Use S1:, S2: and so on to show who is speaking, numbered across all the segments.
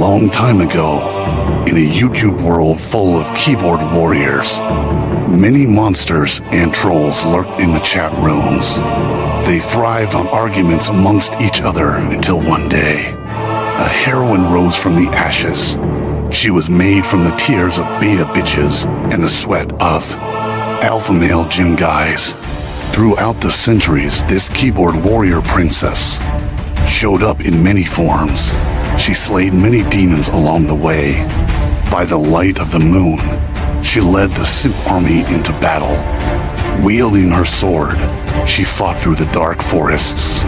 S1: long time ago, in a YouTube world full of keyboard warriors, many monsters and trolls lurked in the chat rooms. They thrived on arguments amongst each other until one day, a heroine rose from the ashes. She was made from the tears of beta bitches and the sweat of alpha male gym guys. Throughout the centuries, this keyboard warrior princess showed up in many forms. She slayed many demons along the way. By the light of the moon, she led the simp army into battle. Wielding her sword, she fought through the dark forests.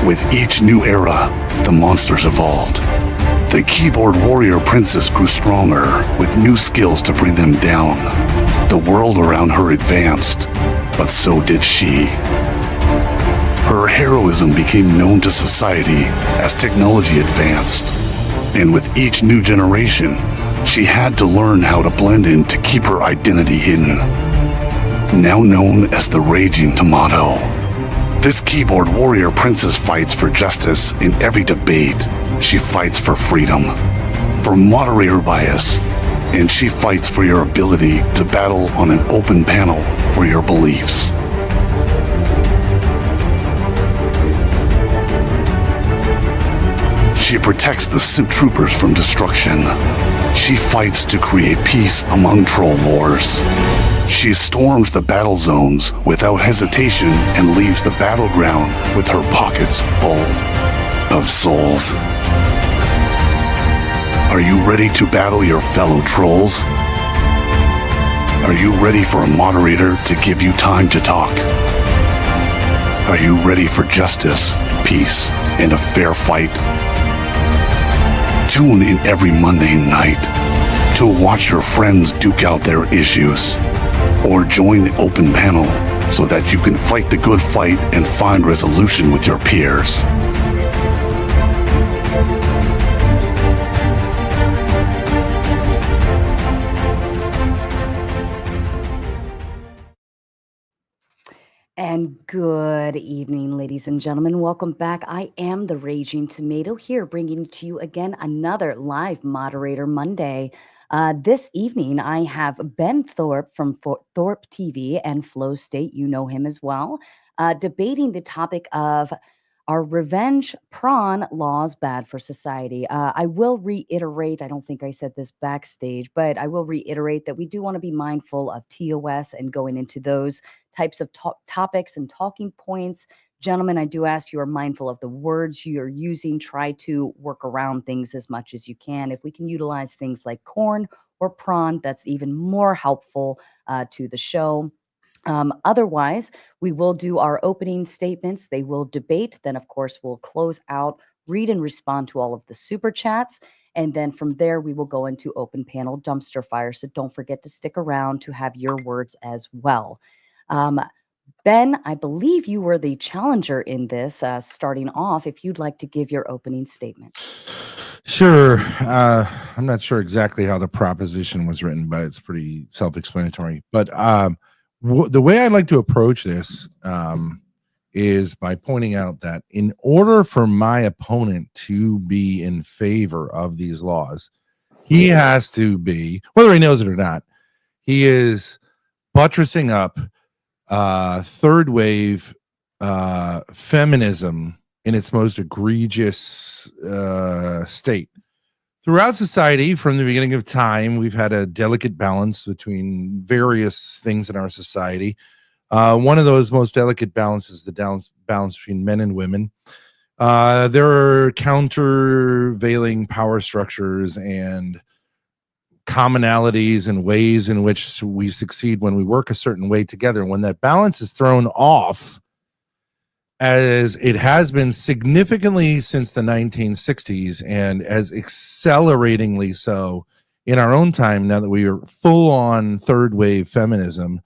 S1: With each new era, the monsters evolved. The keyboard warrior princess grew stronger, with new skills to bring them down. The world around her advanced, but so did she. Her heroism became known to society as technology advanced, and with each new generation, she had to learn how to blend in to keep her identity hidden. Now known as the Raging Tomato, this keyboard warrior princess fights for justice in every debate. She fights for freedom, for moderator bias, and she fights for your ability to battle on an open panel for your beliefs. She protects the simp troopers from destruction. She fights to create peace among troll wars. She storms the battle zones without hesitation and leaves the battleground with her pockets full of souls. Are you ready to battle your fellow trolls? Are you ready for a moderator to give you time to talk? Are you ready for justice, peace, and a fair fight? Tune in every Monday night to watch your friends duke out their issues, or join the open panel so that you can fight the good fight and find resolution with your peers.
S2: And good evening, ladies and gentlemen. Welcome back. I am the Raging Tomato here, bringing to you again another live Moderator Monday. This evening, I have Ben Thorp from Thorp-Tube and FlowState, you know him as well, debating the topic of are revenge Pr0n laws bad for society? I will reiterate, I don't think I said this backstage, but I will reiterate that we do want to be mindful of TOS and going into those types of topics and talking points. Gentlemen, I do ask you are mindful of the words you're using. Try to work around things as much as you can. If we can utilize things like corn or Pr0n, that's even more helpful to the show. Otherwise, we will do our opening statements. They will debate. Then, of course, we'll close out, read and respond to all of the super chats. And then from there, we will go into open panel dumpster fire. So don't forget to stick around to have your words as well. Ben, I believe you were the challenger in this, starting off, if you'd like to give your opening statement.
S3: Sure. I'm not sure exactly how the proposition was written, but it's pretty self-explanatory. But the way I like to approach this is by pointing out that in order for my opponent to be in favor of these laws, he has to be, whether he knows it or not, he is buttressing up third wave feminism in its most egregious state. Throughout society, from the beginning of time, we've had a delicate balance between various things in our society. One of those most delicate balances is the balance between men and women. There are countervailing power structures and commonalities and ways in which we succeed when we work a certain way together. When that balance is thrown off, as it has been significantly since the 1960s and as acceleratingly so in our own time now that we are full on third wave feminism,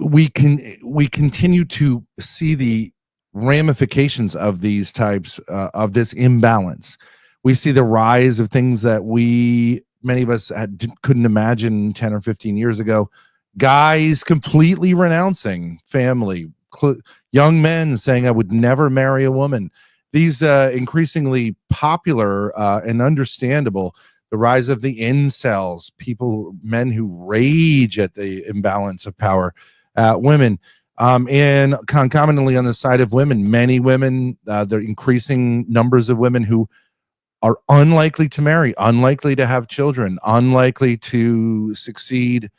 S3: we continue to see the ramifications of these types of this imbalance. We see the rise of things that many of us couldn't imagine 10 or 15 years ago. Guys completely renouncing family, young men saying I would never marry a woman. these increasingly popular and understandable, the rise of the incels, men who rage at the imbalance of power at women, and concomitantly on the side of women, many women, the increasing numbers of women who are unlikely to marry, unlikely to have children, unlikely to succeed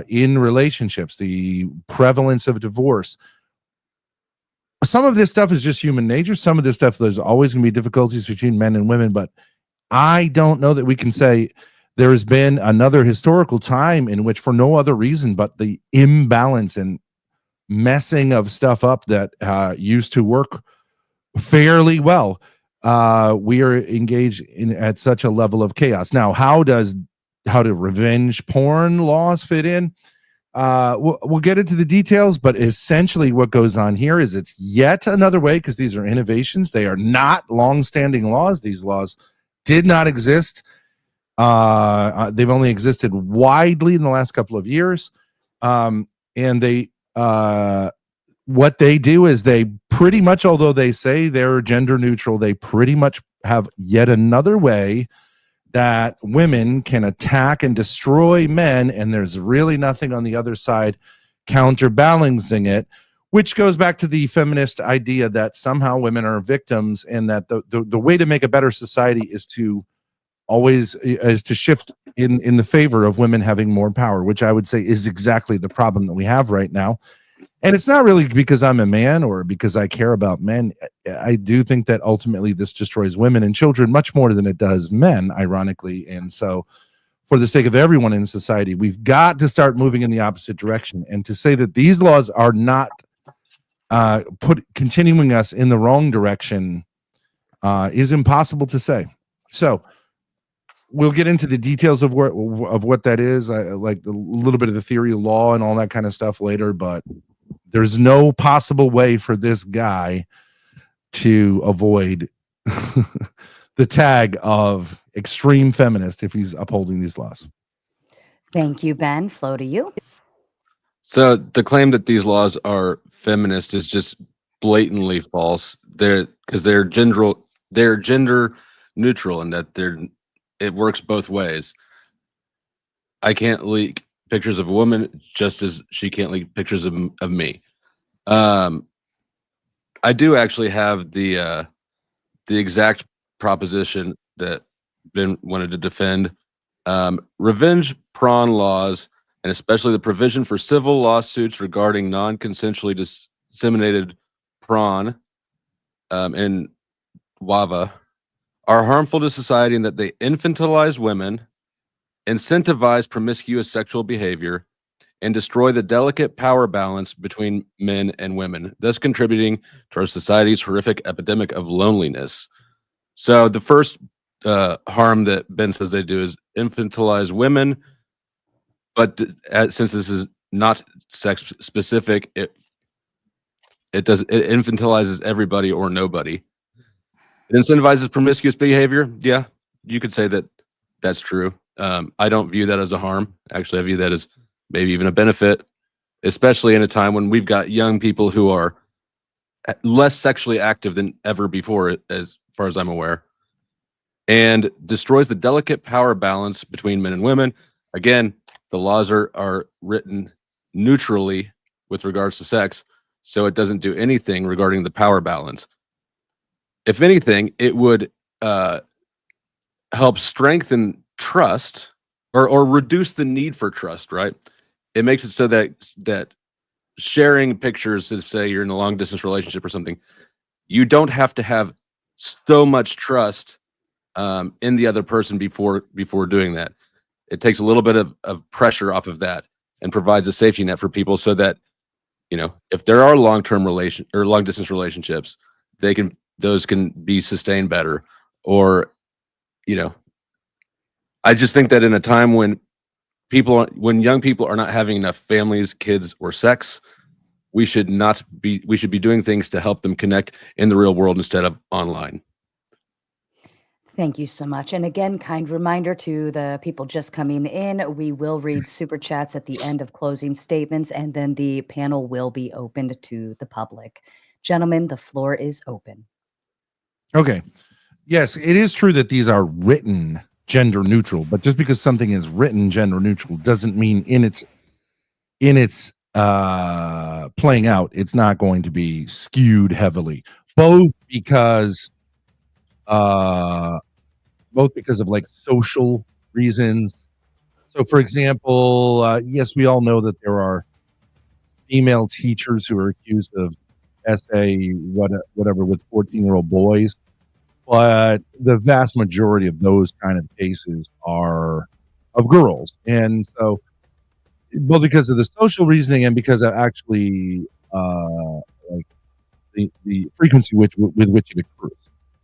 S3: in relationships, the prevalence of divorce. Some of this stuff is just human nature. Some of this stuff, there's always going to be difficulties between men and women, but I don't know that we can say there has been another historical time in which, for no other reason but the imbalance and messing of stuff up that used to work fairly well, we are engaged in at such a level of chaos. Now, how do revenge porn laws fit in? We'll get into the details, but essentially what goes on here is it's yet another way, because these are innovations. They are not long-standing laws. These laws did not exist. They've only existed widely in the last couple of years. And they what they do is they pretty much, although they say they're gender neutral, they pretty much have yet another way that women can attack and destroy men, and there's really nothing on the other side counterbalancing it, which goes back to the feminist idea that somehow women are victims, and that the way to make a better society is to shift in the favor of women having more power, which I would say is exactly the problem that we have right now. And it's not really because I'm a man or because I care about men. I do think that ultimately this destroys women and children much more than it does men, ironically. And so for the sake of everyone in society, we've got to start moving in the opposite direction. And to say that these laws are not continuing us in the wrong direction is impossible to say. So we'll get into the details of what that is. I like a little bit of the theory of law and all that kind of stuff later, but there's no possible way for this guy to avoid the tag of extreme feminist if he's upholding these laws.
S2: Thank you, Ben. Flow to you.
S4: So the claim that these laws are feminist is just blatantly false. They're gender neutral, and that it works both ways. I can't leak pictures of a woman just as she can't leak pictures of me. I do actually have the exact proposition that Ben wanted to defend. Revenge Pr0n laws, and especially the provision for civil lawsuits regarding non-consensually disseminated Pr0n in VAWA, are harmful to society in that they infantilize women, incentivize promiscuous sexual behavior, and destroy the delicate power balance between men and women, thus contributing to our society's horrific epidemic of loneliness. So the first harm that Ben says they do is infantilize women, but since this is not sex specific, it infantilizes everybody or nobody. It incentivizes promiscuous behavior. Yeah, you could say that that's true. I don't view that as a harm. Actually, I view that as maybe even a benefit, especially in a time when we've got young people who are less sexually active than ever before, as far as I'm aware, and destroys the delicate power balance between men and women. Again, the laws are written neutrally with regards to sex, so it doesn't do anything regarding the power balance. If anything, it would help strengthen trust or reduce the need for trust, right? It makes it so that sharing pictures, if say you're in a long distance relationship or something, you don't have to have so much trust in the other person before doing that. It takes a little bit of pressure off of that and provides a safety net for people so that, if there are long-term long distance relationships, those can be sustained better. Or, I just think that in a time when young people are not having enough families, kids, or sex, we should be doing things to help them connect in the real world instead of online.
S2: Thank you so much. And again, kind reminder to the people just coming in, we will read super chats at the end of closing statements, and then the panel will be opened to the public. Gentlemen, the floor is open.
S3: Okay. Yes, it is true that these are written gender neutral, but just because something is written gender neutral doesn't mean in its playing out, it's not going to be skewed heavily. Both because of like social reasons. So, for example, yes, we all know that there are female teachers who are accused of whatever with 14-year-old boys, but the vast majority of those kind of cases are of girls, and so both because of the social reasoning and because of actually like the frequency with which it occurs.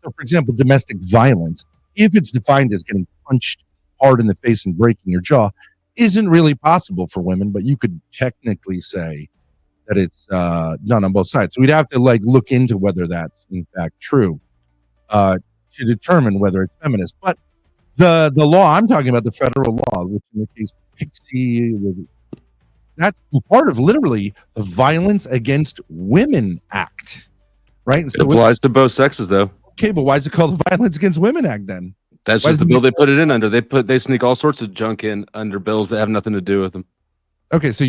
S3: So, for example, domestic violence, if it's defined as getting punched hard in the face and breaking your jaw, isn't really possible for women, but you could technically say that it's done on both sides. So we'd have to like look into whether that's in fact true to determine whether it's feminist. But the law I'm talking about, the federal law, which in the case Pixie, that's part of literally the Violence Against Women Act, right? And
S4: It applies to both sexes, though.
S3: Okay, but why is it called the Violence Against Women Act then?
S4: That's just the bill they put it in under. They sneak all sorts of junk in under bills that have nothing to do with them.
S3: Okay, so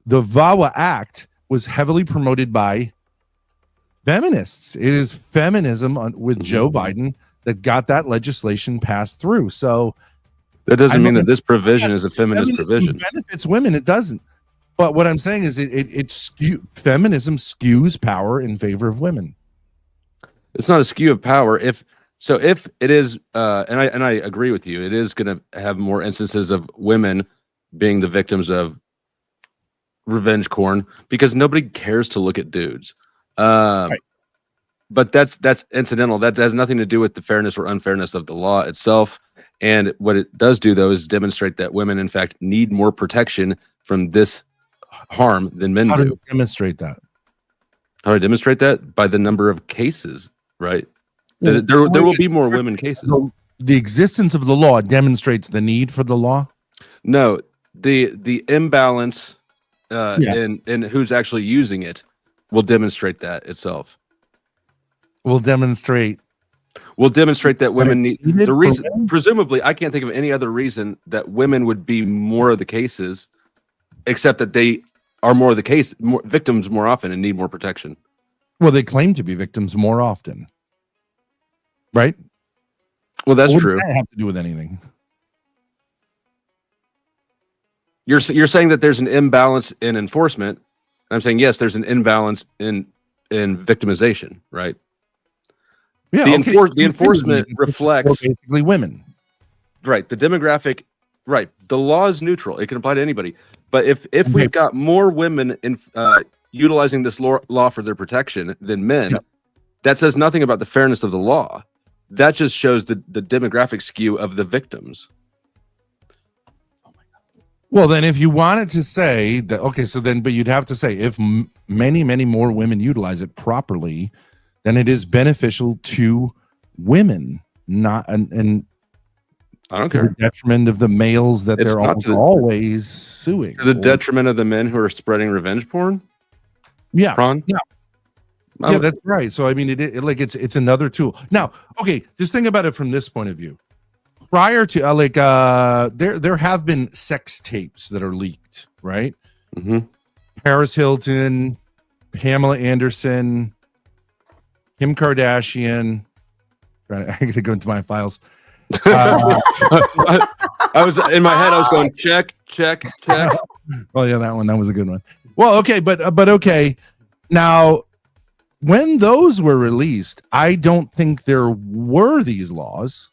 S3: the VAWA Act was heavily promoted by feminists. It is feminism with Joe Biden that got that legislation passed through. So
S4: that doesn't mean that this provision is a feminist provision.
S3: Benefits women. It doesn't. But what I'm saying is feminism skews power in favor of women.
S4: It's not a skew of power. If it is, and I agree with you, it is going to have more instances of women being the victims of revenge porn because nobody cares to look at dudes. Right. But that's incidental. That has nothing to do with the fairness or unfairness of the law itself. And what it does do, though, is demonstrate that women, in fact, need more protection from this harm than men do.
S3: How do you demonstrate that?
S4: How do I demonstrate that? By the number of cases, right? There will be more women cases.
S3: The existence of the law demonstrates the need for the law?
S4: No, the imbalance in who's actually using it will demonstrate that itself.
S3: Will demonstrate
S4: that women need the reason. Presumably, I can't think of any other reason that women would be more of the cases, except that they are more of the case, more victims more often and need more protection.
S3: Well, they claim to be victims more often, right?
S4: Well, that's true.
S3: What does that have to do with anything?
S4: You're saying that there's an imbalance in enforcement. I'm saying yes, there's an imbalance in victimization, right?
S3: Yeah,
S4: the enforcement reflects
S3: basically women,
S4: right? The demographic, right? The law is neutral; it can apply to anybody. But if we've got more women in utilizing this law for their protection than men, that says nothing about the fairness of the law. That just shows the demographic skew of the victims.
S3: Well, then if you wanted to say that, okay, so then, but you'd have to say if many, many more women utilize it properly, then it is beneficial to women, not and
S4: I don't care.
S3: To the detriment of the males that they're always suing.
S4: To the detriment of the men who are spreading revenge porn?
S3: Yeah.
S4: Pr0n?
S3: Yeah, that's right. So I mean, it's another tool. Now, okay, just think about it from this point of view. Prior to there have been sex tapes that are leaked, right?
S4: Mm-hmm.
S3: Paris Hilton, Pamela Anderson, Kim Kardashian. I got to go into my files.
S4: I was in my head. I was going check.
S3: Oh yeah, that was a good one. Well, okay, but okay. Now, when those were released, I don't think there were these laws.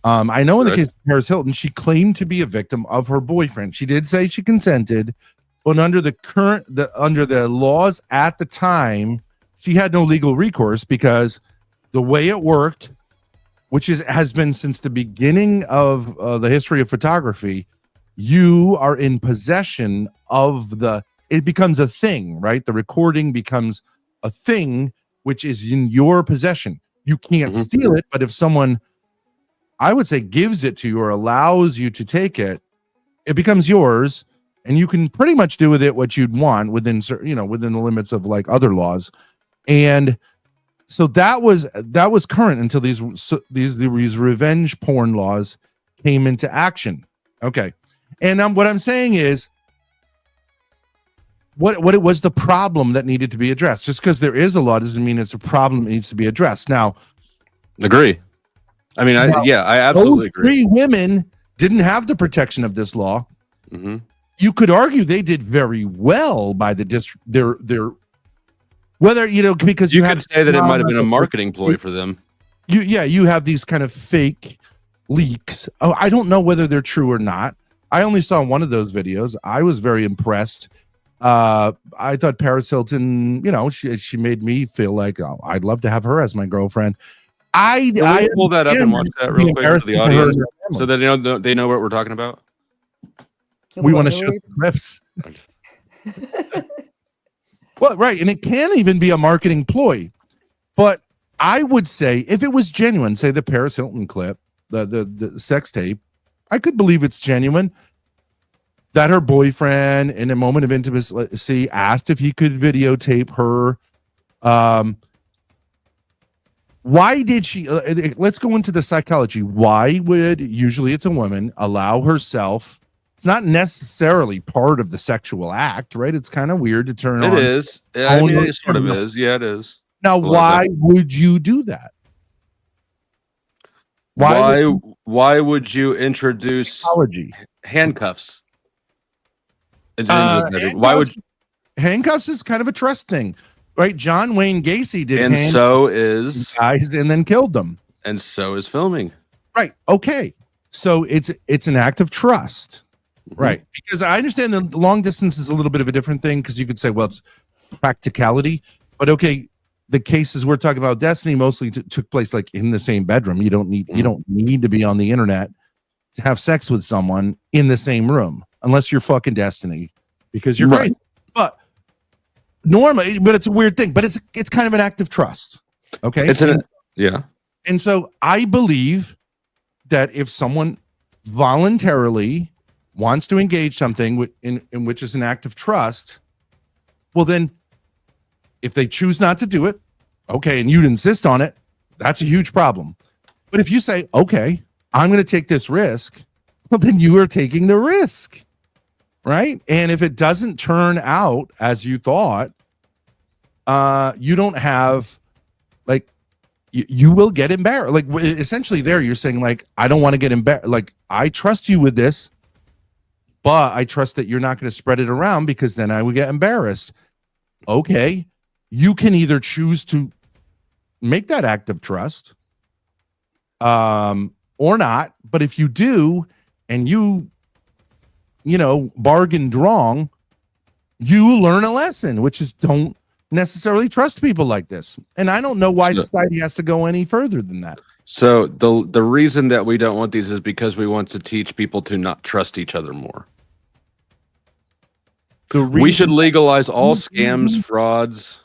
S3: I know in the case of Paris Hilton, she claimed to be a victim of her boyfriend. She did say she consented, but under the laws at the time, she had no legal recourse because the way it worked, which has been since the beginning of the history of photography, you are in possession of it becomes a thing, right? The recording becomes a thing which is in your possession. You can't steal it, but if someone, I would say, gives it to you or allows you to take it, it becomes yours, and you can pretty much do with it what you'd want within the limits of like other laws. And So that was current until these revenge porn laws came into action. Okay. And what I'm saying is, what it was the problem that needed to be addressed. Just because there is a law doesn't mean it's a problem that needs to be addressed. Now,
S4: agree. I mean, I absolutely agree.
S3: 3 women didn't have the protection of this law.
S4: Mm-hmm.
S3: You could argue they did very well by their whether because
S4: you could say that it might have been a marketing ploy for them.
S3: You have these kind of fake leaks. Oh, I don't know whether they're true or not. I only saw one of those videos. I was very impressed. I thought Paris Hilton, she made me feel like, oh, I'd love to have her as my girlfriend. I
S4: pull that up and watch that real quick for the audience so that they know what we're talking about.
S3: We want to show clips. Well, right, and it can even be a marketing ploy. But I would say if it was genuine, say the Paris Hilton clip, the sex tape, I could believe it's genuine. That her boyfriend, in a moment of intimacy, asked if he could videotape her. Why did she? Let's go into the psychology. Why would, usually it's a woman, allow herself? It's not necessarily part of the sexual act, right? It's kind of weird to turn on.
S4: It is. I mean, it sort of is. Yeah, it is.
S3: Now, why would you do that?
S4: Why would you introduce handcuffs? Why would
S3: handcuffs is kind of a trust thing, right? John Wayne Gacy did,
S4: and so is
S3: guys, and then killed them,
S4: and so is filming,
S3: right? Okay, so it's an act of trust, right? Because I understand the long distance is a little bit of a different thing, because you could say, well, it's practicality, but okay, the cases we're talking about, Destiny, mostly took place like in the same bedroom. You don't need to be on the internet to have sex with someone in the same room, unless you're fucking Destiny, because you're right. But normally, but it's a weird thing. But it's kind of an act of trust. Okay,
S4: yeah.
S3: And so I believe that if someone voluntarily wants to engage something in which is an act of trust, well then, if they choose not to do it, okay, and you'd insist on it, that's a huge problem. But if you say, okay, I'm going to take this risk, well, then you are taking the risk, right? And if it doesn't turn out as you thought, you don't have, like, you will get embarrassed. Like, essentially there, you're saying, like, I don't want to get embarrassed. Like, I trust you with this, but I trust that you're not going to spread it around, because then I would get embarrassed. Okay. You can either choose to make that act of trust or not. But if you do, and you bargained wrong, you learn a lesson, which is don't necessarily trust people like this. And I don't know why society has to go any further than that.
S4: So the reason that we don't want these is because we want to teach people to not trust each other more. We should legalize all scams, frauds.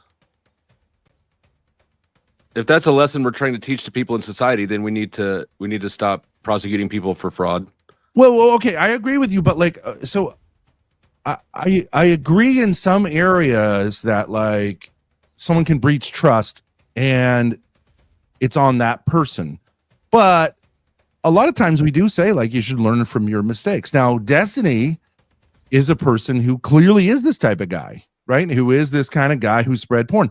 S4: If that's a lesson we're trying to teach to people in society, then we need to stop prosecuting people for fraud.
S3: Well, okay, I agree with you, but like, so I agree in some areas that like someone can breach trust and it's on that person, but a lot of times we do say like you should learn from your mistakes. Now, Destiny is a person who clearly is this type of guy, right? Who is this kind of guy who spread porn.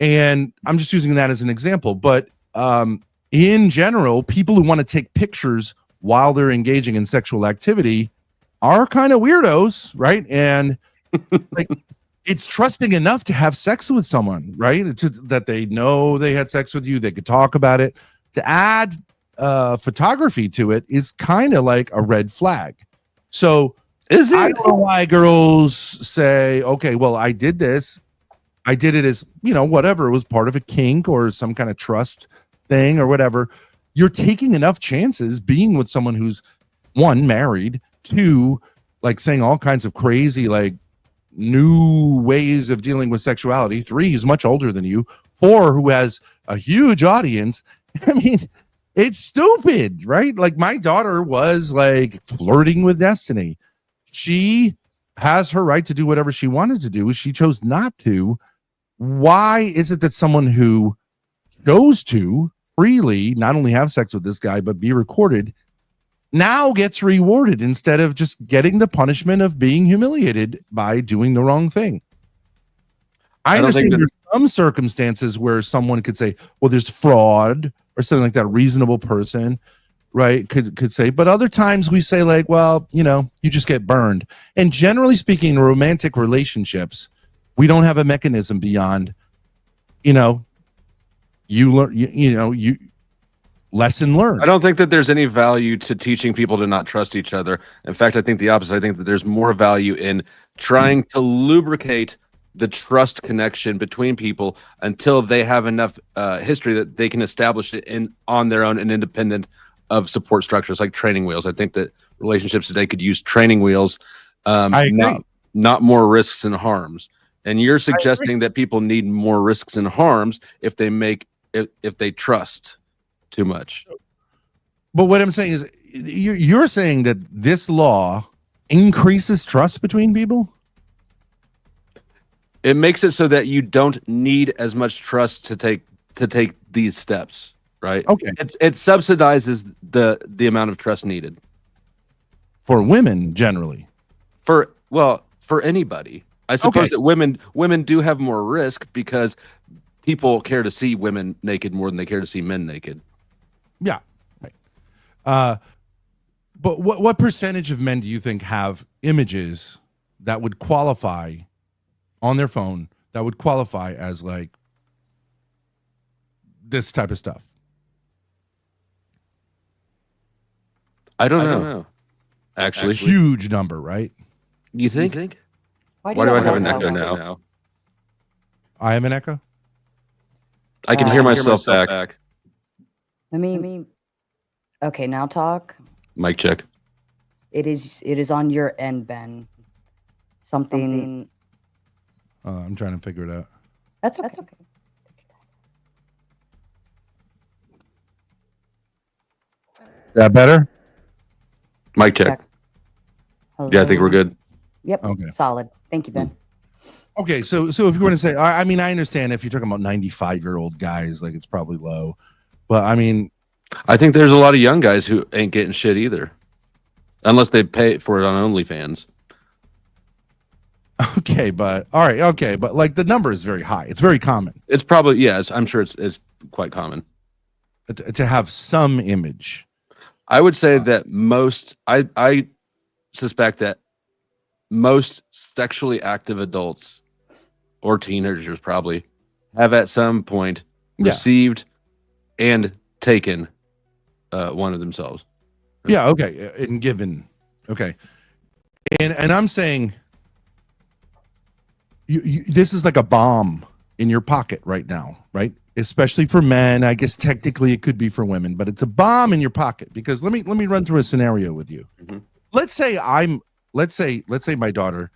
S3: And I'm just using that as an example. But in general, people who want to take pictures while they're engaging in sexual activity are kind of weirdos, right? And like, it's trusting enough to have sex with someone, right? That they know they had sex with you, they could talk about it. To add photography to it is kind of like a red flag. So is it? I don't know why girls say, okay, well, I did this. I did it as, whatever. It was part of a kink or some kind of trust thing or whatever. You're taking enough chances being with someone who's, one, married, two, like saying all kinds of crazy, like new ways of dealing with sexuality, three, he's much older than you, four, who has a huge audience. I mean, it's stupid, right? Like my daughter was like flirting with Destiny. She has her right to do whatever she wanted to do. She chose not to. Why is it that someone who chose to freely not only have sex with this guy, but be recorded, now gets rewarded instead of just getting the punishment of being humiliated by doing the wrong thing. I understand there's some circumstances where someone could say, well, there's fraud or something like that. A reasonable person, right, could say, but other times we say like, well, you know, you just get burned. And generally speaking, in romantic relationships, we don't have a mechanism beyond, you know, you learn, you lesson learned.
S4: I don't think that there's any value to teaching people to not trust each other. In fact, I think the opposite. I think that there's more value in trying to lubricate the trust connection between people until they have enough history that they can establish it on their own and independent of support structures like training wheels. I think that relationships today could use training wheels, not more risks and harms. And you're suggesting that people need more risks and harms if they trust too much.
S3: But what I'm saying is, you're saying that this law increases trust between people?
S4: It makes it so that you don't need as much trust to take these steps, right?
S3: Okay.
S4: It subsidizes the amount of trust needed
S3: For women generally.
S4: For anybody. I suppose that women do have more risk because people care to see women naked more than they care to see men naked.
S3: Yeah. Right. But what percentage of men do you think have images that would qualify on their phone that would qualify as like this type of stuff?
S4: I don't know. Actually,
S3: huge number, right?
S4: You think?
S2: Why
S4: do I have an echo now?
S3: I have an echo.
S4: I can hear myself back.
S2: Let me. Okay, now talk.
S4: Mic check.
S2: It is on your end, Ben. Something.
S3: I'm trying to figure it out.
S2: That's okay.
S3: That better?
S4: Mic check. Yeah, I think we're good.
S2: Yep.
S3: Okay.
S2: Solid. Thank you, Ben.
S3: Okay, so if you want to say, I mean, I understand if you're talking about 95-year-old guys, like it's probably low, but I mean,
S4: I think there's a lot of young guys who ain't getting shit either, unless they pay for it on OnlyFans.
S3: Okay, but all right, okay, but like the number is very high. It's very common.
S4: It's probably I'm sure it's quite common
S3: to have some image.
S4: I would say that most. I suspect that most sexually active adults or teenagers probably have at some point received and taken one of themselves.
S3: Yeah. Okay. And given. Okay. And I'm saying. This is like a bomb in your pocket right now, right? Especially for men. I guess technically it could be for women, but it's a bomb in your pocket because let me run through a scenario with you. Mm-hmm. Let's say my daughter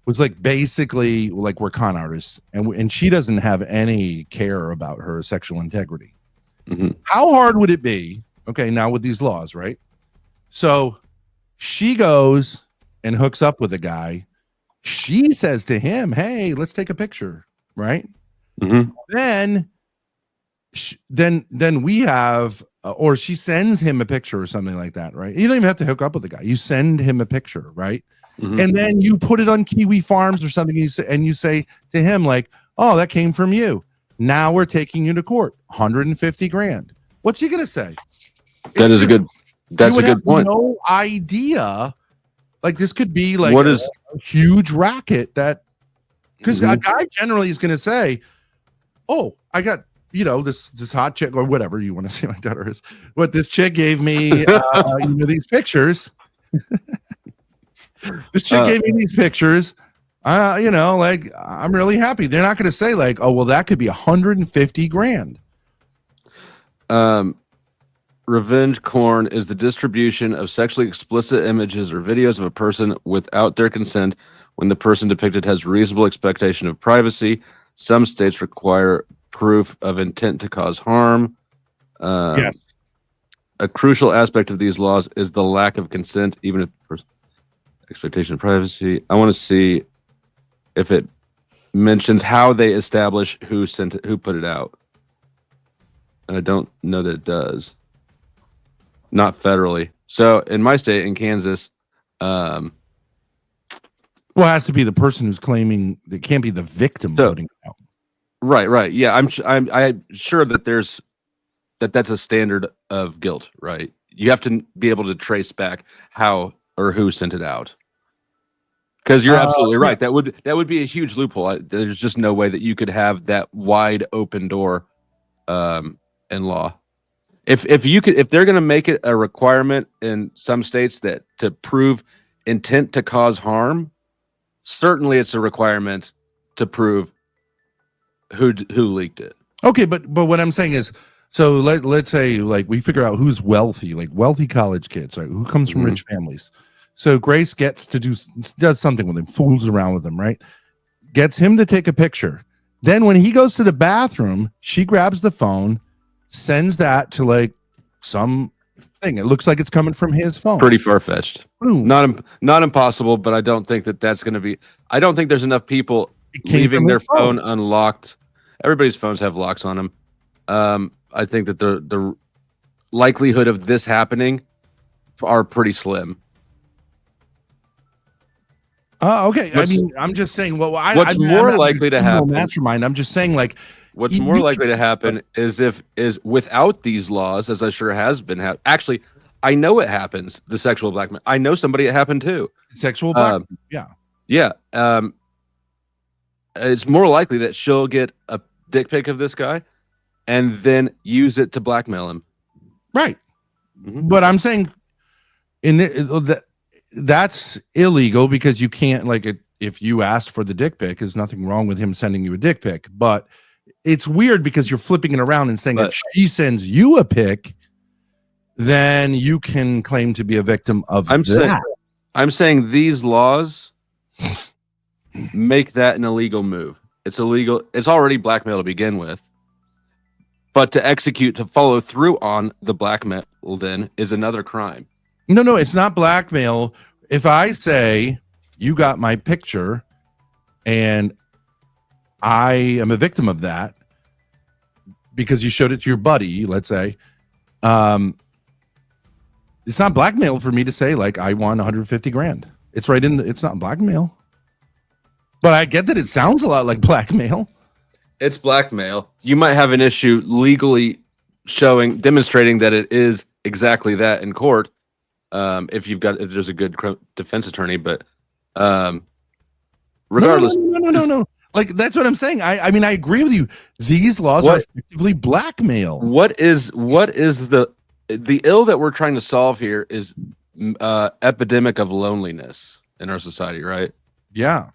S3: was like basically like we're con artists and she doesn't have any care about her sexual integrity. Mm-hmm. How hard would it be? Okay, now with these laws, right? So she goes and hooks up with a guy. She says to him, "Hey, let's take a picture," right? Mm-hmm. Then we have, or she sends him a picture or something like that, right? You don't even have to hook up with the guy. You send him a picture, right? Mm-hmm. And then you put it on Kiwi Farms or something, and you say to him like, "Oh, that came from you. Now we're taking you to court, $150,000." What's he gonna say?
S4: That's a good point.
S3: No idea. Like this could be like a huge racket that, because a guy generally is going to say, "Oh, I got this hot chick or whatever you want to say my daughter is. What this chick gave me, these pictures. This chick gave me these pictures. Like I'm really happy." They're not going to say like, "Oh, well, that could be $150,000."
S4: Revenge porn is the distribution of sexually explicit images or videos of a person without their consent when the person depicted has reasonable expectation of privacy. Some states require proof of intent to cause harm. Yes. A crucial aspect of these laws is the lack of consent, even if expectation of privacy. I want to see if it mentions how they establish who put it out. and I don't know that it does. Not federally. So in my state, in Kansas,
S3: Well, it has to be the person who's claiming. It can't be the victim putting it out.
S4: right. Yeah, I'm sure that that's a standard of guilt, right? You have to be able to trace back how or who sent it out. Because you're absolutely right. That would be a huge loophole. There's just no way that you could have that wide open door in law. If they're going to make it a requirement in some states that to prove intent to cause harm, certainly it's a requirement to prove who leaked it.
S3: Okay, but what I'm saying is, so let's say like we figure out who's wealthy, like wealthy college kids, right? Who comes from rich families. So Grace does something with him, fools around with him, right? Gets him to take a picture. Then when he goes to the bathroom, she grabs the phone, sends that to like some thing. It looks like it's coming from his phone.
S4: Pretty far-fetched.
S3: Boom.
S4: Not impossible, but I don't think that's going to be. I don't think there's enough people leaving their phone unlocked. Everybody's phones have locks on them. I think that the likelihood of this happening are pretty slim.
S3: Okay. I mean, I'm just saying. Well,
S4: what's more likely to happen?
S3: Mastermind. I'm just saying, like,
S4: what's more likely to happen is without these laws, as I sure has been. Actually, I know it happens. The sexual blackmail. I know somebody it happened to.
S3: Sexual blackmail.
S4: Yeah. It's more likely that she'll get a dick pic of this guy, and then use it to blackmail him.
S3: Right. Mm-hmm. But I'm saying, that's illegal because you can't, like, if you asked for the dick pic, there's nothing wrong with him sending you a dick pic. But it's weird because you're flipping it around and saying if she sends you a pic, then you can claim to be a victim of that.
S4: I'm saying these laws make that an illegal move. It's illegal. It's already blackmail to begin with. But to follow through on the blackmail then is another crime.
S3: No, it's not blackmail. If I say you got my picture and I am a victim of that because you showed it to your buddy, let's say, it's not blackmail for me to say, like, I won 150 grand. It's right in it's not blackmail. But I get that it sounds a lot like blackmail.
S4: It's blackmail. You might have an issue legally demonstrating that it is exactly that in court. If there's a good defense attorney, but regardless,
S3: no. Like, that's what I'm saying. I mean, I agree with you. These laws are effectively blackmail.
S4: What is the ill that we're trying to solve here is epidemic of loneliness in our society, right?
S3: Yeah.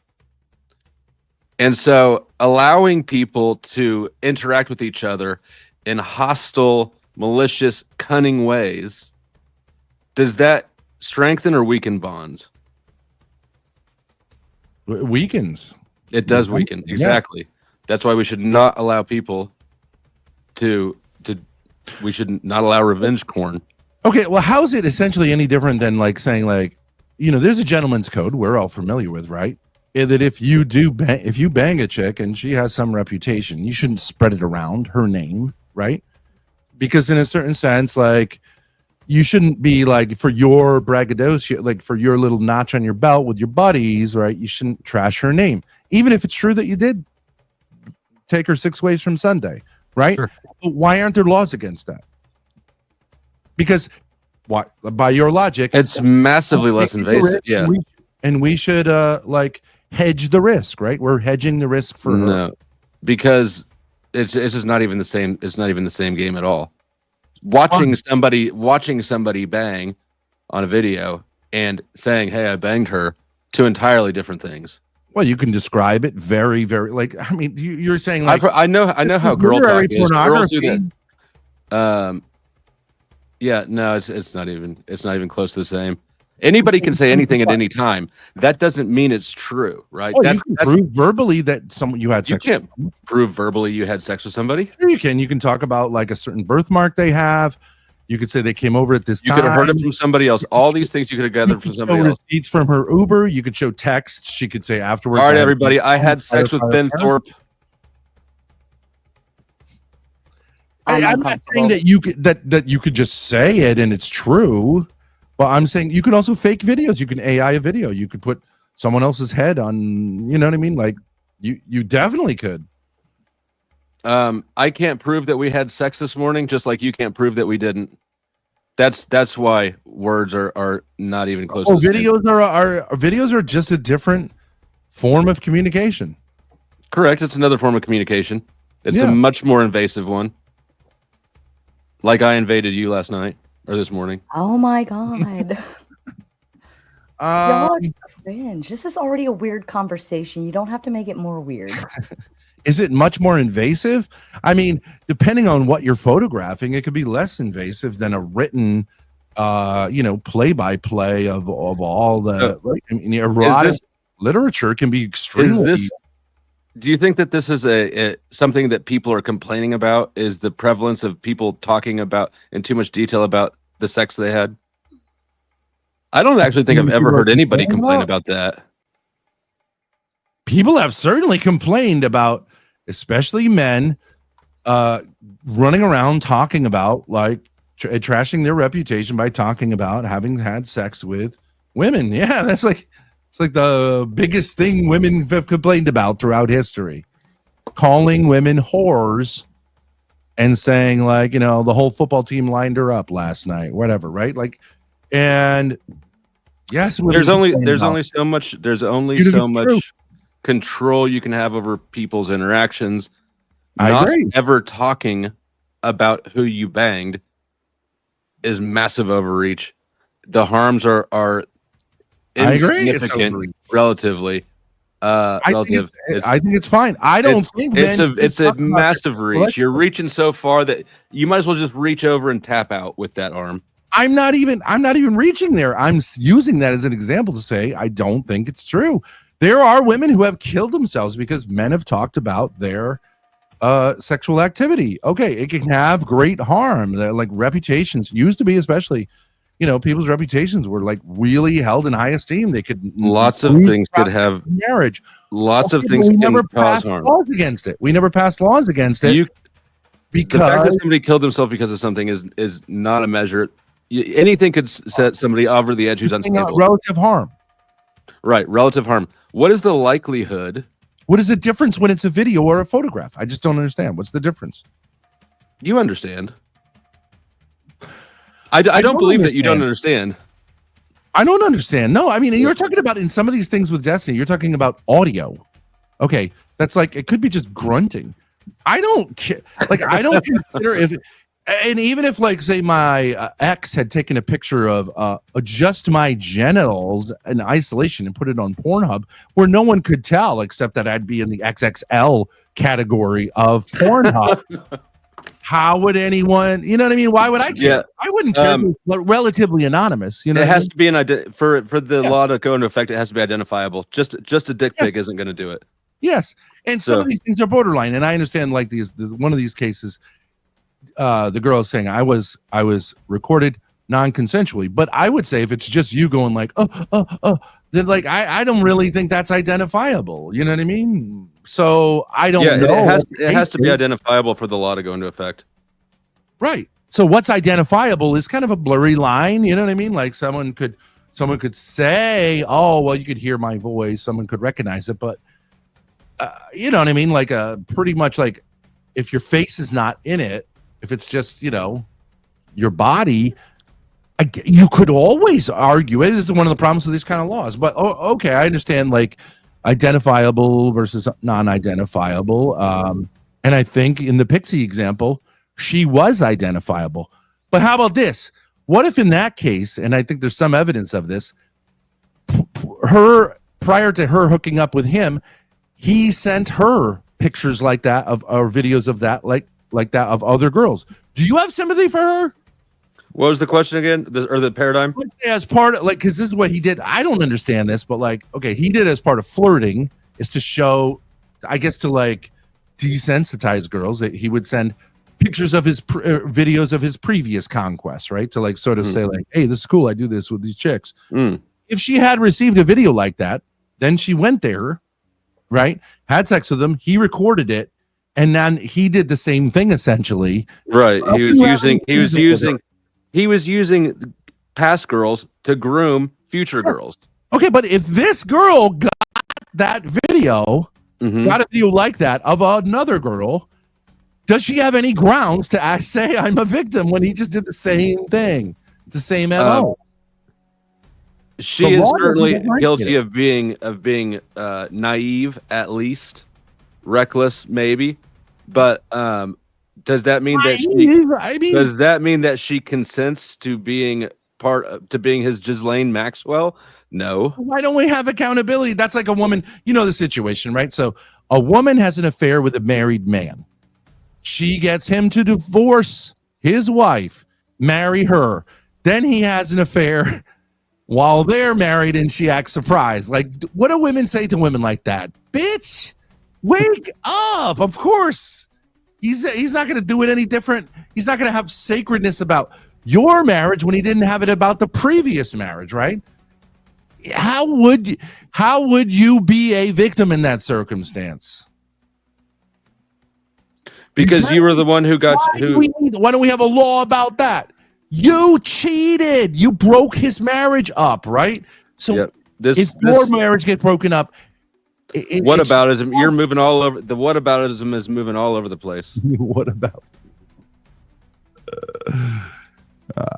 S4: And so allowing people to interact with each other in hostile, malicious, cunning ways, does that strengthen or weaken bonds?
S3: Weakens.
S4: It does weaken. Exactly. Yeah. That's why we should not allow people we should not allow revenge porn.
S3: Okay, well, how is it essentially any different than, like, saying, like, there's a gentleman's code we're all familiar with, right? That if you bang a chick and she has some reputation, you shouldn't spread it around, her name, right? Because in a certain sense, like, you shouldn't be, like, for your braggadocio, like, for your little notch on your belt with your buddies, right? You shouldn't trash her name, even if it's true that you did take her 6 ways from Sunday, right? Sure. But why aren't there laws against that? Because by your logic,
S4: it's massively less invasive. Yeah,
S3: and we should like hedge the risk, right? We're hedging the risk for her.
S4: Because it's just not even the same. It's not even the same game at all. Watching somebody bang on a video and saying, "Hey, I banged her," two entirely different things.
S3: Well, you can describe it very, very, like, I mean, you're saying, like,
S4: I know how girl talk is. Girls do that. Yeah, no, it's not even close to the same. Anybody can say anything at any time. That doesn't mean it's true, right?
S3: Oh, you can prove verbally that you had sex.
S4: You can't prove verbally you had sex with somebody.
S3: Sure, you can. You can talk about, like, a certain birthmark they have. You could say they came over at this time.
S4: You could have heard it from somebody else. All these things you could have gathered from somebody else.
S3: Receipts from her Uber. You could show texts. She could say afterwards.
S4: All right, everybody. I had sex with Ben Thorp.
S2: I'm
S3: I'm not saying that you could that you could just say it and it's true, but I'm saying you could also fake videos. You can AI a video. You could put someone else's head on. You know what I mean? Like you definitely could.
S4: I can't prove that we had sex this morning, just like you can't prove that we didn't. That's why words are not even close.
S3: Oh,
S4: to
S3: videos are just a different form of communication.
S4: Correct. It's another form of communication. It's
S3: Yeah.
S4: a much more invasive one. Like I invaded you last night or this morning.
S2: Oh my God. Y'all are cringe. This is already a weird conversation. You don't have to make it more weird.
S3: Is it much more invasive? I mean, depending on what you're photographing, it could be less invasive than a written, play-by-play of all the. Right? I mean, erotic literature can be extremely.
S4: Do you think that this is a something that people are complaining about? Is the prevalence of people talking about in too much detail about the sex they had? I don't actually think I've ever heard anybody complain about that.
S3: People have certainly complained about, especially men, running around talking about like trashing their reputation by talking about having had sex with women. Yeah, it's like the biggest thing women have complained about throughout history. Calling women whores and saying like, the whole football team lined her up last night, whatever, right? Like, and yes,
S4: there's only so much control you can have over people's interactions. Not ever talking about who you banged is massive overreach. The harms are insignificant relatively. I think
S3: it's fine. I don't think
S4: it's a massive reach. You're reaching so far that you might as well just reach over and tap out with that arm.
S3: I'm not even reaching there. I'm using that as an example to say I don't think it's true. There are women who have killed themselves because men have talked about their sexual activity. Okay, it can have great harm. Like reputations used to be, especially, people's reputations were like really held in high esteem. They could
S4: lots of things could have
S3: marriage.
S4: Lots of things can cause harm.
S3: Laws against it. We never passed laws against it. Because
S4: the fact that somebody killed himself because of something is not a measure. Anything could set somebody over the edge who's unstable.
S3: Relative harm.
S4: Right, relative harm. What is the likelihood?
S3: What is the difference when it's a video or a photograph? I just don't understand. What's the difference?
S4: You understand. I don't believe that you don't understand.
S3: I don't understand. No, I mean, you're talking about in some of these things with Destiny, you're talking about audio. Okay, that's like, it could be just grunting. I don't care. Like, I don't consider and even if, like, say my ex had taken a picture of just my genitals in isolation and put it on Pornhub where no one could tell except that I'd be in the XXL category of Pornhub. How would anyone, you know what I mean? Why would I care?
S4: Yeah.
S3: I wouldn't care. But relatively anonymous, It
S4: has to be for the law to go into effect. It has to be identifiable. Just a dick pic isn't going to do it.
S3: Yes, and some of these things are borderline, and I understand. Like one of these cases, the girl is saying I was recorded non-consensually, but I would say if it's just you going like then like I don't really think that's identifiable. You know what I mean? So I don't know.
S4: It has to be identifiable for the law to go into effect.
S3: Right. So what's identifiable is kind of a blurry line. You know what I mean? Like someone could say, oh, well, you could hear my voice. Someone could recognize it, but you know what I mean? Like pretty much like if your face is not in it, if it's just, your body, you could always argue it. This is one of the problems with these kind of laws. But okay, I understand like identifiable versus non-identifiable. And I think in the Pixie example, she was identifiable. But how about this? What if in that case, and I think there's some evidence of this, prior to her hooking up with him, he sent her pictures like that or videos of that, like that of other girls. Do you have sympathy for her?
S4: What was the question again? The paradigm?
S3: As part of because this is what he did. I don't understand this, but like, okay, he did as part of flirting is to show, I guess, to like desensitize girls. That he would send pictures of his videos of his previous conquests, right? To like sort of say like, hey, this is cool. I do this with these chicks. If she had received a video like that, then she went there, right? Had sex with him. He recorded it. and then he did the same thing essentially.
S4: Right. He was using past girls to groom future girls.
S3: Okay, but if this girl got that video, got a video like that of another girl, does she have any grounds to say I'm a victim when he just did the same thing, the same MO?
S4: She is certainly guilty of being naive, at least reckless, maybe. But does that mean that she consents to being his Ghislaine Maxwell? No.
S3: Why don't we have accountability? That's like a woman, you know the situation, right? So a woman has an affair with a married man. She gets him to divorce his wife, marry her. Then he has an affair while they're married and she acts surprised. Like, what do women say to women like that? Bitch, wake up. Of course. He's not going to do it any different. He's not going to have sacredness about your marriage when he didn't have it about the previous marriage, right? How would you be a victim in that circumstance?
S4: Because you were the one who got
S3: why don't we have a law about that? You cheated. You broke his marriage up, right? So if your marriage gets broken up,
S4: whataboutism, you're moving all over. The whataboutism is moving all over the place.
S3: What about?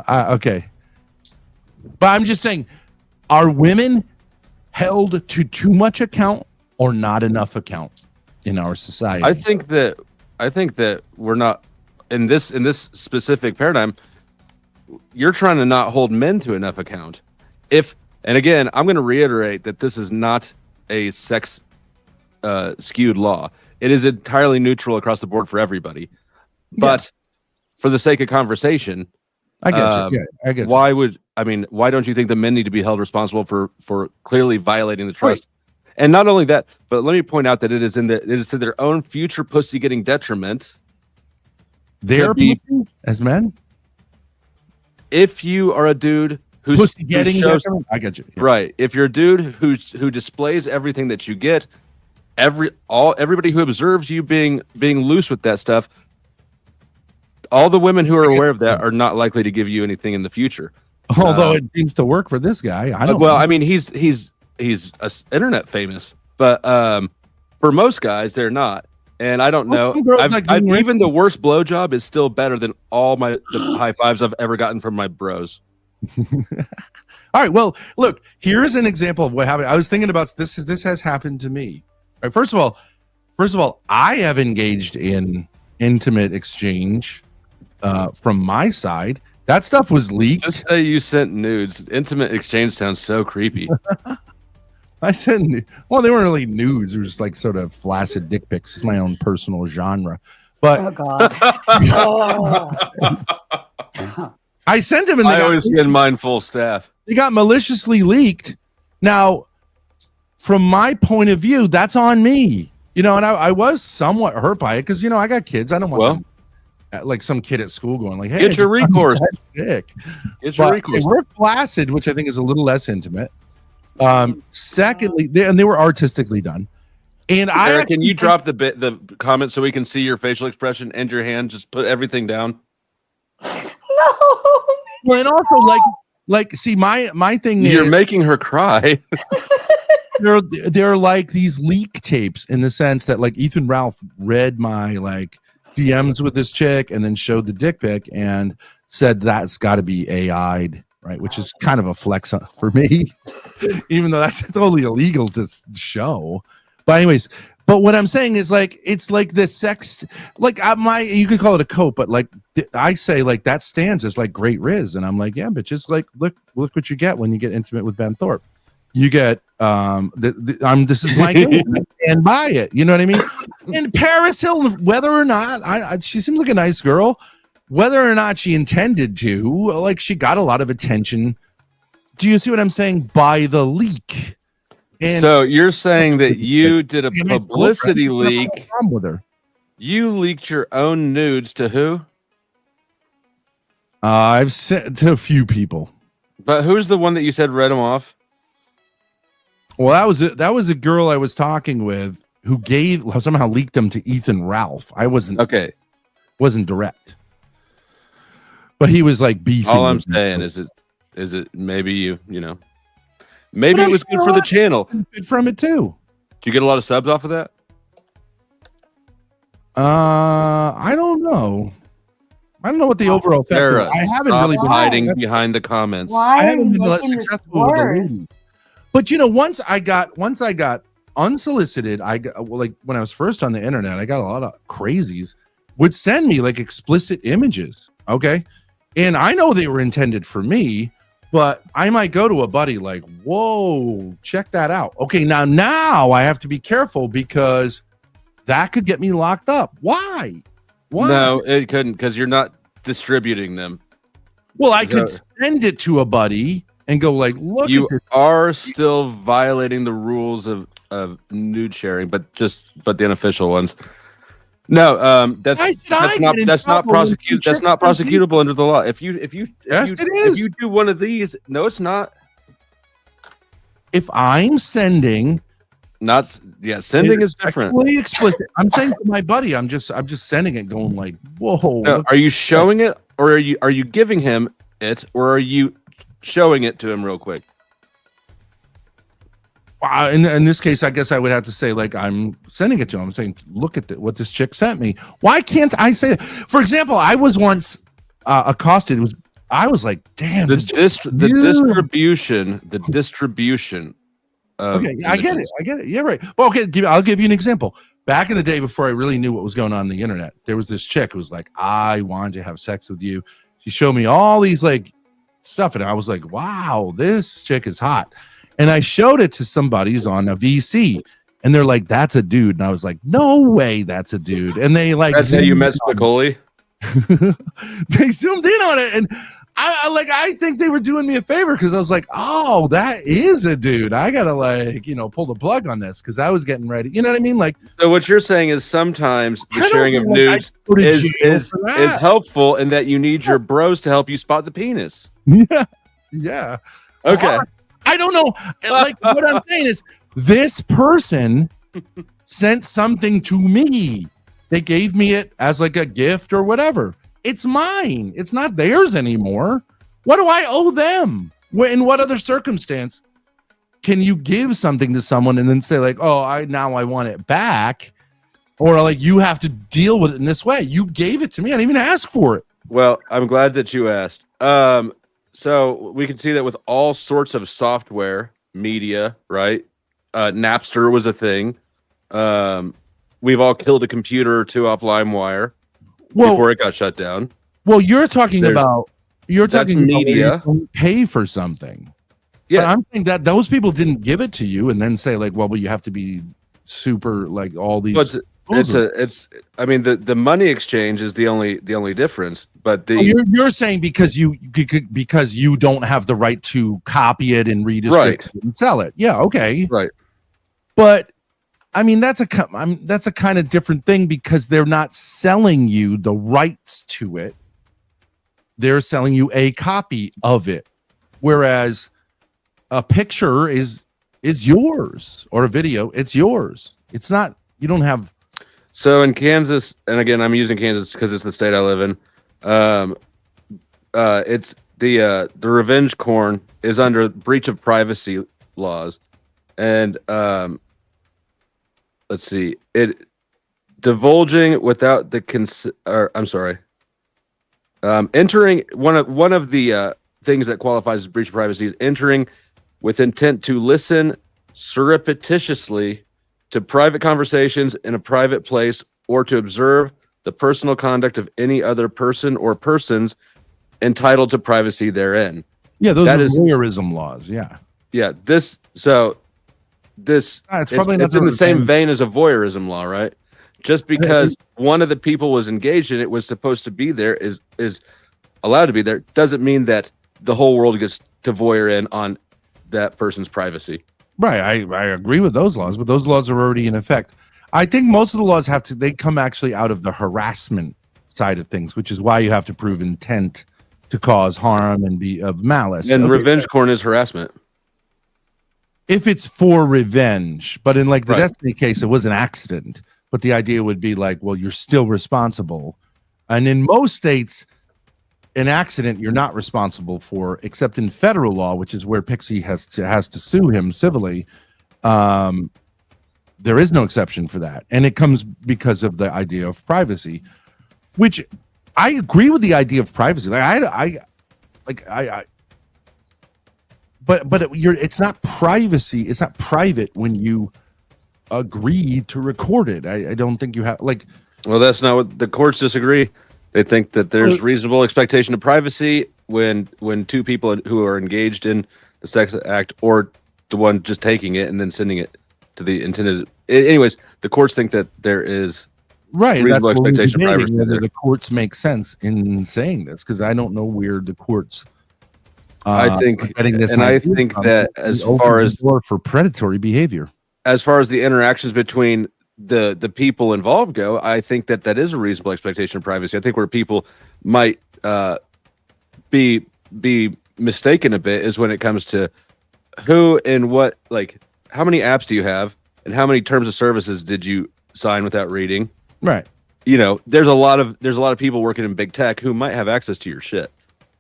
S3: Okay, but I'm just saying, are women held to too much account or not enough account in our society?
S4: I think that we're not in this specific paradigm. You're trying to not hold men to enough account. And again, I'm going to reiterate that this is not a sex skewed law. It is entirely neutral across the board for everybody. But for the sake of conversation,
S3: I get you. Yeah, I get
S4: you. Why don't you think the men need to be held responsible for clearly violating the trust? Right. And not only that, but let me point out that it is to their own future pussy getting detriment.
S3: Their pussy as men?
S4: If you are a dude who's
S3: pussy getting detriment, I get you.
S4: Yeah. Right. If you're a dude who displays everything that you get, everybody who observes you being loose with that stuff, all the women who are aware of that are not likely to give you anything in the future.
S3: Although it seems to work for this guy. I don't know.
S4: I mean, he's internet famous, but for most guys, they're not. And I don't know. Even the worst blowjob is still better than all the high fives I've ever gotten from my bros.
S3: All right. Well, look, here's an example of what happened. I was thinking about this. This has happened to me. All right, first of all, I have engaged in intimate exchange from my side. That stuff was leaked.
S4: Just say you sent nudes. Intimate exchange sounds so creepy.
S3: I sent, well, they weren't really nudes. They were just like sort of flaccid dick pics. It's my own personal genre. But
S2: oh god.
S3: I sent them, and
S4: I always send mine full staff.
S3: They got maliciously leaked. Now, from my point of view, that's on me. You know, and I was somewhat hurt by it because, you know, I got kids. I don't want them, like some kid at school going like, "Hey,
S4: get your recourse."
S3: Get your recourse. They were flaccid, which I think is a little less intimate. Secondly, they were artistically done. And
S4: Eric, can you drop the comment so we can see your facial expression and your hand? Just put everything down.
S2: No.
S3: Well, and also like see my thing.
S4: You're making her cry.
S3: They're like these leak tapes in the sense that like Ethan Ralph read my like DMs with this chick and then showed the dick pic and said that's got to be AI'd. Right, which is kind of a flex for me, even though that's totally illegal to show. But anyways, but what I'm saying is like it's like the sex, like you could call it a cope, but like I say like that stands as like great riz, and I'm like, yeah, but just like look what you get when you get intimate with Ben Thorp. You get this is my game, and buy it. You know what I mean? And Paris Hilton, whether or not she seems like a nice girl. Whether or not she intended to, like she got a lot of attention. Do you see what I'm saying? By the leak. And
S4: so you're saying that you did a publicity leak.
S3: With her.
S4: You leaked your own nudes to who?
S3: I've sent to a few people.
S4: But who's the one that you said read them off?
S3: Well, that was a girl I was talking with who somehow leaked them to Ethan Ralph. I wasn't direct, but he was like beefing.
S4: All I'm saying is it maybe you know, maybe it was good for the channel.
S3: Good from it too.
S4: Do you get a lot of subs off of that?
S3: I don't know. I don't know what the overall effect.
S4: Sarah,
S3: I haven't really been
S4: hiding behind the comments.
S2: Why
S3: I
S2: are
S3: haven't
S2: you
S3: been that
S2: making this
S3: successful with the
S2: worse?
S3: lady. But you know, once I got unsolicited, like when I was first on the internet, I got a lot of crazies would send me like explicit images. Okay. And I know they were intended for me, but I might go to a buddy like, whoa, check that out. Okay, now I have to be careful because that could get me locked up. Why?
S4: No, it couldn't, because you're not distributing them.
S3: Well, I could send it to a buddy and go like, look,
S4: you are still violating the rules of nude sharing, but the unofficial ones. No, that's not prosecutable under the law. If you do one of these, no, it's not.
S3: If I'm sending,
S4: sending is different.
S3: Explicit. I'm saying to my buddy, I'm just sending it, going like, whoa.
S4: No, are you showing it, or are you giving him it, or are you showing it to him real quick?
S3: In this case, I guess I would have to say, like, I'm sending it to him. I'm saying, look at what this chick sent me. Why can't I say that? For example, I was once accosted. I was like, damn.
S4: The distribution.
S3: Okay, I get it. Yeah, right. Well, okay, I'll give you an example. Back in the day, before I really knew what was going on the internet, there was this chick who was like, I wanted to have sex with you. She showed me all these like stuff, and I was like, wow, this chick is hot. And I showed it to somebody's on a VC, and they're like, that's a dude. And I was like, no way, that's a dude. And they like,
S4: that's how you met Spicoli.
S3: They zoomed in on it, and I think they were doing me a favor, because I was like, oh, that is a dude. I gotta pull the plug on this, because I was getting ready. You know what I mean? Like,
S4: so what you're saying is sometimes the sharing of nudes is helpful, in that you need your bros to help you spot the penis.
S3: Yeah.
S4: Okay.
S3: I don't know. Like, what I'm saying is, this person sent something to me. They gave me it as like a gift or whatever. It's mine. It's not theirs anymore. What do I owe them? In what other circumstance can you give something to someone and then say like, oh, I want it back? Or like, you have to deal with it in this way. You gave it to me. I didn't even ask for it.
S4: Well, I'm glad that you asked. So we can see that with all sorts of software, media, right? Napster was a thing. We've all killed a computer or two off LimeWire before it got shut down.
S3: Well, you're talking about
S4: media.
S3: Pay for something.
S4: Yeah,
S3: but I'm saying that those people didn't give it to you and then say like, well, you have to be super like all these.
S4: I mean, the money exchange is the only difference. But
S3: you're saying because you don't have the right to copy it and redistribute it and sell it. Yeah, okay,
S4: right.
S3: But I mean, that's a kind of different thing, because they're not selling you the rights to it. They're selling you a copy of it, whereas a picture is yours, or a video, it's yours. It's not. You don't have.
S4: So in Kansas, and again, I'm using Kansas because it's the state I live in. It's the revenge porn is under breach of privacy laws, and let's see, it divulging without the entering one of the things that qualifies as breach of privacy is entering with intent to listen surreptitiously to private conversations in a private place, or to observe the personal conduct of any other person or persons entitled to privacy therein.
S3: Yeah, those are voyeurism laws. Yeah.
S4: It's in the same vein as a voyeurism law, right? Just because one of the people was engaged in it, was supposed to be there, is allowed to be there, doesn't mean that the whole world gets to voyeur in on that person's privacy.
S3: Right, I agree with those laws, but those laws are already in effect. I think most of the laws they come actually out of the harassment side of things, which is why you have to prove intent to cause harm and be of malice.
S4: And revenge porn is harassment.
S3: if it's for revenge. But in like the
S4: Right.
S3: Destiny case, it was an accident. But the idea would be like, well, you're still responsible. And in most states, an accident you're not responsible for, except in federal law, which is where Pixie has to sue him civilly. There is no exception for that, and it comes because of the idea of privacy, which I agree with the idea of privacy. But it's not privacy. It's not private when you agree to record it. I don't think you have like.
S4: Well, that's not what the courts disagree. They think that there's reasonable expectation of privacy when two people who are engaged in the sex act, or the one just taking it and then sending it to the intended. Anyways, the courts think that there is reasonable expectation of privacy.
S3: Whether the courts make sense in saying this, because I don't know where the courts.
S4: I think that as far as
S3: for predatory behavior,
S4: as far as the interactions between the people involved go, I think that is a reasonable expectation of privacy. I think where people might be mistaken a bit is when it comes to who and what, like how many apps do you have and how many terms of services did you sign without reading?
S3: Right.
S4: You know, there's a lot of people working in big tech who might have access to your shit.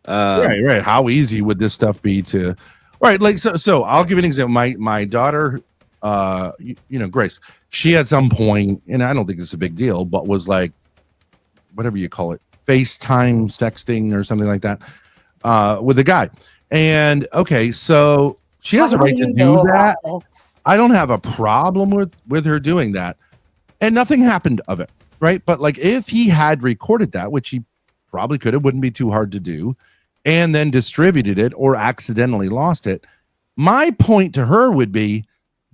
S3: Right. How easy would this stuff be to? Right. Like so. I'll give you an example. My daughter, Grace. She at some point, and I don't think it's a big deal, but was like, whatever you call it, FaceTime sexting or something like that, with a guy. And okay, so she has a right to do that. I don't have a problem with her doing that, and nothing happened of it, right? But like, if he had recorded that, which he probably could, it wouldn't be too hard to do, and then distributed it or accidentally lost it. My point to her would be,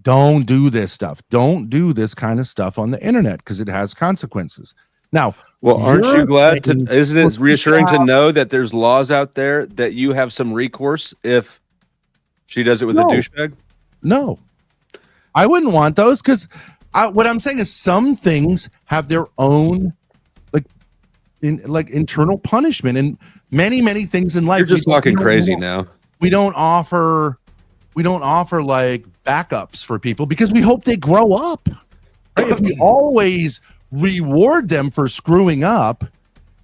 S3: don't do this stuff. Don't do this kind of stuff on the internet because it has consequences. Now,
S4: well, aren't you glad to? Isn't it reassuring to know that there's laws out there that you have some recourse if she does it with a douchebag?
S3: No, I wouldn't want those, because what I'm saying is some things have their own like internal punishment, and many things in life.
S4: You're just talking crazy now.
S3: We don't offer like backups for people because we hope they grow up. Right? If we always reward them for screwing up,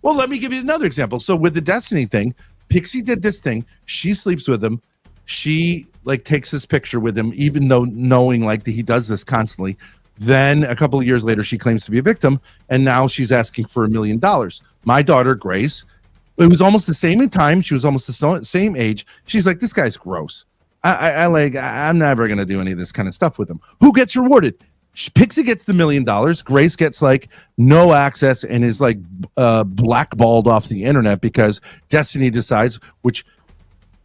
S3: well, let me give you another example. So with the Destiny thing, Pixie did this thing. She sleeps with him. She like takes this picture with him, even though knowing like that he does this constantly. Then a couple of years later, she claims to be a victim, and now she's asking for $1 million. My daughter, Grace, it was almost the same in time. She was almost the same age. She's like, this guy's gross. I'm never going to do any of this kind of stuff with him. Who gets rewarded? Pixie gets the $1 million. Grace gets like no access and is like blackballed off the internet because Destiny decides, which,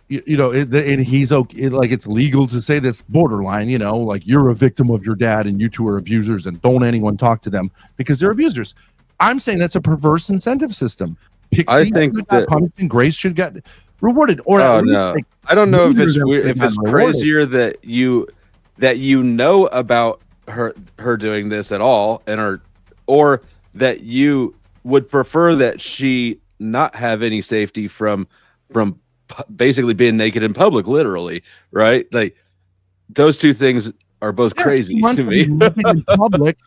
S3: and he's okay, like it's legal to say this, borderline, like you're a victim of your dad and you two are abusers and don't anyone talk to them because they're abusers. I'm saying that's a perverse incentive system. Pixie,
S4: I think that
S3: punished and Grace should get rewarded. Or
S4: no,
S3: like,
S4: I don't know if it's
S3: rewarded.
S4: crazier that you know about her doing this at all, or that you would prefer that she not have any safety from basically being naked in public, literally, right? Like those two things are both crazy to me.
S3: In public,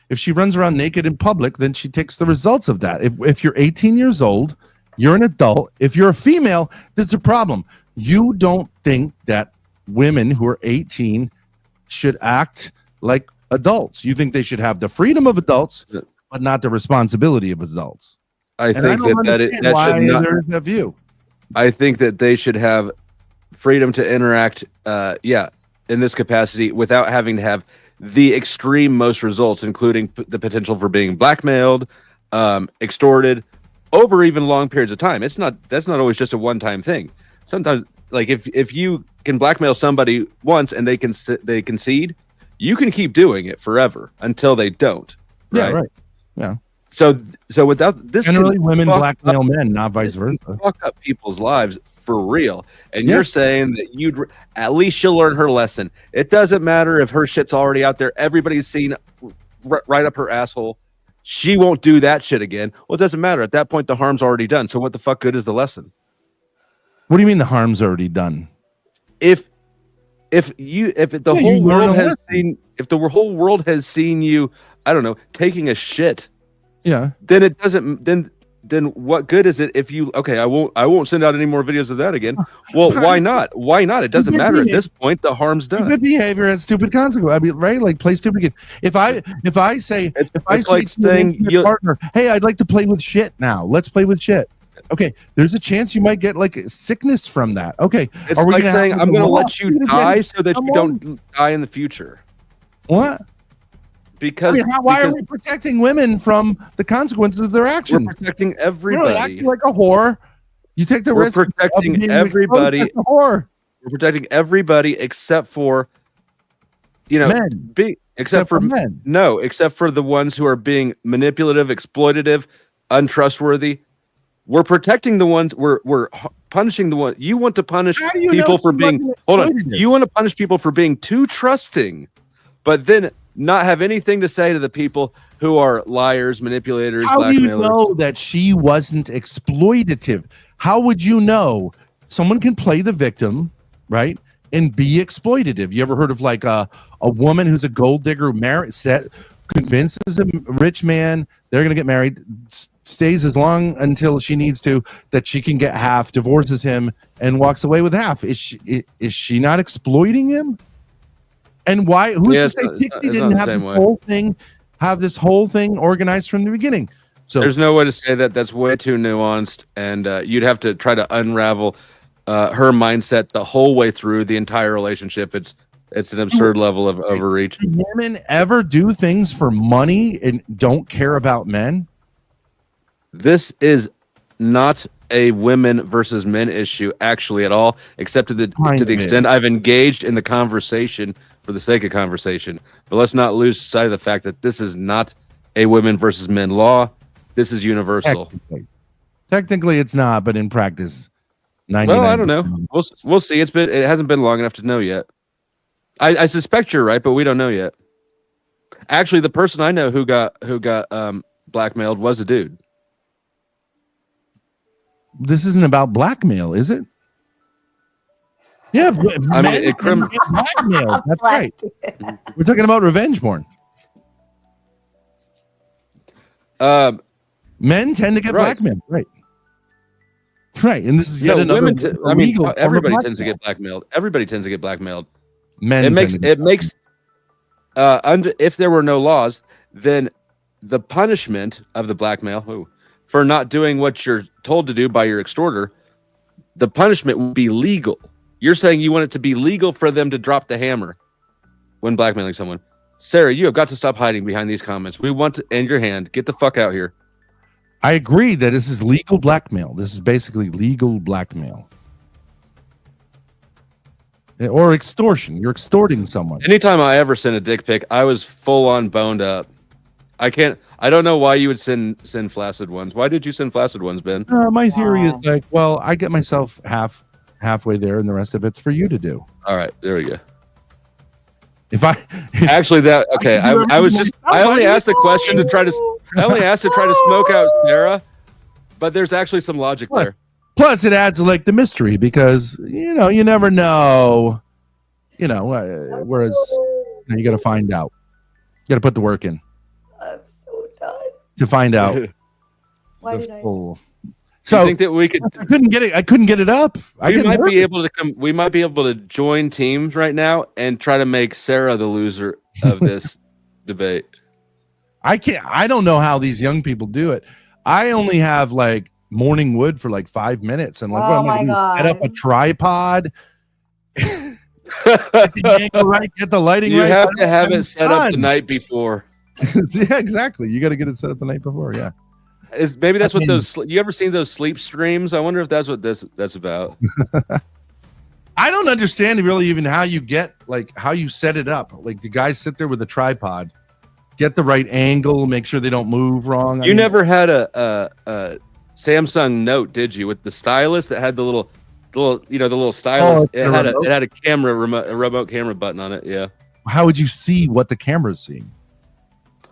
S3: if she runs around naked in public, then she takes the results of that. If you're 18 years old, you're an adult. If you're a female, there's a problem. You don't think that women who are 18 should act like adults. You think they should have the freedom of adults, but not the responsibility of adults.
S4: I think that should not.
S3: There's a view.
S4: I think that they should have freedom to interact, in this capacity without having to have the extreme most results, including the potential for being blackmailed, extorted, over even long periods of time. That's not always just a one-time thing. Sometimes, like if you can blackmail somebody once and they concede, you can keep doing it forever until they don't. Right?
S3: Yeah, right. Yeah.
S4: So without this,
S3: generally women blackmail men, not vice versa.
S4: Fuck up people's lives for real. And you're saying that at least she'll learn her lesson. It doesn't matter if her shit's already out there. Everybody's seen right up her asshole. She won't do that shit again. Well, it doesn't matter. At that point, the harm's already done. So what the fuck good is the lesson?
S3: What do you mean the harm's already done?
S4: If if the
S3: Yeah,
S4: whole
S3: you learn
S4: world
S3: a
S4: has
S3: lesson.
S4: seen, if the whole world has seen you, I don't know, taking a shit,
S3: Yeah.
S4: then it doesn't. Then what good is it if you? Okay, I won't send out any more videos of that again. Well, why not? Why not? It doesn't matter at this point. The harm's done.
S3: Stupid behavior has stupid consequences. I mean, right? Like play stupid game. If I say
S4: It's
S3: say
S4: like
S3: to an
S4: saying
S3: intimate partner, hey, I'd like to play with shit now. Let's play with shit. Okay, there's a chance you might get like sickness from that. Okay,
S4: It's like saying I'm going to let you die so that you don't die in the future.
S3: What?
S4: Because,
S3: why are we protecting women from the consequences of their actions?
S4: We're protecting
S3: You're
S4: everybody.
S3: acting like a whore. You take the
S4: We're
S3: risk of
S4: protecting
S3: being
S4: everybody.
S3: exposed as a whore.
S4: We're protecting everybody except for,
S3: Men.
S4: except for
S3: men.
S4: No, except for the ones who are being manipulative, exploitative, untrustworthy. We're protecting the ones. We're punishing the ones. You want to punish people for being. Hold on. You want to punish people for being too trusting, but then not have anything to say to the people who are liars, manipulators,
S3: How
S4: blackmailers.
S3: do you know that she wasn't exploitative? How would you know? Someone can play the victim, right, and be exploitative. You ever heard of like a woman who's a gold digger convinces a rich man they're going to get married, stays as long until she needs to, that she can get half, divorces him, and walks away with half? Is she not exploiting him? And why? Who's to say Pixie didn't have this whole thing organized from the beginning? So
S4: there's no way to say that. That's way too nuanced, and you'd have to try to unravel her mindset the whole way through the entire relationship. It's an absurd level of overreach.
S3: Do women ever do things for money and don't care about men?
S4: This is not a women versus men issue, actually, at all, except to the extent I've engaged in the conversation for the sake of conversation. But let's not lose sight of the fact that this is not a women versus men law. This is universal.
S3: Technically it's not, but in practice, 99%.
S4: Well, I don't know. We'll see. It hasn't been long enough to know yet. I suspect you're right, but we don't know yet. Actually, the person I know who got blackmailed was a dude.
S3: This isn't about blackmail, is it? Yeah,
S4: I mean,
S3: blackmail. That's right. We're talking about revenge porn. Men tend to get blackmailed, right? Right, and this is yet another.
S4: Everybody tends to get blackmailed. Everybody tends to get blackmailed.
S3: Men.
S4: It makes. If there were no laws, then the punishment of the blackmail for not doing what you're told to do by your extorter, the punishment would be legal. You're saying you want it to be legal for them to drop the hammer when blackmailing someone. Sarah, you have got to stop hiding behind these comments. We want to end your hand. Get the fuck out here.
S3: I agree that this is legal blackmail. This is basically legal blackmail. Or extortion. You're extorting someone.
S4: Anytime I ever sent a dick pic, I was full on boned up. I don't know why you would send flaccid ones. Why did you send flaccid ones, Ben?
S3: My theory is like, well, I get myself halfway there, and the rest of it's for you to do.
S4: All right, there we go.
S3: I
S4: only asked the question to try to smoke out Sarah, but there's actually some logic there.
S3: Plus, it adds like the mystery because you never know. Whereas you got to find out. You got to put the work in.
S2: I'm so done.
S3: To find out.
S2: Why did I?
S4: So you think that we could?
S3: I couldn't get it up.
S4: We might be able to join teams right now and try to make Sarah the loser of this debate.
S3: I don't know how these young people do it. I only have like morning wood for like 5 minutes, and like what am I going to set up a tripod? Get the lighting right.
S4: You have to have it set up the night before.
S3: Yeah, exactly. You got to get it set up the night before. Yeah.
S4: Maybe that's what those. You ever seen those sleep streams? I wonder if that's what that's about.
S3: I don't understand really even how you set it up. Like the guys sit there with a tripod, get the right angle, make sure they don't move wrong.
S4: You never had a Samsung Note, did you? With the stylus that had the little stylus. It had a remote camera button on it. Yeah.
S3: How would you see what the camera's seeing?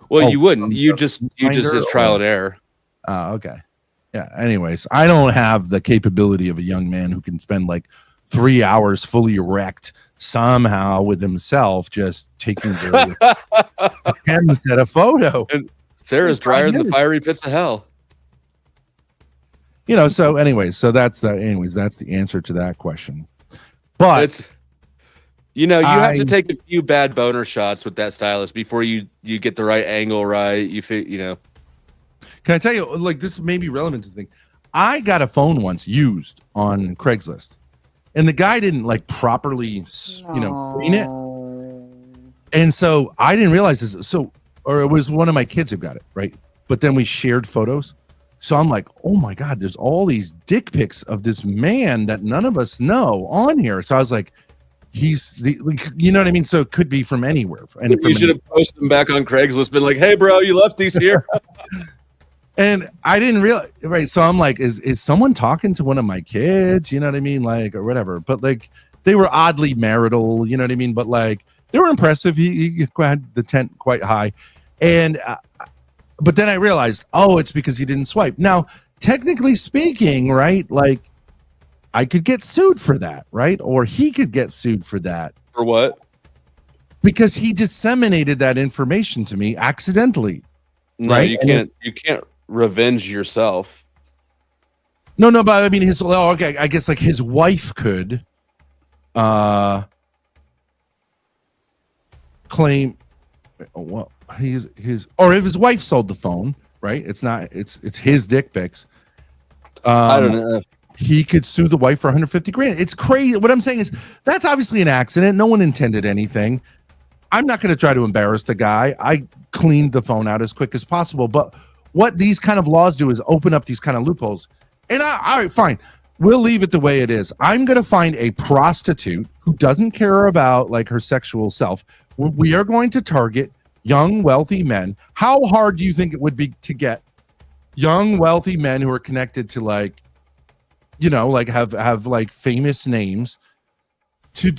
S4: Well, you wouldn't. You just is trial and error.
S3: Okay. Yeah. Anyways, I don't have the capability of a young man who can spend like 3 hours fully erect somehow with himself just taking the attempts at a photo.
S4: And Sarah's drier than the fiery pits of hell.
S3: You know, so anyways, that's the answer to that question. But
S4: it's, you know, you have to take a few bad boner shots with that stylus before you get the right angle right. You know.
S3: Can I tell you, like, this may be relevant to the thing. I got a phone once used on Craigslist, and the guy didn't like properly, clean it. And so I didn't realize this. So, or it was one of my kids who got it, right? But then we shared photos. So I'm like, oh my God, there's all these dick pics of this man that none of us know on here. So I was like, you know what I mean? So it could be from anywhere. And
S4: you should have posted them back on Craigslist, been like, hey, bro, you left these here.
S3: And I didn't realize, right? So I'm like, is someone talking to one of my kids? You know what I mean? Like, or whatever. But like, they were oddly marital, you know what I mean? But like, they were impressive. He had the tent quite high. And, but then I realized, oh, it's because he didn't swipe. Now, technically speaking, right? Like, I could get sued for that, right? Or he could get sued for that.
S4: For what?
S3: Because he disseminated that information to me accidentally.
S4: No,
S3: right?
S4: You can't revenge yourself.
S3: No, but I mean, okay, I guess like his wife could claim, well, or if his wife sold the phone, right? It's his dick pics.
S4: I don't know.
S3: He could sue the wife for 150 grand. It's crazy. What I'm saying is that's obviously an accident. No one intended anything. I'm not going to try to embarrass the guy. I cleaned the phone out as quick as possible. But what these kind of laws do is open up these kind of loopholes. And all right, fine. We'll leave it the way it is. I'm going to find a prostitute who doesn't care about like her sexual self. We are going to target young, wealthy men. How hard do you think it would be to get young, wealthy men who are connected to like, you know, like have like famous names to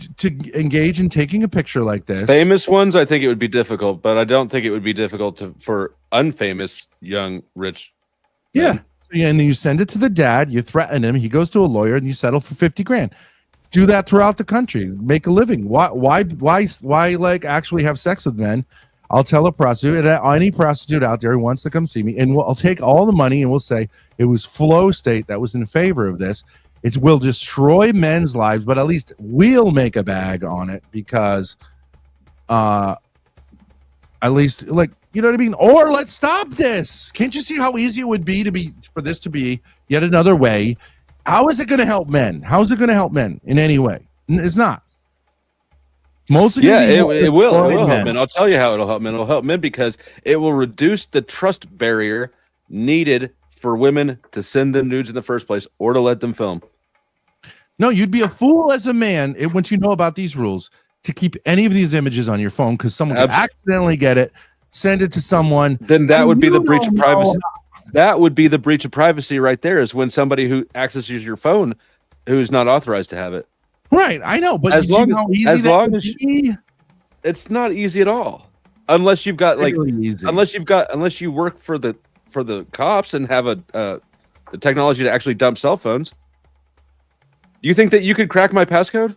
S3: engage in taking a picture like this?
S4: Famous ones, I think it would be difficult, but I don't think it would be difficult for unfamous, young, rich.
S3: Yeah. And then you send it to the dad, you threaten him, he goes to a lawyer, and you settle for 50 grand. Do that throughout the country. Make a living. Why like actually have sex with men? I'll tell a prostitute, any prostitute out there who wants to come see me, and I'll take all the money and we'll say it was FlowState that was in favor of this. It will destroy men's lives, but at least we'll make a bag on it because at least, like, you know what I mean? Or let's stop this. Can't you see how easy it would be for this to be yet another way? How is it going to help men? How is it going to help men in any way? It's not. Mostly,
S4: it will help men. I'll tell you how it'll help men. It'll help men because it will reduce the trust barrier needed for women to send them nudes in the first place or to let them film.
S3: No, you'd be a fool as a man once you know about these rules to keep any of these images on your phone because someone could accidentally get it, send it to someone.
S4: Then that would be the breach of privacy. That would be the breach of privacy right there, is when somebody who accesses your phone who's not authorized to have it.
S3: Right, I know, but
S4: as long as it's not easy at all, unless you've got like, unless you work for the cops and have the technology to actually dump cell phones. Do you think that you could crack my passcode?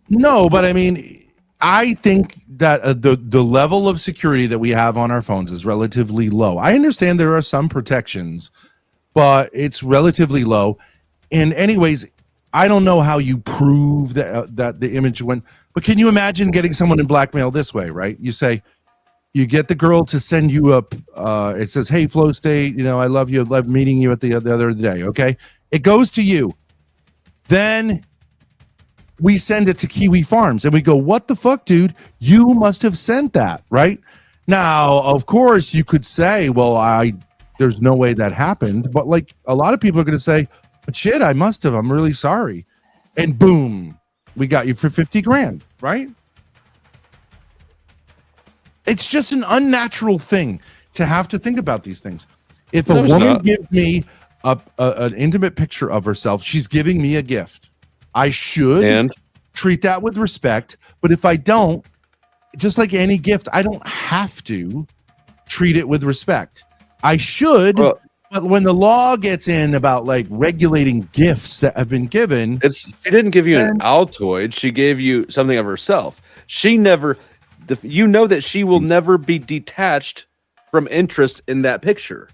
S3: No, but I mean, I think that the level of security that we have on our phones is relatively low. I understand there are some protections, but it's relatively low. And anyways, I don't know how you prove that the image went, but can you imagine getting someone in blackmail this way, right? You say, you get the girl to send you up, it says, hey, FlowState, you know, I love you, I love meeting you at the other day, okay? It goes to you. Then we send it to Kiwi Farms, and we go, what the fuck, dude? You must have sent that, right? Now, of course, you could say, well, there's no way that happened, but like a lot of people are going to say, but shit, I must have. I'm really sorry. And boom, we got you for 50 grand, right? It's just an unnatural thing to have to think about these things. If a woman gives me an intimate picture of herself, she's giving me a gift. I should treat that with respect. But if I don't, just like any gift, I don't have to treat it with respect. I should, but But when the law gets in about like regulating gifts that have been given,
S4: She didn't give you an Altoid. She gave you something of herself. She never, you know that she will never be detached from interest in that picture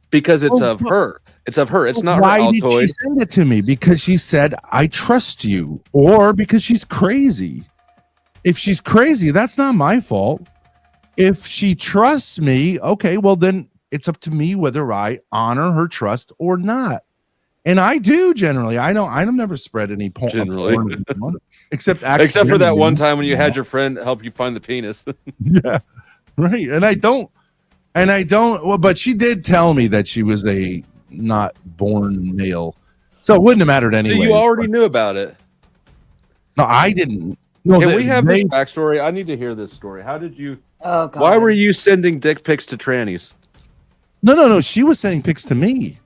S4: because it's of her. It's of her. It's not her
S3: why did
S4: Altoid.
S3: she send it to me? Because she said, I trust you, or because she's crazy. If she's crazy, that's not my fault. If she trusts me, okay, well then it's up to me whether I honor her trust or not. And I do generally. I don't never spread any porn.
S4: Generally.
S3: Except
S4: for that one time when you had your friend help you find the penis.
S3: Yeah. Right. And I don't well, but she did tell me that she was a not born male. So it wouldn't have mattered anyway.
S4: So you already knew about it.
S3: No, I didn't. No,
S4: Can we have this backstory? I need to hear this story. How did you
S2: Oh God.
S4: why were you sending dick pics to trannies?
S3: No. She was sending pics to me.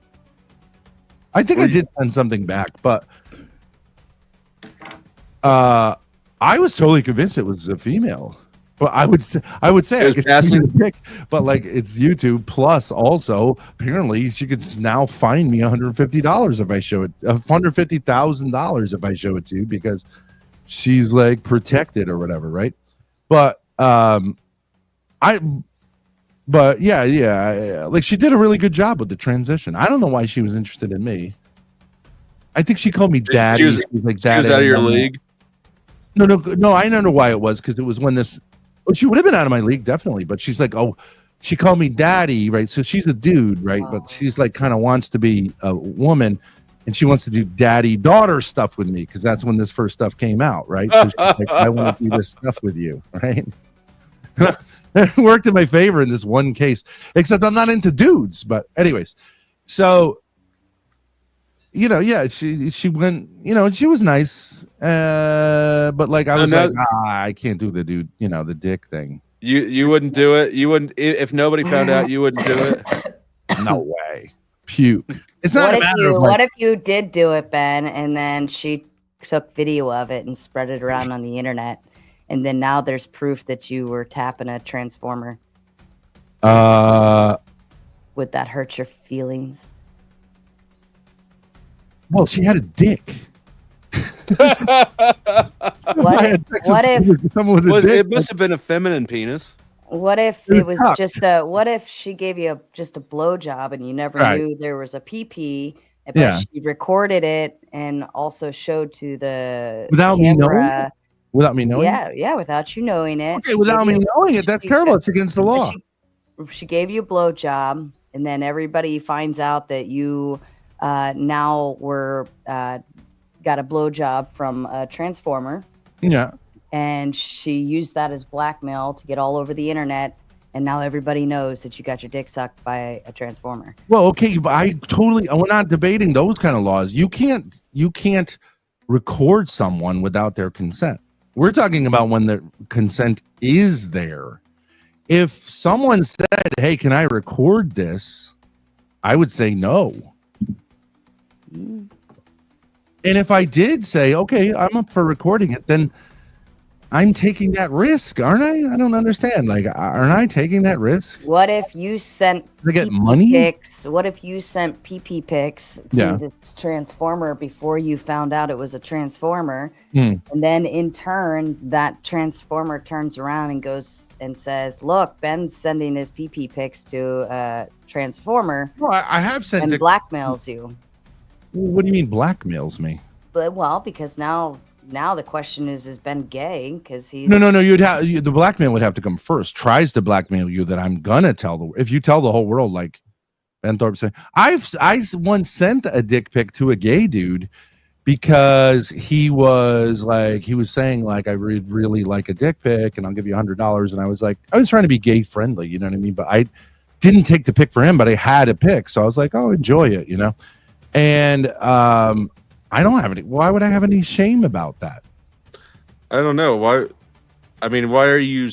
S3: I think I did send something back, but I was totally convinced it was a female. But I would say I could see the pic, but like it's YouTube plus also apparently she could now fine me $150 if I show it, $150,000 if I show it to you because she's like protected or whatever, right? But yeah, like she did a really good job with the transition. I don't know why she was interested in me. I think she called me daddy.
S4: She was
S3: like
S4: that. She was out of your league.
S3: No. I don't know why it was because it was when this. Well, she would have been out of my league definitely, but she's like, oh, she called me daddy, right? So she's a dude, right? But she's like kind of wants to be a woman, and she wants to do daddy-daughter stuff with me because that's when this first stuff came out, right? So she's like, I want to do this stuff with you, right? It worked in my favor in this one case, except I'm not into dudes. But anyways, so yeah, she went, she was nice, but like I was like, I can't do the dude, the dick thing.
S4: You wouldn't do it. You wouldn't if nobody found out. You wouldn't do it.
S3: No way. Puke. It's not a matter of
S2: what if you did do it, Ben, and then she took video of it and spread it around on the internet, and then now there's proof that you were tapping a transformer? Would that hurt your feelings?
S3: Well, she had a dick.
S2: What if
S3: someone with a dick?
S4: It must have been a feminine penis.
S2: What if it was just what if she gave you just a blowjob and you never knew there was a PP, but she recorded it and also showed to the
S3: without
S2: camera.
S3: Without me knowing?
S2: Yeah, without you knowing it.
S3: Okay, without me knowing it, that's terrible. It's against the law.
S2: She gave you a blowjob, and then everybody finds out that you now got a blowjob from a transformer.
S3: Yeah.
S2: And she used that as blackmail to get all over the internet, and now everybody knows that you got your dick sucked by a transformer.
S3: Well, okay, but we're not debating those kind of laws. You can't record someone without their consent. We're talking about when the consent is there. If someone said, hey, can I record this? I would say no. And if I did say, okay, I'm up for recording it, then I'm taking that risk, aren't I? I don't understand. Like, aren't I taking that risk?
S2: What if you sent
S3: money
S2: pics? What if you sent PP pics to this transformer before you found out it was a transformer? And then in turn, that transformer turns around and goes and says, look, Ben's sending his PP pics to a transformer.
S3: Well, I have sent
S2: and blackmails you.
S3: What do you mean blackmails me?
S2: Well, because now the question is Ben gay? Because he's
S3: no. The blackmail would have to come first. Tries to blackmail you that I'm gonna tell if you tell the whole world, like Ben Thorp said. I once sent a dick pic to a gay dude because he was saying like I would really like a dick pic and I'll give you $100, and I was like, I was trying to be gay friendly, you know what I mean? But I didn't take the pic for him, but I had a pic, so I was like, oh, enjoy it, and I don't have any. Why would I have any shame about that?
S4: I don't know. Why? I mean, why are you?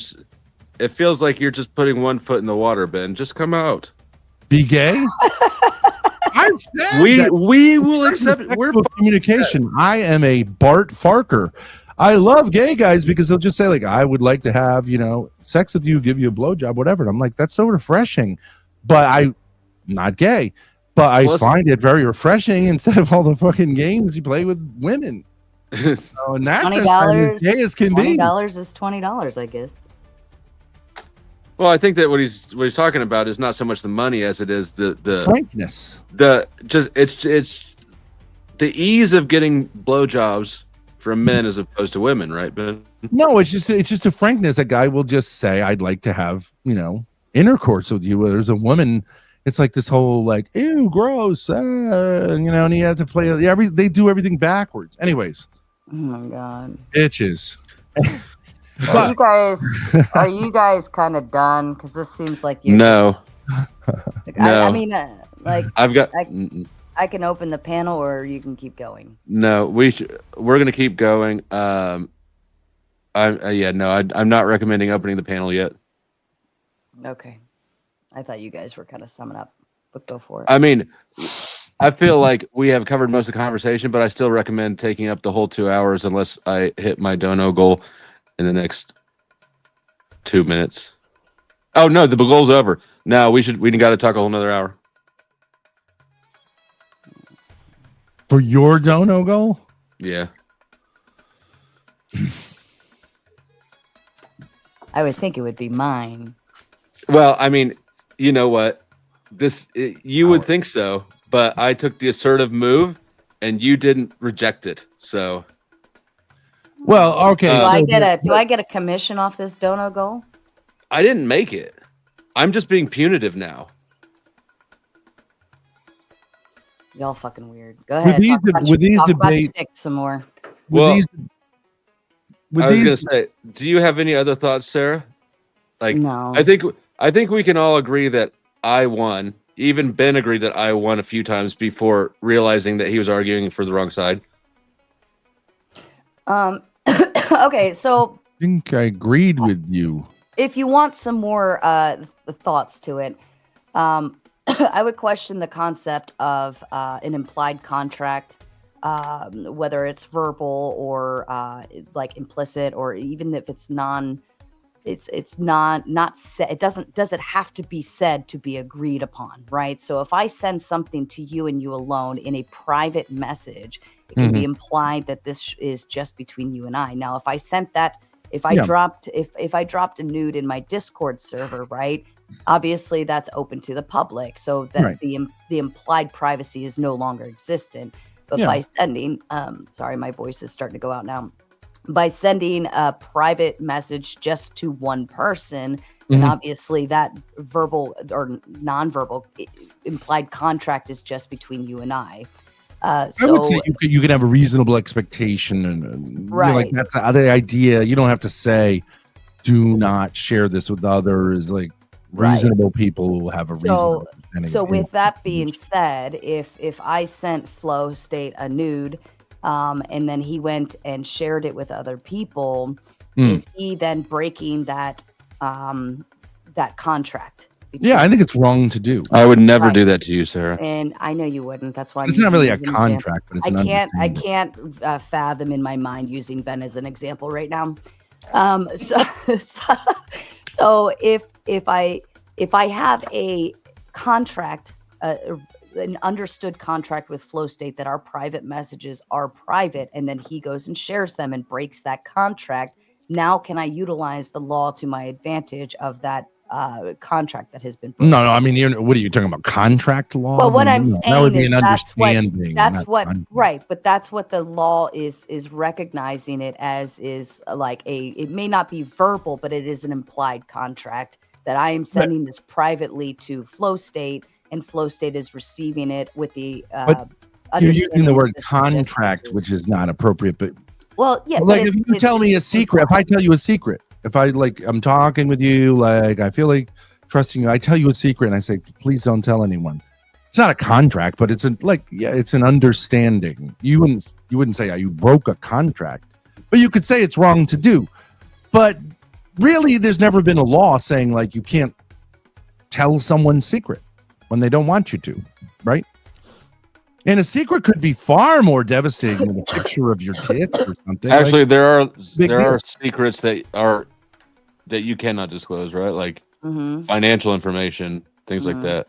S4: It feels like you're just putting one foot in the water, Ben. Just come out.
S3: Be gay. I've said
S4: we will accept it. We're
S3: communication. I am a Bart Farker. I love gay guys because they'll just say like, I would like to have sex with you, give you a blowjob, whatever. And I'm like, that's so refreshing. But not gay, but I
S4: Plus-
S3: find it very refreshing instead of all the fucking games you play with women. So, and that's
S2: $20
S3: gay as can be.
S2: $20 is $20, I guess.
S4: Well, I think that what he's talking about is not so much the money as it is the
S3: Frankness.
S4: It's the ease of getting blowjobs from men as opposed to women, right, Ben?
S3: No, it's just a frankness. A guy will just say, "I'd like to have intercourse with you." There's a woman. It's like this whole like, "Ew, gross," and you have to play. They do everything backwards. Anyways.
S2: Oh my god.
S3: Bitches.
S2: Are you guys kind of done? Because this seems like you're
S4: No.
S2: no. I mean,
S4: I've got.
S2: I can open the panel, or you can keep going.
S4: No, we're gonna keep going. I'm not recommending opening the panel yet.
S2: Okay, I thought you guys were kind of summing up, but go for it.
S4: I mean, I feel like we have covered most of the conversation, but I still recommend taking up the whole 2 hours unless I hit my dono goal in the next 2 minutes. Oh no, the goal's over. No, we got to talk a whole another hour.
S3: For your dono goal?
S4: Yeah.
S2: I would think it would be mine.
S4: Well, I mean, you know what? You would think so, but I took the assertive move, and you didn't reject it. So.
S3: Well, okay.
S2: Do I get a commission off this dono goal?
S4: I didn't make it. I'm just being punitive now.
S2: Y'all fucking weird. Go ahead.
S3: With these debates,
S2: some more.
S4: I was gonna say, do you have any other thoughts, Sarah? Like,
S2: no.
S4: I think we can all agree that I won. Even Ben agreed that I won a few times before realizing that he was arguing for the wrong side.
S2: Okay, so
S3: I think I agreed with you.
S2: If you want some more thoughts to it, I would question the concept of an implied contract, whether it's verbal or like implicit, or even if it's it's not said. Does it have to be said to be agreed upon, right? So if I send something to you and you alone in a private message, it can be implied that this is just between you and I. Now, if I sent that, if I dropped a nude in my Discord server, right? Obviously, that's open to the public, so that the implied privacy is no longer existent. But by sending, sorry, my voice is starting to go out now. By sending a private message just to one person, and obviously that verbal or nonverbal implied contract is just between you and I.
S3: I would say you can have a reasonable expectation, and like that's the other idea. You don't have to say, "Do not share this with others." Like reasonable people will have a reasonable understanding.
S2: So with that being said, if I sent FlowState a nude, and then he went and shared it with other people, is he then breaking that that contract?
S3: Yeah, I think it's wrong to do.
S4: I would never do that to you, Sarah.
S2: And I know you wouldn't. That's why
S3: it's not really a contract, but it's
S2: I can't fathom in my mind using Ben as an example right now. So if I have a contract, an understood contract with FlowState that our private messages are private, and then he goes and shares them and breaks that contract, now can I utilize the law to my advantage of that contract that has been broken?
S3: No, I mean, what are you talking about? Contract law?
S2: Well, what I'm saying
S3: that would be
S2: is
S3: an understanding.
S2: But that's what the law is recognizing it as, is like it may not be verbal, but it is an implied contract that I am sending this privately to FlowState, and FlowState is receiving it with the
S3: you're using the word contract, which is not appropriate. But
S2: like
S3: if you tell me a secret, if I tell you a secret, if I'm talking with you, like I feel like trusting you, I tell you a secret and I say, please don't tell anyone. It's not a contract, but it's it's an understanding. You wouldn't say you broke a contract, but you could say it's wrong to do. But really, there's never been a law saying like you can't tell someone's secret when they don't want you to, right? And a secret could be far more devastating than a picture of your tits or something.
S4: Actually, there are secrets that you cannot disclose, right? Like financial information, things like that.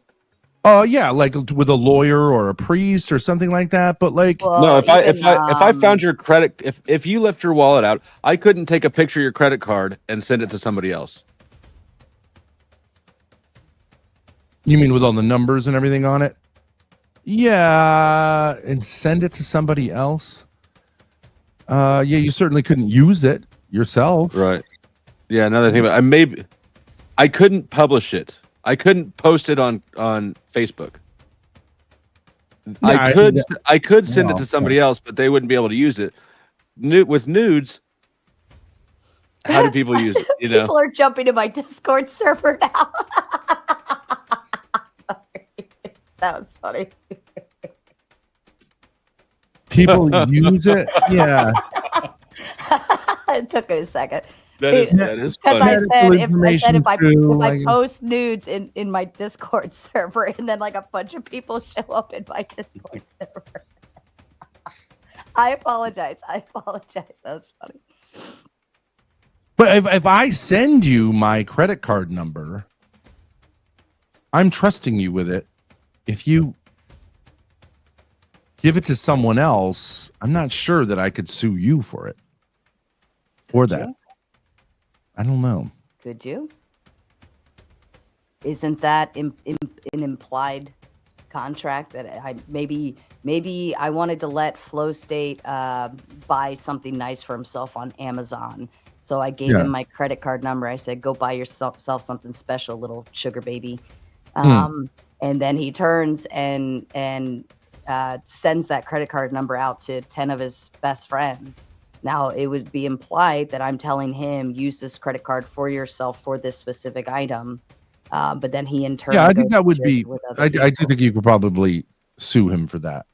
S3: Oh yeah, like with a lawyer or a priest or something like that. But like,
S2: Well,
S4: No, if
S2: even,
S4: I found your credit, if you left your wallet out, I couldn't take a picture of your credit card and send it to somebody else.
S3: you mean with all the numbers and everything on it? Yeah, and send it to somebody else. Yeah, you certainly couldn't use it yourself.
S4: Right. Yeah, another thing about I couldn't publish it. I couldn't post it on Facebook.
S3: Yeah,
S4: I could send it
S3: No,
S4: to somebody else, but they wouldn't be able to use it. With nudes, how do people use it? You know,
S2: people are jumping to my Discord server now. Sorry. That was funny.
S3: people use it. Yeah.
S2: It took a second.
S4: that is
S2: Because
S4: funny.
S2: I said if
S3: Information
S2: I
S3: too,
S2: post nudes in my Discord server and then like a bunch of people show up in my Discord server. I apologize. That was funny.
S3: But if I send you my credit card number, I'm trusting you with it. If you give it to someone else, I'm not sure that I could sue you for it. For that. I don't know.
S2: Could you? Isn't that an implied contract that I maybe I wanted to let FlowState buy something nice for himself on Amazon. So I gave him my credit card number. I said, go buy yourself something special, little sugar baby. And then he turns and sends that credit card number out to 10 of his best friends. Now it would be implied that I'm telling him, use this credit card for yourself for this specific item. But then he in turn.
S3: Yeah, I think that would be, I do think you could probably sue him for that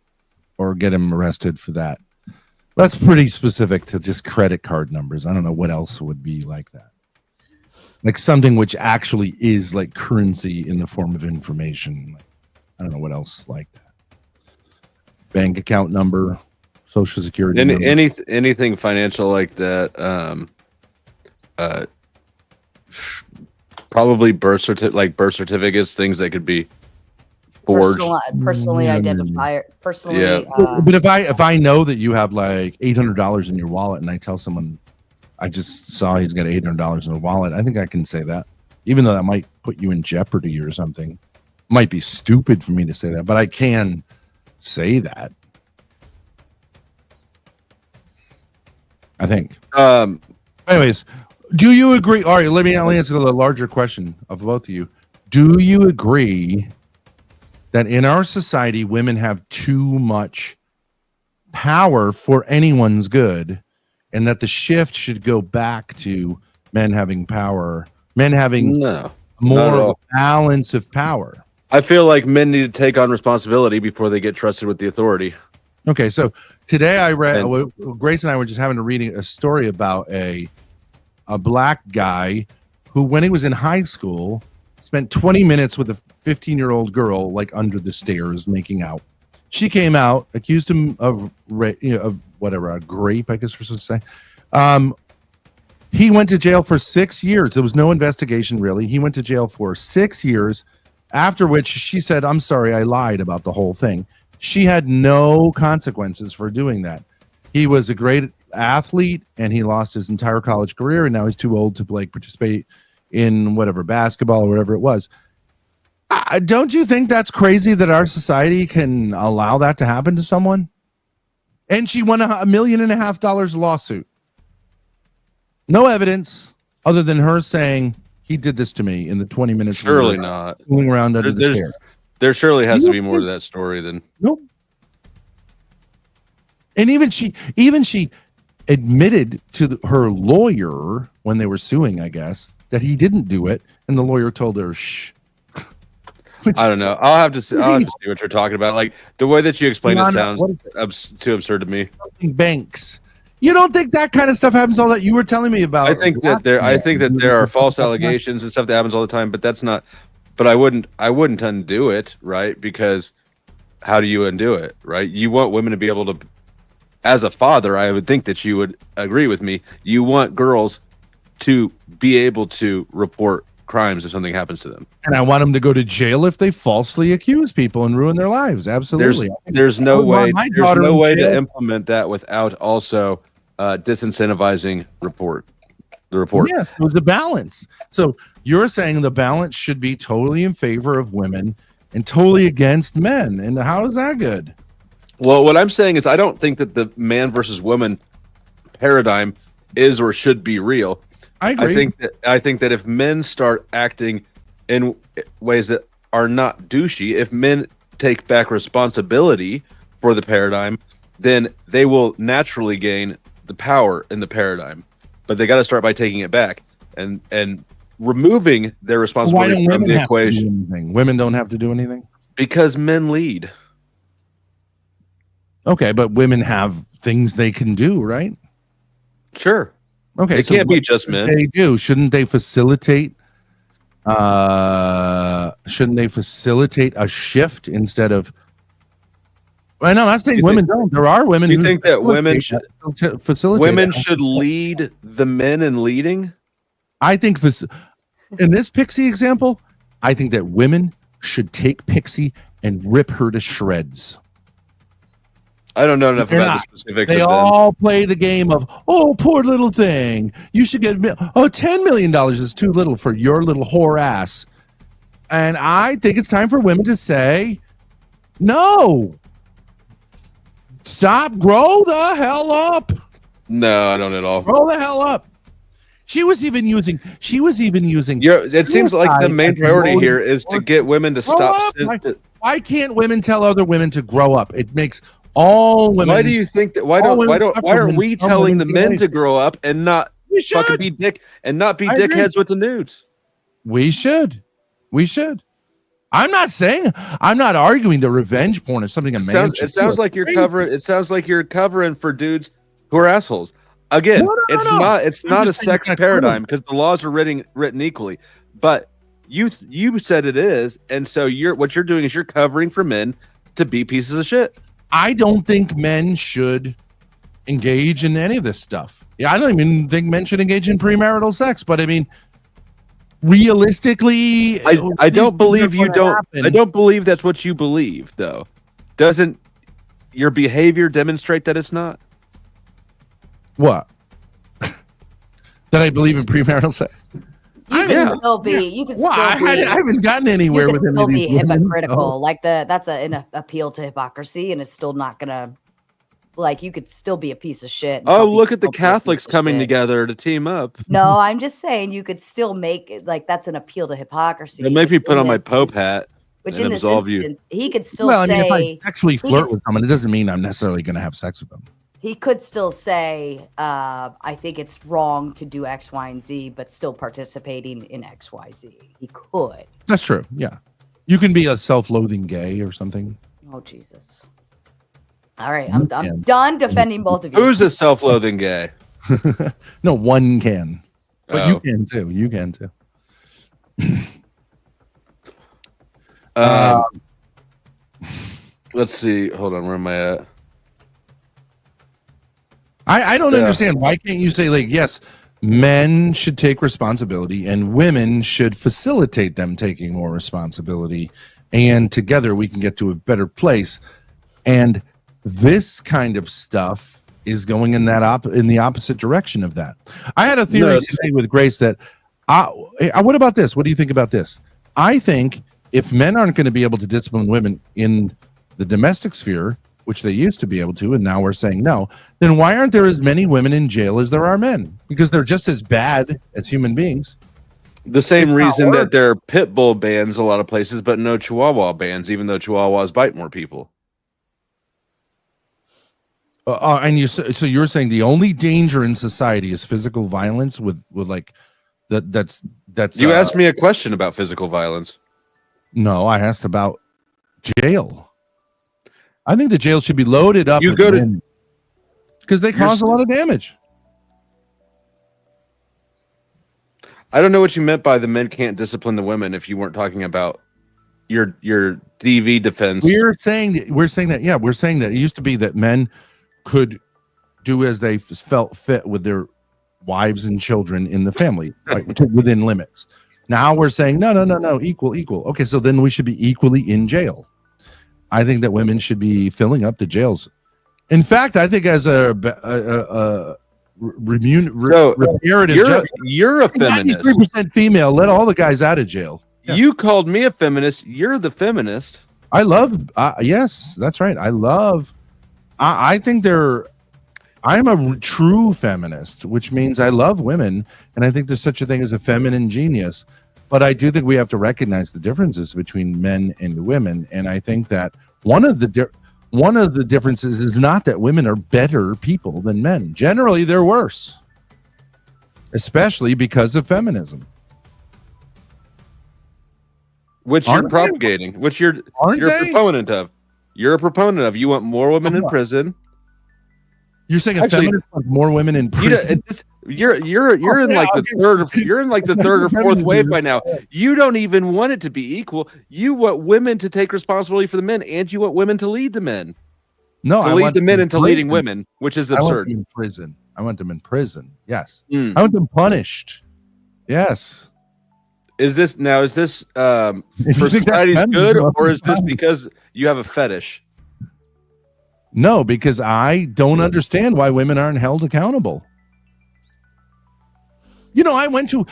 S3: or get him arrested for that. That's pretty specific to just credit card numbers. I don't know what else would be like that. Like something which actually is like currency in the form of information. I don't know what else like that. Bank account number, social security number.
S4: Anything financial like that. Probably birth certificates, things that could be forged.
S2: Personally identifier. Personally.
S3: But if I know that you have like $800 in your wallet, and I tell someone I just saw he's got $800 in a wallet, I think I can say that, even though that might put you in jeopardy or something. Might be stupid for me to say that, but I can say that. I think. Anyways, do you agree? All right, let me answer the larger question of both of you. Do you agree that in our society, women have too much power for anyone's good, and that the shift should go back to men having power, men having more balance of power?
S4: I feel like men need to take on responsibility before they get trusted with the authority.
S3: Okay, so today I read, Grace and I were just having a story about a black guy who, when he was in high school, spent 20 minutes with a 15-year-old girl, like under the stairs, making out. She came out, accused him of whatever, a grape, I guess we're supposed to say. He went to jail for 6 years. There was no investigation, really. He went to jail for 6 years, after which she said, I'm sorry, I lied about the whole thing. She had no consequences for doing that. He was a great athlete, and he lost his entire college career, and now he's too old to participate in whatever, basketball or whatever it was. Don't you think that's crazy that our society can allow that to happen to someone? And she won $1.5 million lawsuit. No evidence other than her saying he did this to me in the 20 minutes.
S4: Surely not.
S3: Fooling around under the stairs.
S4: There surely has to be more to that story than.
S3: Nope. And even she admitted to her lawyer when they were suing, I guess, that he didn't do it, and the lawyer told her, "Shh."
S4: I don't know. I'll have to see what you're talking about. Like the way that you explain it sounds too absurd to me.
S3: Banks. You don't think that kind of stuff happens all that you were telling me about?
S4: I think that there are false allegations and stuff that happens all the time, but that's not. But I wouldn't undo it, right? Because how do you undo it, right? You want women to be able to. As a father, I would think that you would agree with me. You want girls to be able to report crimes if something happens to them.
S3: And I want them to go to jail if they falsely accuse people and ruin their lives. Absolutely.
S4: There's no way.
S3: My
S4: There's
S3: daughter
S4: no
S3: in
S4: way
S3: jail.
S4: to implement that without also disincentivizing the report.
S3: Yeah, it was a balance. So you're saying the balance should be totally in favor of women and totally against men. And how is that good?
S4: Well, what I'm saying is I don't think that the man versus woman paradigm is or should be real.
S3: I agree.
S4: I think that if men start acting in ways that are not douchey, if men take back responsibility for the paradigm, then they will naturally gain the power in the paradigm. But they got to start by taking it back and removing their responsibility from the equation.
S3: Women don't have to do anything
S4: because men lead.
S3: Okay, but women have things they can do, right?
S4: Sure.
S3: Okay,
S4: it can't be just men.
S3: They do. Shouldn't they facilitate? Shouldn't they facilitate a shift instead of? I know. I'm not saying women don't. There are women.
S4: Do you think that women should
S3: facilitate?
S4: Women should lead the men in leading.
S3: I think in this Pixie example, I think that women should take Pixie and rip her to shreds.
S4: I don't know enough about the specifics.
S3: They all play the game of, oh, poor little thing. You should get, $10 million is too little for your little whore ass. And I think it's time for women to say, no. Stop. Grow the hell up.
S4: No, I don't at all.
S3: Grow the hell up. She was even using.
S4: It seems like the main priority here is to get women to stop.
S3: Why can't women tell other women to grow up? It makes all women.
S4: Why do you think that? Why aren't we telling the men to grow up and not fucking be dickheads with the nudes?
S3: We should. I'm not arguing the revenge porn is something a man should do.
S4: It sounds like you're covering for dudes who are assholes. Again, it's not a sex paradigm because the laws are written equally. But you said it is, and so what you're doing is you're covering for men to be pieces of shit.
S3: I don't think men should engage in any of this stuff. Yeah, I don't even think men should engage in premarital sex. But I mean, realistically,
S4: I don't believe you don't. I don't believe that's what you believe, though. Doesn't your behavior demonstrate that it's not?
S3: What? That I believe in premarital sex?
S2: You can still be. You can still be.
S3: I haven't gotten anywhere with him.
S2: Still be hypocritical. Like that's an appeal to hypocrisy, and it's still not gonna. Like you could still be a piece of shit.
S4: Oh, look at the Catholics coming together to team up.
S2: No, I'm just saying you could still make it like that's an appeal to hypocrisy.
S4: It make me put on my Pope hat.
S2: Which in this instance, he could still say.
S3: Well, I mean, if I actually flirt with someone, it doesn't mean I'm necessarily going to have sex with them.
S2: He could still say, I think it's wrong to do X, Y, and Z, but still participating in X, Y, Z. He could.
S3: That's true. Yeah. You can be a self-loathing gay or something.
S2: Oh, Jesus. All right. I'm done defending both of you.
S4: Who's a self-loathing gay?
S3: No, one can. But you can too. You can too.
S4: Let's see. Hold on. Where am I at?
S3: I don't understand. Why can't you say, like, yes, men should take responsibility and women should facilitate them taking more responsibility, and together we can get to a better place. And this kind of stuff is going in the opposite direction of that. I had a theory today with Grace that what about this? What do you think about this? I think if men aren't going to be able to discipline women in the domestic sphere, which they used to be able to, and now we're saying no, then why aren't there as many women in jail as there are men? Because they're just as bad as human beings.
S4: The same reason that there are pit bull bans a lot of places, but no Chihuahua bans, even though Chihuahuas bite more people.
S3: And so you're saying the only danger in society is physical violence with like that's
S4: you asked me a question about physical violence.
S3: No, I asked about jail. I think the jail should be loaded up because they cause a lot of damage.
S4: I don't know what you meant by the men can't discipline the women if you weren't talking about your DV defense.
S3: We're saying that it used to be that men could do as they felt fit with their wives and children in the family, like within limits. Now we're saying no, equal. Okay, so then we should be equally in jail. I think that women should be filling up the jails. In fact, I think as a reparative judge,
S4: you're a feminist.
S3: 93% female. Let all the guys out of jail. Yeah.
S4: You called me a feminist. You're the feminist.
S3: I love. Yes, that's right. I think I'm a true feminist, which means I love women, and I think there's such a thing as a feminine genius. But I do think we have to recognize the differences between men and women, and I think that one of the differences is not that women are better people than men. Generally, they're worse, especially because of feminism.
S4: Which you're propagating, which you're a proponent of. You're a proponent of. You want more women in prison.
S3: You're saying a feminist wants more women in prison.
S4: You're in like the third. You're in like the third or fourth wave by now. You don't even want it to be equal. You want women to take responsibility for the men, and you want women to lead the men.
S3: No,
S4: I lead the men into leading women, which is absurd.
S3: I want them in prison. I want them in prison. Yes. I want them punished. Yes.
S4: Is this for society's good, or is this because you have a fetish?
S3: No, because I don't understand why women aren't held accountable. You know, I went to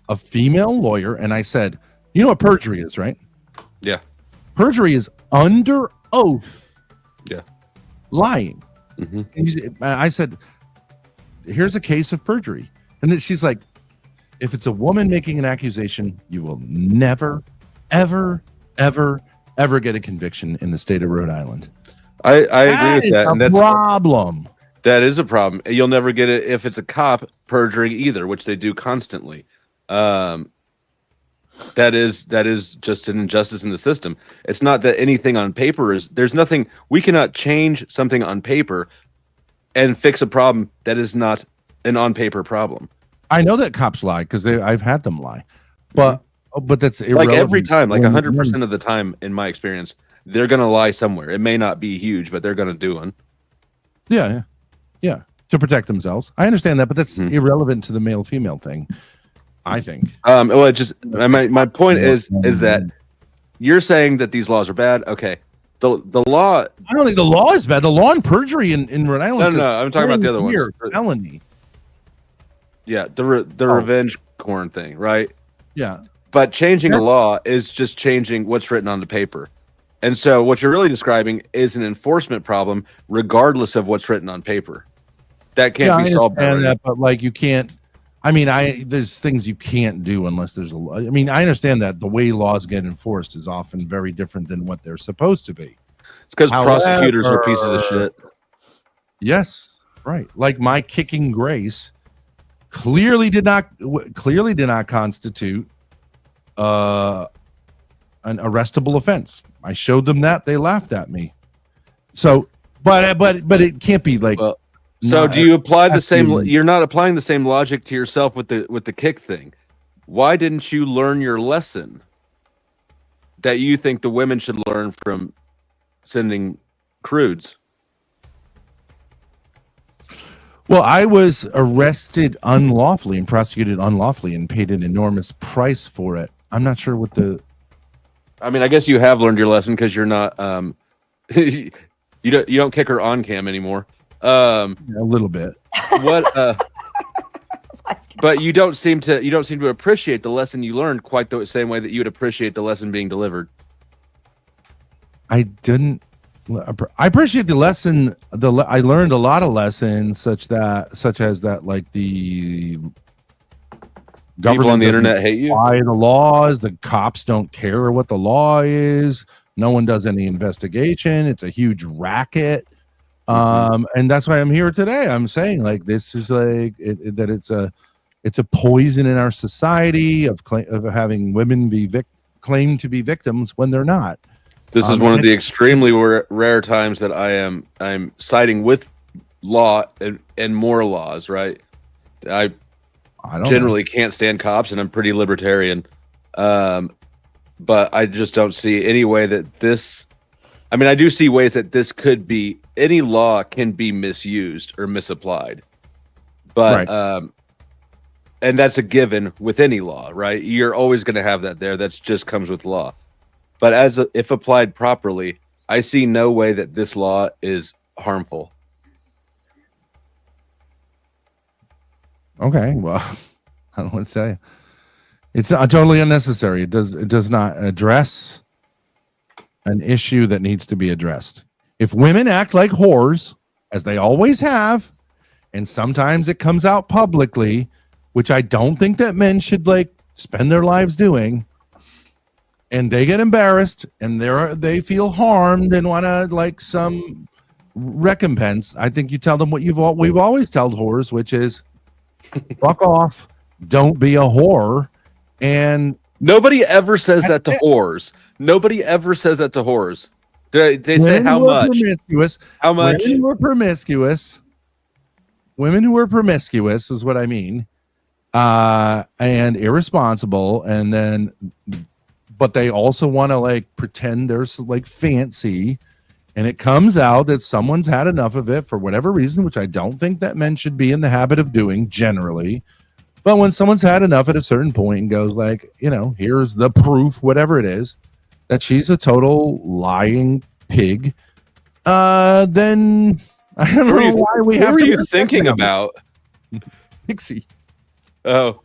S3: a female lawyer and I said, you know what perjury is, right?
S4: Yeah.
S3: Perjury is under oath.
S4: Yeah.
S3: Lying. Mm-hmm. I said, here's a case of perjury. And then she's like, if it's a woman making an accusation, you will never, ever, ever, ever get a conviction in the state of Rhode Island.
S4: I agree with that.
S3: And that's a problem.
S4: That is a problem. You'll never get it if it's a cop perjuring either, which they do constantly. That is just an injustice in the system. It's not that anything on paper there's nothing, we cannot change something on paper and fix a problem that is not an on paper problem.
S3: I know that cops lie because I've had them lie, but that's irrelevant.
S4: Like every time, like 100% of the time in my experience, they're going to lie somewhere. It may not be huge, but they're going to do one. Yeah.
S3: To protect themselves. I understand that, but that's irrelevant to the male-female thing, I think.
S4: Well, it just my point is that you're saying that these laws are bad. Okay. The law.
S3: I don't think the law is bad. The law on perjury in Rhode Island.
S4: No, I'm talking about the other ones.
S3: Felony.
S4: Yeah, the revenge corn thing, right?
S3: Yeah.
S4: But changing a law is just changing what's written on the paper. And so what you're really describing is an enforcement problem, regardless of what's written on paper. That can't be solved.
S3: But like you can't. I mean, there's things you can't do unless there's a law. I mean, I understand that the way laws get enforced is often very different than what they're supposed to be.
S4: It's because prosecutors are pieces of shit.
S3: Yes, right. Like my kicking Grace clearly did not constitute an arrestable offense. I showed them that, they laughed at me. So, but it can't be like.
S4: Well, so do you apply the same? You're not applying the same logic to yourself with the kick thing. Why didn't you learn your lesson that you think the women should learn from sending crudes?
S3: Well, I was arrested unlawfully and prosecuted unlawfully and paid an enormous price for it. I'm not sure what the.
S4: I mean, I guess you have learned your lesson because you're not. You don't kick her on cam anymore.
S3: A little bit.
S4: What? But you don't seem to appreciate the lesson you learned quite the same way that you would appreciate the lesson being delivered.
S3: I didn't. I appreciate the lesson. I learned a lot of lessons, such as that, like the government
S4: people on the internet hate you.
S3: By the laws, the cops don't care what the law is. No one does any investigation. It's a huge racket. And that's why I'm here today. I'm saying like this is like that it's a poison in our society of having women claim to be victims when they're not.
S4: This is one of the extremely rare times that I'm siding with law and more laws. Right? I generally can't stand cops, and I'm pretty libertarian. But I just don't see any way that this. I mean, I do see ways that this could be. Any law can be misused or misapplied, but and that's a given with any law, right? You're always going to have that there. That's just comes with law. But if applied properly, I see no way that this law is harmful.
S3: Okay, well, I don't want to tell you. It's totally unnecessary. It does not address an issue that needs to be addressed. If women act like whores, as they always have, and sometimes it comes out publicly, which I don't think that men should like spend their lives doing, and they get embarrassed and they feel harmed and want to like some recompense, I think you tell them what we've always told whores, which is fuck off, don't be a whore. And
S4: nobody ever says that to whores. Nobody ever says that to whores. They say how much? How much?
S3: Women who are promiscuous. Women who are promiscuous is what I mean. And irresponsible, and then but they also want to like pretend there's like fancy, and it comes out that someone's had enough of it for whatever reason, which I don't think that men should be in the habit of doing generally. But when someone's had enough at a certain point and goes like, you know, here's the proof, whatever it is, that she's a total lying pig, then I don't know why we have to.
S4: Who are you thinking about?
S3: Pixie.
S4: Oh,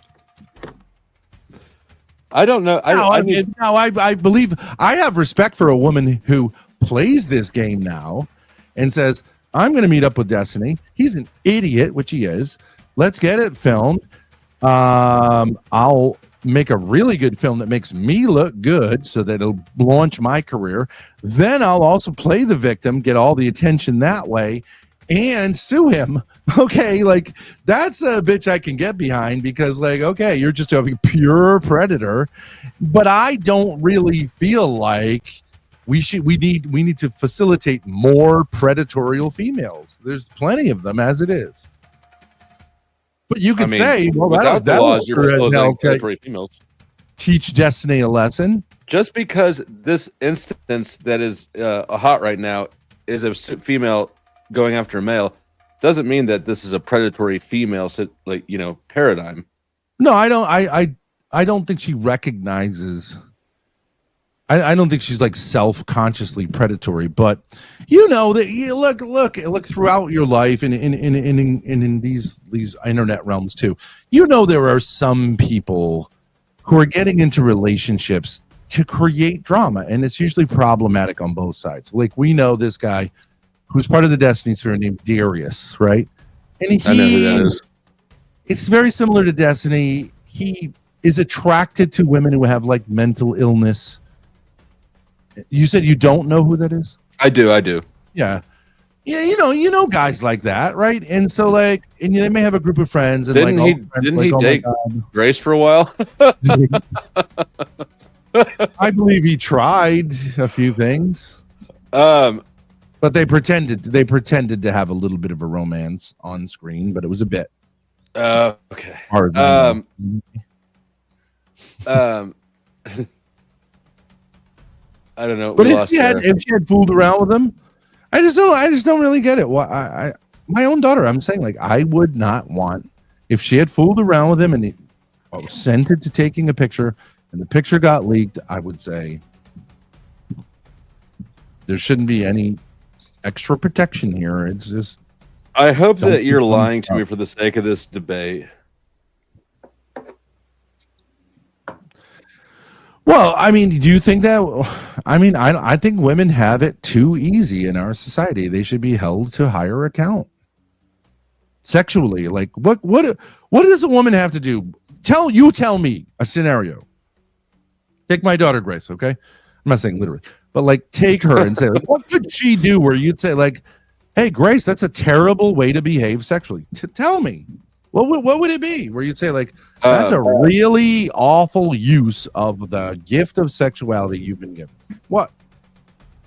S4: I don't know.
S3: I believe I have respect for a woman who plays this game now and says, I'm going to meet up with Destiny. He's an idiot, which he is. Let's get it filmed. I'll make a really good film that makes me look good so that it'll launch my career. Then I'll also play the victim, get all the attention that way, and sue him. Okay, like that's a bitch I can get behind, because like, okay, you're just a pure predator. But I don't really feel like we need to facilitate more predatorial females. There's plenty of them as it is. But you could say, well,
S4: without the laws, you're facilitating predatory females.
S3: Teach Destiny a lesson.
S4: Just because this instance that is hot right now is a female going after a male, doesn't mean that this is a predatory female, like, you know, paradigm.
S3: No, I don't. I don't think she recognizes. I don't think she's like self-consciously predatory, but you know that you look throughout your life and in these internet realms too. You know, there are some people who are getting into relationships to create drama, and it's usually problematic on both sides. Like we know this guy who's part of the Destiny sphere named Darius, right? And
S4: I know who that is.
S3: It's very similar to Destiny. He is attracted to women who have like mental illness. You said you don't know who that is?
S4: I do.
S3: Yeah, you know guys like that, right? And so like, and they may have a group of friends. And
S4: didn't
S3: like,
S4: he date Grace for a while?
S3: I believe he tried a few things. But they pretended to have a little bit of a romance on screen, but it was a bit.
S4: Okay.
S3: Hard.
S4: I don't know.
S3: But if she had fooled around with him, I just don't really get it. Why my own daughter, I'm saying, like, I would not want, if she had fooled around with him and he consented to taking a picture and the picture got leaked, I would say there shouldn't be any extra protection here. It's just,
S4: I hope that you're lying to me for the sake of this debate.
S3: Well, I mean, do you think that? I mean, I think women have it too easy in our society. They should be held to higher account sexually. Like, what does a woman have to do? Tell me a scenario. Take my daughter Grace, okay? I'm not saying literally, but like take her and say, like, what could she do where you'd say, like, hey, Grace, that's a terrible way to behave sexually. Tell me. What would it be? Where you'd say, like, that's a really awful use of the gift of sexuality you've been given. What?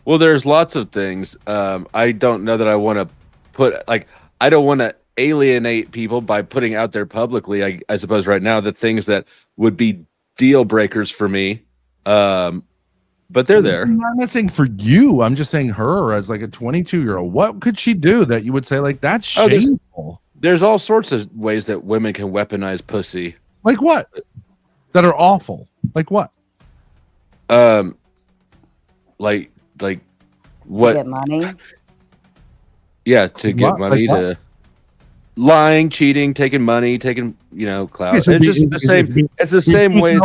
S4: Well, there's lots of things. I don't know that I want to put, like, I don't want to alienate people by putting out there publicly, I suppose right now, the things that would be deal breakers for me. But they're there.
S3: I'm not saying for you. I'm just saying her as like a 22-year-old. What could she do that you would say, like, that's shameful?
S4: there's all sorts of ways that women can weaponize pussy.
S3: Like what? That are awful. Like what?
S4: Like what?
S2: To get money.
S4: Yeah, to get
S3: What?
S4: money,
S3: Like
S4: to lying, cheating, taking money, taking clout.
S3: Okay, so
S4: It's just the same. It's the same way.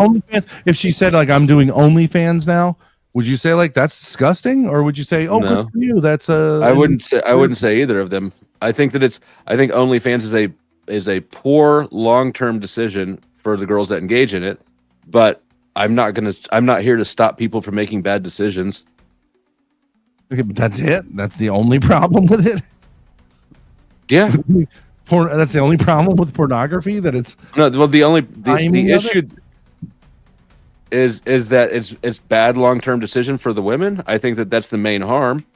S3: If she said like I'm doing OnlyFans now, would you say like that's disgusting, or would you say good
S4: No.
S3: for you? That's a.
S4: I wouldn't say either of them. I think OnlyFans is a poor long-term decision for the girls that engage in it, but I'm not here to stop people from making bad decisions.
S3: Okay, but that's it. That's the only problem with it.
S4: Yeah.
S3: That's the only problem with pornography, that it's
S4: No, well, the
S3: timing of
S4: issue is that it's bad long-term decision for the women. I think that's the main harm.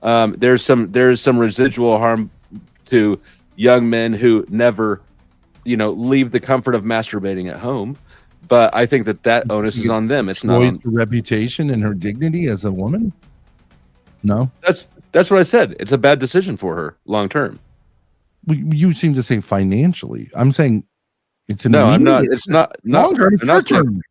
S4: There's some residual harm to young men who never, leave the comfort of masturbating at home. But I think that onus is on them. It's not on
S3: her reputation and her dignity as a woman. No,
S4: that's what I said. It's a bad decision for her long term.
S3: You seem to say financially. I'm saying it's
S4: no. I'm not. It's not
S3: long term.
S4: I'm not
S3: short term.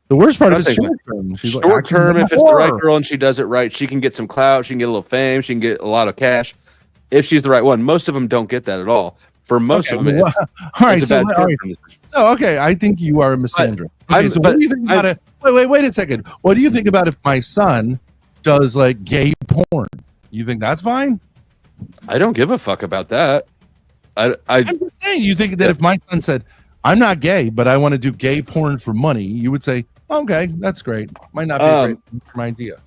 S3: The worst part of it is short term.
S4: Short term, if it's the right girl and she does it right, she can get some clout. She can get a little fame. She can get a lot of cash if she's the right one. Most of them don't get that at all. For most of them,
S3: all right. Oh, okay. I think you are a misandra. Okay, so what do you think about it? Wait a second. What do you think about if my son does like gay porn? You think that's fine?
S4: I don't give a fuck about that. I'm
S3: just saying, you think that if my son said, I'm not gay, but I want to do gay porn for money, you would say, okay, that's great. Might not be a great idea.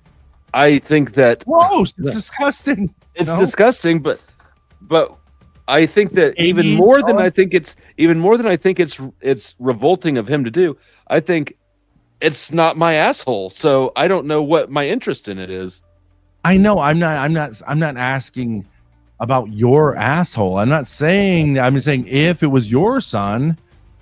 S4: I think that
S3: gross. It's disgusting.
S4: It's disgusting, but I think that even more than I think it's revolting of him to do. I think it's not my asshole, so I don't know what my interest in it is.
S3: I know. I'm not asking about your asshole. I'm saying if it was your son,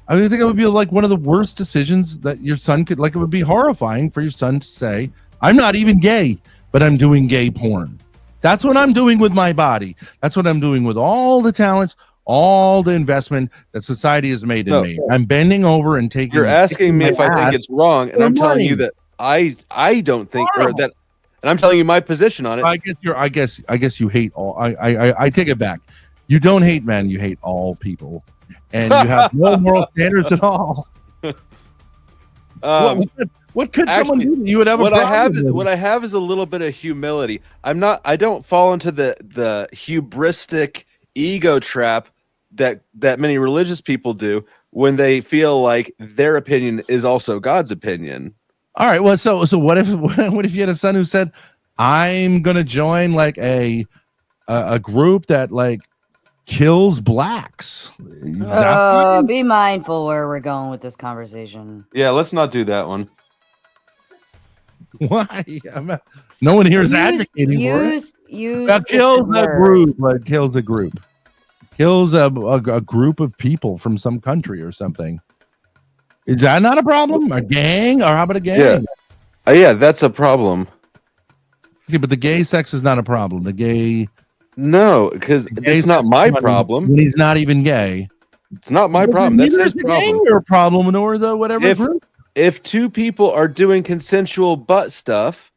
S3: I think it would be like one of the worst decisions that your son could, like, it would be horrifying for your son to say, I'm not even gay, but I'm doing gay porn. That's what I'm doing with my body. That's what I'm doing with all the talents, all the investment that society has made in me. I'm bending over and taking.
S4: You're asking me if I think it's wrong, and I'm telling you that I don't think, or that, and I'm telling you my position on it.
S3: I guess you hate all. I take it back. You don't hate men. You hate all people, and you have no moral standards at all. What could someone do that you would have a problem?
S4: What I have is a little bit of humility. I don't fall into the hubristic ego trap that many religious people do when they feel like their opinion is also God's opinion.
S3: All right. Well, so what if you had a son who said, I'm gonna join like a group that like kills blacks?
S2: Be mindful where we're going with this conversation.
S4: Yeah, let's not do that one.
S3: Why? No one here is advocating for it. That kills a group. Like, kills a group. Kills a group of people from some country or something. Is that not a problem? A gang? Or how about a gang?
S4: Yeah, that's a problem.
S3: Okay, but the gay sex is not a problem. The gay...
S4: No, because it's not my problem.
S3: When he's not even gay.
S4: It's not my problem. That's his problem.
S3: Your problem, nor the whatever group.
S4: If two people are doing consensual butt stuff,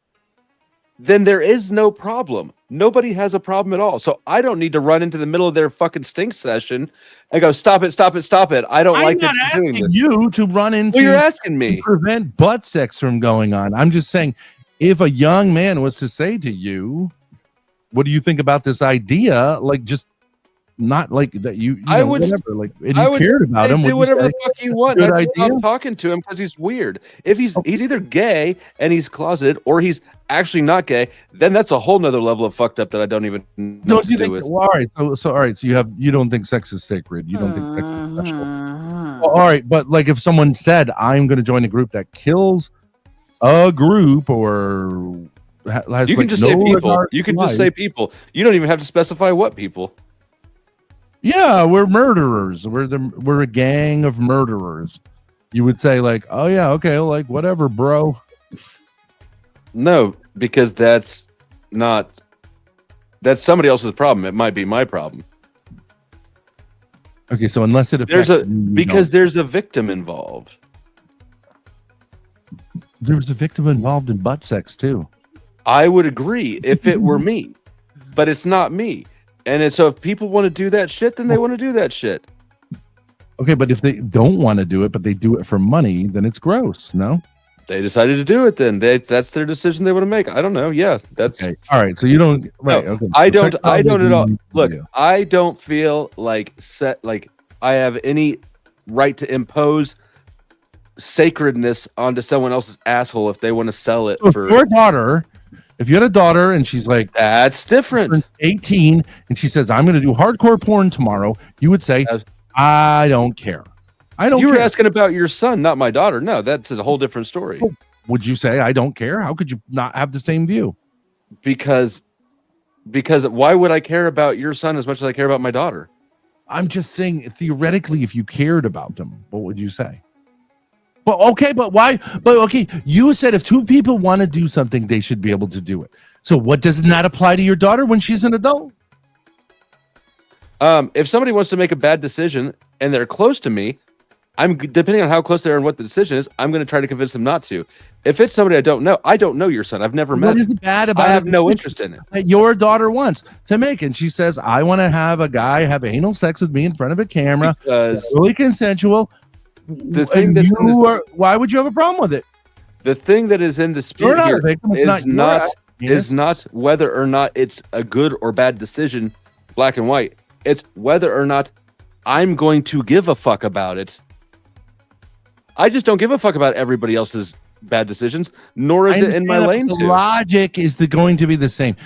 S4: then there is no problem. Nobody has a problem at all. So I don't need to run into the middle of their fucking stink session and go, stop it. I don't like that you're doing this.
S3: You to run into.
S4: Well, you're asking me
S3: to prevent butt sex from going on. I'm just saying, if a young man was to say to you, what do you think about this idea? Like, just not like that. I would whatever. Like, if you cared about him,
S4: do whatever the fuck you want. I'd stop talking to him because he's weird. If he's either gay and he's closeted, or he's actually not gay, then that's a whole nother level of fucked up that I don't even know what to do with.
S3: Well, all right. So all right. So you don't think sex is sacred. You don't think sex is special. Well, all right. But like, if someone said, I'm going to join a group that kills a group, or has,
S4: you can just say people. You can just say people. You don't even have to specify what people.
S3: Yeah, we're murderers. We're a gang of murderers. You would say like, oh yeah, okay, like whatever, bro.
S4: No, because that's somebody else's problem. It might be my problem.
S3: Okay, so unless it affects
S4: there's a victim involved.
S3: There was a victim involved in butt sex too.
S4: I would agree if it were me, but it's not me. And so if people want to do that shit, then they want to do that shit.
S3: Okay, but if they don't want to do it, but they do it for money, then it's gross, no?
S4: They decided to do it then. That's their decision they want to make. I don't know. Yeah, that's
S3: okay. All right. So you don't right.
S4: No,
S3: okay.
S4: I don't at all. Look, I don't feel like I have any right to impose sacredness onto someone else's asshole if they want to sell it
S3: so for your daughter. If you had a daughter and she's like,
S4: that's different.
S3: 18 and she says, I'm going to do hardcore porn tomorrow, you would say, I don't care. I don't care.
S4: You were asking about your son, not my daughter. No, that's a whole different story.
S3: Oh, would you say I don't care? How could you not have the same view?
S4: Because why would I care about your son as much as I care about my daughter?
S3: I'm just saying, theoretically, if you cared about them, what would you say? Well, okay, but why? But okay, you said if two people want to do something, they should be able to do it. So what does not apply to your daughter when she's an adult?
S4: If somebody wants to make a bad decision and they're close to me, depending on how close they are and what the decision is, I'm going to try to convince them not to. If it's somebody I don't know your son. I've never met him.
S3: What is bad about
S4: I have no interest in it.
S3: That your daughter wants to make, and she says, I want to have a guy have anal sex with me in front of a camera. Because really consensual.
S4: The thing that's
S3: why would you have a problem with it?
S4: The thing that is in dispute here is not whether or not it's a good or bad decision, black and white. It's whether or not I'm going to give a fuck about it. I just don't give a fuck about everybody else's bad decisions, nor is it in my lane.
S3: The logic is going to be the same.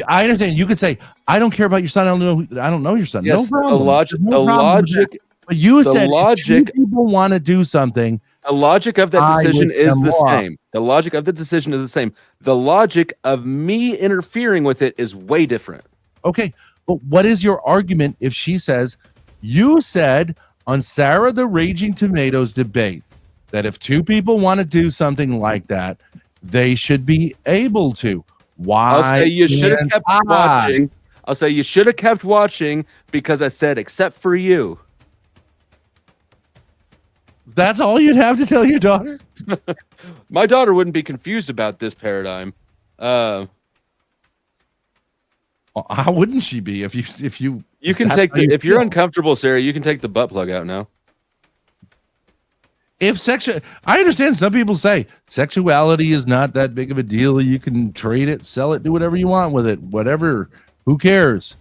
S3: I understand. You could say, I don't care about your son. I don't know your son.
S4: Yes,
S3: no problem.
S4: The logic.
S3: But you said logic. If people want to do something.
S4: The logic of that decision is the same. The logic of the decision is the same. The logic of me interfering with it is way different.
S3: Okay, but what is your argument if she says, you said on Sara the Raging Tomatoes debate that if two people want to do something like that, they should be able to. Why?
S4: I'll say you should have kept watching. I'll say you should have kept watching because I said except for you.
S3: That's all you'd have to tell your daughter?
S4: My daughter wouldn't be confused about this paradigm.
S3: How wouldn't she be if you
S4: can take if you're uncomfortable, Sarah, you can take the butt plug out now.
S3: I understand some people say sexuality is not that big of a deal. You can trade it, sell it, do whatever you want with it, whatever. Who cares?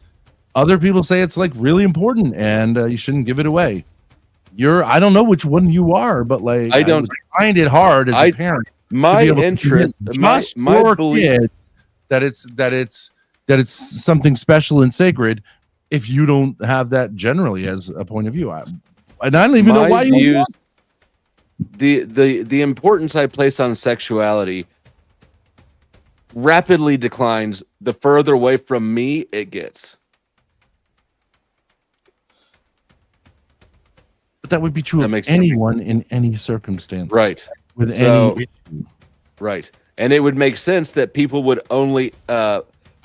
S3: Other people say it's like really important and you shouldn't give it away. I don't know which one you are, but like I find it hard as a parent.
S4: My interest, my belief
S3: that it's something special and sacred. If you don't have that generally as a point of view, and I don't even know why you want.
S4: The importance I place on sexuality rapidly declines the further away from me it gets.
S3: But that would be true of anyone in any circumstance.
S4: Right.
S3: With any issue.
S4: Right. And it would make sense that people would only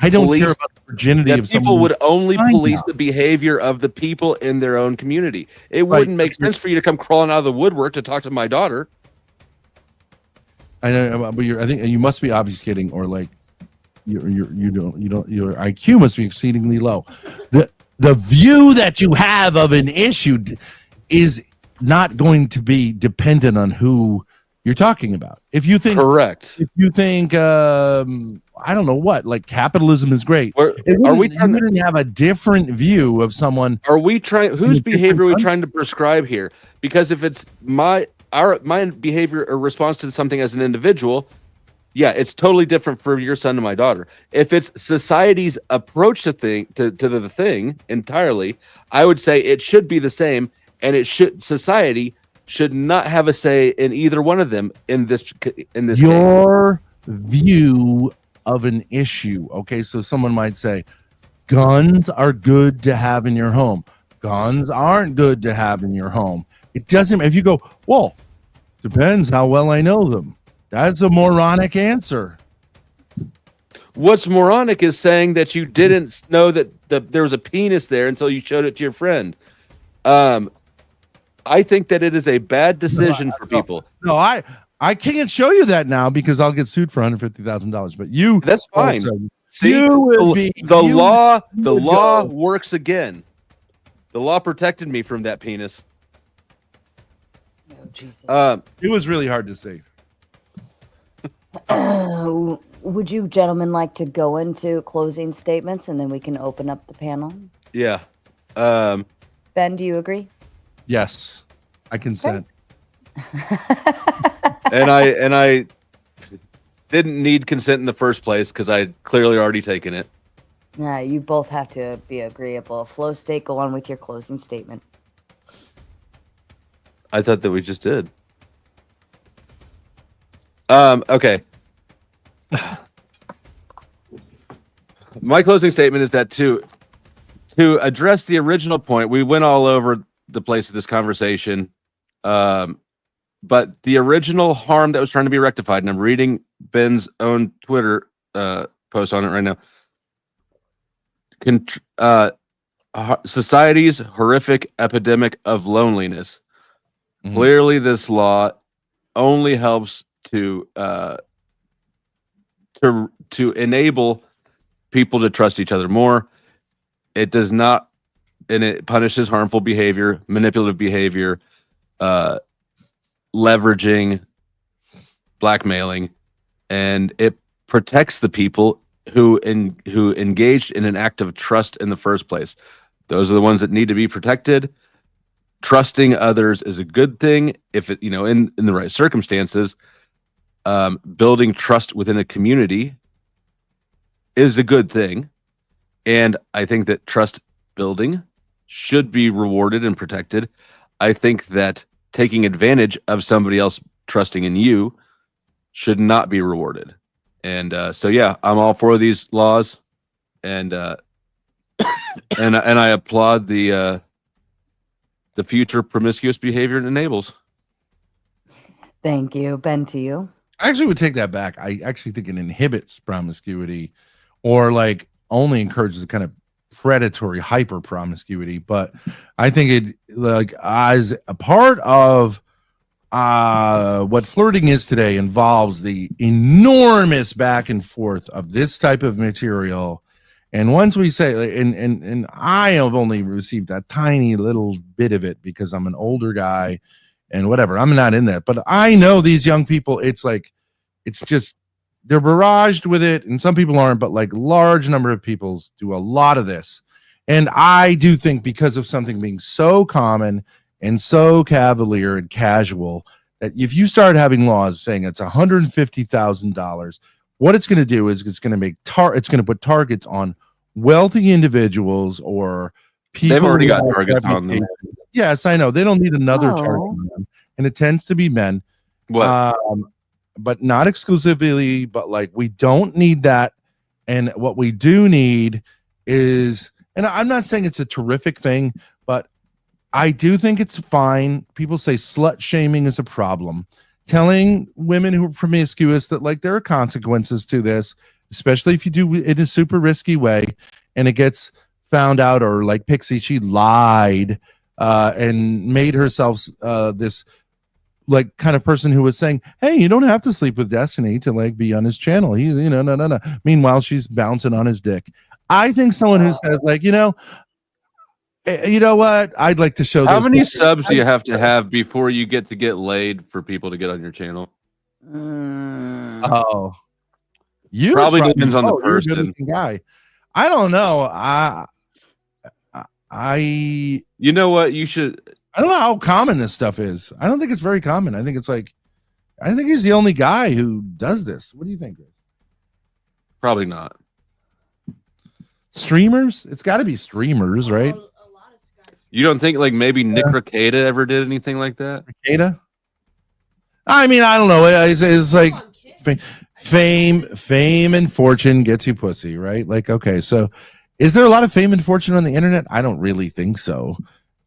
S3: I don't care about the virginity of someone.
S4: People would only police the behavior of the people in their own community. It wouldn't make sense for you to come crawling out of the woodwork to talk to my daughter.
S3: I know, but I think you must be obfuscating, or like your IQ must be exceedingly low. The view that you have of an issue is not going to be dependent on who you're talking about. If you think
S4: correct,
S3: if you think I don't know what, like capitalism is great.
S4: Are we trying
S3: to have a different view of someone?
S4: Are we trying? Whose behavior are we trying to prescribe here? Because if it's my behavior or response to something as an individual, yeah, it's totally different for your son and my daughter. If it's society's approach to the thing entirely, I would say it should be the same, and society should not have a say in either one of them in this
S3: your view of an issue. Okay, so someone might say guns are good to have in your home. Guns aren't good to have in your home. It doesn't. If you go, well, depends how well I know them. That's a moronic answer.
S4: What's moronic is saying that you didn't know that there was a penis there until you showed it to your friend. I think that it is a bad decision for people.
S3: No, I can't show you that now because I'll get sued for $150,000. But you,
S4: That's fine. See,
S3: you would be
S4: the
S3: you
S4: law.
S3: would
S4: The law
S3: go.
S4: works again. The law protected me from that penis.
S2: Oh, Jesus.
S3: It was really hard to say.
S2: Would you gentlemen like to go into closing statements and then we can open up the panel?
S4: Yeah.
S2: Ben, do you agree?
S3: Yes, I consent.
S4: And I didn't need consent in the first place because I had clearly already taken it.
S2: Yeah, you both have to be agreeable. FlowState, go on with your closing statement.
S4: I thought that we just did. Okay. My closing statement is that to address the original point, we went all over the place of this conversation. But the original harm that was trying to be rectified, and I'm reading Ben's own Twitter post on it right now. Society's horrific epidemic of loneliness. Mm-hmm. Clearly, this law only helps to enable people to trust each other more. It does not, and it punishes harmful behavior, manipulative behavior, leveraging, blackmailing, and it protects the people who engaged in an act of trust in the first place. Those are the ones that need to be protected. Trusting others is a good thing if it, in the right circumstances. Building trust within a community is a good thing, and I think that trust building should be rewarded and protected. I think that taking advantage of somebody else trusting in you should not be rewarded. And so, yeah, I'm all for these laws, and and I applaud the future promiscuous behavior it enables.
S2: Thank you. Ben, to you.
S3: I actually would take that back. I actually think it inhibits promiscuity, or like only encourages a kind of predatory hyper promiscuity. But I think it, like, as a part of what flirting is today, involves the enormous back and forth of this type of material. And once we say, and I have only received a tiny little bit of it because I'm an older guy and whatever, I'm not in that, but I know these young people, it's like, it's just, they're barraged with it, and some people aren't, but like large number of people do a lot of this. And I do think because of something being so common and so cavalier and casual, that if you start having laws saying it's $150,000, what it's going to do is it's going to make it's going to put targets on wealthy individuals or people.
S4: They've already got targets on them.
S3: Yes, I know. They don't need another target on them, and it tends to be men.
S4: What?
S3: But not exclusively. But like, we don't need that. And what we do need is, and I'm not saying it's a terrific thing, but I do think it's fine. People say slut shaming is a problem. Telling women who are promiscuous that like there are consequences to this, especially if you do it in a super risky way and it gets found out, or like Pixie, she lied and made herself this like kind of person who was saying, hey, you don't have to sleep with Destiny to like be on his channel. He, no. Meanwhile, she's bouncing on his dick. I think someone who says like, you know what? I'd like to show.
S4: How many subs do you have to have before you get laid for people to get on your channal?
S3: Oh, you
S4: probably depends on the person.
S3: Guy, I don't know.
S4: You know what? You should.
S3: I don't know how common this stuff is. I don't think it's very common. I think it's like, I think he's the only guy who does this. What do you think, Chris?
S4: Probably not.
S3: Streamers? It's got to be streamers, right?
S4: You don't think like maybe Nick Rekieta ever did anything like that?
S3: Rekieta? I mean, I don't know. It's like fame and fortune gets you pussy, right? Like, okay, so is there a lot of fame and fortune on the internet? I don't really think so.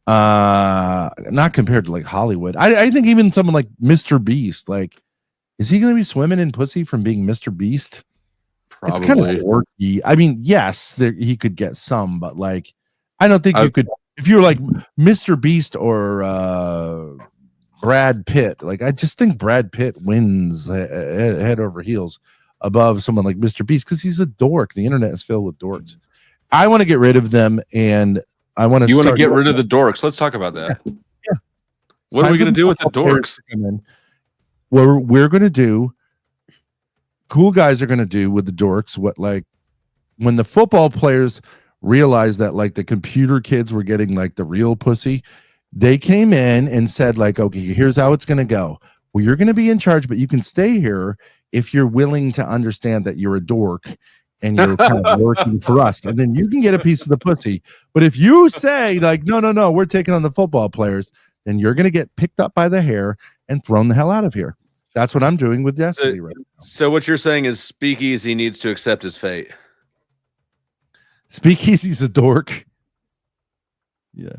S3: Not compared to like Hollywood. I think even someone like Mr. Beast, like, is he going to be swimming in pussy from being Mr. Beast?
S4: Probably.
S3: It's kind of orky. I mean, yes, he could get some, but like, I don't think you could if you're like Mr. Beast or Brad Pitt, like I just think Brad Pitt wins head over heels above someone like Mr. Beast because he's a dork. The internet is filled with dorks. I want to get rid of them, and I want to.
S4: You want to get rid of the dorks? Let's talk about that.
S3: Yeah.
S4: What are we going to do with the dorks?
S3: What we're going to do, cool guys are going to do with the dorks what like when the football players realized that like the computer kids were getting like the real pussy, they came in and said like, okay, here's how it's going to go. Well, you're going to be in charge, but you can stay here if you're willing to understand that you're a dork and you're kind of working for us, and then you can get a piece of the pussy. But if you say like, no, we're taking on the football players, then you're going to get picked up by the hair and thrown the hell out of here. That's what I'm doing with Destiny right now.
S4: So what you're saying is Speakeasy needs to accept his fate.
S3: Speakeasy's a dork. Yeah.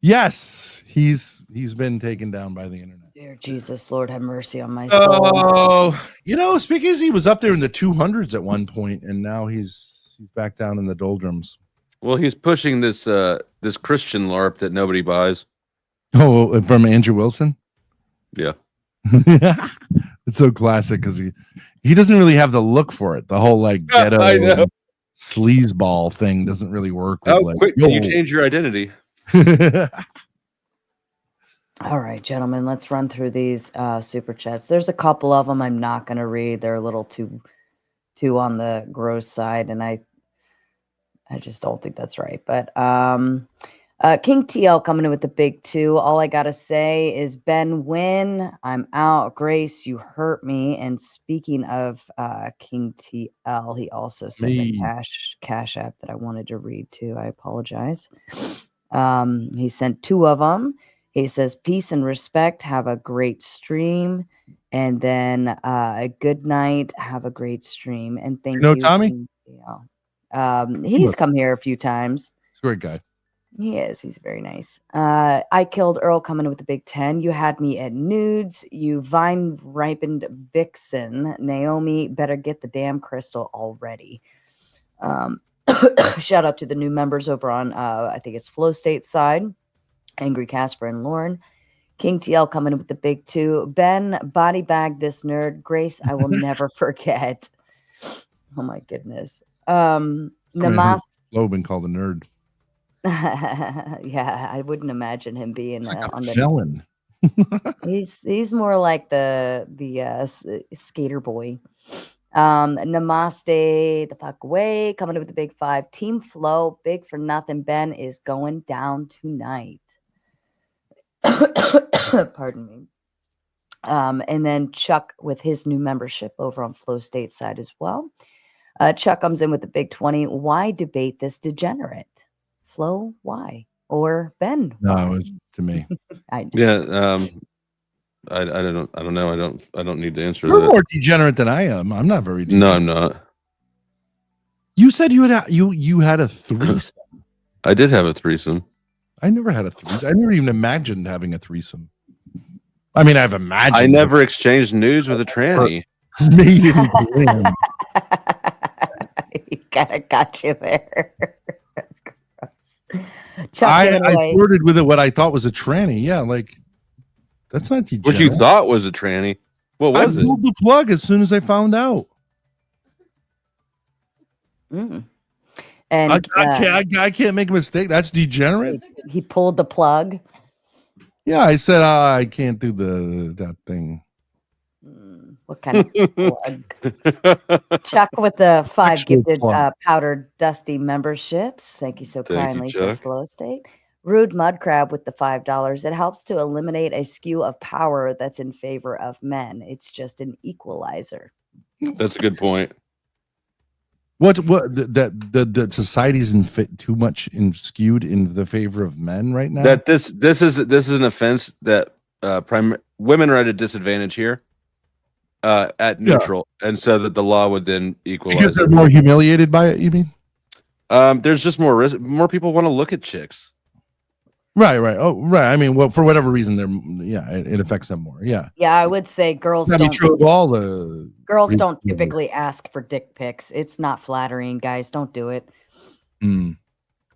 S3: Yes, he's been taken down by the internet.
S2: Dear Jesus, Lord, have mercy on my soul.
S3: Oh, Speakeasy was up there in the 200s at one point, and now he's back down in the doldrums.
S4: Well, he's pushing this this Christian LARP that nobody buys.
S3: Oh, from Andrew Wilson?
S4: Yeah.
S3: It's so classic because he doesn't really have the look for it. The whole like ghetto sleazeball thing doesn't really work.
S4: Oh,
S3: like,
S4: quick! Can you change your identity?
S2: All right, gentlemen, let's run through these super chats. There's a couple of them I'm not going to read. They're a little too on the gross side, and I just don't think that's right. But King TL coming in with the big 2. All I gotta say is Ben win. I'm out. Grace, you hurt me. And speaking of King TL, he also sent a cash app that I wanted to read too. I apologize. He sent 2 of them. He says, peace and respect. Have a great stream. And then a good night. Have a great stream. And thank you,
S3: Tommy?
S2: King TL. He's come here a few times.
S3: Great guy.
S2: He is. He's very nice. I killed Earl coming in with the big 10. You had me at nudes. You vine ripened vixen. Naomi, better get the damn crystal already. Shout out to the new members over on, I think it's FlowState side. Angry Casper and Lauren. King TL coming in with the big 2. Ben, body bag this nerd. Grace, I will never forget. Oh my goodness. Namas.
S3: Low been called a nerd.
S2: Yeah, I wouldn't imagine him being
S3: like
S2: on the
S3: felon.
S2: He's more like the skater boy. Namaste the fuck away coming up with the big 5. Team Flow, big for nothing. Ben is going down tonight. Pardon me. And then Chuck with his new membership over on FlowState side as well. Chuck comes in with the big 20. Why debate this degenerate? Flo, why? Or Ben?
S3: No, it was to me.
S2: I know.
S4: Yeah. I don't know. I don't need to answer
S3: You're
S4: that.
S3: more degenerate than I am. I'm not very degenerate.
S4: No, I'm not.
S3: You said you had a threesome.
S4: I did have a threesome.
S3: I never had a threesome. I never even imagined having a threesome. I mean, I've imagined.
S4: I never exchanged nudes with a tranny.
S3: Made it in.
S2: He kind of got you there. That's gross. Chuck,
S3: I flirted with it what I thought was a tranny. Yeah, like that's not degenerate.
S4: What you thought was a tranny. What was
S3: I
S4: it?
S3: pulled the plug as soon as I found out.
S2: Mm. And
S3: I can't make a mistake. That's degenerate.
S2: He pulled the plug.
S3: Yeah, I said I can't do that thing.
S2: What kind of plug? Chuck with the 5
S3: Actual
S2: gifted
S3: plug.
S2: powdered dusty memberships. Thank you so
S4: Thank you,
S2: kindly for
S4: Chuck.
S2: FlowState. Rude Mud Crab with the $5. It helps to eliminate a skew of power that's in favor of men. It's just an equalizer.
S4: That's a good point.
S3: What the society's too much skewed in the favor of men right now?
S4: That this is an offense that women are at a disadvantage here at neutral, and so that the law would then equalize.
S3: Because they're more humiliated by it, you mean?
S4: There's just more risk. More people want to look at chicks.
S3: Right. Oh, right. I mean, well, for whatever reason, it affects them more. Yeah.
S2: Yeah, I would say girls
S3: That'd
S2: don't.
S3: be true of all the
S2: Girls don't typically ask for dick pics. It's not flattering, guys. Don't do it.
S3: Mm.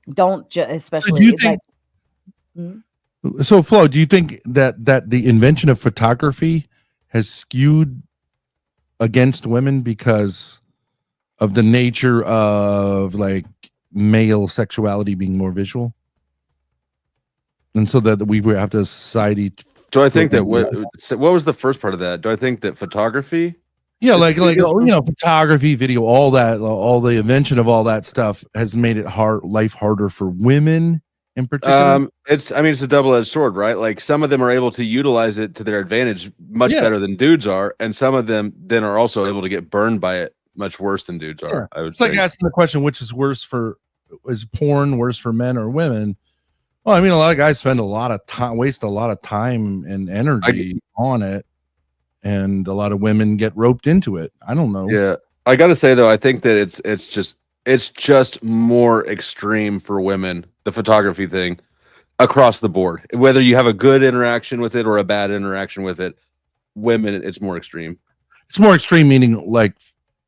S2: Don't especially.
S3: Do you think?
S2: Mhm.
S3: So, Flo, do you think that the invention of photography has skewed against women because of the nature of like male sexuality being more visual, and so that we have to society?
S4: Do I think that what was the first part of that? Do I think that photography?
S3: Yeah,
S4: is
S3: like
S4: skewed
S3: you
S4: as-
S3: know, photography, video, all the invention of all that stuff has made it life harder for women in particular.
S4: It's a double-edged sword, right? Like some of them are able to utilize it to their advantage much
S3: Yeah.
S4: better than dudes are, and some of them then are also able to get burned by it much worse than dudes
S3: Yeah.
S4: are. I would
S3: It's like
S4: say.
S3: asking the question, which is worse is porn worse for men or women? Well, I mean, a lot of guys spend a lot of time, waste a lot of time and energy on it, and a lot of women get roped into it. I don't know.
S4: Yeah, I got to say though, I think that it's just more extreme for women, the photography thing across the board. Whether you have a good interaction with it or a bad interaction with it, women, it's more extreme.
S3: It's more extreme, meaning like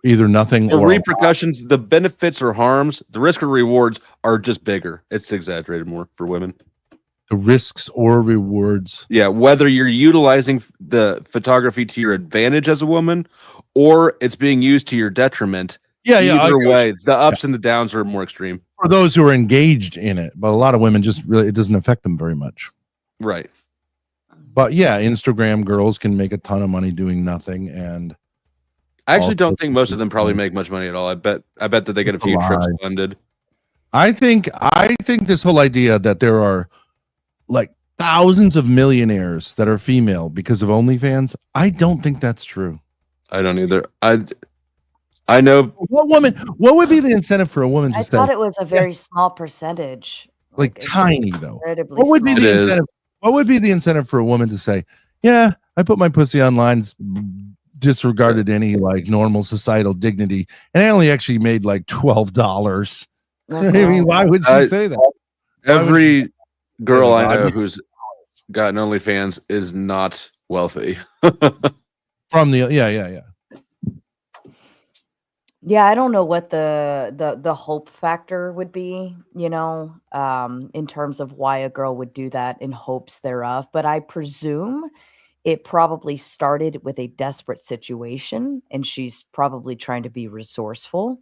S3: either nothing
S4: The
S3: or
S4: repercussions, the benefits or harms, the risk or rewards are just bigger. It's exaggerated more for women.
S3: the risks or rewards.
S4: Yeah, whether you're utilizing the photography to your advantage as a woman or it's being used to your detriment.
S3: Yeah,
S4: Either way, the ups and the downs are more extreme.
S3: For those who are engaged in it, but a lot of women just really, it doesn't affect them very much.
S4: Right.
S3: But yeah, Instagram girls can make a ton of money doing nothing, and
S4: I actually don't think most of them probably make much money at all. I bet that they get a few trips funded.
S3: I think this whole idea that there are like thousands of millionaires that are female because of OnlyFans, I don't think that's true.
S4: I don't either. I know
S3: what would be the incentive for a woman to
S2: I
S3: say,
S2: thought it was a very small percentage.
S3: like
S2: it's
S3: tiny though?
S2: incredibly
S3: What would be
S2: small.
S3: the
S4: It is.
S3: incentive? What would be the incentive for a woman to say, yeah, I put my pussy online, disregarded any like normal societal dignity, and I only actually made like $12. I mean, why would she say that?
S4: every girl
S3: that?
S4: I know who's gotten OnlyFans is not wealthy.
S3: From the yeah.
S2: Yeah, I don't know what the hope factor would be, in terms of why a girl would do that in hopes thereof. But I presume it probably started with a desperate situation, and she's probably trying to be resourceful.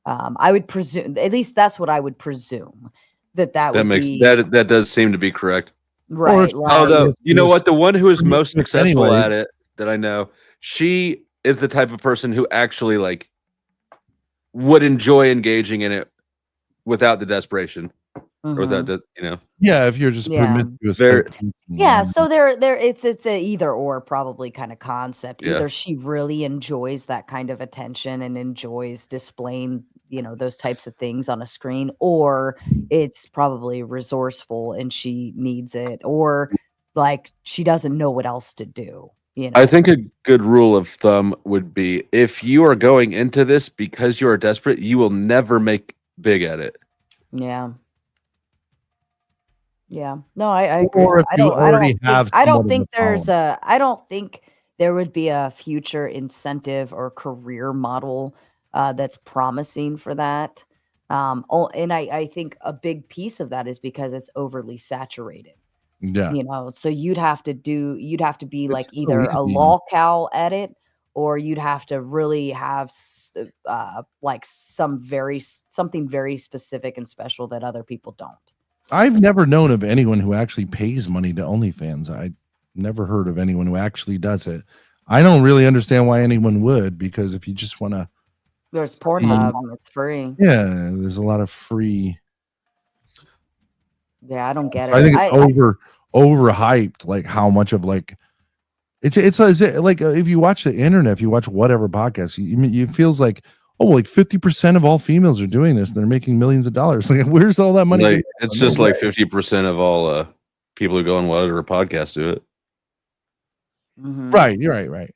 S2: I would presume, at least that's what I would presume, that
S4: That
S2: would
S4: makes
S2: be
S4: that does seem to be correct.
S2: right.
S4: Although you know what, the one who is most successful
S3: Anyway.
S4: at it that I know, she is the type of person who actually like would enjoy engaging in it without the desperation or without the,
S3: Yeah, if you're just
S2: Yeah.
S3: promiscuous.
S4: Very-
S3: type.
S2: Yeah, so it's a either or probably kind of concept.
S4: Yeah.
S2: Either she really enjoys that kind of attention and enjoys displaying, those types of things on a screen, or it's probably resourceful and she needs it, or like she doesn't know what else to do.
S4: I think a good rule of thumb would be if you are going into this because you are desperate, you will never make big at it.
S2: Yeah. Yeah. No, I agree.
S3: Or if
S2: I
S3: you
S2: don't
S3: already
S2: think,
S3: have
S2: I don't
S3: somewhat of
S2: think
S3: a following.
S2: I don't think there would be a future incentive or career model that's promising for that. And I think a big piece of that is because it's overly saturated.
S3: Yeah.
S2: So you'd have to be like
S3: so
S2: either a
S3: easy.
S2: lolcow at it, or you'd have to really have like something very specific and special that other people don't.
S3: I've never known of anyone who actually pays money to OnlyFans. I never heard of anyone who actually does it. I don't really understand why anyone would, because if you just want to,
S2: There's Pornhub, and it's free.
S3: yeah, there's a lot of free.
S2: Yeah, I don't get it.
S3: I think it's overhyped. Like how much of like it's like if you watch the internet, if you watch whatever podcast, it feels like, oh, like 50% of all females are doing this. And they're making millions of dollars. Like, where's all that money?
S4: Like, it's just like 50% of all people who go on whatever podcast do it.
S2: Mhm.
S3: Right, you're right.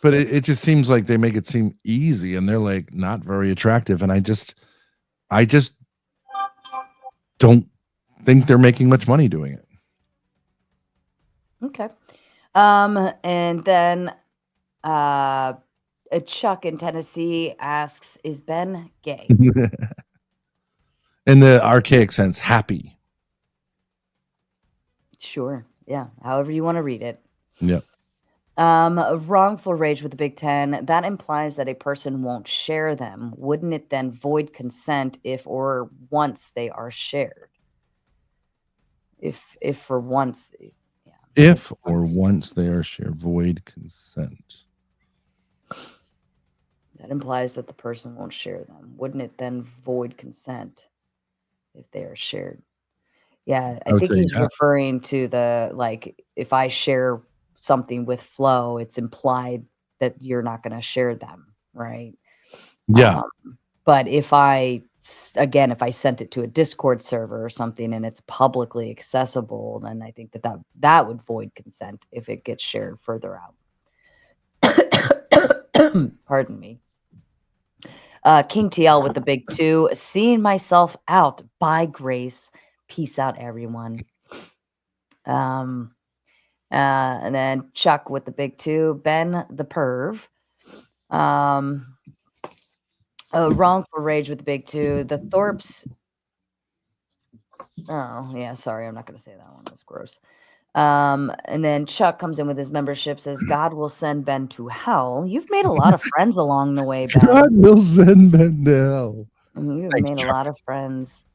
S3: But it just seems like they make it seem easy, and they're like not very attractive. And I just don't think they're making much money doing it.
S2: Okay. And then Chuck in Tennessee asks, "Is Ben gay?"
S3: In the archaic sense, happy.
S2: Sure. Yeah. However you want to read it.
S3: Yep.
S2: Wrongful rage with the Big Ten. That implies that a person won't share them. Wouldn't it then void consent if or once they are shared? If for once, yeah.
S3: If or once they are shared, void consent.
S2: That implies that the person won't share them. Wouldn't it then void consent if they are shared? Yeah, I
S3: would
S2: think
S3: say
S2: he's
S3: yes.
S2: referring to the, like, if I share something with Flo, it's implied that you're not going to share them, right?
S3: Yeah.
S2: But if I sent it to a Discord server or something and it's publicly accessible, then I think that would void consent if it gets shared further out. Pardon me. King TL with the big 2. Seeing myself out by grace. Peace out, everyone. And then Chuck with the big 2. Ben the perv. Wrongful rage with the big 2. The Thorps. Oh, yeah, sorry, I'm not going to say that one. That's gross. And then Chuck comes in with his membership, says, God will send Ben to hell. You've made a lot of friends along the way, Ben.
S3: God will send Ben to hell.
S2: You've
S3: Thanks,
S2: made
S3: Chuck.
S2: a lot of friends.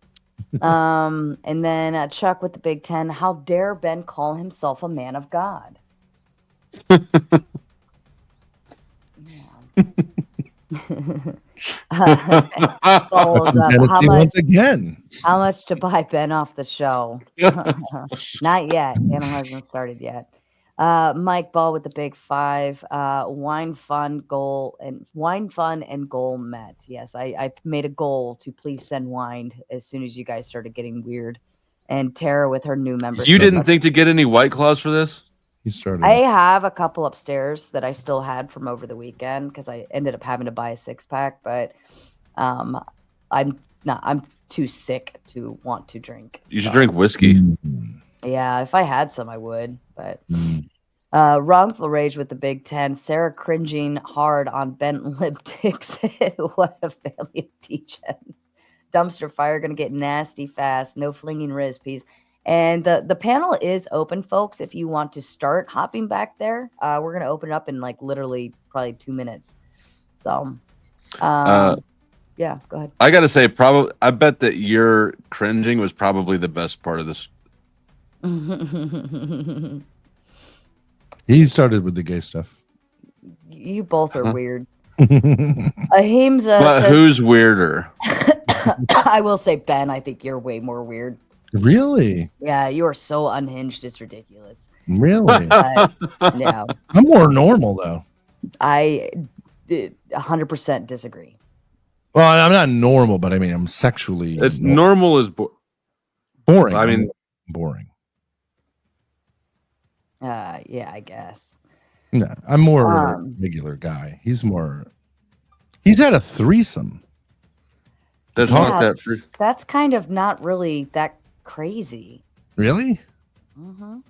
S2: And then Chuck with the big 10. How dare Ben call himself a man of God? Follows up.
S3: Once again.
S2: How much to buy Ben off the show? Not yet. Channel hasn't started yet. Mike Ball with the big 5. Wine fun and goal met. Yes, I made a goal to please send wine as soon as you guys started getting weird. And Tara with her new membership.
S4: You didn't think to get any White Claws for this?
S3: He started.
S2: I have a couple upstairs that I still had from over the weekend because I ended up having to buy a 6-pack, but I'm too sick to want to drink.
S4: You should drink whiskey.
S2: Yeah, if I had some, I would. But wrongful rage with the big 10. Sara cringing hard on bent lip ticks. What a family of degens. Dumpster fire gonna get nasty fast. No flinging Rizpies. And the panel is open, folks. If you want to start hopping back there, we're gonna open it up in like literally probably 2 minutes. So, yeah, go ahead.
S4: I gotta say, I bet that your cringing was probably the best part of this.
S3: He started with the gay stuff.
S2: You both are weird. Ahimsa
S4: But
S2: says,
S4: who's weirder?
S2: I will say, Ben, I think you're way more weird.
S3: Really?
S2: Yeah, you are so unhinged, it's ridiculous.
S3: Really?
S2: Yeah.
S3: I'm more normal, though.
S2: I 100% disagree.
S3: Well, I'm not normal, but I mean, I'm sexually.
S4: It's normal is
S3: boring.
S4: I mean,
S3: boring.
S2: Yeah, I guess.
S3: No, I'm more a regular guy. He's had a threesome.
S4: That's not that free.
S2: That's kind of not really that crazy.
S3: Really?
S2: Mm-hmm.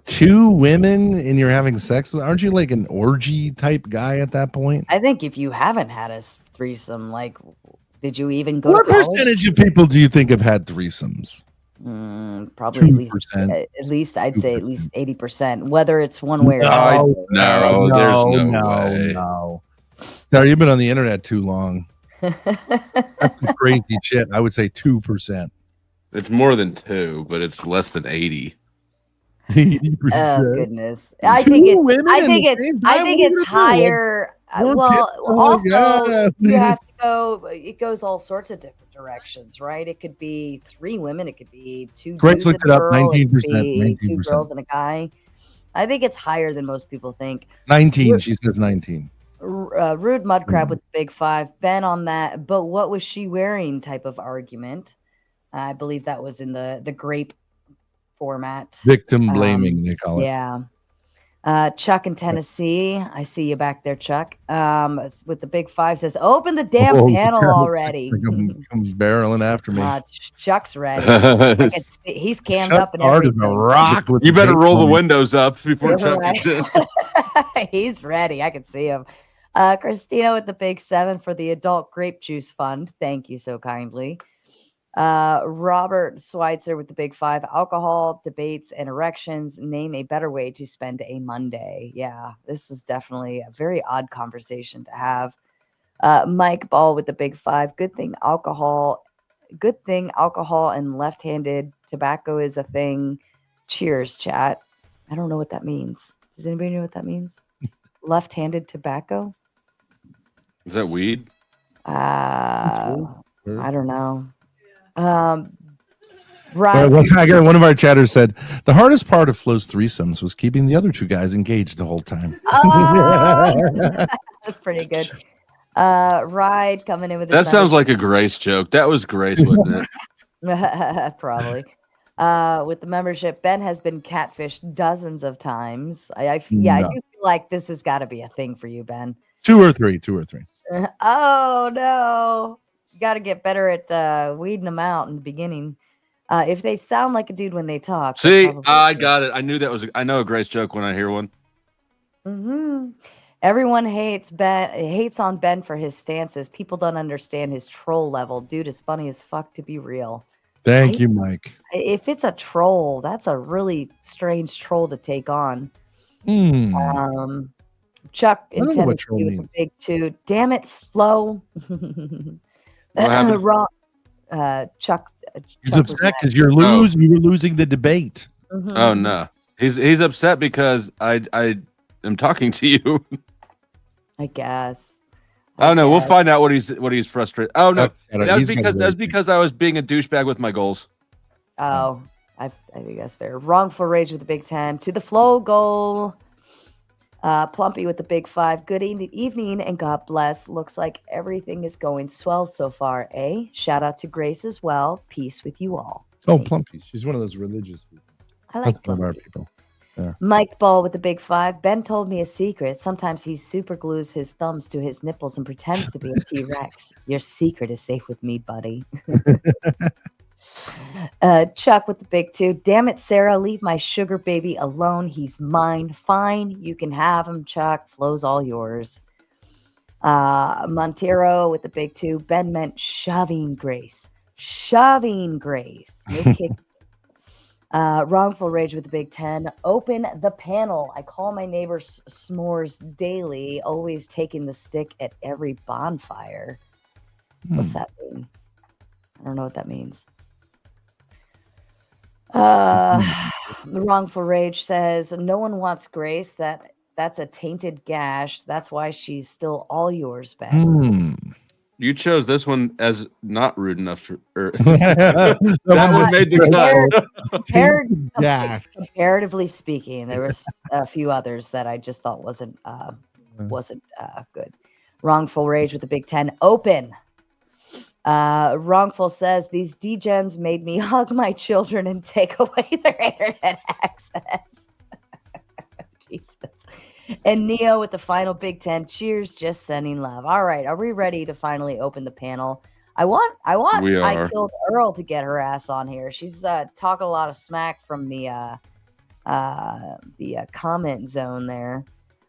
S3: 2 women and you're having sex? Aren't you like an orgy type guy at that point?
S2: I think if you haven't had a threesome, like, did you even go
S3: What
S2: to college?
S3: percentage of people do you think have had threesomes?
S2: Probably
S3: 2%.
S2: at least I'd say at least 80%, whether it's one way or
S4: No, there's no way.
S3: No. Now, you've been on the internet too long. That's some crazy shit. I would say 2%.
S4: It's more than 2, but it's less than 80.
S3: 80%.
S2: Oh goodness! I think it's higher. Well, also you have to go. It goes all sorts of different directions, right? It could be 3 women. It could be 2
S3: Grace
S2: dudes
S3: looked
S2: and
S3: it
S2: a
S3: up.
S2: girl.
S3: 19%.
S2: It could be 2
S3: 19%.
S2: girls and a guy. I think it's higher than most people think.
S3: 19. She says 19.
S2: Rude Mudcrab with the big 5. Ben on that. But what was she wearing? Type of argument. I believe that was in the grape format.
S3: Victim blaming, they call it.
S2: Yeah. Chuck in Tennessee. I see you back there, Chuck. With the big 5 says, open the damn panel already.
S3: Come barreling after me.
S2: Chuck's ready. He's cammed
S3: Chuck
S2: up and
S3: hard as
S2: everything.
S3: a rock. With
S4: You better roll the windows up before Chuck gets in.
S2: He's ready. I can see him. Christina with the big 7 for the Adult Grape Juice Fund. Thank you so kindly. Robert Schweitzer with the big 5. Alcohol, debates, and erections. Name a better way to spend a Monday. Yeah, this is definitely a very odd conversation to have. Mike Ball with the big 5. Good thing alcohol and left-handed tobacco is a thing. Cheers, chat. I don't know what that means. Does anybody know what that means? Left-handed tobacco?
S4: Is that weed?
S2: I don't know.
S3: Well,
S2: Right.
S3: I got one of our chatters said the hardest part of Flo's threesomes was keeping the other two guys engaged the whole time.
S2: That's pretty good. Ride coming in with
S4: That sounds like a Grace joke. That was Grace, wouldn't
S2: it? Probably. With the membership, Ben has been catfished dozens of times. I do feel like this has got to be a thing for you, Ben.
S3: Two or three.
S2: Oh no, you got to get better at weeding them out in the beginning. If they sound like a dude when they talk.
S4: See, I got it. I knew that was. I know a Grace joke when I hear one.
S2: Everyone hates on Ben for his stances. People don't understand his troll level. Dude is funny as fuck to be real.
S3: Thank you, Mike.
S2: If it's a troll, that's a really strange troll to take on. Chuck in Tennessee with the big 2. Damn it, Flo. Wrong. Chuck.
S3: He's upset because you were losing the debate.
S4: Oh no, he's upset because I am talking to you.
S2: I guess.
S4: Oh no, we'll find out what he's frustrated. Oh no, that's because I was being a douchebag with my goals.
S2: Oh, I think that's fair. Wrongful rage with the big 10 to the flow goal. Plumpy with the big 5. Good evening and God bless. Looks like everything is going swell so far, eh? Shout out to Grace as well. Peace with you all.
S3: Oh, Plumpy. She's one of those religious people.
S2: I like
S3: Plumpy. Our people. Yeah.
S2: Mike Ball with the big 5. Ben told me a secret. Sometimes he super glues his thumbs to his nipples and pretends to be a T-Rex. Your secret is safe with me, buddy. Chuck with the big 2. Damn it, Sarah, leave my sugar baby alone. He's mine. Fine, you can have him, Chuck. Flow's all yours. Montero with the big 2. Ben meant shoving Grace. No kick. Wrongful rage with the big 10. Open the panel. I call my neighbors s'mores daily, always taking the stick at every bonfire. What's that mean? I don't know what that means. The wrongful rage says no one wants Grace. That's a tainted gash. That's why she's still all yours, Ben.
S4: You chose this one as not rude enough to. That one made the cut.
S2: Comparatively speaking, there was a few others that I just thought wasn't good. Wrongful rage with the big 10. Open. Wrongful says these degens made me hug my children and take away their internet access. Jesus. And Neo with the final big 10. Cheers, just sending love. All right, are we ready to finally open the panel? I want I Killed Earl to get her ass on here. She's talking a lot of smack from the comment zone there.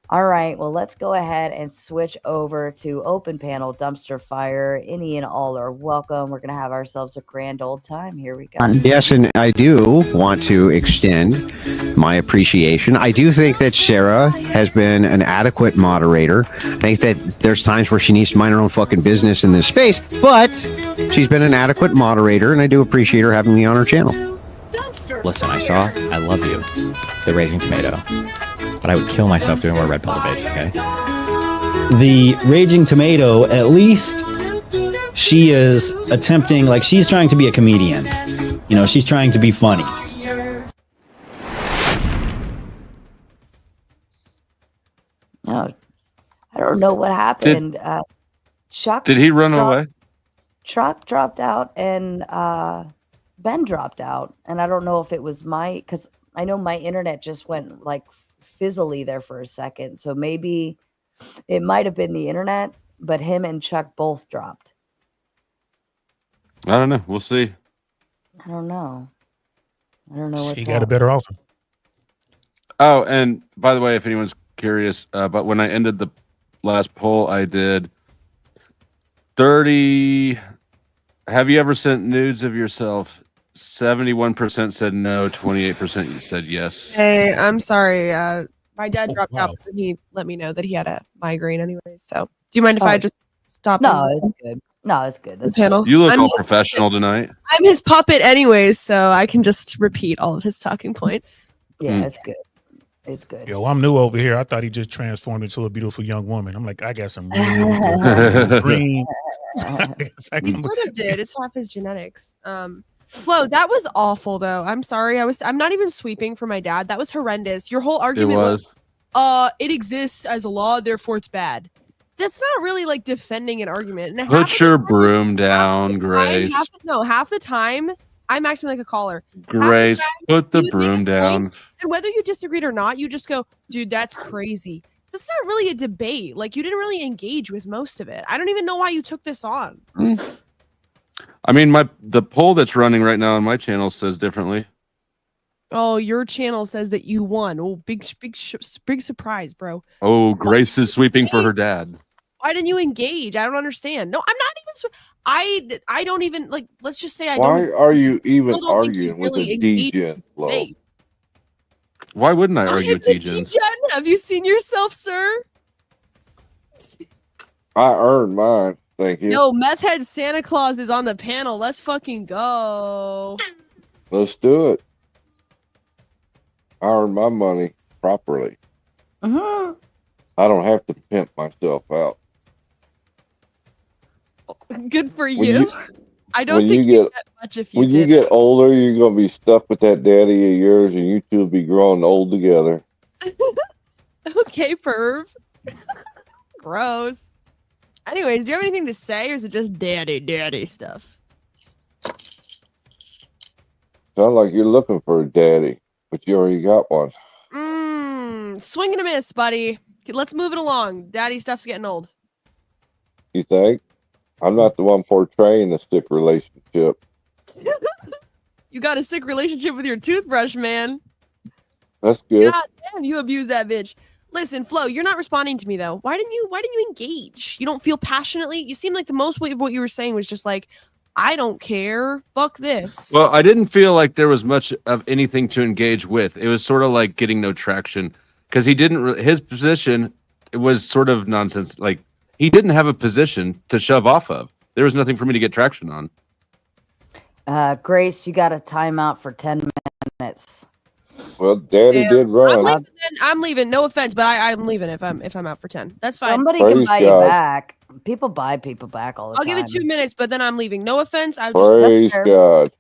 S2: All right, well, let's go ahead and switch over to open panel dumpster fire. Any and all are welcome. We're going to have ourselves a grand old time. Here we go.
S5: Yes, and I do want to extend my appreciation. I do think that Sara has been an adequate moderator. I think that there's times where she needs to mind her own fucking business in this space, but she's been an adequate moderator, and I do appreciate her having me on her channel.
S6: Listen, I love you, the Raising Tomato, but I would kill myself doing more red pill debates, okay?
S7: The Raging Tomato, at least she is attempting, like, she's trying to be a comedian. You know, she's trying to be funny.
S2: No, I don't know what happened. Chuck.
S4: Did he run away?
S2: Chuck dropped out and Ben dropped out. And I don't know if it was because I know my internet just went like fizzly there for a second. So maybe it might have been the internet, but him and Chuck both dropped.
S4: I don't know. We'll see.
S2: I don't know. What's
S8: She got a better offer.
S4: Oh, and by the way, if anyone's curious, but when I ended the last poll, I did 30 Have you ever sent nudes of yourself? 71% said no, 28% said yes.
S8: Hey, I'm sorry. My dad
S9: Oh,
S8: dropped out,
S9: wow.
S8: but he let me know that he had a migraine anyways. So, do you mind if I
S2: Oh.
S8: just stop?
S2: No,
S8: and-
S2: it's good. No, it's good.
S8: the
S2: That's
S8: panel.
S4: You look
S8: I'm
S4: all
S8: his
S4: professional tonight.
S8: I'm his puppet anyways, so I can just repeat all of his talking points.
S2: Yeah,
S4: Mm.
S2: it's good. It's good.
S9: Yo, I'm new over here. I thought he just transformed into a beautiful young woman. I'm like, I got some really good green.
S8: He sort of did. It's half his genetics. Flo, that was awful though. I'm sorry. I'm not even sweeping for my dad. That was horrendous. Your whole
S4: It
S8: argument
S4: was.
S8: it exists as a law, therefore it's bad. That's not really like defending an argument. And
S4: Put your broom down, Grace.
S8: Half the time I'm acting like a caller.
S4: Grace, put the
S8: you would make
S4: broom
S8: a
S4: down.
S8: point, and whether you disagreed or not, you just go, dude, that's crazy. That's not really a debate. Like, you didn't really engage with most of it. I don't even know why you took this on.
S4: I mean, the poll that's running right now on my channel says differently.
S8: Oh, your channel says that you won. Oh, big surprise, bro.
S4: Oh, Grace is sweeping for her dad.
S8: Why didn't you engage? I don't understand. No, I'm not even. I don't even like. Let's just say I
S10: Why
S8: don't.
S10: are you even
S8: still don't think he
S10: arguing with
S8: really
S10: a
S8: engaged
S10: degen,
S8: with
S10: Flo?
S8: debate.
S4: Why wouldn't I argue
S8: I'm
S4: with
S8: the
S4: degens?
S8: degen. Have you seen yourself, sir?
S10: I earned mine. Thank you.
S8: Yo, Meth Head Santa Claus is on the panel. Let's fucking go.
S10: Let's do it. I earned my money properly.
S2: Mhm.
S10: I don't have to pimp myself out.
S8: Good for
S10: When
S8: you. I don't
S10: when
S8: think
S10: you
S8: you
S10: get
S8: get much if you
S10: when you
S8: did.
S10: get older, you're gonna be stuck with that daddy of yours, and you two will be growing old together.
S8: Okay, perv. Gross. Anyways, do you have anything to say, or is it just daddy stuff?
S10: Sound like you're looking for a daddy, but you already got one.
S8: Swing and a miss, buddy. Okay, let's move it along. Daddy stuff's getting old.
S10: You think? I'm not the one portraying a sick relationship.
S8: You got a sick relationship with your toothbrush, man.
S10: That's good.
S8: God damn, you abused that bitch. Listen, Flo, you're not responding to me though. Why didn't you engage? You don't feel passionately? You seem like the most of what you were saying was just like, I don't care. Fuck this.
S4: Well, I didn't feel like there was much of anything to engage with. It was sort of like getting no traction because he didn't. His position was sort of nonsense. Like he didn't have a position to shove off of. There was nothing for me to get traction on.
S2: Grace, you got a timeout for 10 minutes.
S10: Well, daddy did run.
S8: I'm leaving. No offense, but I'm leaving if I'm out for 10. That's fine.
S2: Somebody can
S10: Praise
S2: buy you
S10: God.
S2: back. People buy people back all the
S8: I'll
S2: time.
S8: give it 2 minutes, but then I'm leaving. No offense. I just
S10: Praise
S2: fair.
S10: God.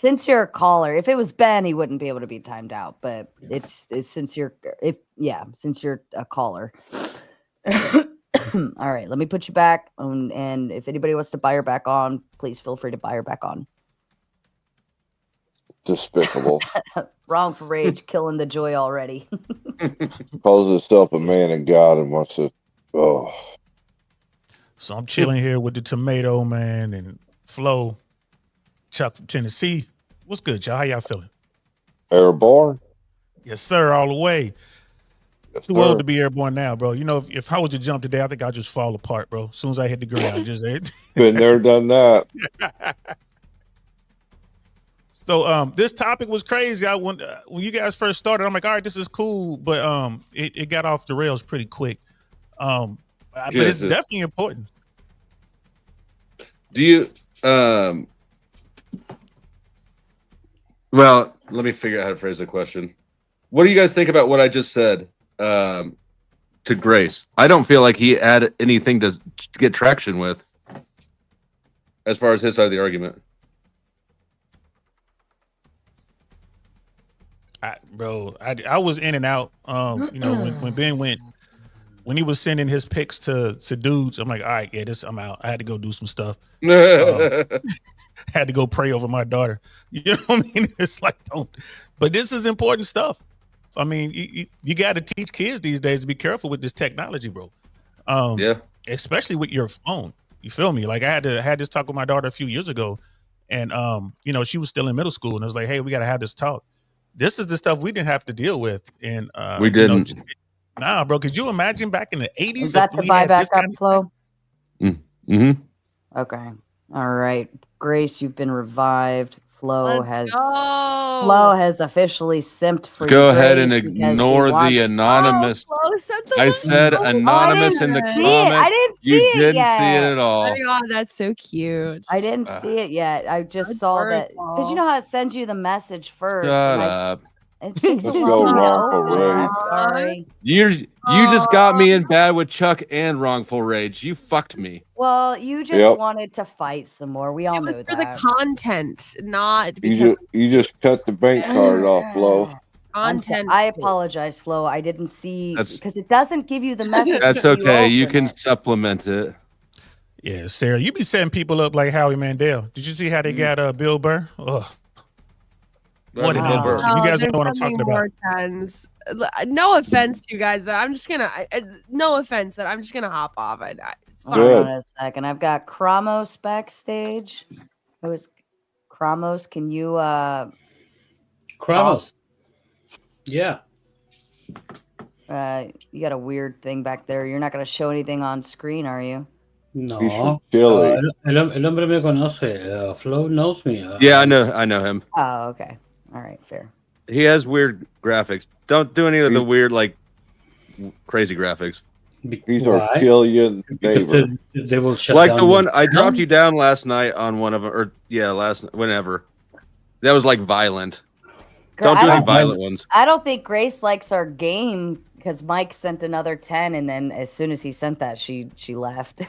S2: Since you're a caller, if it was Ben, he wouldn't be able to be timed out. But it's since you're a caller. All right, let me put you back on, and if anybody wants to buy her back on, please feel free to buy her back on.
S10: Despicable.
S2: Wrong for rage, killing the joy already.
S10: Calls himself a man of God and wants to. Oh,
S9: So I'm chilling here with the tomato man and Flo, Chuck from Tennessee. What's good, y'all? How y'all feeling?
S10: airborne.
S9: Yes, sir, all the way.
S10: Yes,
S9: Too
S10: sir.
S9: old to be airborne now, bro. You know, if I was to jump today, I think I'd just fall apart, bro. As soon as I hit the ground, just
S10: Been there, done that.
S9: So this topic was crazy. When you guys first started, I'm like, all right, this is cool, but it got off the rails pretty quick. But it's definitely important.
S4: Do you? Well, let me figure out how to phrase the question. What do you guys think about what I just said to Grace? I don't feel like he had anything to get traction with as far as his side of the argument.
S9: I was in and out. You know, when Ben went, when he was sending his pics to dudes, I'm like, all right, yeah, I'm out. I had to go do some stuff. Had to go pray over my daughter. You know what I mean? It's like, but this is important stuff. I mean, you got to teach kids these days to be careful with this technology, bro.
S4: Yeah.
S9: Especially with your phone. You feel me? Like I had this talk with my daughter a few years ago, and you know, she was still in middle school, and I was like, hey, we got to have this talk. This is the stuff we didn't have to deal with, and
S4: we didn't.
S9: Nah, bro. Could you imagine back in the 80s?
S2: Is that the buyback up flow?
S4: Mm-hmm.
S2: Okay. All right, Grace, you've been revived. Flo
S8: Let's go.
S2: has officially simped for you.
S4: Go ahead and
S2: Grace, because he
S4: ignore the
S2: wants.
S4: anonymous.
S8: Flo sent the
S4: I
S8: message.
S4: said
S2: Oh, I
S4: anonymous
S2: didn't
S4: in the
S2: see it. I
S4: comment.
S2: didn't see
S4: You
S2: it
S4: didn't see it
S2: yet.
S4: at
S8: Oh
S4: all.
S8: my god, that's so cute.
S2: I didn't see it yet. I just
S8: That's
S2: saw that
S8: wonderful.
S2: because you know how it sends you the message first.
S4: Shut
S2: and
S4: up.
S2: It takes a
S10: Let's
S2: while
S10: go
S2: for me to
S10: wrongful
S2: open it. I'm
S10: rage.
S2: sorry.
S4: You just got me in bad with Chuck and wrongful rage. You fucked me.
S2: Well, you just
S10: Yep.
S2: wanted to fight some more. We all
S8: It was
S2: know
S8: for the
S2: that.
S8: content, not because
S10: You just cut the bank card off, Flo.
S8: content.
S2: I apologize, Flo. I didn't see
S4: That's-
S2: because it doesn't give you the message.
S4: That's
S2: till you
S4: okay. You
S2: open
S4: can
S2: it.
S4: supplement it.
S9: Yeah, Sarah, you be setting people up like Howie Mandel. Did you see how they got Bill Burr? Ugh. What an
S2: Bill Burr.
S9: ambush. You guys
S8: there's
S9: know what I'm
S8: something
S9: talking about.
S8: more tense. No offense to you guys, but I'm just gonna. No offense, but I'm just gonna hop off. It's fine.
S2: Hold on a second. I've got Kramos backstage. Who is Kramos? Can you
S11: Kramos? Yeah.
S2: You got a weird thing back there. You're not going to show anything on screen, are you?
S11: No.
S10: He's from Chile.
S11: El hombre me conoce. Flo knows me.
S4: Yeah, I know him.
S2: Oh, okay. All right, fair.
S4: He has weird graphics. Don't do any of the weird, like, crazy graphics.
S10: He's our Chilean neighbor.
S11: They will shut
S4: Like
S11: down
S4: the one I
S11: town?
S4: dropped you down last night on one of them, or whenever. That was like violent. Don't do any violent ones.
S2: I don't think Grace likes our game because Mike sent another 10, and then as soon as he sent that, she left.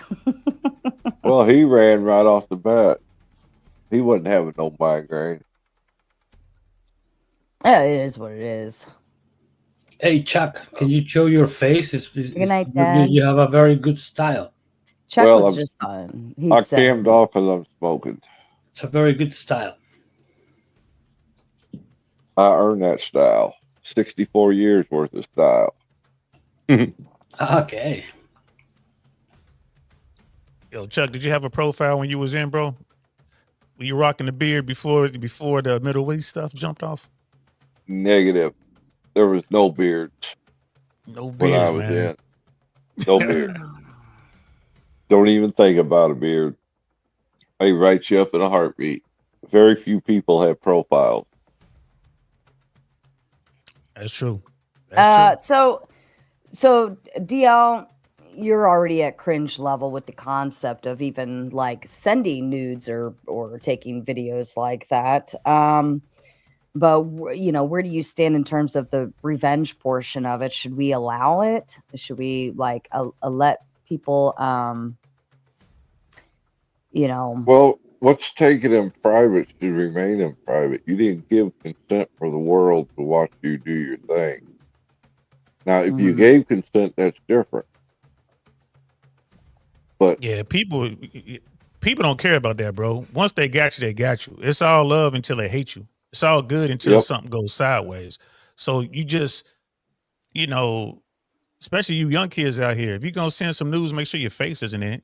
S10: Well, he ran right off the bat. He wasn't having no migraine.
S2: Yeah, it is what it is.
S11: Hey, Chuck, can you show your face?
S2: Good night, Dad.
S11: You have a very good style.
S2: Chuck
S10: Well,
S2: was just on. He
S10: I
S2: said,
S10: cammed off because I'm smoking.
S11: It's a very good style.
S10: I earned that style. 64 years worth of style.
S11: Okay.
S9: Yo, Chuck, did you have a profile when you was in, bro? Were you rocking the beard before the Middle East stuff jumped off?
S10: Negative. There was no beard.
S9: No
S10: when
S9: beard,
S10: I was
S9: man.
S10: in. No beard. Don't even think about a beard. They write you up in a heartbeat. Very few people have profiles.
S9: That's true. That's true.
S2: So DL, you're already at cringe level with the concept of even like sending nudes or taking videos like that. But you know, where do you stand in terms of the revenge portion of it? Should we allow it? Should we like let people, you know?
S10: Well, what's taken in private should remain in private. You didn't give consent for the world to watch you do your thing. Now, if you gave consent, that's different. But
S9: yeah, people don't care about that, bro. Once they got you, they got you. It's all love until they hate you. It's all good until something goes sideways. So you just, you know, especially you young kids out here, if you're gonna send some news, make sure your face isn't in it.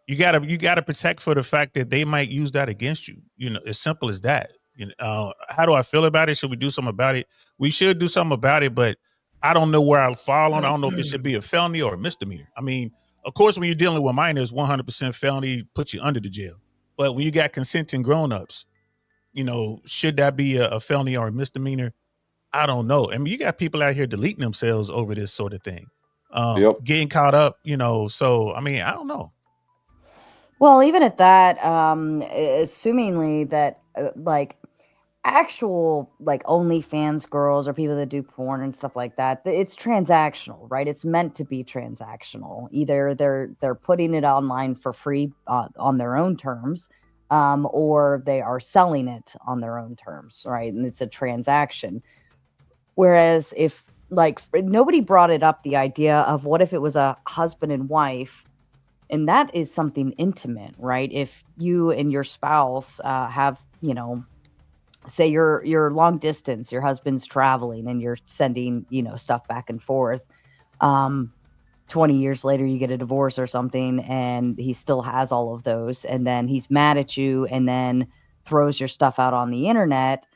S9: You gotta protect for the fact that they might use that against you. You know, as simple as that. You know, how do I feel about it? Should we do something about it? We should do something about it, but I don't know where I'll fall on. I don't know if it should be a felony or a misdemeanor. I mean, of course, when you're dealing with minors, 100% felony puts you under the jail. But when you got consenting grown-ups, you know, should that be a felony or a misdemeanor? I don't know. I mean, you got people out here deleting themselves over this sort of thing, getting caught up, you know. So, I mean, I don't know.
S2: Well, even at that, assumingly that like actual like OnlyFans girls or people that do porn and stuff like that, it's transactional, right? It's meant to be transactional. Either they're putting it online for free on their own terms, or they are selling it on their own terms, right? And it's a transaction. Whereas if like nobody brought it up, the idea of what if it was a husband and wife, and that is something intimate, right? If you and your spouse have, you know, say you're long distance, your husband's traveling and you're sending, you know, stuff back and forth. 20 years later, you get a divorce or something and he still has all of those. And then he's mad at you and then throws your stuff out on the internet.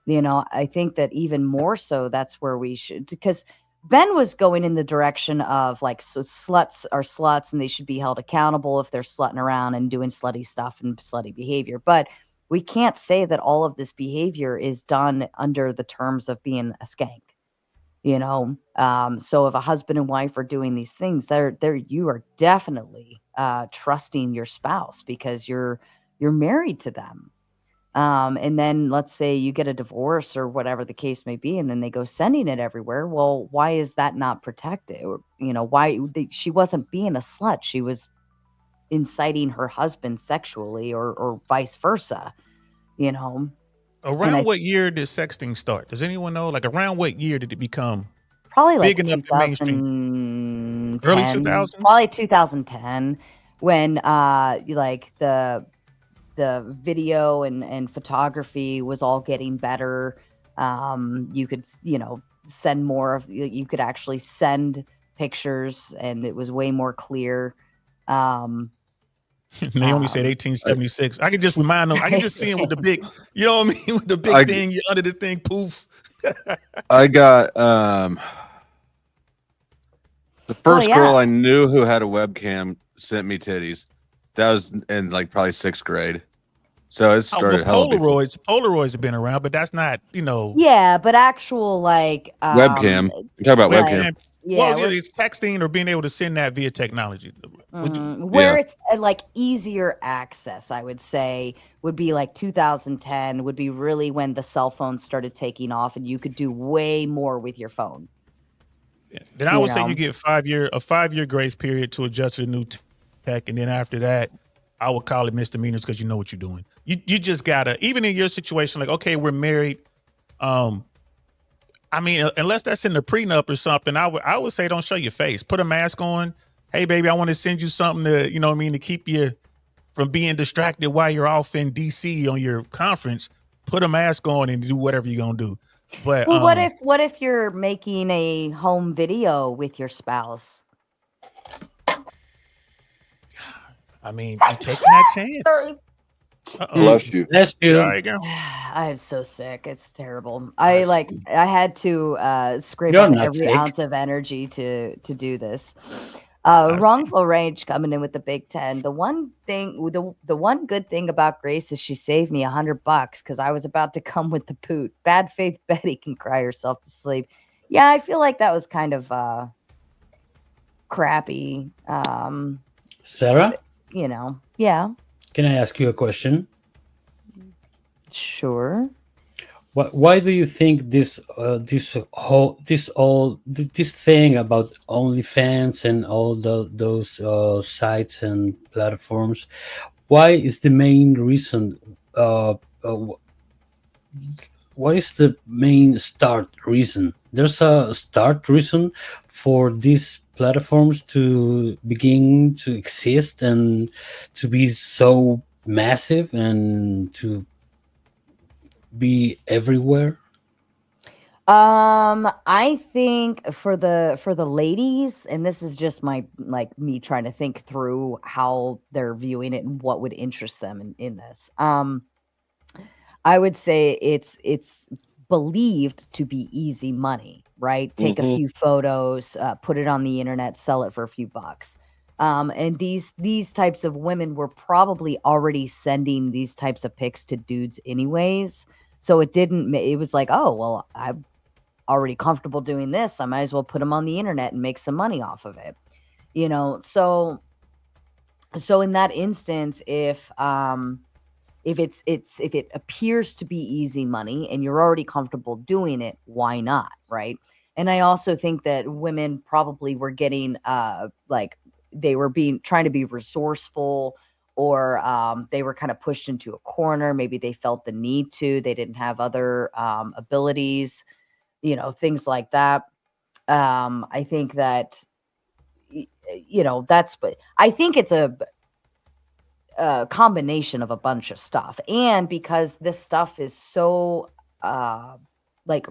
S2: You know, I think that even more so, that's where we should, because Ben was going in the direction of like, so sluts are sluts and they should be held accountable if they're slutting around and doing slutty stuff and slutty behavior. But we can't say that all of this behavior is done under the terms of being a skank. So if a husband and wife are doing these things, you are definitely trusting your spouse because you're married to them. And then let's say you get a divorce or whatever the case may be, and then they go sending it everywhere. Well, why is that not protected? Or, she wasn't being a slut. She was inciting her husband sexually or vice versa,
S9: Around what year did sexting start? Does anyone know? Like around what year did it become
S2: probably like
S9: big enough in mainstream?
S2: 2010,
S9: Early 2000s?
S2: probably 2010 when like the video and photography was all getting better. You could send more of, you could actually send pictures and it was way more clear.
S9: Naomi said 1876. I could just remind them. I can just see him with the big, you know what I mean, with the big thing, you're under the thing, poof.
S4: I got the first girl I knew who had a webcam sent me titties. That was in like probably 6th grade. So it started.
S9: Polaroids have been around, but that's not,
S2: Yeah, but actual like
S4: webcam. You talk about webcam.
S2: Yeah,
S9: well, it's texting or being able to send that via technology.
S2: Where it's like easier access, I would say, would be like 2010 would be really when the cell phones started taking off and you could do way more with your phone.
S9: Then I would say you get a 5-year grace period to adjust to the new tech, and then after that, I would call it misdemeanors because you know what you're doing. You just gotta, even in your situation, like, okay, we're married. I mean, unless that's in the prenup or something, I would say don't show your face. Put a mask on. Hey, baby, I want to send you something to, to keep you from being distracted while you're off in DC on your conference. Put a mask on and do whatever you're gonna do. But
S2: well, what if you're making a home video with your spouse?
S9: I mean, you're taking that chance.
S10: Bless you.
S11: Bless you.
S9: There you go.
S2: I'm so sick. It's terrible. I had to scrape
S11: You're
S2: up
S11: not
S2: every
S11: sick.
S2: ounce of energy to do this. Wrongful Rage coming in with the Big 10. The one good thing about Grace is she saved me $100 because I was about to come with the poot. Bad faith Betty can cry herself to sleep. Yeah, I feel like that was kind of crappy.
S11: Sarah,
S2: Yeah.
S11: can I ask you a question?
S2: Sure.
S11: Why do you think this thing about OnlyFans and all those sites and platforms? Why is the main reason? What is the main start reason? There's a start reason for these platforms to begin to exist and to be so massive and to be everywhere.
S2: I think for the ladies, and this is just me trying to think through how they're viewing it and what would interest them in this. I would say it's believed to be easy money, right? Take a few photos, put it on the internet, sell it for a few bucks. And these types of women were probably already sending these types of pics to dudes anyways. So it was like, oh, well, I'm already comfortable doing this. I might as well put them on the internet and make some money off of it. So in that instance, if it appears to be easy money and you're already comfortable doing it, why not, right? And I also think that women probably were getting they were trying to be resourceful, or they were kind of pushed into a corner. Maybe they felt the need to. They didn't have other abilities, things like that. I think that I think it's a combination of a bunch of stuff, and because this stuff is so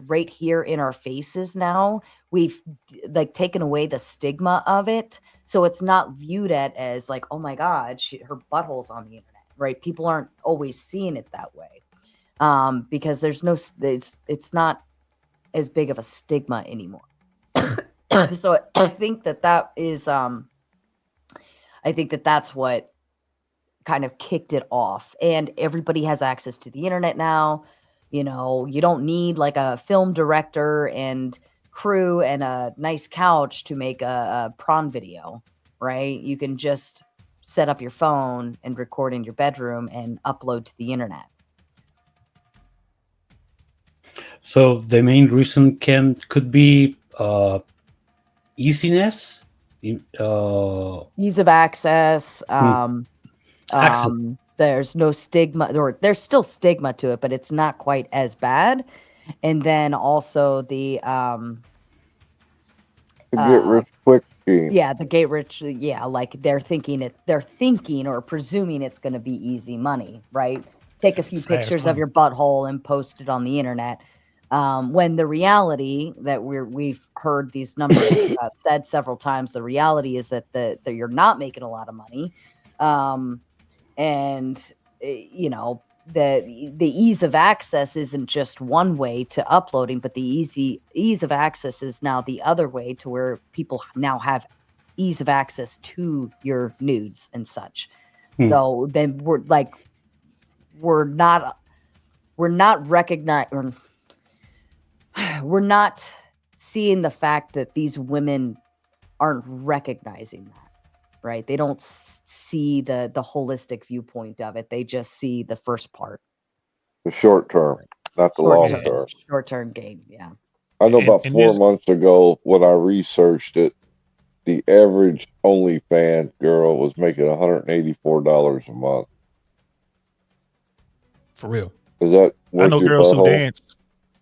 S2: right here in our faces now, we've taken away the stigma of it, so it's not viewed as like, oh my god, her butthole's on the internet, right? People aren't always seeing it that way, because it's not as big of a stigma anymore. So I think that is I think that's what kind of kicked it off. And everybody has access to the internet now. You know, you don't need like a film director and crew and a nice couch to make a Pr0n video, right? You can just set up your phone and record in your bedroom and upload to the internet.
S11: So the main reason could be easiness,
S2: Ease of access.
S11: Access.
S2: There's no stigma, or there's still stigma to it, but it's not quite as bad. And then also the
S10: get rich quick scheme.
S2: yeah, the get rich, yeah, like they're thinking or presuming it's going to be easy money, right? Take a few
S9: Fast
S2: pictures of
S9: money.
S2: your butthole and post it on the internet. When the reality that we've heard these numbers said several times, the reality is that that you're not making a lot of money, and you know the ease of access isn't just one way to uploading, but the ease of access is now the other way, to where people now have ease of access to your nudes and such. So then we're not recognizing. We're not seeing the fact that these women aren't recognizing that, right? They don't see the holistic viewpoint of it. They just see the first part.
S10: The short term, not the long term.
S2: Short-term gain, yeah.
S10: I know about
S9: And
S10: 4
S9: this-
S10: months ago when I researched it, the average OnlyFans girl was making $184 a month.
S9: For real.
S10: Is that
S9: I
S10: worth
S9: know
S10: your
S9: girls who
S10: butthole?
S9: dance.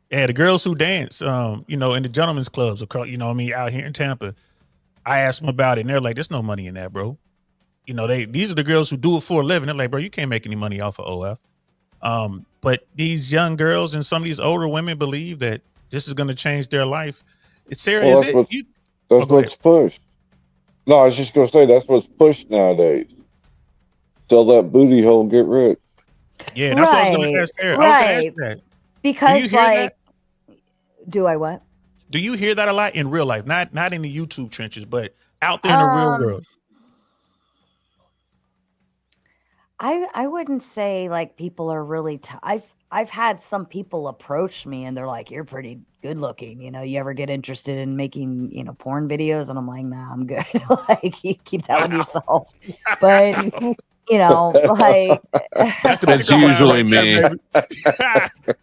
S9: Yeah, the girls who dance, you know, in the gentlemen's clubs, across, you know what I mean, out here in Tampa. I asked them about it, and they're like, there's no money in that, bro. You know, these are the girls who do it for a living. They're like, bro, you can't make any money off of OF. But these young girls and some of these older women believe that this is going to change their life. Sarah,
S10: Well,
S9: is
S10: that's
S9: it?
S10: what's,
S9: You,
S10: that's
S9: go
S10: what's pushed. No, I was just going to say that's what's pushed nowadays. Sell that booty hole and get rich.
S9: yeah, that's what I was going to ask Sarah. I was going to ask that.
S2: Because
S9: Do you hear that?
S2: do I what?
S9: Do you hear that a lot in real life? Not in the YouTube trenches, but out there in the real world.
S2: I wouldn't say like people are really. I've had some people approach me and they're like, "You're pretty good looking. You know, you ever get interested in making porn videos?" And I'm like, "Nah, I'm good. Like, you keep that one yourself." But like
S4: That's usually me.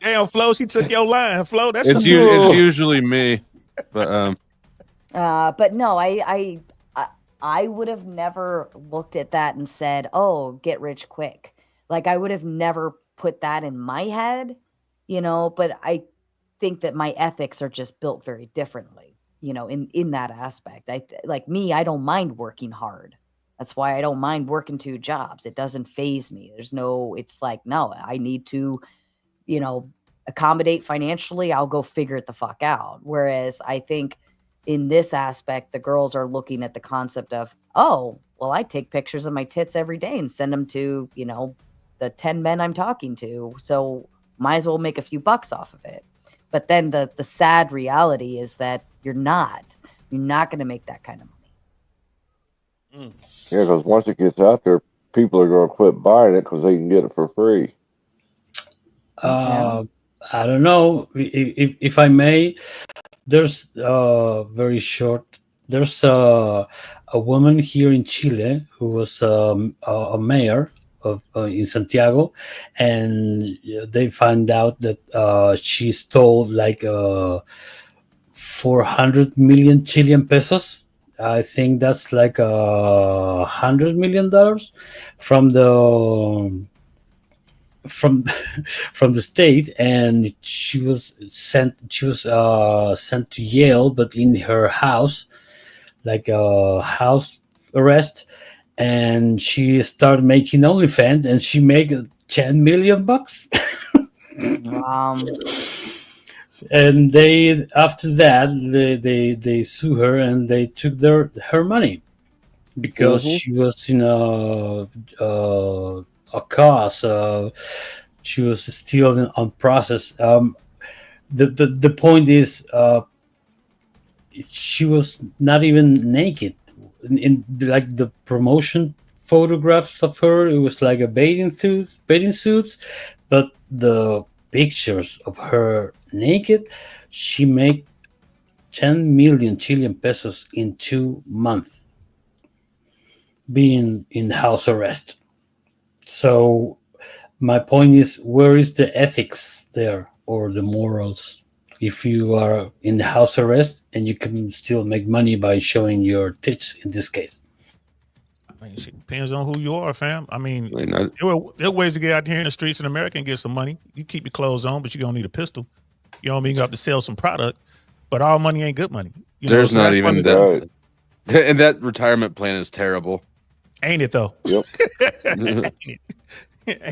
S9: Damn, Flo, she took your line, Flo. That's
S4: It's usually me. But
S2: but no, I would have never looked at that and said, "Oh, get rich quick." Like, I would have never put that in my head, but I think that my ethics are just built very differently, in that aspect. Like me, I don't mind working hard. That's why I don't mind working 2 jobs. It doesn't faze me. It's like, no, I need to, accommodate financially. I'll go figure it the fuck out. Whereas I think in this aspect, the girls are looking at the concept of, oh, well, I take pictures of my tits every day and send them to, the 10 men I'm talking to. So might as well make a few bucks off of it. But then the sad reality is that you're not going to make that kind of money.
S10: Yeah, because once it gets out there, people are going to quit buying it because they can get it for free.
S11: I don't know if I may. There's very short. There's a woman here in Chile who was a mayor in Santiago, and they found out that she stole like 400 million Chilean pesos. I think that's like $100 million from the from the state, and she was sent to Yale, but in her house, like a house arrest, and she started making OnlyFans, and she made 10 million bucks. And they after that they sue her, and they took her money because she was in a cause. She was still on process. The point is, she was not even naked. In like the promotion photographs of her, it was like a bathing suits, but the pictures of her naked, she made 10 million Chilean pesos in 2 months being in house arrest. So my point is, where is the ethics there or the morals if you are in the house arrest and you can still make money by showing your tits in this case?
S9: I mean, shit depends on who you are, fam. I mean,
S4: I mean,
S9: there are ways to get out here in the streets in America and get some money. You keep your clothes on, but you're gonna need a pistol. You know what I mean? You have to sell some product, but all money ain't good money. You know,
S4: there's
S9: so
S4: not
S9: that's
S4: even
S9: why
S4: that.
S10: Right.
S4: And that retirement plan is terrible.
S9: ain't it though?
S10: Yep.
S9: ain't it?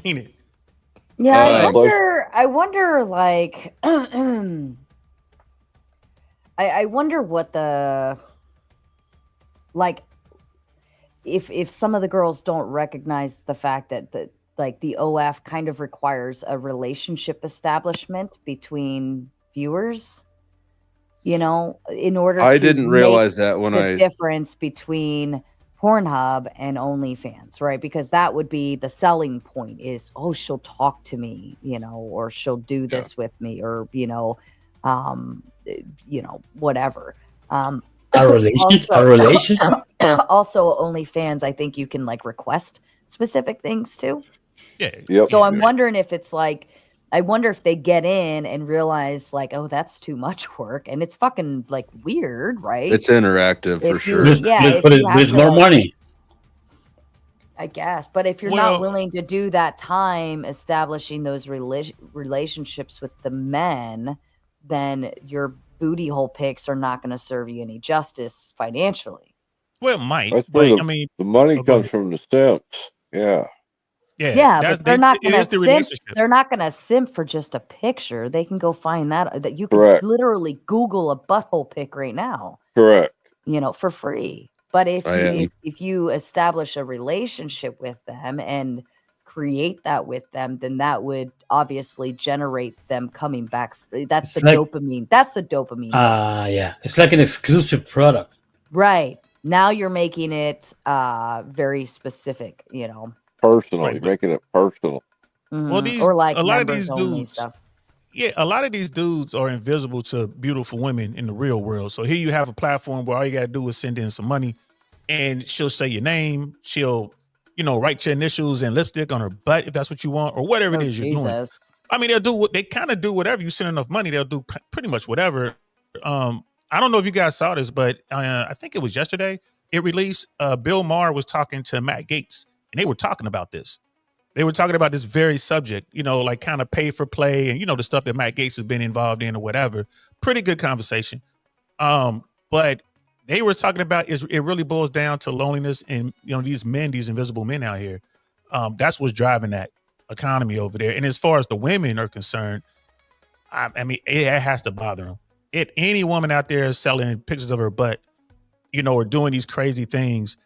S9: Ain't it?
S2: Yeah, I
S10: Plus-
S2: wonder. I wonder, like, I wonder what the like if some of the girls don't recognize the fact that like the OF kind of requires a relationship establishment between viewers, you know, in order
S4: I
S2: to
S4: didn't
S2: make
S4: realize that when
S2: the
S4: I
S2: difference between Pornhub and OnlyFans, right? Because that would be the selling point is, oh, she'll talk to me, you know, or she'll do this with me, or, whatever.
S11: A relation?
S2: Also, OnlyFans, I think you can like request specific things too.
S9: Yeah.
S10: Yep.
S2: So I'm wondering if it's like, I wonder if they get in and realize like, oh, that's too much work, and it's fucking like weird, right?
S4: it's interactive for
S2: If you-
S4: sure.
S2: yeah, if
S11: but
S2: you have
S11: it's
S2: to,
S11: more
S2: like,
S11: money.
S2: I guess, but if you're
S9: Well-
S2: not willing to do that time establishing those relationships with the men, then your booty hole pics are not going to serve you any justice financially.
S9: Well, it might,
S10: That's where
S9: but
S10: the,
S9: I mean,
S10: the money
S9: oh, go
S10: comes
S9: ahead.
S10: from the simps. Yeah.
S2: Yeah, but they're not
S9: it
S2: going to
S9: is the
S2: simp.
S9: relationship.
S2: They're not going to simp for just a picture. They can go find that you can
S10: Correct.
S2: literally Google a butthole pic right now,
S10: Correct.
S2: for free. But if
S4: I
S2: you
S4: am.
S2: if you establish a relationship with them and create that with them, then that would obviously generate them coming back. That's
S11: It's
S2: the
S11: like-
S2: dopamine. That's the dopamine.
S11: Yeah, it's like an exclusive product.
S2: Right. Now you're making it very specific,
S10: Personally,
S9: Right.
S10: making it personal.
S9: Well,
S2: mhm, or like
S9: a lot of
S2: members
S9: these
S2: only
S9: dudes,
S2: stuff.
S9: yeah, a lot of these dudes are invisible to beautiful women in the real world. So here you have a platform where all you gotta do is send in some money, and she'll say your name. She'll, write your initials and lipstick on her butt if that's what you want, or whatever it
S2: Oh,
S9: is you're doing.
S2: Jesus.
S9: I mean, they kind of do whatever. You send enough money, they'll do pretty much whatever. I don't know if you guys saw this, but I think it was yesterday it released. Bill Maher was talking to Matt Gaetz, and they were talking about this. They were talking about this very subject, like kind of pay for play and, the stuff that Matt Gaetz has been involved in or whatever. Pretty good conversation. But they were talking about it really boils down to loneliness and, these invisible men out here. That's what's driving that economy over there. And as far as the women are concerned, I mean, it has to bother them. Any woman out there selling pictures of her butt, or doing these crazy things,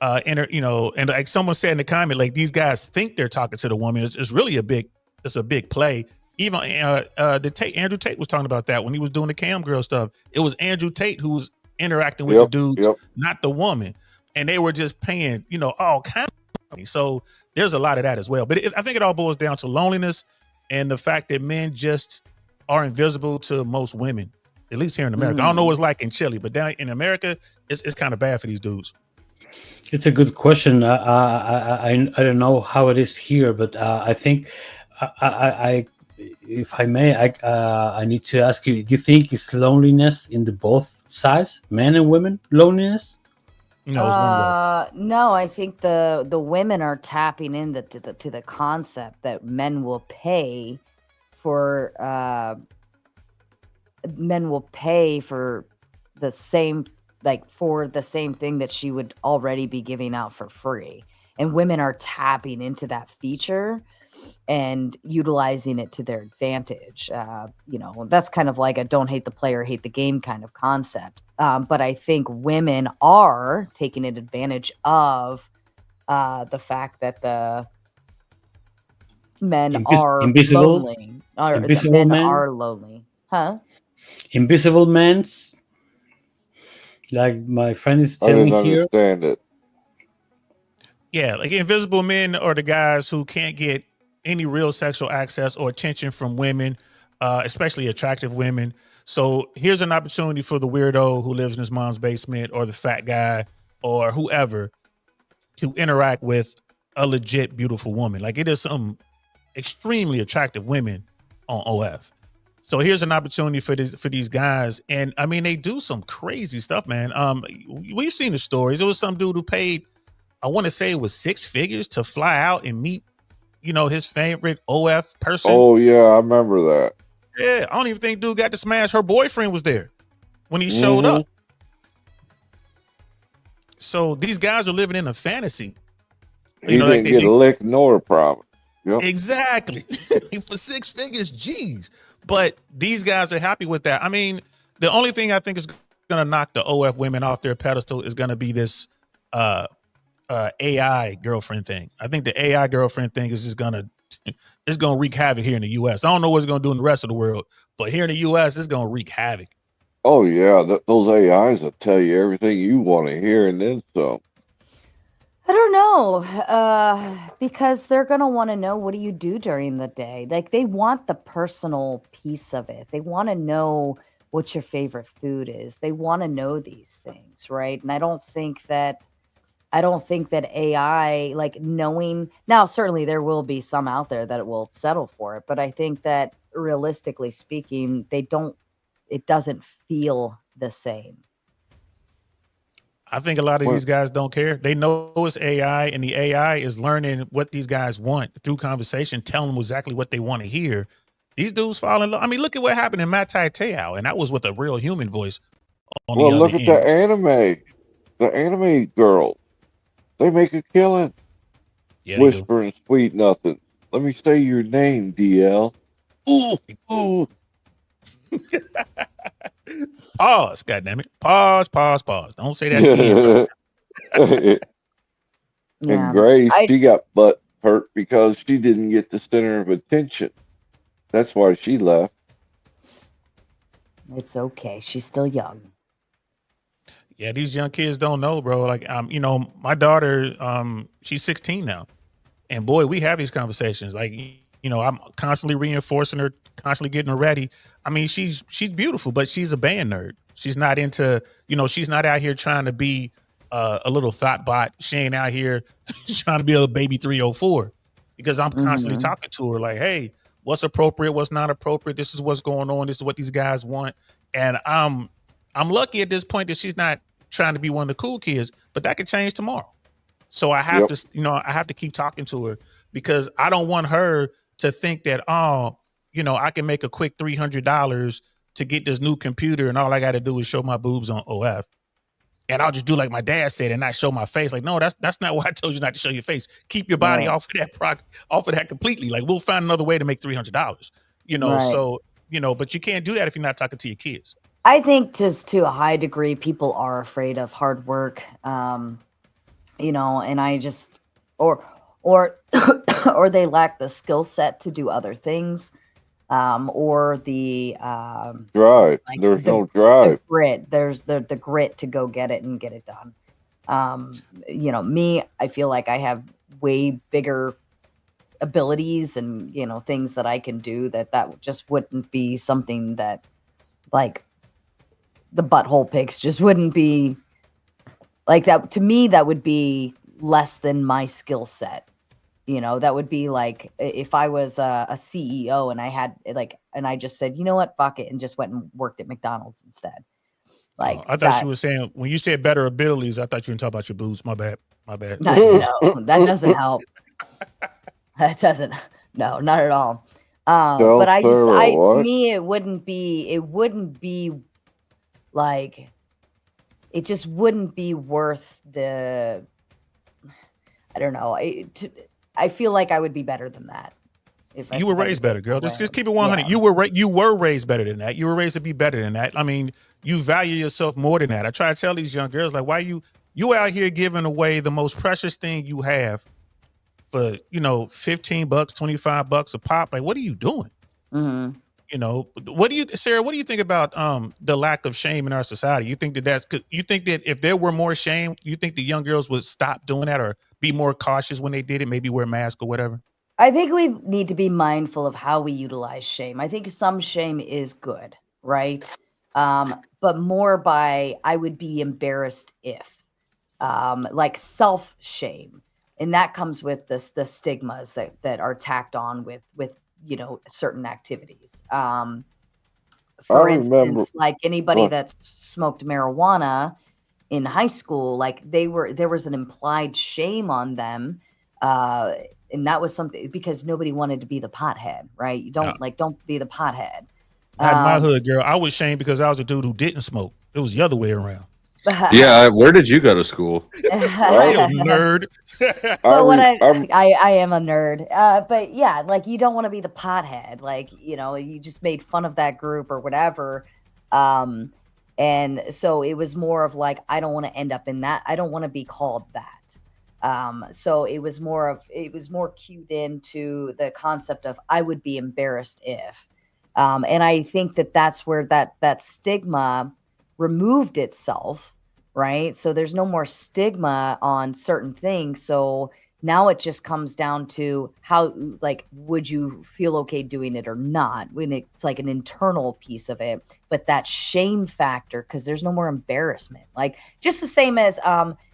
S9: and like someone said in the comment, like these guys think they're talking to the woman. It's really a big play. Even Andrew Tate was talking about that when he was doing the cam girl stuff. It was Andrew Tate who was interacting with the dudes, not the woman, and they were just paying, all kinds of money. So there's a lot of that as well. But I think it all boils down to loneliness and the fact that men just are invisible to most women, at least here in America. I don't know what it's like in Chile, but down in America, it's kind of bad for these dudes.
S11: It's a good question. I don't know how it is here, but I think I if I may, I need to ask you: do you think it's loneliness in the both sides, men and women? Loneliness?
S9: No, it's one way.
S2: No, I think the women are tapping into the concept that men will pay for the same, like for the same thing that she would already be giving out for free. And women are tapping into that feature and utilizing it to their advantage. That's kind of like a don't hate the player, hate the game kind of concept. But I think women are taking advantage of the fact that the men are
S11: invisible?
S2: lonely. Or
S11: Invisible
S2: the men
S11: men?
S2: are lonely. Huh?
S11: Invisible men's? Like my friend is
S10: I
S11: telling
S10: didn't
S11: here.
S10: understand it.
S9: Yeah, like invisible men are the guys who can't get any real sexual access or attention from women, especially attractive women. So here's an opportunity for the weirdo who lives in his mom's basement or the fat guy or whoever to interact with a legit beautiful woman. Like it is some extremely attractive women on OF. So here's an opportunity for these guys, and I mean they do some crazy stuff, man. We've seen the stories. It was some dude who paid, I want to say it was 6 figures to fly out and meet, his favorite OF person.
S10: Oh yeah, I remember that.
S9: Yeah, I don't even think dude got to smash. Her boyfriend was there when he showed up. So these guys are living in a fantasy.
S10: He didn't get a lick nor a promise. Yep.
S9: Exactly. For 6 figures, geez. But these guys are happy with that. I mean, the only thing I think is going to knock the OF women off their pedestal is going to be this AI girlfriend thing. I think the AI girlfriend thing is just gonna wreak havoc here in the U.S. I don't know what it's gonna do in the rest of the world, but here in the U.S., it's gonna wreak havoc.
S10: Oh yeah, those AIs will tell you everything you want to hear and then some.
S2: I don't know, because they're gonna want to know, what do you do during the day? Like they want the personal piece of it. They want to know what your favorite food is. They want to know these things, right? And I don't think that AI, like knowing now, certainly there will be some out there that will settle for it, but I think that realistically speaking, it doesn't feel the same.
S9: I think a lot of these guys don't care. They know it's AI, and the AI is learning what these guys want through conversation, telling them exactly what they want to hear. These dudes fall in love. I mean, look at what happened in Matai Te'o, and that was with a real human voice on the other
S10: Look at
S9: end.
S10: the anime girls. They make a killing.
S9: Yeah,
S10: whispering sweet nothing. Let me say your name, DL. Ooh, ooh.
S9: Pause, goddammit. Pause. Don't say that again.
S10: And Grace, she got butt hurt because she didn't get the center of attention. That's why she left.
S2: It's okay. She's still young.
S9: Yeah, these young kids don't know, bro. Like, my daughter, she's 16 now, and boy, we have these conversations. Like, I'm constantly reinforcing her, constantly getting her ready. I mean, she's beautiful, but she's a band nerd. She's not into, she's not out here trying to be a little thought bot. She ain't out here trying to be a baby 304, because I'm constantly talking to her like, hey, what's appropriate, what's not appropriate. This is what's going on. This is what these guys want. And I'm lucky at this point that she's not trying to be one of the cool kids, but that could change tomorrow. So I have to, I have to keep talking to her, because I don't want her to think that, I can make a quick $300 to get this new computer, and all I got to do is show my boobs on OF, and I'll just do like my dad said and not show my face. Like, no, that's not why I told you not to show your face. Keep your body off of that completely. Like, we'll find another way to make $300.
S2: Right.
S9: So but you can't do that if you're not talking to your kids.
S2: I think just to a high degree, people are afraid of hard work, and I just, or they lack the skill set to do other things, or the
S10: drive. There's no drive.
S2: The grit. There's the grit to go get it and get it done. Me, I feel like I have way bigger abilities and things that I can do that just wouldn't be something that, like, the butthole pics just wouldn't be like that. To me, that would be less than my skill set. That would be like if I was a CEO and I had and I just said, you know what, fuck it, and just went and worked at McDonald's instead. Like,
S9: I thought you were saying, when you said better abilities, I thought you were talking about your boobs. My bad.
S2: No, that doesn't help. That doesn't. No, not at all. But for me, it wouldn't be like, it just wouldn't be worth the, I don't know. I feel like I would be better than that.
S9: You were raised better, girl. Just keep it 100. Yeah. You were raised better than that. You were raised to be better than that. I mean, you value yourself more than that. I try to tell these young girls, like, why you out here giving away the most precious thing you have for $15, $25 a pop? Like, what are you doing? You know, what do you, Sarah? What do you think about the lack of shame in our society? You think that you think that if there were more shame, you think the young girls would stop doing that or be more cautious when they did it? Maybe wear masks or whatever.
S2: I think we need to be mindful of how we utilize shame. I think some shame is good, right? But more by I would be embarrassed if, like self shame, and that comes with the stigmas that are tacked on with certain activities. For
S10: remember.
S2: instance, like anybody that's smoked marijuana in high school, like there was an implied shame on them. And that was something because nobody wanted to be the pothead, right? You don't don't be the pothead.
S9: I had my hood girl. I was shamed because I was a dude who didn't smoke. It was the other way around.
S4: Yeah, where did you go to school?
S9: Nerd.
S2: But what I am a nerd. But yeah, like you don't want to be the pothead. Like, you just made fun of that group or whatever. And so it was more of like, I don't want to end up in that. I don't want to be called that. So it was more cued into the concept of I would be embarrassed if. And I think that's where that stigma removed itself, right? So there's no more stigma on certain things. So now it just comes down to how, like, would you feel okay doing it or not? When it's like an internal piece of it, but that shame factor, because there's no more embarrassment. Like just the same as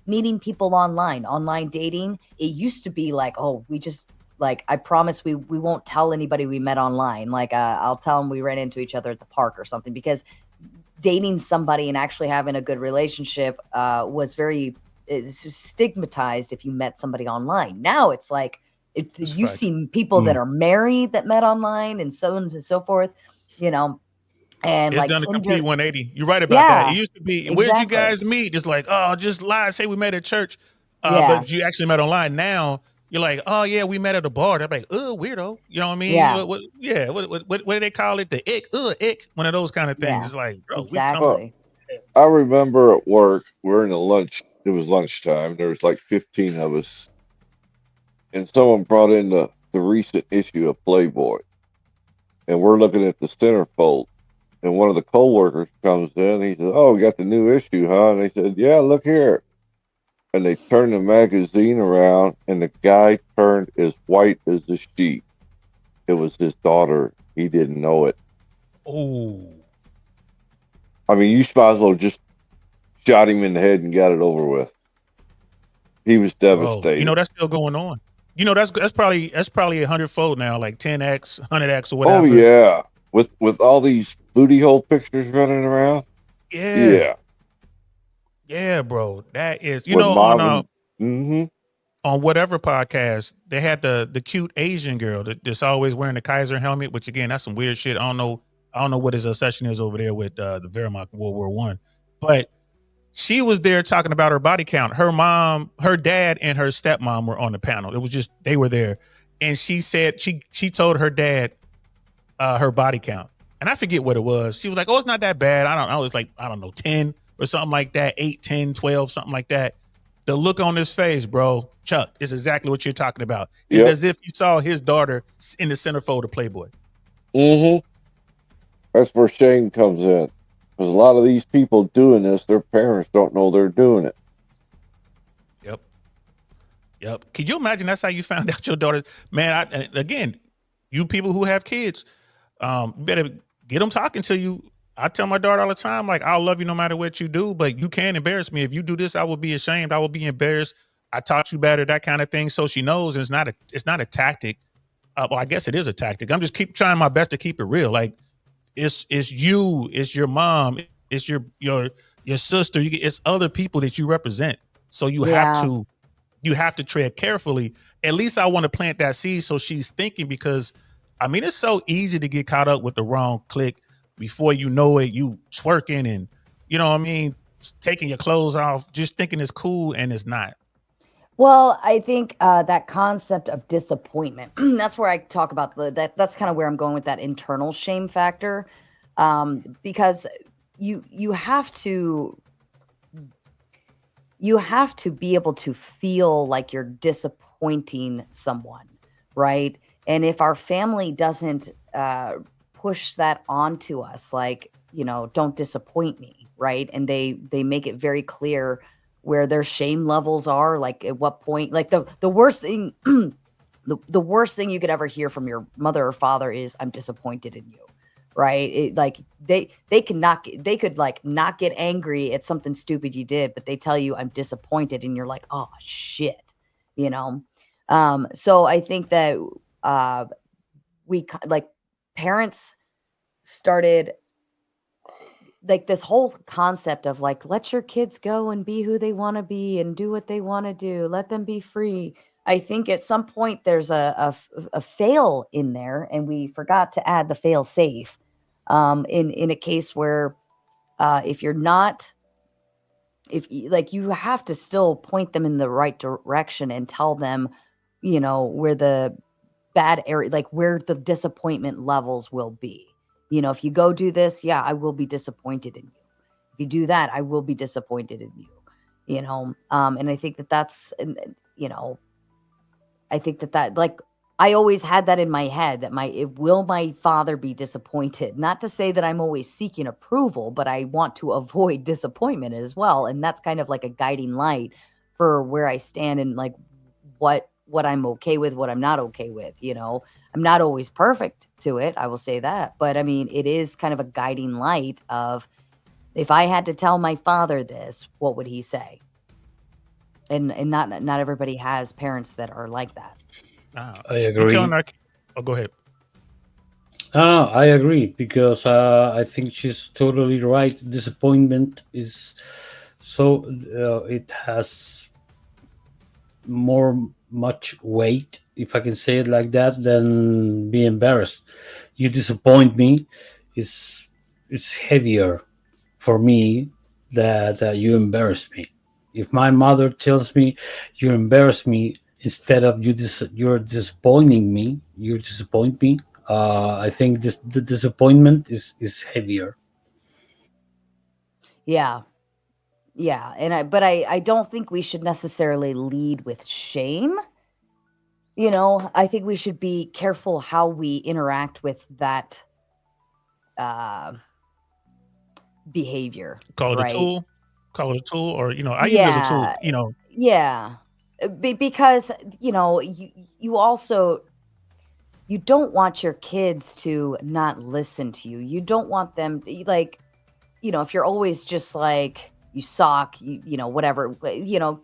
S2: meeting people online dating. It used to be like, oh, we just like, I promise we won't tell anybody we met online. Like I'll tell them we ran into each other at the park or something, because dating somebody and actually having a good relationship was very stigmatized if you met somebody online. Now it's like you see people that are married that met online and so on and so forth, and
S9: it's
S2: like
S9: done a
S2: Tinder,
S9: complete 180. You're right about that. It used to be, where'd you guys meet? It's like, oh, just lie, say we met at church. But you actually met online. Now you're like, oh yeah, we met at a bar. They're like, oh, weirdo. You know what I mean?
S2: Yeah.
S9: What do they call it? The ick. One of those kind of things.
S2: Yeah,
S9: It's like, bro,
S2: exactly.
S10: I remember at work, we're in a lunch. It was lunchtime. There was like 15 of us, and someone brought in the recent issue of Playboy, and we're looking at the centerfold. And one of the coworkers comes in. He says, "Oh, we got the new issue, huh?" And they said, "Yeah, look here." And they turned the magazine around, and the guy turned as white as a sheet. It was his daughter. He didn't know it.
S9: Oh.
S10: I mean, you might as well just shot him in the head and got it over with. He was devastated.
S9: That's still going on. That's probably 100-fold now, like 10x, 100x, or whatever.
S10: Oh yeah, with all these booty hole pictures running around.
S9: Yeah, bro. That is, on whatever podcast they had the cute Asian girl that's always wearing the Kaiser helmet, which again, that's some weird shit. I don't know what his obsession is over there with the Wehrmacht World War I, but she was there talking about her body count. Her mom, her dad, and her stepmom were on the panel. It was just, they were there, and she said she told her dad her body count, and I forget what it was. She was like, "Oh, it's not that bad." I was like, I don't know, 10 or something like that, 8, 10, 12, something like that. The look on his face, bro, Chuck, is exactly what you're talking about. It's as if he saw his daughter in the centerfold of Playboy.
S10: That's where shame comes in. Because a lot of these people doing this, their parents don't know they're doing it.
S9: Yep. Can you imagine that's how you found out your daughter? Man, again, you people who have kids, better get them talking to you. I tell my daughter all the time, like, I'll love you no matter what you do, but you can't embarrass me. If you do this, I will be ashamed. I will be embarrassed. I taught you better, that kind of thing. So she knows it's not a tactic. Well, I guess it is a tactic. I'm just keep trying my best to keep it real. Like, it's you, it's your mom, it's your sister. It's other people that you represent. So you have to tread carefully. At least I want to plant that seed so she's thinking, because I mean, it's so easy to get caught up with the wrong click. Before you know it, you twerking and, you know what I mean, taking your clothes off, just thinking it's cool, and it's not.
S2: Well, I think that concept of disappointment, that's where I talk about that's kind of where I'm going with that internal shame factor, because you have to be able to feel like you're disappointing someone, right? And if our family doesn't push that onto us, like, you know, don't disappoint me, right? And they make it very clear where their shame levels are, like at what point, like the worst thing the worst thing you could ever hear from your mother or father is, I'm disappointed in you, right? It, like they could like not get angry at something stupid you did, but they tell you I'm disappointed and you're like, oh shit, you know. So I think that like parents started like this whole concept of like, let your kids go and be who they want to be and do what they want to do, let them be free. I think at some point there's a fail in there, and we forgot to add the fail safe in a case where if you're not, like, you have to still point them in the right direction and tell them, you know, where the bad area, like where the disappointment levels will be. You know, if you go do this, yeah, I will be disappointed in you. If you do that, I will be disappointed in you. You know, and I think that that's, you know, I think that like I always had that in my head, that will my father be disappointed? Not to say that I'm always seeking approval, but I want to avoid disappointment as well. And that's kind of like a guiding light for where I stand and like what I'm okay with, what I'm not okay with. You know, I'm not always perfect to it, I will say that, but I mean, it is kind of a guiding light of, if I had to tell my father this, what would he say? And not everybody has parents that are like that.
S11: I agree.
S9: Oh, go ahead.
S11: I agree, because I think she's totally right. Disappointment is so it has much weight, if I can say it like that, than be embarrassed. You disappoint me, it's heavier for me that you embarrass me. If my mother tells me you embarrass me, instead of you're disappointing me, you disappoint me, I think the disappointment is heavier.
S2: Yeah. Yeah. And I don't think we should necessarily lead with shame. You know, I think we should be careful how we interact with that behavior.
S9: Call it
S2: right?
S9: a tool. Call it a tool, or you know, I use it as a tool.
S2: Yeah.
S9: You know,
S2: Yeah. Because, you know, you also, you don't want your kids to not listen to you. You don't want them like, you know, if you're always just like, you suck, you know, whatever, you know,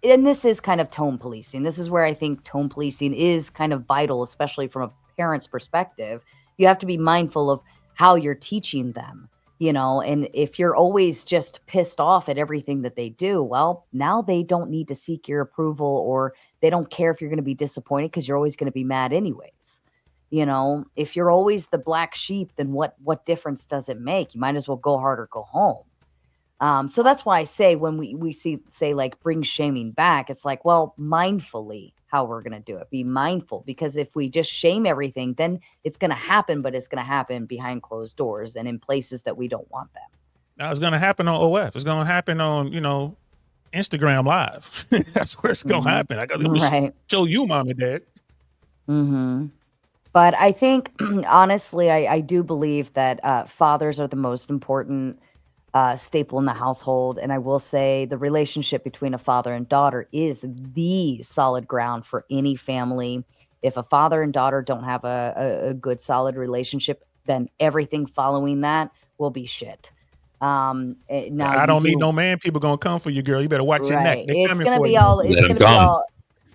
S2: and this is kind of tone policing. This is where I think tone policing is kind of vital, especially from a parent's perspective. You have to be mindful of how you're teaching them, you know, and if you're always just pissed off at everything that they do, well, now they don't need to seek your approval, or they don't care if you're going to be disappointed because you're always going to be mad anyways. You know, if you're always the black sheep, then what difference does it make? You might as well go hard or go home. So that's why I say, when we say like bring shaming back, it's like, well, mindfully how we're going to do it. Be mindful, because if we just shame everything, then it's going to happen, but it's going to happen behind closed doors and in places that we don't want them.
S9: now it's going to happen on OF. It's going to happen on, you know, Instagram Live. That's where it's going to happen. I got to
S2: Right.
S9: show you, mom and dad.
S2: Mm-hmm. But I think, honestly, I do believe that fathers are the most important staple in the household. And I will say the relationship between a father and daughter is the solid ground for any family. If a father and daughter don't have a good, solid relationship, then everything following that will be shit. Now
S9: I don't need no man. People going to come for you, girl. You better watch your neck.
S2: Right.
S9: They
S2: It's
S9: coming
S2: gonna
S9: for
S2: be
S9: you.
S2: all. It's
S6: Let 'em
S2: gonna be
S6: come.
S2: all.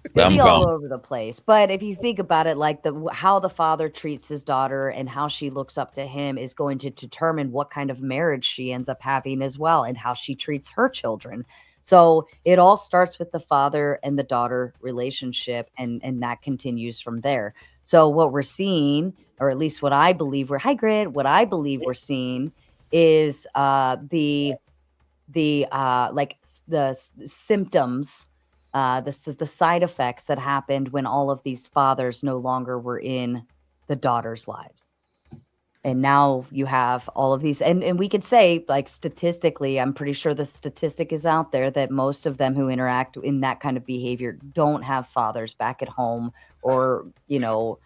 S2: It's
S6: Let
S2: gonna
S6: 'em
S2: be all
S6: come.
S2: over the place. But if you think about it, like how the father treats his daughter and how she looks up to him is going to determine what kind of marriage she ends up having as well, and how she treats her children. So it all starts with the father and the daughter relationship, and that continues from there. So what we're seeing, or at least what I believe we're, hi Grid, what I believe we're seeing is like the symptoms, the side effects that happened when all of these fathers no longer were in the daughters' lives. And now you have all of these, and we could say, like, statistically, I'm pretty sure the statistic is out there that most of them who interact in that kind of behavior don't have fathers back at home, or, you know,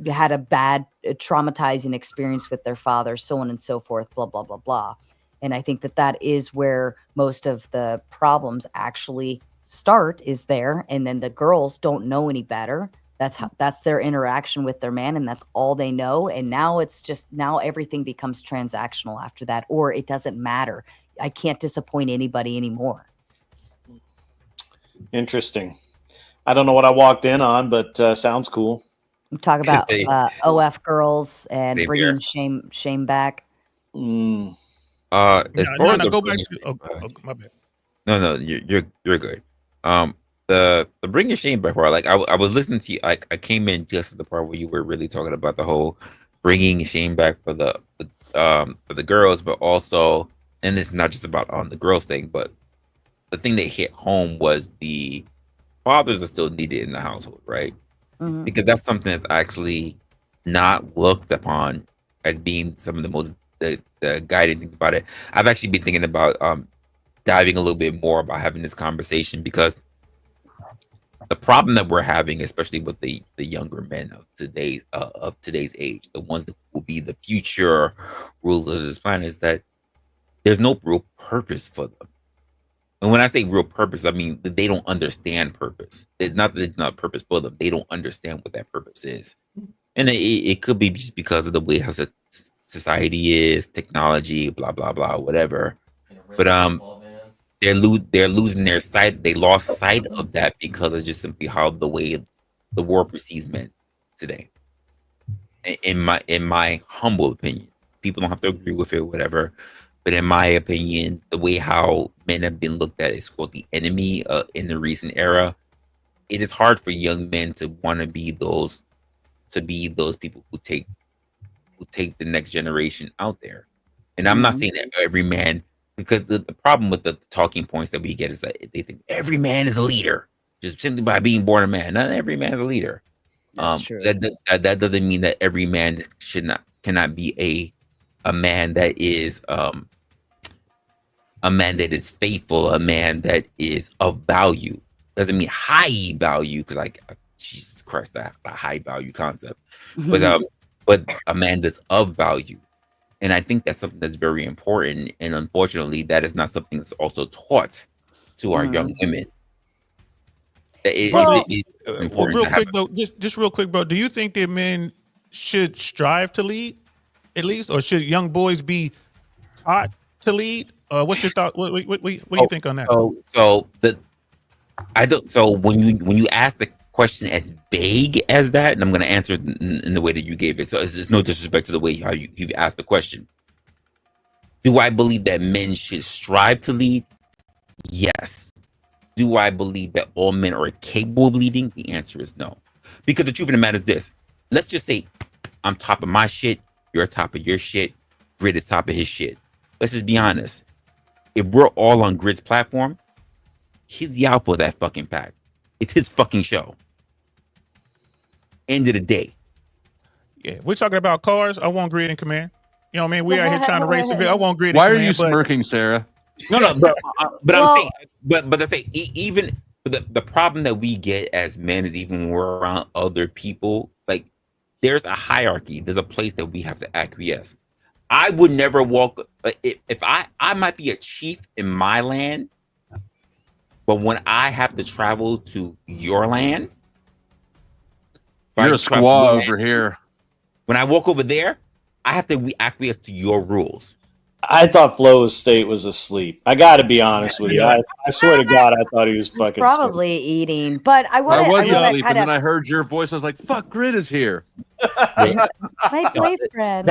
S2: had a bad traumatizing experience with their father, so on and so forth, blah, blah, blah, blah. And I think that that is where most of the problems actually start, is there. And then the girls don't know any better. That's their interaction with their man, and that's all they know. And now now everything becomes transactional after that, or it doesn't matter. I can't disappoint anybody anymore.
S12: Interesting. I don't know what I walked in on, but sounds cool.
S2: Talk about OF girls and
S13: Same
S2: bringing
S13: here.
S2: shame back.
S13: As
S9: No,
S13: far as the
S9: go back
S13: bringing-
S9: to my bad.
S13: No, you're good. The bringing shame back part, like I was listening to you. I came in just at the part where you were really talking about the whole bringing shame back for the girls, but also, and this is not just about on the girls thing, but the thing that hit home was the fathers are still needed in the household, right?
S2: Mhm.
S13: Because that's something that's actually not looked upon as being some of the most the guiding things about it. I've actually been thinking about diving a little bit more about having this conversation, because the problem that we're having, especially with the younger men of today's age, the ones that will be the future rulers of this planet, is that there's no real purpose for them. And when I say real purpose, I mean that they don't understand purpose. It's not that it's not purpose for them; they don't understand what that purpose is. And it could be just because of the way how society is, technology, blah blah blah, whatever. But they're losing their sight. They lost sight of that because of just simply how the way the world perceives men today. In my humble opinion, people don't have to agree with it, whatever. But in my opinion, the way how men have been looked at is called the enemy in the recent era. It is hard for young men to want to be those people who take the next generation out there. And I'm not saying that every man, because the problem with the talking points that we get is that they think every man is a leader just simply by being born a man. Not every man is a leader.
S2: That's true.
S13: That doesn't mean that every man cannot be a man that is faithful, a man that is of value. Doesn't mean high value, because like Jesus Christ, that a high value concept. But a man that's of value. And I think that's something that's very important. And unfortunately, that is not something that's also taught to our young women. It's important
S9: real
S13: to
S9: quick though, just real quick, bro. Do you think that men should strive to lead, at least, or should young boys be taught to lead? What's your thought? What do you think on that?
S13: So when you ask the question as vague as that, and I'm going to answer it in the way that you gave it. So it's no disrespect to the way how you asked the question. Do I believe that men should strive to lead? Yes. Do I believe that all men are capable of leading? The answer is no. Because the truth of the matter is this. Let's just say I'm top of my shit, you're top of your shit, Grid is top of his shit. Let's just be honest. If we're all on Grid's platform, he's the alpha of that fucking pack. It's his fucking show. End of the day.
S9: Yeah, we're talking about cars. I want Grid in command. You know what I mean? We out here trying to race a bit. I want Grid in
S4: Why
S9: command.
S4: are you smirking, Sarah?
S13: No, but I'm saying, but I say even the problem that we get as men is even when we're around other people, like there's a hierarchy. There's a place that we have to acquiesce. I would never walk if I might be a chief in my land, but when I have to travel to your land,
S4: you're a squaw over here.
S13: When I walk over there, I have to acquiesce to your rules.
S12: I thought FlowState was asleep. I got to be honest with you. I swear to God, I thought he was fucking
S2: Probably eating, but I
S4: I was asleep, and then
S2: to
S4: I heard your voice. I was like, "Fuck, Grid is here."
S2: my boyfriend.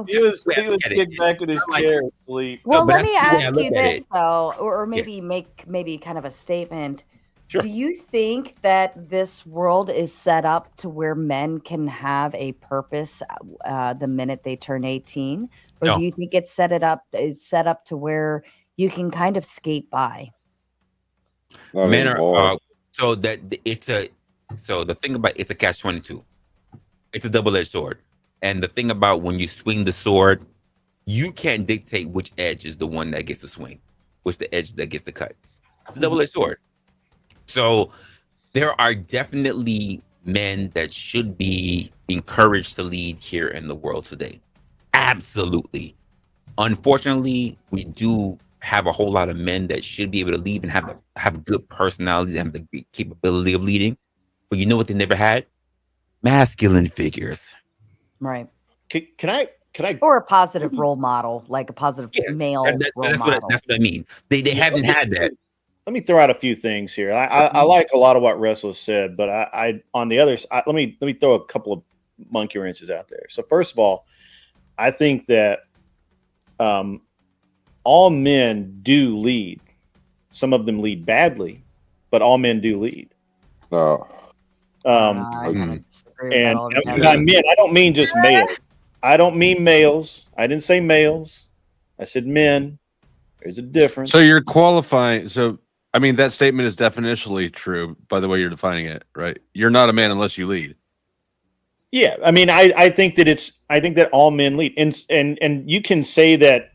S12: He was kicked back in his chair asleep.
S2: Well, let me ask you this though, or maybe make kind of a statement.
S13: Sure.
S2: Do you think that this world is set up to where men can have a purpose the minute they turn 18, or
S13: No.
S2: do you think it's set up to where you can kind of skate by?
S13: Men are so that the thing about it's a catch-22. It's a double-edged sword, and the thing about when you swing the sword, you can't dictate which edge is the one that gets to swing, which the edge that gets to cut. It's a double-edged sword. So there are definitely men that should be encouraged to lead here in the world today. Absolutely. Unfortunately, we do have a whole lot of men that should be able to lead and have good personalities and have the capability of leading. But you know what they never had? Masculine figures.
S2: Right.
S12: Can I
S2: Or a positive role model, like a positive male role model.
S13: That's what I mean. They haven't had that.
S12: Let me throw out a few things here. I like a lot of what Wrestler said, but I on the other side, let me throw a couple of monkey wrenches out there. So first of all, I think that all men do lead. Some of them lead badly, but all men do lead.
S10: No.
S12: And by men, I don't mean just males. I don't mean males. I didn't say males. I said men. There's a difference.
S4: So you're qualifying. So, I mean, that statement is definitionally true by the way you're defining it, right? You're not a man unless you lead.
S12: Yeah, I mean, I think that all men lead, and you can say that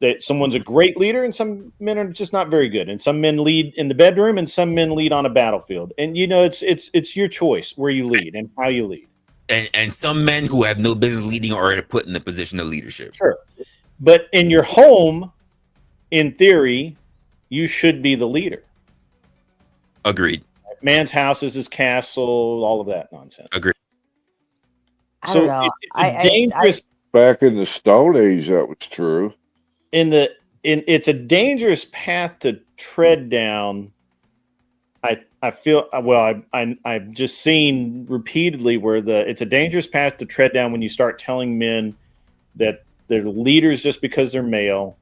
S12: that someone's a great leader, and some men are just not very good, and some men lead in the bedroom, and some men lead on a battlefield, and it's your choice where you lead and how you lead.
S13: And some men who have no business leading are put in a position of leadership.
S12: Sure, but in your home, in theory, you should be the leader.
S13: Agreed.
S12: Man's house is his castle, all of that nonsense.
S13: Agreed.
S2: I don't know.
S12: It's a dangerous.
S10: Back in the Stone Age, that was true.
S12: It's a dangerous path to tread down. I feel I've just seen repeatedly where it's a dangerous path to tread down when you start telling men that they're leaders just because they're male.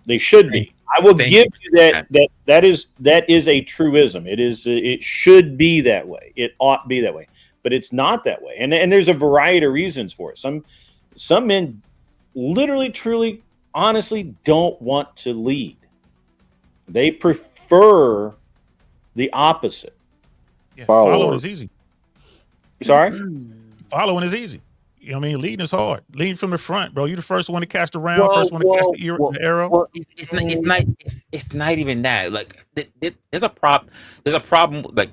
S12: They should be. I will give you that is a truism. It should be that way. It ought to be that way, but it's not that way. And there's a variety of reasons for it. Some men literally, truly, honestly don't want to lead. They prefer the opposite.
S9: Yeah, following is easy.
S12: Sorry?
S9: Following is easy. You know what I mean? Leading is hard. Leading from the front, bro. You're the first one to catch the round, first one to catch the arrow.
S13: Well, it's not even that. Like there's a problem. Like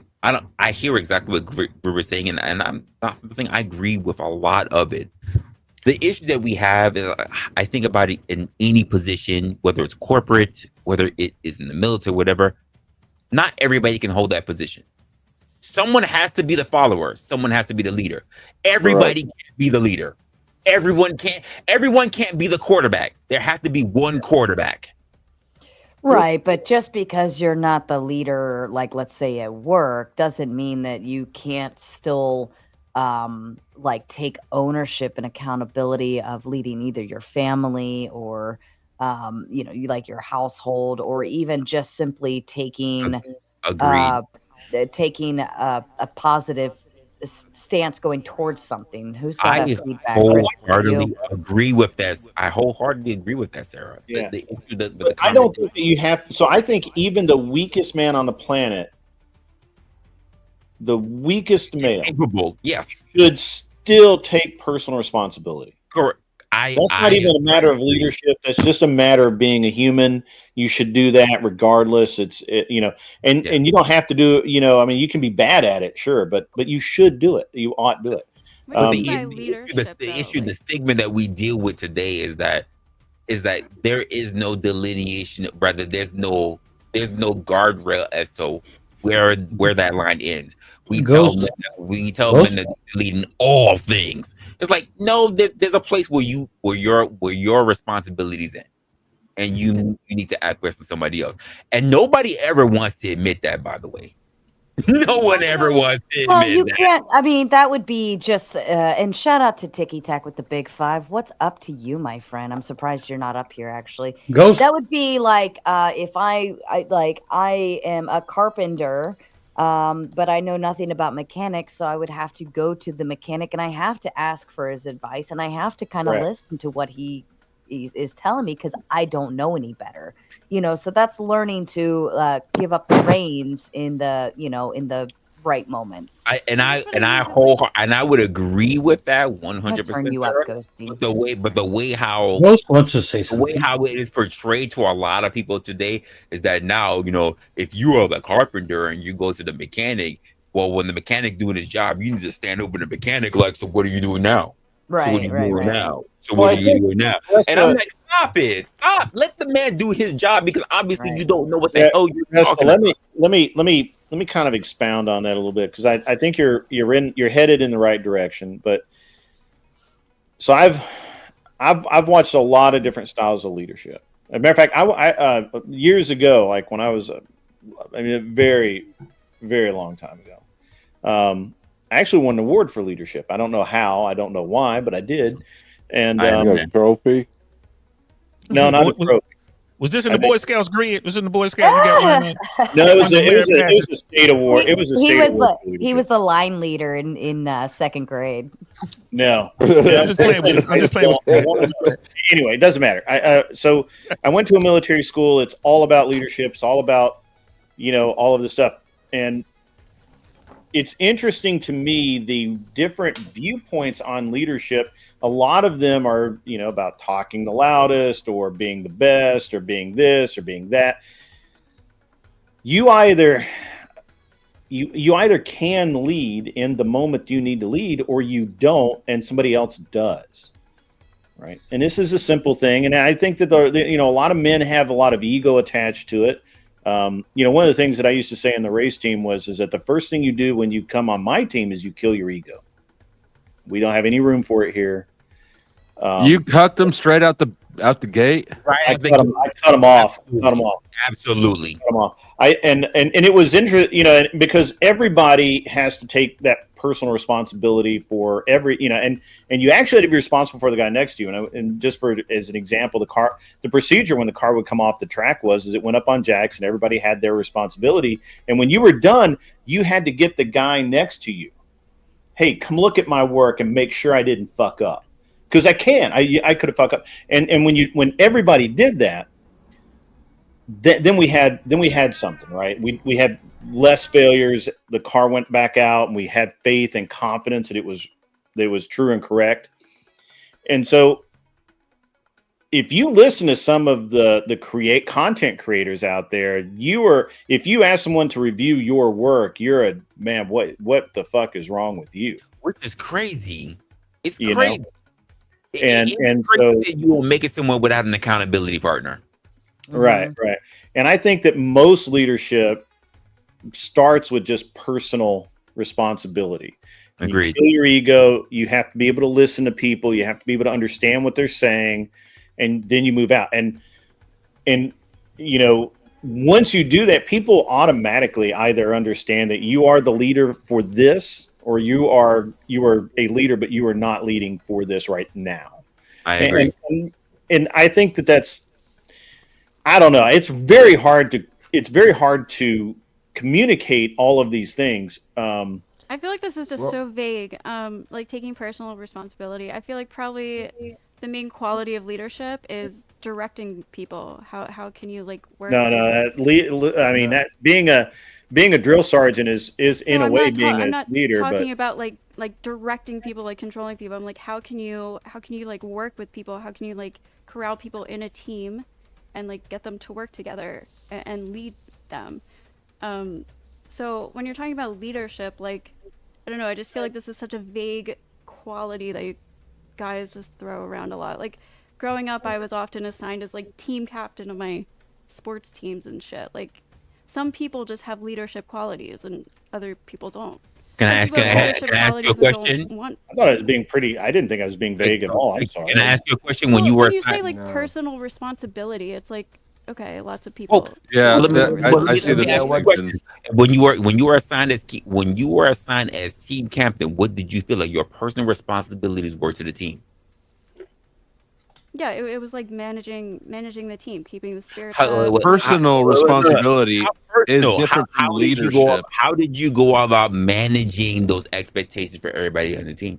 S13: I hear exactly what we were saying, and I'm not the thing. I agree with a lot of it. The issue that we have is, I think about it in any position, whether it's corporate, whether it is in the military, whatever. Not everybody can hold that position. Someone has to be the follower. Someone has to be the leader. Everybody can't be the leader. Everyone can't be the quarterback. There has to be one quarterback.
S2: Right, but just because you're not the leader, like let's say at work, doesn't mean that you can't still like take ownership and accountability of leading either your family or like your household, or even just simply taking taking a positive stance going towards something. Who's got that feedback?
S13: Wholeheartedly agree with that. I wholeheartedly agree with that, Sarah.
S12: Yeah. I don't think that you have. So I think even the weakest man on the planet, the weakest male,
S13: capable, yes,
S12: should still take personal responsibility.
S13: Correct.
S12: That's not even a matter of leadership. That's just a matter of being a human. You should do that regardless. And you don't have to do it. I mean, you can be bad at it, sure, but you should do it. You ought to do it.
S13: The stigma that we deal with today is that there is no delineation. Rather, there's no guardrail as to where that line ends. We tell men that they're leading all things. It's like, no, there's a place where your responsibilities end, and you need to acquiesce to somebody else. And nobody ever wants to admit that, by the way. No one ever wants to admit that.
S2: Can't. I mean, that would be just. And shout out to Ticky Tack with the big 5. What's up to you, my friend? I'm surprised you're not up here. Actually, that would be like if I am a carpenter, but I know nothing about mechanics, so I would have to go to the mechanic and I have to ask for his advice, and I have to kind of listen to what he is telling me because I don't know any better. So that's learning to give up the reins in the right moments.
S13: I would agree with that 100%.
S2: Turn you up, Ghosty.
S13: But the way how
S11: Ghost wants to say
S13: the way
S11: something.
S13: how it is portrayed to a lot of people today is that now, if you are the carpenter and you go to the mechanic, well, when the mechanic doing his job, you need to stand over the mechanic like, so what are you doing now? So what are you doing now? So what are you doing now? And I'm like, stop it. Stop. Let the man do his job, because obviously you don't know what the hell you're talking about.
S12: Let me kind of expound on that a little bit, because I think you're headed in the right direction. But so I've watched a lot of different styles of leadership. As a matter of fact, I years ago, like when I was a very, very long time ago, I actually won an award for leadership. I don't know how, I don't know why, but I did. And
S10: you got a trophy?
S12: No, not a trophy.
S9: Was this in the Boy Scouts grid? Was it in the Boy Scouts? You got one?
S12: No, it was a state award. It was a state award.
S2: He was the line leader in second grade.
S12: No,
S9: I'm just playing with you. I'm just playing with you.
S12: Anyway, it doesn't matter. So I went to a military school. It's all about leadership. It's all about, all of this stuff. And it's interesting to me, the different viewpoints on leadership. A lot of them are, about talking the loudest, or being the best, or being this, or being that. You either can lead in the moment you need to lead, or you don't, and somebody else does. Right. And this is a simple thing. And I think that a lot of men have a lot of ego attached to it. One of the things that I used to say in the race team is that the first thing you do when you come on my team is you kill your ego. We don't have any room for it here.
S4: You cut them straight out the gate.
S12: Right. I cut them off.
S13: Absolutely.
S12: Cut them off. And it was interesting, because everybody has to take that personal responsibility for every, and you actually had to be responsible for the guy next to you. And just as an example, the procedure when the car would come off the track was it went up on jacks, and everybody had their responsibility. And when you were done, you had to get the guy next to you. Hey, come look at my work and make sure I didn't fuck up. Because I could have fucked up. And when everybody did that, then we had something, right? We had less failures. The car went back out, and we had faith and confidence that it was true and correct. And so, if you listen to some of the content creators out there, if you ask someone to review your work, you're a man. What the fuck is wrong with you?
S13: Which is crazy. It's crazy.
S12: And so
S13: you will make it someone without an accountability partner.
S12: Right. And I think that most leadership starts with just personal responsibility.
S13: Agreed.
S12: You kill your ego. You have to be able to listen to people. You have to be able to understand what they're saying, and then you move out. And once you do that, people automatically either understand that you are the leader for this, or you are a leader, but you are not leading for this right now.
S13: I agree.
S12: And I think that's, I don't know. It's very hard to communicate all of these things.
S14: I feel like this is just so vague. Like taking personal responsibility. I feel like probably the main quality of leadership is directing people. How can you work?
S12: No. That being a drill sergeant is in a way being a leader.
S14: I'm not talking
S12: but
S14: about like directing people, controlling people. I'm like, how can you work with people? How can you corral people in a team and get them to work together and lead them? So when you're talking about leadership, I don't know, I just feel like this is such a vague quality that you guys just throw around a lot. Growing up, I was often assigned as team captain of my sports teams and shit. Some people just have leadership qualities and other people don't.
S13: Can I ask you a question?
S12: I thought I was being I didn't think I was being vague at all. I'm sorry.
S13: Can I ask you a question? When you
S14: say personal responsibility, it's okay, lots of people.
S4: Yeah, I see the
S13: when you were assigned as team captain, what did you feel like your personal responsibilities were to the team?
S14: Yeah, it was managing the team, keeping the spirits
S4: up. Personal responsibility is different from leadership.
S13: How did you go about managing those expectations for everybody on the team?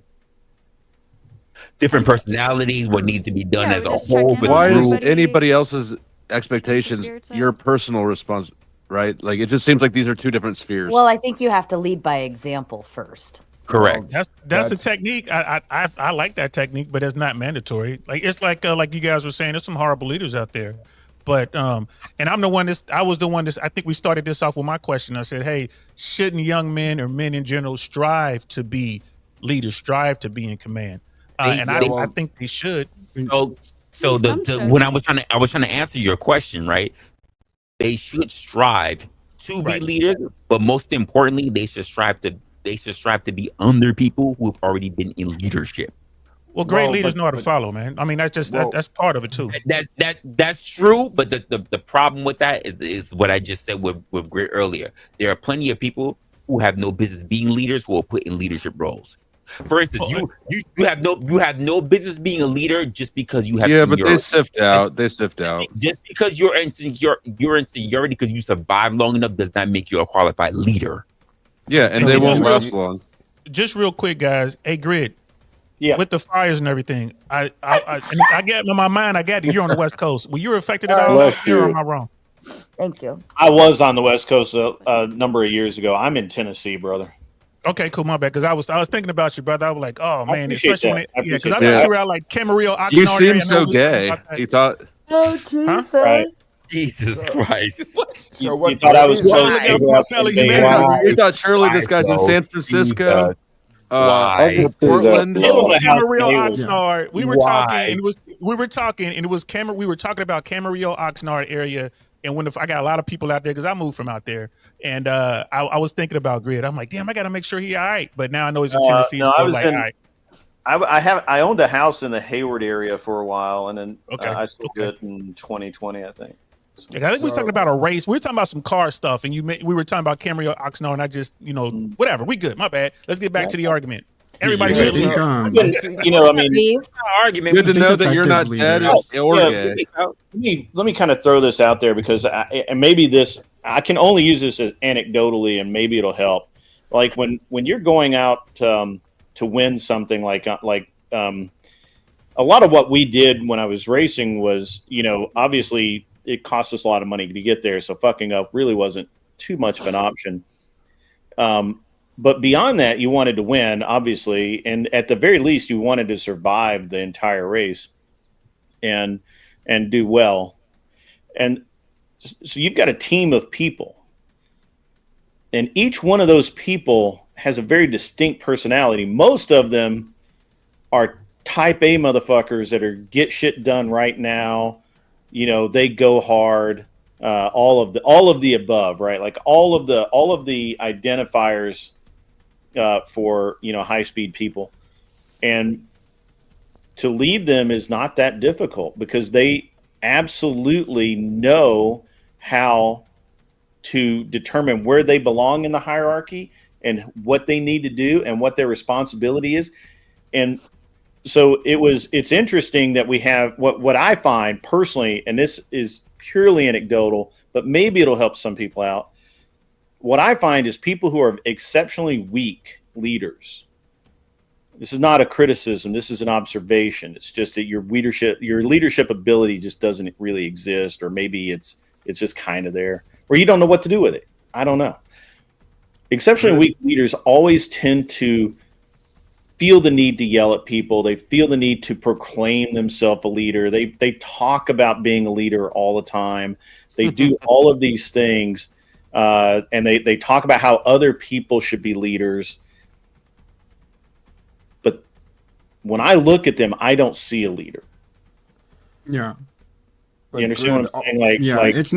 S13: Different personalities, what needs to be done as a whole.
S4: Why is anybody else's expectations your personal responsibility? right? Like it just seems like these are two different spheres.
S2: Well, I think you have to lead by example first.
S13: Correct.
S9: That's the technique. I like that technique, but it's not mandatory. Like it's like you guys were saying, there's some horrible leaders out there. But and I'm the one I was the one I think we started this off with my question. I said, hey, shouldn't young men or men in general strive to be leaders, strive to be in command? And I think they should.
S13: So when I was trying to answer your question, right? They should strive to be leaders, but most importantly, they should strive to be under people who have already been in leadership.
S9: Well, great leaders know how to follow, man. I mean, that's just that's part of it too.
S13: That's true, but the problem with that is what I just said with Grit earlier. There are plenty of people who have no business being leaders who are put in leadership roles. For instance, you have no business being a leader just because you have
S4: but they sift out.
S13: Just because you're insecure because you survived long enough does not make you a qualified leader.
S4: Yeah, and they won't last long.
S9: Just real quick, guys. Hey, Grid.
S12: Yeah.
S9: With the fires and everything, I get in my mind. I got you're on the West Coast. Were you affected at all out here, or am I wrong?
S2: Thank you.
S12: I was on the West Coast a number of years ago. I'm in Tennessee, brother.
S9: Okay, cool. My bad. Because I was thinking about you, brother. I was like, oh man,
S12: appreciate
S9: especially
S12: that.
S9: when because I thought you were out like Camarillo, Oxnard.
S4: You seem
S9: area,
S4: so gay. He thought.
S2: Oh Jesus!
S12: Right.
S13: Jesus Christ!
S12: So what? You thought I was close to
S4: You thought surely this guy's in San Francisco. Portland.
S9: Camarillo, Oxnard. We were talking, and it was We were talking about Camarillo, Oxnard area, and when I got a lot of people out there because I moved from out there, and I was thinking about Grid. I'm like, damn, I got to make sure he all right. But now I know he's in Tennessee.
S12: No,
S9: so
S12: I was
S9: like,
S12: in.
S9: all right.
S12: I owned a house in the Hayward area for a while, and then I sold it in 2020, I think.
S9: I think we were talking about a race. We were talking about some car stuff, and we were talking about Camarillo, Oxnard, and I just, whatever. We good. My bad. Let's get back to the argument. Everybody should leave.
S12: Argument.
S4: Good to know that you're not dead or gay.
S12: Let me kind of throw this out there because and maybe I can only use this as anecdotally, and maybe it'll help. Like when you're going out to win something like a lot of what we did when I was racing was, obviously it cost us a lot of money to get there. So fucking up really wasn't too much of an option. But beyond that, you wanted to win, obviously. And at the very least, you wanted to survive the entire race and do well. And so you've got a team of people. And each one of those people has a very distinct personality. Most of them are type A motherfuckers that are get shit done right now. They go hard. All of the above, right? Like all of the identifiers for high speed people, and to lead them is not that difficult because they absolutely know how to determine where they belong in the hierarchy and what they need to do and what their responsibility is. And so it's interesting that we have what I find personally, and this is purely anecdotal, but maybe it'll help some people out. What I find is people who are exceptionally weak leaders. This is not a criticism. This is an observation. It's just that your leadership ability just doesn't really exist, or maybe it's just kind of there, or you don't know what to do with it. I don't know. Exceptionally weak leaders always tend to feel the need to yell at people. They feel the need to proclaim themselves a leader. They talk about being a leader all the time. They do all of these things, and they talk about how other people should be leaders. But when I look at them, I don't see a leader.
S15: Yeah.
S12: You understand what I'm saying?
S15: It's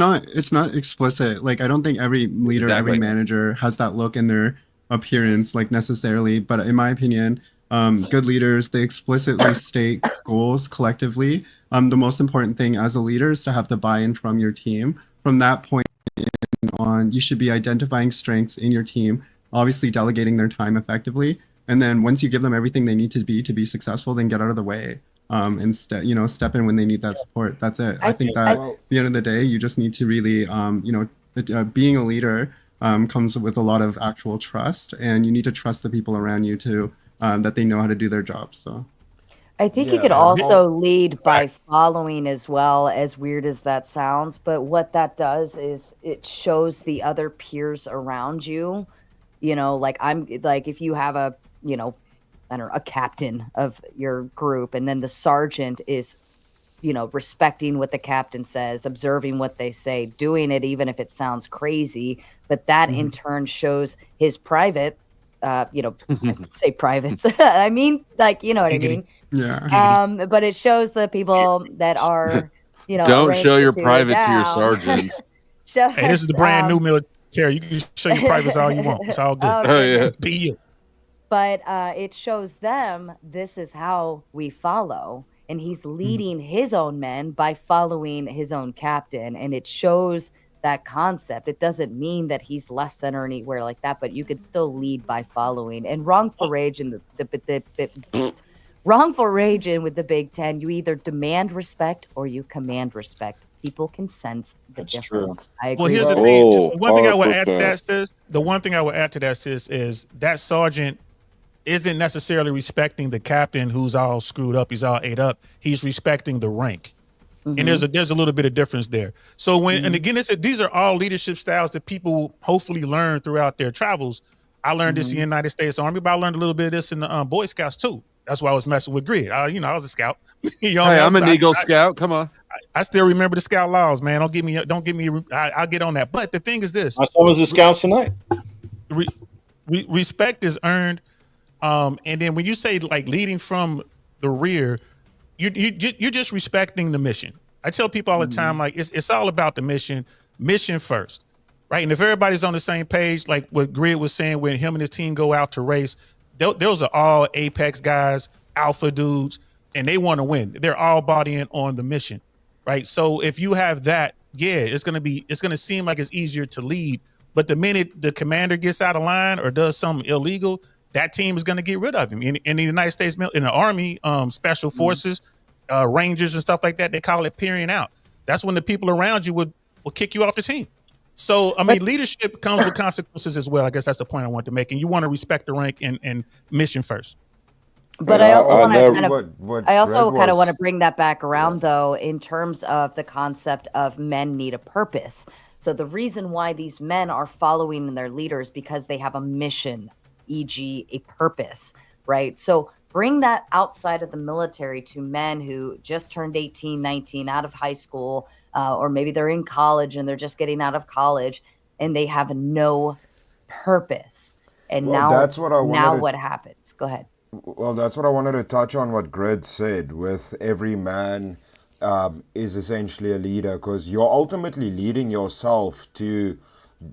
S15: not explicit. Like, I don't think every leader, every manager has that look in their appearance, like, necessarily. But in my opinion, good leaders, they explicitly state goals collectively. The most important thing as a leader is to have the buy-in from your team. From that point on, you should be identifying strengths in your team, obviously delegating their time effectively. And then once you give them everything they need to be successful, then get out of the way. And step in when they need that support. That's it. I think that at the end of the day, you just need to really, being a leader comes with a lot of actual trust, and you need to trust the people around you too, that they know how to do their jobs. So,
S2: I think you
S16: Yeah,
S2: could
S16: but
S2: also lead by following as well, as weird as that sounds. But what that does is it shows the other peers around you, like like if you have a, I don't know, a captain of your group, and then the sergeant is, respecting what the captain says, observing what they say, doing it even if it sounds crazy. But that in turn shows his private, I would say privates. I mean, like, you know what I mean?
S15: Yeah.
S2: But it shows the people that are, a
S4: Don't
S2: rank
S4: show
S2: or
S4: your
S2: 2
S4: private to your
S2: down.
S4: sergeant.
S2: Shows,
S9: Hey, this is the brand new military. You can show your privates all you want. It's all good.
S2: Oh,
S4: Oh yeah.
S2: goodness.
S9: Be you.
S2: But it shows them this is how we follow. And he's leading his own men by following his own captain. And it shows that concept. It doesn't mean that he's less than or anywhere like that, but you could still lead by following. And wrongful rage and wrongful rage in with the Big Ten, you either demand respect or you command respect. People can sense the difference. I agree.
S9: Well, here's the
S2: with
S9: thing.
S10: Oh,
S9: One thing I would add to
S10: 100%.
S9: that, sis. The one thing I would add to that, sis, is that sergeant isn't necessarily respecting the captain who's all screwed up. He's all ate up. He's respecting the rank. And there's a little bit of difference there. So when and again, these are all leadership styles that people hopefully learn throughout their travels. I learned this in the United States Army, but I learned a little bit of this in the Boy Scouts too. That's why I was messing with grid. I was a scout. You know what
S4: Hey,
S9: I
S4: I'm
S9: mean?
S4: an Eagle Scout. Come on.
S9: I still remember the scout laws, man. Don't get me. I'll get on that. But the thing is this:
S12: My son was a Scouts tonight.
S9: Respect is earned, and then when you say like leading from the rear, you're just respecting the mission. I tell people all the time, like it's all about the mission first, right? And if everybody's on the same page, like what Grid was saying, when him and his team go out to race, those are all apex guys, alpha dudes, and they want to win. They're all bought in on the mission, right? So if you have that, it's gonna seem like it's easier to lead. But the minute the commander gets out of line or does something illegal, that team is gonna get rid of him. In the United States, in the Army, Special Forces, Rangers and stuff like that, they call it Pr0n out. That's when the people around you will kick you off the team. So, I mean, leadership comes with consequences as well. I guess that's the point I want to make. And you want to respect the rank and mission first.
S2: But I also want to
S16: never-
S2: kind of,
S16: what
S2: I also
S16: Greg
S2: kind of want
S16: was-
S2: to bring that back around, though, in terms of the concept of men need a purpose. So the reason why these men are following their leaders because they have a mission, e.g., a purpose, right? So bring that outside of the military to men who just turned 18, 19, out of high school, or maybe they're in college and they're just getting out of college and they have no purpose. And
S16: Well, that's what I
S2: now
S16: wanted to-
S2: what happens? Go ahead.
S16: Well, that's what I wanted to touch on what Grid said with every man is essentially a leader, because you're ultimately leading yourself to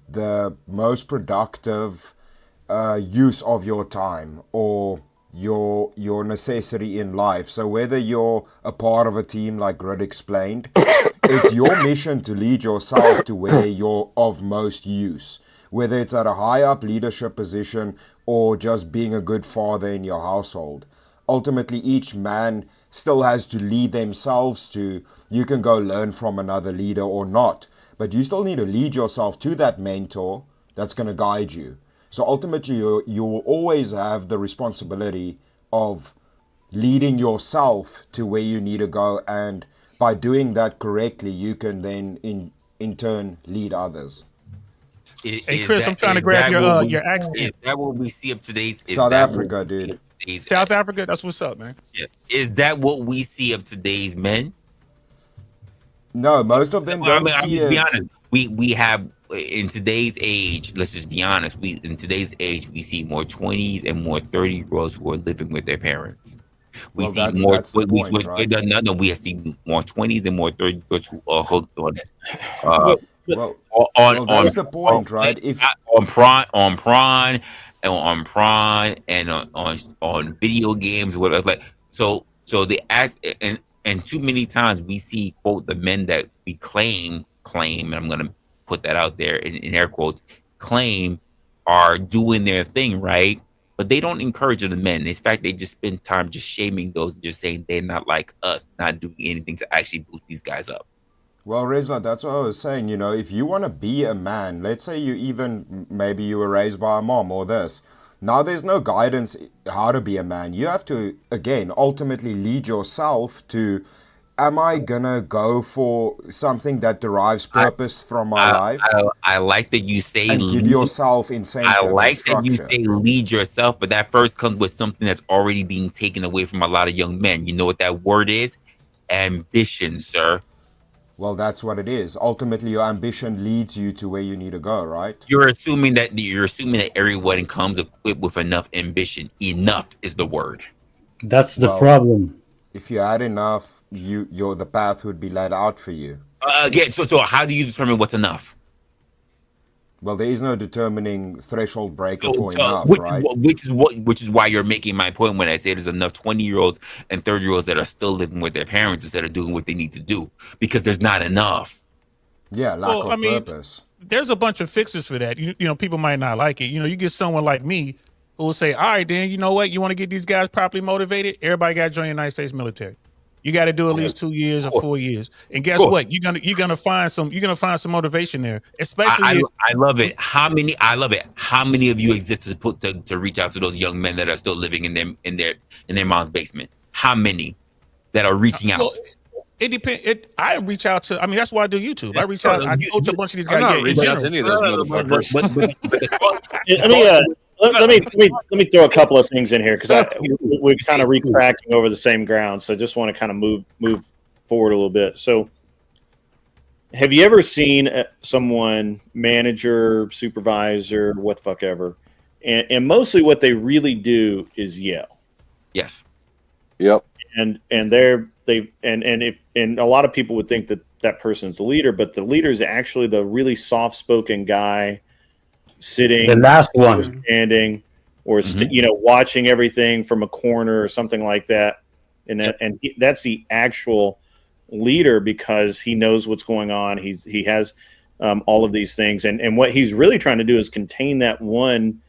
S16: the most productive use of your time or your necessity in life. So whether you're a part of a team like Grid explained, it's your mission to lead yourself to where you're of most use, whether it's at a high up leadership position or just being a good father in your household. Ultimately, each man still has to lead themselves to, you can go learn from another leader or not, but you still need to lead yourself to that mentor that's going to guide you. So ultimately, you will always have the responsibility of leading yourself to where you need to go, and by doing that correctly, you can then in turn lead others.
S9: Hey, Chris, I'm trying to grab your accent.
S13: Is that what we see of today's?
S16: South Africa, dude.
S9: South Africa, that's what's up, man.
S13: Yeah. Is that what we see of today's men?
S16: No, most of them don't
S13: I'm
S16: see
S13: just be
S16: it.
S13: honest. We have in today's age. Let's just be honest. In today's age, we see more 20s and more 30-year-olds who are living with their parents. We
S16: Well,
S13: see
S16: that's-
S13: more.
S16: that's the point, right?
S13: No, we see more 20s and more 30-year-olds who are hooked on.
S16: That's the point, right? If
S13: on Pr0n and on video games, whatever. Like so the act and too many times we see quote the men that we claim, and I'm gonna put that out there in air quotes, claim are doing their thing, right? But they don't encourage the men. In fact, they just spend time just shaming those, just saying they're not like us, not doing anything to actually boost these guys up.
S16: Well, Rezla, that's what I was saying. You know, if you want to be a man, let's say maybe you were raised by a mom or this, Now there's no guidance how to be a man. You have to, again, ultimately lead yourself to, am I gonna go for something that derives purpose from my life?
S13: I like that you say
S16: and give
S13: lead.
S16: yourself incentive
S13: I like
S16: and
S13: that you
S16: structure.
S13: say lead yourself, but that first comes with something that's already being taken away from a lot of young men. You know what that word is? Ambition, sir.
S16: Well, that's what it is. Ultimately, your ambition leads you to where you need to go, right?
S13: You're assuming that everyone comes equipped with enough ambition. Enough is the word.
S11: That's the
S16: Well,
S11: problem.
S16: If you had enough, the path would be laid out for you.
S13: Again, so how do you determine what's enough?
S16: Well, there is no determining threshold breaker for enough,
S13: which
S16: right?
S13: which is why you're making my point when I say there's enough 20-year-olds and 30-year-olds that are still living with their parents instead of doing what they need to do, because there's not enough.
S16: Yeah, lack of purpose.
S9: There's a bunch of fixes for that. You know, people might not like it. You know, you get someone like me who will say, all right, then, you know what? You want to get these guys properly motivated? Everybody got to join the United States military. You got to do at least 2 years or 4 years. And guess what? You're gonna find some motivation there. Especially
S13: I love it. How many of you exist to reach out to those young men that are still living in their mom's basement? How many that are reaching out?
S9: Well, it depends. I reach out to. I mean, that's why I do YouTube. I reach out. I coach a bunch of these guys.
S4: I'm not reaching out to any of those motherfuckers.
S12: Let me throw a couple of things in here because we're kind of retracting over the same ground. So I just want to kind of move forward a little bit. So, have you ever seen someone, manager, supervisor, what the fuck ever, and mostly what they really do is yell?
S13: Yes.
S10: Yep.
S12: And a lot of people would think that person's the leader, but the leader is actually the really soft-spoken guy sitting,
S11: The last one.
S12: or standing, or watching everything from a corner or something like that. And that's the actual leader because he knows what's going on. He has all of these things, and what he's really trying to do is contain that one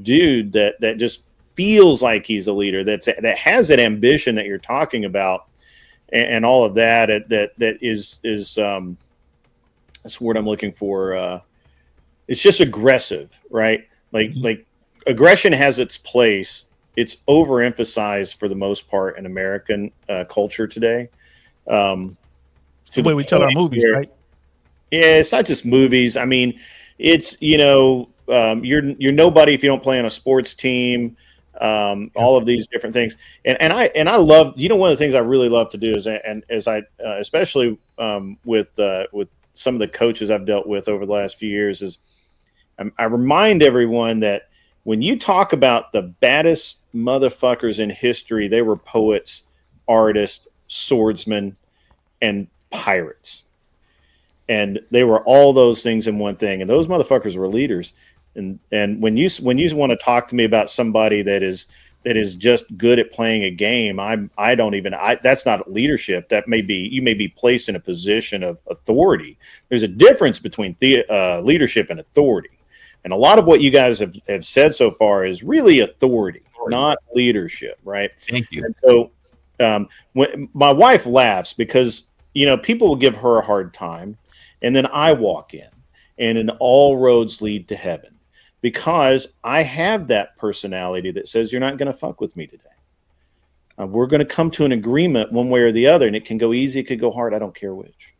S12: dude that just feels like he's a leader, that has that ambition that you're talking about, and all of that is that's the word I'm looking for. It's just aggressive, right? Like aggression has its place. It's overemphasized for the most part in American culture today.
S9: the way we tell our movies, right?
S12: Yeah, it's not just movies. I mean, it's you're nobody if you don't play on a sports team. All of these different things, and I love, one of the things I really love to do is, and as I especially with some of the coaches I've dealt with over the last few years, is I remind everyone that when you talk about the baddest motherfuckers in history, they were poets, artists, swordsmen, and pirates, and they were all those things in one thing, and those motherfuckers were leaders. And when you want to talk to me about somebody that is just good at playing a game, that's not leadership. That you may be placed in a position of authority. There's a difference between leadership and authority, and a lot of what you guys have said so far is really authority, not leadership, right?
S13: Thank you.
S12: And so when my wife laughs because people will give her a hard time, and then I walk in, and all roads lead to heaven. Because I have that personality that says you're not going to fuck with me today. We're going to come to an agreement one way or the other, and it can go easy, it could go hard. I don't care which.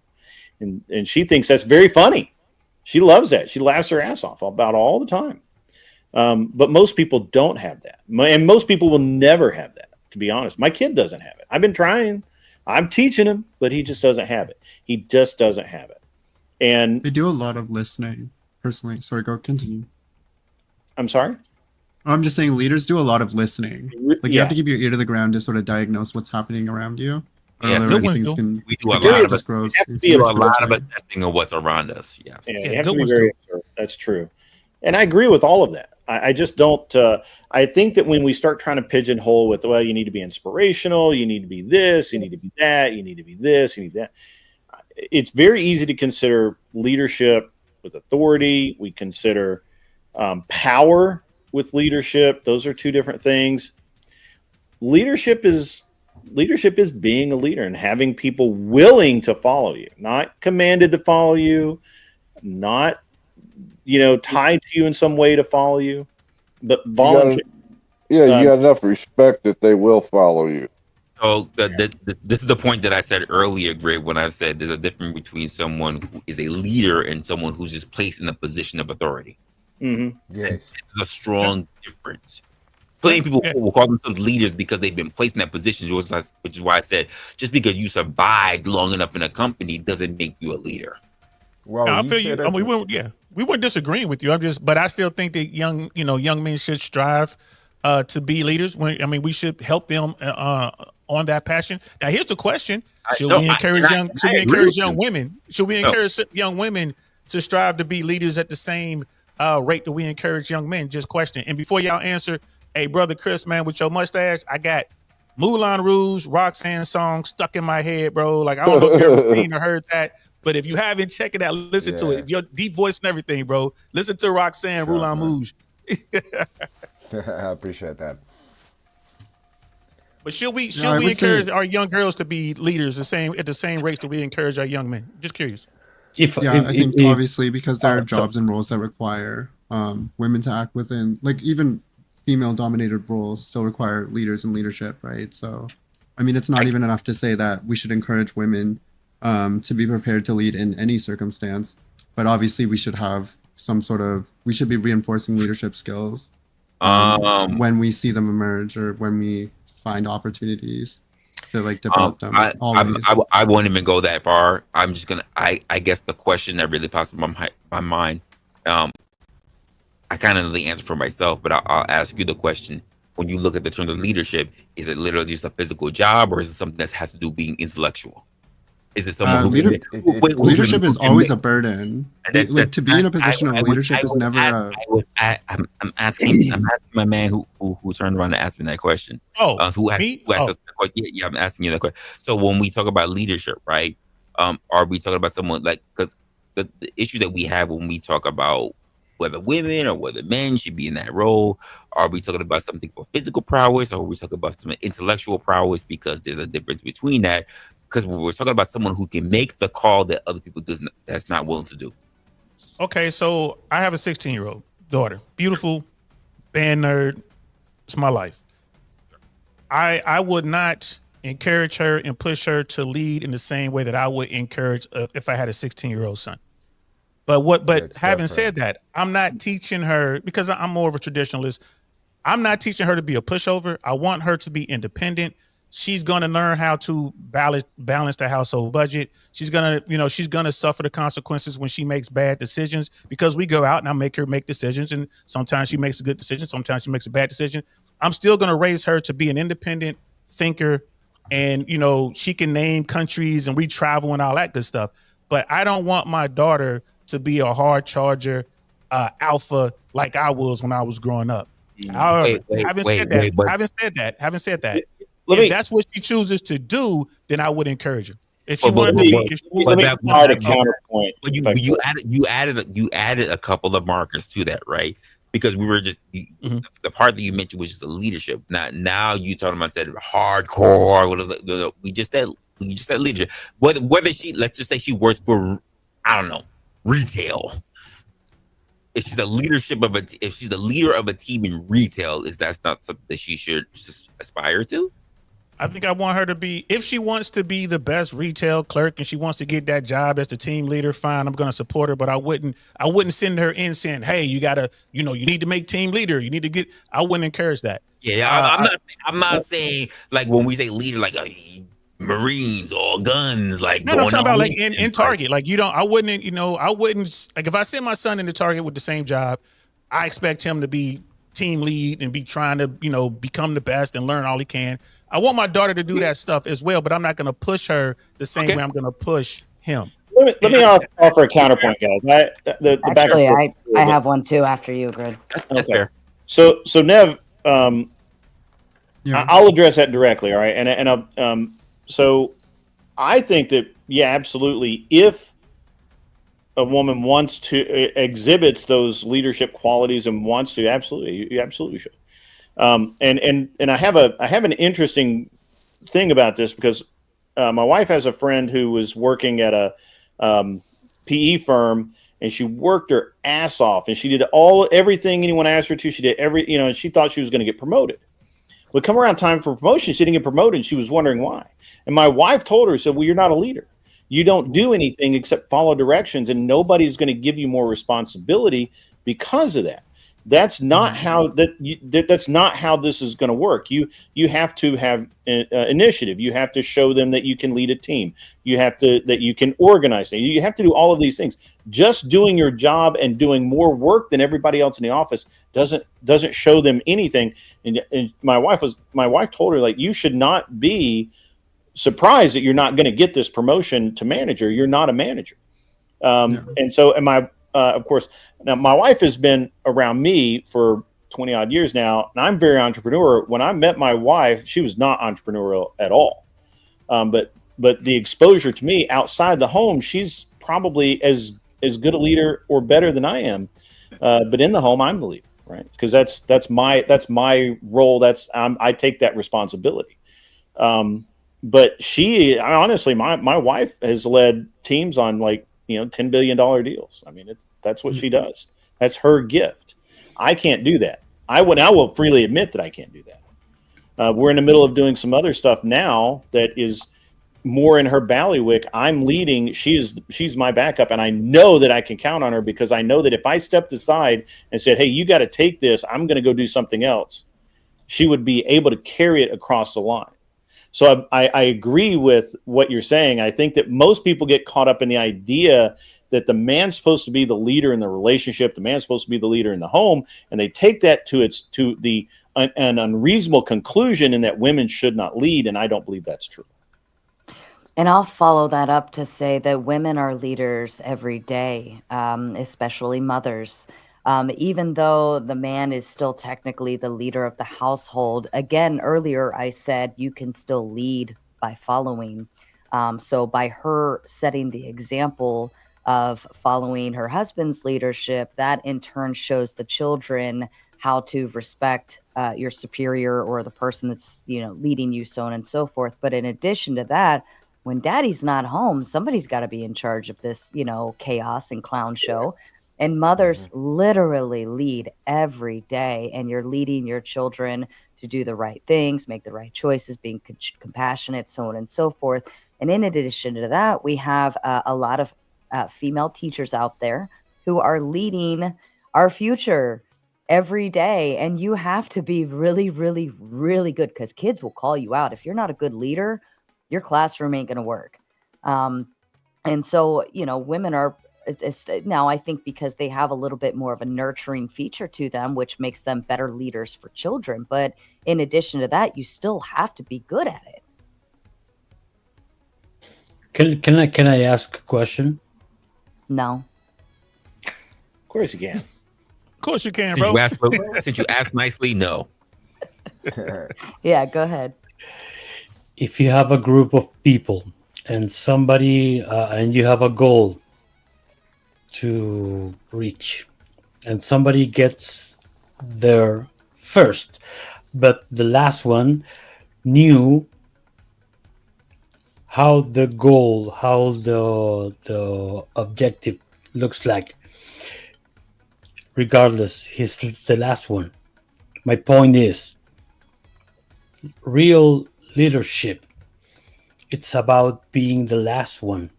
S12: And she thinks that's very funny. She loves that. She laughs her ass off about all the time. But most people don't have that, and most people will never have that. To be honest, my kid doesn't have it. I've been trying. I'm teaching him, but he just doesn't have it. He just doesn't have it. And
S15: they do a lot of listening. Personally, sorry, go continue.
S12: I'm sorry?
S15: I'm just saying leaders do a lot of listening. Like you have to keep your ear to the ground to sort of diagnose what's happening around you.
S13: Yeah, we do a lot of assessing of what's around us. Yes.
S12: Yeah, you have to be very observant. That's true. And I agree with all of that. I just don't I think that when we start trying to pigeonhole with, well, you need to be inspirational, you need to be this, you need to be that, you need to be this, you need that. It's very easy to consider leadership with authority. We consider power with leadership. Those are two different things. Leadership is being a leader and having people willing to follow you, not commanded to follow you, not tied to you in some way to follow you. but volunteer.
S10: You got enough respect that they will follow you.
S13: So this is the point that I said earlier, Greg, when I said there's a difference between someone who is a leader and someone who's just placed in a position of authority.
S12: Mm-hmm.
S16: Yes.
S13: There's a strong difference. Plenty of people will call themselves leaders because they've been placed in that position, which is why I said just because you survived long enough in a company doesn't make you a leader.
S16: Well,
S9: I feel you. We weren't disagreeing with you. But I still think that young men should strive to be leaders. We should help them on that passion. Now, here's the question: Should we encourage young women? Should we encourage young women to strive to be leaders at the same rate that we encourage young men? Just question. And before y'all answer, hey, brother Chris, man, with your mustache, I got Moulin Rouge, Roxanne song stuck in my head, bro. Like, I don't know if you ever seen or heard that, but if you haven't, check it out. Listen to it. Your deep voice and everything, bro. Listen to Roxanne, Moulin Rouge.
S16: I appreciate that.
S9: But should we encourage our young girls to be leaders at the same rates that we encourage our young men? Just curious.
S15: I think obviously because there are jobs and roles that require women to act within, like even female-dominated roles still require leaders and leadership, right? So, it's not even enough to say that we should encourage women to be prepared to lead in any circumstance, but obviously we should have we should be reinforcing leadership skills when we see them emerge or when we find opportunities to develop them.
S13: I won't even go that far. I'm just gonna. I guess the question that really pops in my mind. I kind of know the answer for myself, but I'll ask you the question. When you look at the term of leadership, is it literally just a physical job, or is it something that has to do with being intellectual? Is it someone
S15: leadership is always a burden. To be in a position of leadership is never.
S13: I'm asking my man who turned around and asked me that question. Who asked us that question? Yeah, I'm asking you that question. So when we talk about leadership, right? Are we talking about someone because the issue that we have when we talk about whether women or whether men should be in that role, are we talking about something for physical prowess, or are we talking about some intellectual prowess? Because there's a difference between that. Because we're talking about someone who can make the call that other people that's not willing to do.
S9: Okay, so I have a 16-year-old daughter, beautiful, band nerd. It's my life. I would not encourage her and push her to lead in the same way that I would encourage if I had a 16-year-old son. But having said that, I'm not teaching her, because I'm more of a traditionalist. I'm not teaching her to be a pushover. I want her to be independent. She's going to learn how to balance the household budget. She's going to suffer the consequences when she makes bad decisions, because we go out and I make her make decisions. And sometimes she makes a good decision. Sometimes she makes a bad decision. I'm still going to raise her to be an independent thinker. And, she can name countries and we travel and all that good stuff. But I don't want my daughter to be a hard charger, alpha like I was when I was growing up. However, having said that, if that's what she chooses to do, then I would encourage her. If she wanted to be,
S12: a counterpoint.
S13: But you added a couple of markers to that, right? Because we were just the part that you mentioned was just the leadership. Now you talking about that hardcore. We just said leadership. Whether she, let's just say she works for, I don't know, retail. If she's the leader of a team in retail, that's not something that she should just aspire to?
S9: I think I want her to be, if she wants to be the best retail clerk and she wants to get that job as the team leader, fine, I'm going to support her. But I wouldn't send her in saying, hey, you gotta, you need to make team leader. You need to get. I wouldn't encourage that.
S13: Yeah, I'm not saying like when we say leader, like Marines or guns, like
S9: no, I'm talking about like in Target. Like I wouldn't like if I send my son into Target with the same job, I expect him to be team lead and be trying to become the best and learn all he can. I want my daughter to do that stuff as well, but I'm not going to push her the same way I'm going to push him.
S12: Let me offer a counterpoint, guys.
S2: Actually, I have one too after you, Grid.
S13: That's fair.
S12: So Nev, I'll address that directly. All right, and so I think that absolutely. If a woman wants to exhibits those leadership qualities and wants to, you absolutely should. And I have an interesting thing about this because my wife has a friend who was working at a PE firm, and she worked her ass off, and she did everything anyone asked her to. She did and she thought she was going to get promoted. But come around time for promotion, she didn't get promoted, and she was wondering why. And my wife told her, said, well, you're not a leader. You don't do anything except follow directions, and nobody's going to give you more responsibility because of that. That's not how that's not how this is going to work. You have to have initiative. You have to show them that you can lead a team. You have to that you can organize things. You have to do all of these things. Just doing your job and doing more work than everybody else in the office doesn't show them anything. And my wife told her, like, you should not be surprised that you're not going to get this promotion to manager. You're not a manager. And so, of course, now my wife has been around me for 20 odd years now, and I'm very entrepreneurial. When I met my wife, she was not entrepreneurial at all. But the exposure to me outside the home, she's probably as good a leader or better than I am. But in the home, I'm the leader, right? Because that's my role. I take that responsibility. But honestly, my wife has led teams on $10 billion deals. I mean, that's what she does. That's her gift. I can't do that. I will freely admit that I can't do that. We're in the middle of doing some other stuff now that is more in her ballywick. I'm leading. She's my backup, and I know that I can count on her, because I know that if I stepped aside and said, hey, you got to take this, I'm going to go do something else, she would be able to carry it across the line. So I agree with what you're saying. I think that most people get caught up in the idea that the man's supposed to be the leader in the relationship, the man's supposed to be the leader in the home, and they take that to an unreasonable conclusion, in that women should not lead, and I don't believe that's true.
S2: And I'll follow that up to say that women are leaders every day, especially mothers. Even though the man is still technically the leader of the household, again, earlier I said you can still lead by following. So by her setting the example of following her husband's leadership, that in turn shows the children how to respect your superior or the person that's leading you, so on and so forth. But in addition to that, when daddy's not home, somebody's got to be in charge of this chaos and clown show. And mothers literally lead every day, and you're leading your children to do the right things, make the right choices, being compassionate, so on and so forth. And in addition to that, we have a lot of female teachers out there who are leading our future every day. And you have to be really, really, really good, because kids will call you out. If you're not a good leader, your classroom ain't going to work. And so, women are now, I think, because they have a little bit more of a nurturing feature to them, which makes them better leaders for children. But in addition to that, you still have to be good at it.
S11: Can I ask a question?
S2: No.
S12: Of course you can.
S9: Of course you can,
S13: Since
S9: bro.
S13: since you asked nicely, no.
S2: Yeah, go ahead.
S11: If you have a group of people and somebody and you have a goal to reach, and somebody gets there first, but the last one knew how the goal, how the objective looks like, regardless, he's the last one. My point is, real leadership, it's about being the last one,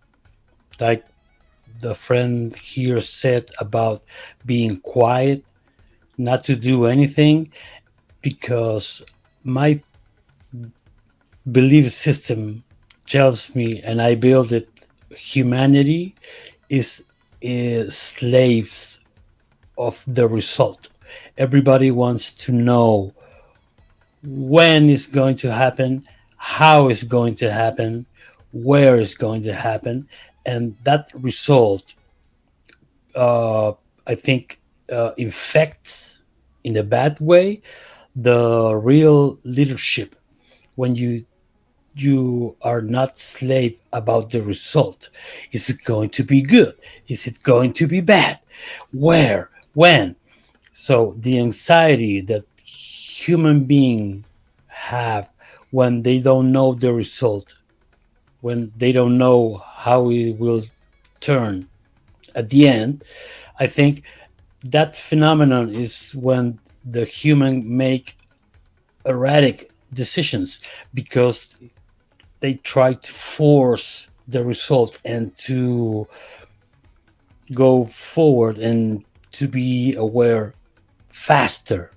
S11: like the friend here said about being quiet, not to do anything, because my belief system tells me, and I build it, humanity is slaves of the result. Everybody wants to know when it's going to happen, how it's going to happen, where it's going to happen. And that result, I think, infects in a bad way the real leadership. When you are not slave about the result. Is it going to be good? Is it going to be bad? Where? When? So the anxiety that human beings have when they don't know the result, when they don't know how it will turn at the end, I think that phenomenon is when the human make erratic decisions because they try to force the result and to go forward and to be aware faster.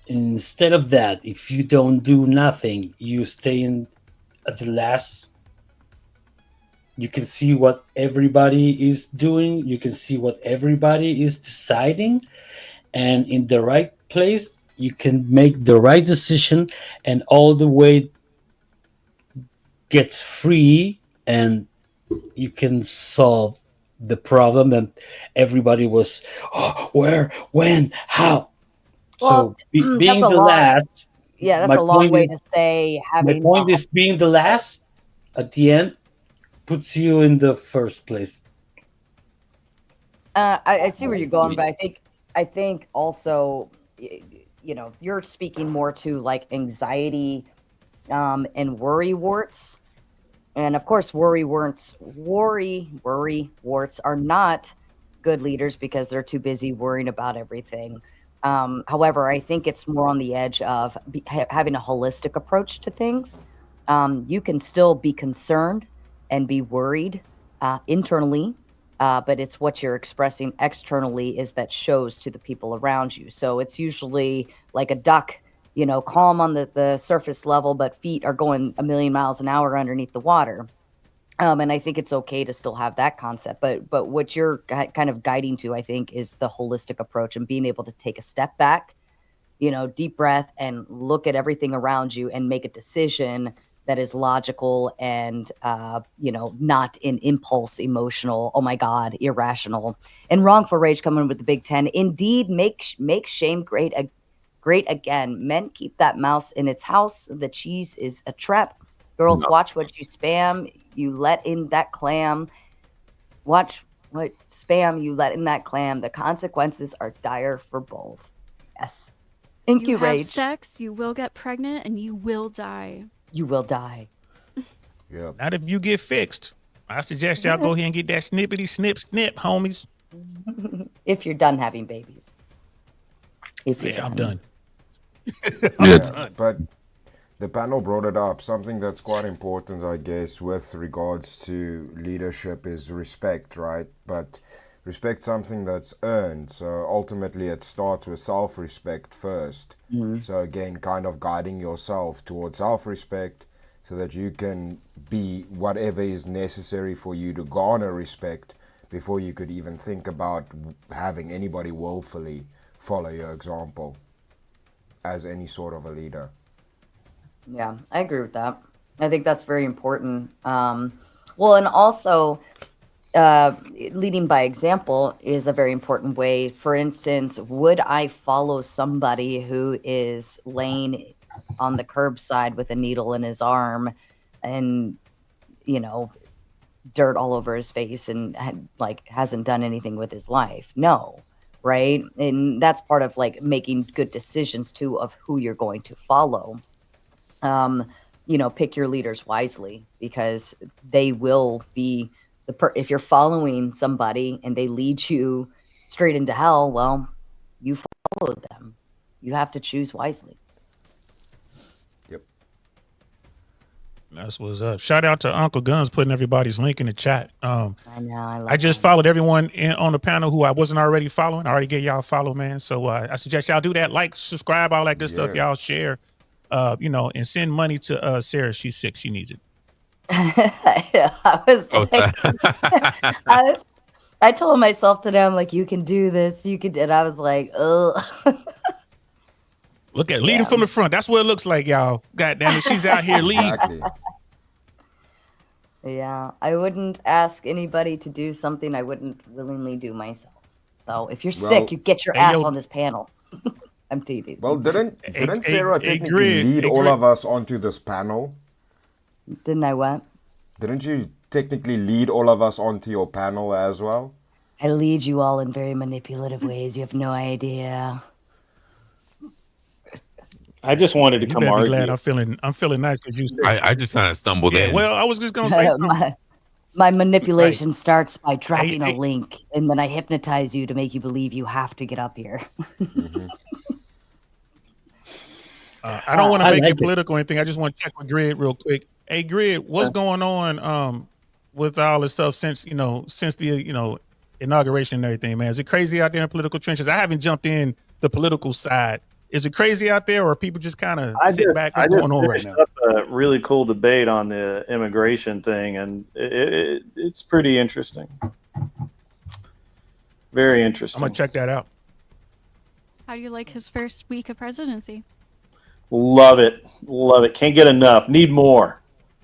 S11: Instead of that, if you don't do nothing, you stay in at the last. You can see what everybody is doing. You can see what everybody is deciding. And in the right place, you can make the right decision and all the way gets free and you can solve the problem that everybody was, oh, where, when, how.
S2: Well,
S11: So
S2: that's
S11: being
S2: a
S11: the
S2: long,
S11: last,
S2: yeah, that's
S11: my
S2: a long
S11: point
S2: way
S11: is
S2: to say
S11: my
S2: having
S11: point is being the last at the end puts you in the first place.
S2: I see where you're going, but I think also, you know, you're speaking more to like anxiety and worry warts. And of course, worry warts are not good leaders because they're too busy worrying about everything. However, I think it's more on the edge of having a holistic approach to things. You can still be concerned and be worried internally, but it's what you're expressing externally is that shows to the people around you. So it's usually like a duck, you know, calm on the surface level, but feet are going a million miles an hour underneath the water. And I think it's okay to still have that concept, but what you're kind of guiding to, I think, is the holistic approach and being able to take a step back, you know, deep breath and look at everything around you and make a decision that is logical and, you know, not in impulse, emotional, oh my God, irrational, and wrongful rage coming with the Big 10. Indeed, make shame great again. Men, keep that mouse in its house. The cheese is a trap. Girls, watch what you spam. You let in that clam. Watch what spam you let in that clam. The consequences are dire for both. Yes. Thank you,
S14: have
S2: Rage.
S14: sex, you will get pregnant, and you will die.
S2: You will die.
S16: Yeah.
S9: Not if you get fixed. I suggest y'all go ahead and get that snippety snip, homies.
S2: If you're done having babies. If you're
S9: I'm done.
S16: Yeah, but the panel brought it up. Something that's quite important, I guess, with regards to leadership is respect, right? But respect something that's earned. So ultimately it starts with self-respect first. So again, kind of guiding yourself towards self-respect so that you can be whatever is necessary for you to garner respect before you could even think about having anybody willfully follow your example as any sort of a leader.
S2: Yeah, I agree with that. I think that's very important. Well, and also leading by example is a very important way. For instance, would I follow somebody who is laying on the curbside with a needle in his arm and, you know, dirt all over his face and hasn't done anything with his life? No. Right. And that's part of like making good decisions too of who you're going to follow. You know, pick your leaders wisely because they will be if you're following somebody and they lead you straight into hell, well, you follow them. You have to choose wisely.
S16: Yep.
S9: That's what's up. Shout out to Uncle Guns putting everybody's link in the chat.
S2: I know.
S9: I just followed everyone on the panel who I wasn't already following. I already gave y'all a follow, man. So I suggest y'all do that. Like, subscribe, all that good stuff. Y'all share, you know, and send money to Sarah. She's sick. She needs it.
S2: I told myself today, I'm like, you can do this. You can. And I was like, ugh.
S9: Look at leading from the front. That's what it looks like, y'all. God damn it. She's out here leading.
S16: Exactly.
S2: Yeah, I wouldn't ask anybody to do something I wouldn't willingly do myself. So if you're sick, you get your ass on this panel. I'm teasing.
S16: Well, didn't Sarah technically lead all of us onto this panel?
S2: Didn't I what?
S16: Didn't you technically lead all of us onto your panel as well?
S2: I lead you all in very manipulative ways. You have no idea.
S12: I just wanted to
S9: You
S12: come
S9: better be
S12: argue.
S9: glad I'm feeling nice because you.
S13: I just kind of stumbled in.
S9: Well, I was just gonna say something.
S2: My manipulation starts by dropping a link, and then I hypnotize you to make you believe you have to get up here.
S9: I don't want to
S11: I
S9: make
S11: like
S9: it political or anything. I just want to check with Grid real quick. Hey, Grid, what's going on with all this stuff since the inauguration and everything, man? Is it crazy out there in political trenches? I haven't jumped in the political side. Is it crazy out there, or are people just kind of sit back? What's going on right now?
S12: Up a really cool debate on the immigration thing, and it's pretty interesting. Very interesting.
S9: I'm gonna check that out.
S14: How do you like his first week of presidency?
S12: Love it. Can't get enough. Need more.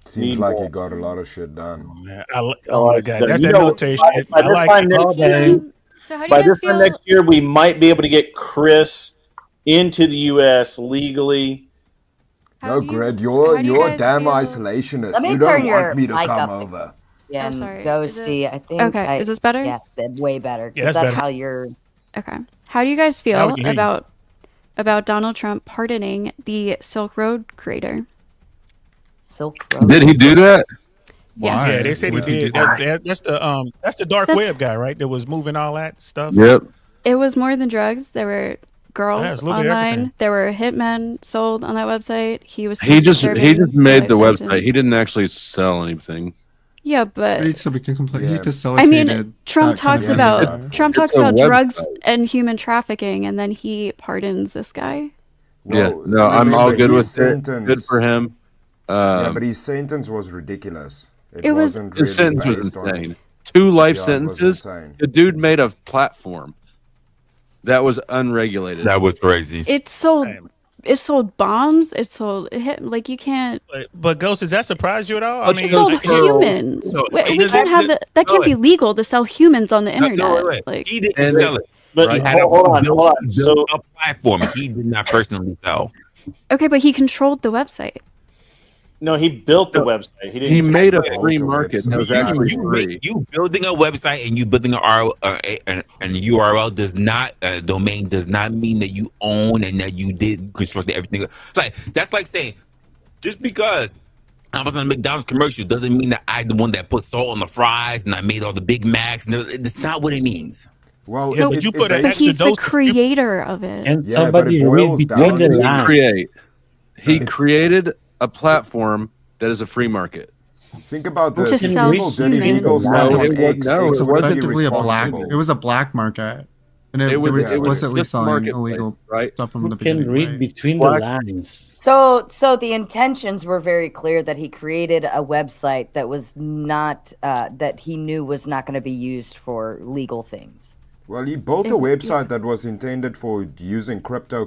S16: Seems like he got a lot of shit done.
S9: Oh my God, that's that military shit.
S12: By
S9: I like it.
S14: So how do
S12: By
S14: you guys
S12: this
S14: feel?
S12: time next year, we might be able to get Chris into the U.S. legally.
S16: No, Gred, you're a damn isolationist.
S2: Let me
S16: You
S2: turn
S16: don't
S2: your
S16: want me to
S2: mic
S16: come
S2: up.
S16: over.
S2: Yeah,
S14: Oh, sorry.
S2: Ghosty. I think.
S14: Okay, is this better?
S2: Yes, way better.
S9: Yeah,
S2: Is
S9: that's
S2: that
S9: better.
S2: how you're?
S14: Okay. How do you guys
S9: How
S14: feel
S9: would you hear you?
S14: about Donald Trump pardoning the Silk Road creator?
S2: Silk Road.
S4: Did he do that?
S14: Yes.
S9: Yeah, they said he did. That's the dark web guy, right? That was moving all that stuff.
S4: Yep.
S14: It was more than drugs. There were girls
S9: Yeah, it's a little bit of
S14: online.
S9: everything.
S14: There were hitmen sold on that website. He was
S4: He just
S14: serving
S4: made the
S14: life
S4: website.
S14: sentence.
S4: He didn't actually sell anything.
S14: Yeah, but
S15: Right, so we can complain. He
S14: I
S15: facilitated.
S14: mean, Trump
S15: that kind
S14: talks
S15: of
S14: about
S15: behavior.
S14: Trump
S4: It's
S14: talks
S4: a
S14: about drugs
S4: website.
S14: and human trafficking, and then he pardons this guy.
S4: Yeah,
S16: Well,
S4: no, I'm all
S16: remember,
S4: good with
S16: his
S4: it. Good
S16: sentence-
S4: for him.
S16: Yeah, but his sentence was ridiculous.
S14: It was-
S16: wasn't
S4: His sentence was
S16: based on-
S4: insane. 2 life
S16: Yeah, it was
S4: sentences.
S16: insane.
S4: The dude made a platform that was unregulated.
S13: That was crazy.
S14: It sold bombs. It sold like you can't.
S9: But Ghost, does that surprise you at all? I
S14: It sold humans.
S13: No,
S14: we
S13: he
S14: we
S13: doesn't-
S14: can't have that. That can't be legal to sell humans on the internet.
S13: No, wait.
S14: Like
S13: He didn't sell it.
S12: But
S13: He had
S12: hold on.
S13: he built a platform. He did not personally sell.
S14: okay, but he controlled the website.
S12: No, he built the website. He didn't.
S4: He made a
S12: control
S4: free
S12: it.
S4: market that was actually
S13: You
S4: free.
S13: building a website and you building an URL does not domain does not mean that you own and that you did construct everything. Like that's like saying just because I was on a McDonald's commercial doesn't mean that I'm the one that put salt on the fries and I made all the Big Macs. No, it's not what it means.
S16: Well,
S9: Yeah, but you put an
S14: But
S9: extra
S14: he's the
S9: dose.
S14: creator of it.
S11: And
S16: Yeah, but
S11: somebody
S16: it
S11: read
S16: boils
S11: between
S16: down
S11: the
S16: to-
S11: lines.
S4: He created a platform that is a free market.
S16: Think about
S14: To
S16: this.
S14: sell
S16: People did
S14: humans.
S16: illegal stuff
S4: No,
S16: on
S4: it was-
S16: X.
S4: no,
S16: X
S4: it
S16: would
S4: wasn't
S16: be
S15: Effectively a black.
S16: responsible.
S15: It was a black market, and they
S4: was
S15: were
S4: it was
S15: explicitly
S4: just
S15: selling
S4: marketplace,
S15: illegal
S4: right?
S15: stuff from
S11: Who
S15: the
S11: can
S15: beginning.
S11: read
S15: right?
S11: between
S4: Black-
S11: the lines?
S2: So the intentions were very clear that he created a website that was not that he knew was not going to be used for legal things.
S16: Well, he built a website that was intended for using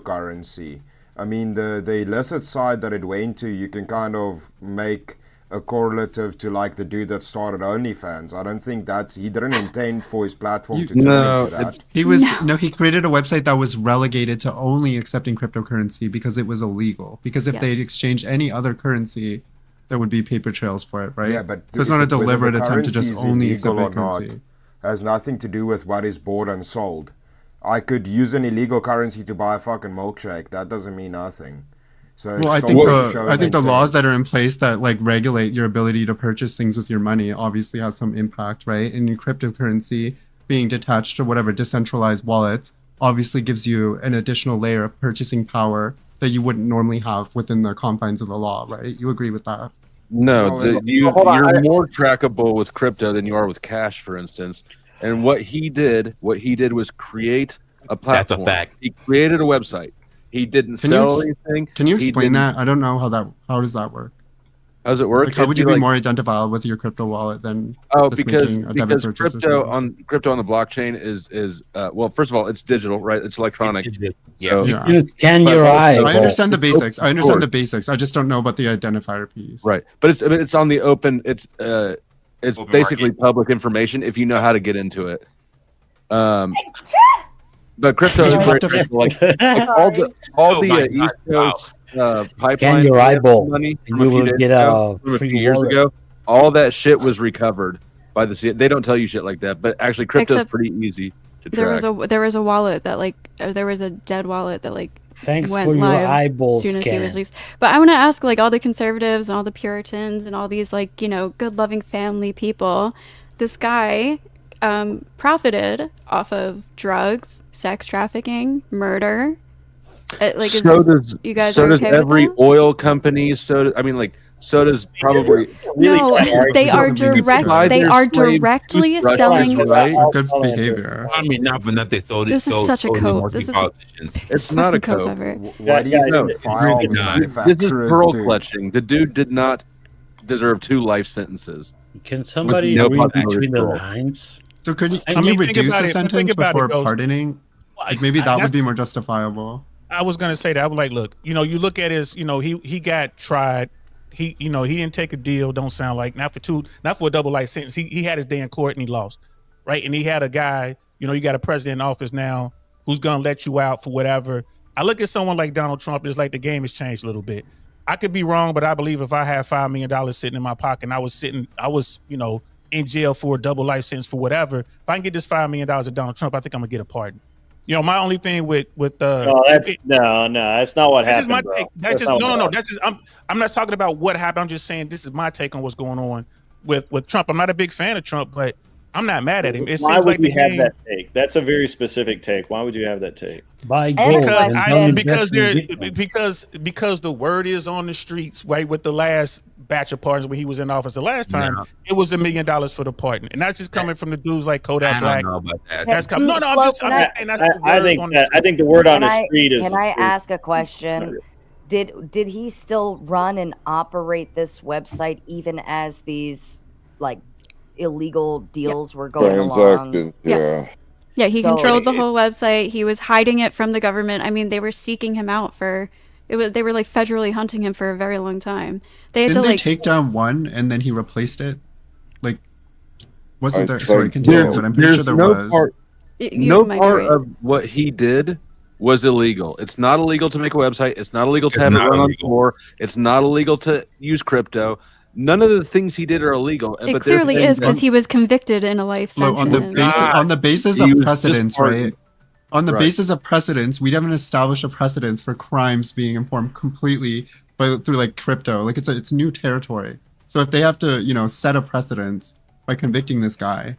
S16: cryptocurrency. I mean, the illicit side that it went to, you can kind of make a correlative to like the dude that started OnlyFans. I don't think he didn't intend for his platform to turn into that.
S15: He was he created a website that was relegated to only accepting cryptocurrency because it was illegal. Because if they exchanged any other currency, there would be paper trails for it, right?
S16: Yeah, but
S15: so it's not a
S16: whether the
S15: deliberate attempt to just
S16: currency is
S15: only accept
S16: illegal
S15: that
S16: or not
S15: currency.
S16: has nothing to do with what is bought and sold. I could use an illegal currency to buy a fucking milkshake. That doesn't mean nothing. So
S15: Well, I think the laws that are in place that like regulate your ability to purchase things with your money obviously has some impact, right? And your cryptocurrency being detached to whatever decentralized wallet obviously gives you an additional layer of purchasing power that you wouldn't normally have within the confines of the law, right? You agree with that?
S4: No, you're more trackable with crypto than you are with cash, for instance. And what he did was create a platform.
S13: That's a fact.
S4: He created a website. He didn't
S15: Can you
S4: sell anything.
S15: Can you
S4: He
S15: explain
S4: didn't-
S15: that? I don't know how does that work?
S4: How does it work?
S15: Like, how
S4: It'd
S15: would you
S4: be
S15: be
S4: like-
S15: more identifiable with your crypto wallet than just
S4: because
S15: making a debit purchase or
S4: crypto
S15: something?
S4: on the blockchain is well, first of all, it's digital, right? It's electronic.
S13: Yeah.
S15: Yeah.
S11: You scan
S4: But
S11: your
S4: also-
S11: eye.
S15: I understand the
S4: it's open
S15: basics. I understand
S4: source.
S15: the basics. I just don't know about the identifier piece.
S4: Right, but it's on the open. It's
S13: Open
S4: basically
S13: market.
S4: public information if you know how to get into it. But crypto is
S15: You
S4: very
S15: have to-
S4: like all the
S13: Oh my
S4: East
S13: God,
S4: Coast pipeline
S11: your eyeball,
S4: money
S11: and
S4: from
S11: you
S4: a few
S11: will
S4: days
S11: get
S4: ago,
S11: a
S4: from a
S11: free
S4: few years
S11: wallet.
S4: ago. All that shit was recovered by the CIA. They don't tell you shit like that, but actually, crypto's
S14: Except
S4: pretty easy to
S14: There
S4: track.
S14: was a wallet that there was a dead wallet that
S11: Thanks
S14: went
S11: for your
S14: live
S11: eyeball
S14: as soon as he was
S11: scan.
S14: released. But I want to ask, like, all the conservatives and all the Puritans and all these, like, you know, good-loving family people, this guy profited off of drugs, sex trafficking, murder. Like,
S4: So does
S14: you guys
S4: so
S14: are
S4: does
S14: okay with
S4: every
S14: that?
S4: oil company. So does probably
S14: No, they are they are directly selling.
S4: right?
S15: Good behavior.
S13: I mean, not for nothing. So
S14: This is such a code. This is
S13: politicians.
S4: It's not a
S14: fucking code
S4: code.
S14: ever.
S16: Why do you
S4: No,
S16: think firearms
S4: this is
S16: manufacturers
S4: pearl
S16: do?
S4: clutching. The dude did not deserve 2 life sentences.
S11: Can somebody
S4: no
S11: read
S4: possibility
S11: between the
S4: of parole.
S11: lines?
S15: So can
S9: I
S15: you
S9: mean, think
S15: reduce
S9: about
S15: a
S9: it- think
S15: sentence
S9: about it,
S15: before
S9: Ghost.
S15: pardoning? Like maybe that
S9: that's-
S15: would be more justifiable.
S9: I was gonna say that. I was like, look, you know, you look at his, you know, he got tried. He, you know, he didn't take a deal. Don't sound like not for a double life sentence. He had his day in court and he lost, right? And he had a guy, you know, you got a president in office now who's gonna let you out for whatever. I look at someone like Donald Trump. It's like the game has changed a little bit. I could be wrong, but I believe if I had $5 million sitting in my pocket and I was, you know, in jail for a double life sentence for whatever. If I can get this $5 million of Donald Trump, I think I'm gonna get a pardon. You know, my only thing with
S12: no, that's not what
S9: that's
S12: happened.
S9: just my
S12: bro.
S9: take.
S12: That's
S9: That's just
S12: not
S9: no.
S12: what
S9: That's just I'm not talking about what happened. I'm just saying this is my take on what's going on with Trump. I'm not a big fan of Trump, but I'm not mad at him. It
S12: Why
S9: seems
S12: would
S9: like the
S12: you have
S9: game
S12: that take? That's a very specific take. Why would you have that take?
S11: Buy
S9: because
S11: gold and don't
S9: because
S11: invest in
S9: there
S11: Bitcoin.
S9: because the word is on the streets, right? With the last batch of pardons when he was in office the last time,
S13: No.
S9: it was $1 million for the pardon, and that's just coming from the dudes like Kodak
S13: I
S9: Black.
S13: don't know about that.
S9: That's coming. No, I'm just saying that's the
S12: I
S9: word
S12: think
S9: on
S12: that
S9: the
S12: I think the word on the street is.
S2: Can I ask a question? Did he still run and operate this website even as these like illegal deals were going along?
S10: Transactions,
S14: Yes. Yeah, he
S2: So-
S14: controlled the whole website. He was hiding it from the government. I mean, they were seeking him out for they were like federally hunting him for a very long time. They had
S15: Didn't
S14: to
S15: they
S14: like
S15: take down one and then he replaced it? Like, wasn't
S10: I
S15: there? Sorry,
S10: think
S15: continue.
S10: so.
S15: But I'm pretty sure there was.
S4: No part of what he did was illegal. It's not illegal to make a website. It's not illegal to
S13: It's
S4: have it
S13: not
S4: run on
S13: illegal.
S4: Tor. It's not illegal to use crypto. None of the things he did are illegal.
S14: it
S4: but they're
S14: clearly
S4: saying
S14: is
S4: that-
S14: because he was convicted in a life
S15: Look,
S14: sentence.
S15: on the basis
S4: He
S15: of
S4: was just
S15: precedence,
S4: pardoned.
S15: right? On the
S4: Right.
S15: basis of precedence, we haven't established a precedence for crimes being informed completely through like crypto. Like it's new territory. So if they have to, you know, set a precedence by convicting this guy,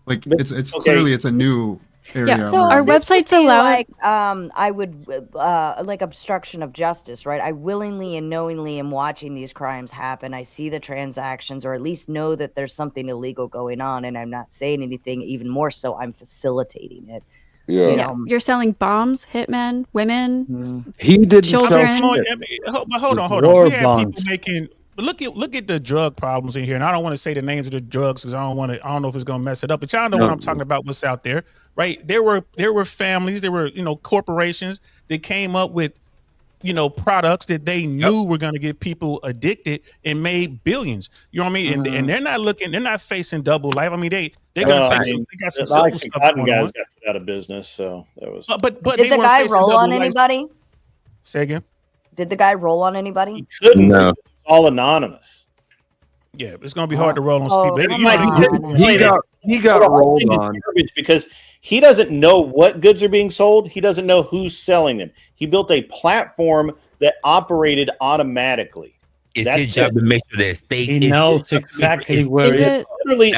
S15: like it's
S12: okay.
S15: clearly it's a new area.
S14: Yeah, so
S15: where-
S14: our
S2: This would
S14: websites
S2: be
S14: allow
S2: like I would like obstruction of justice, right? I willingly and knowingly am watching these crimes happen. I see the transactions, or at least know that there's something illegal going on, and I'm not saying anything. Even more so, I'm facilitating it.
S10: Yeah.
S2: You
S14: Yeah,
S2: know,
S14: you're selling bombs, hitmen, women,
S4: He didn't
S14: children.
S4: sell shit.
S9: But hold on.
S11: War
S9: We have
S11: bonds.
S9: people making. But look at the drug problems in here, and I don't want to say the names of the drugs because I don't know if it's gonna mess it up. But y'all know what I'm talking about. What's out there, right? There were families, there were corporations that came up with products that they knew were gonna get people addicted and made billions. You know what I mean? And they're not facing double life. I mean they're gonna take some. They got some
S12: the
S9: civil
S12: Oxycontin
S9: stuff going
S12: guys
S9: on.
S12: got put out of business, so that was.
S9: But
S2: did
S9: they
S2: the
S9: weren't
S2: guy
S9: facing
S2: roll
S9: double
S2: on
S9: life.
S2: anybody?
S9: Say again.
S2: Did the guy roll on anybody?
S12: Couldn't.
S4: No.
S12: It's all anonymous.
S9: Yeah, it's gonna be hard to roll on some
S2: Oh,
S9: people.
S2: come on.
S4: He got
S12: So
S4: rolled
S12: it's
S4: on.
S12: garbage because he doesn't know what goods are being sold. He doesn't know who's selling them. He built a platform that operated automatically.
S13: It's
S12: That's
S13: his job
S12: it.
S13: to make sure that state
S11: He knows exactly where
S14: Is it?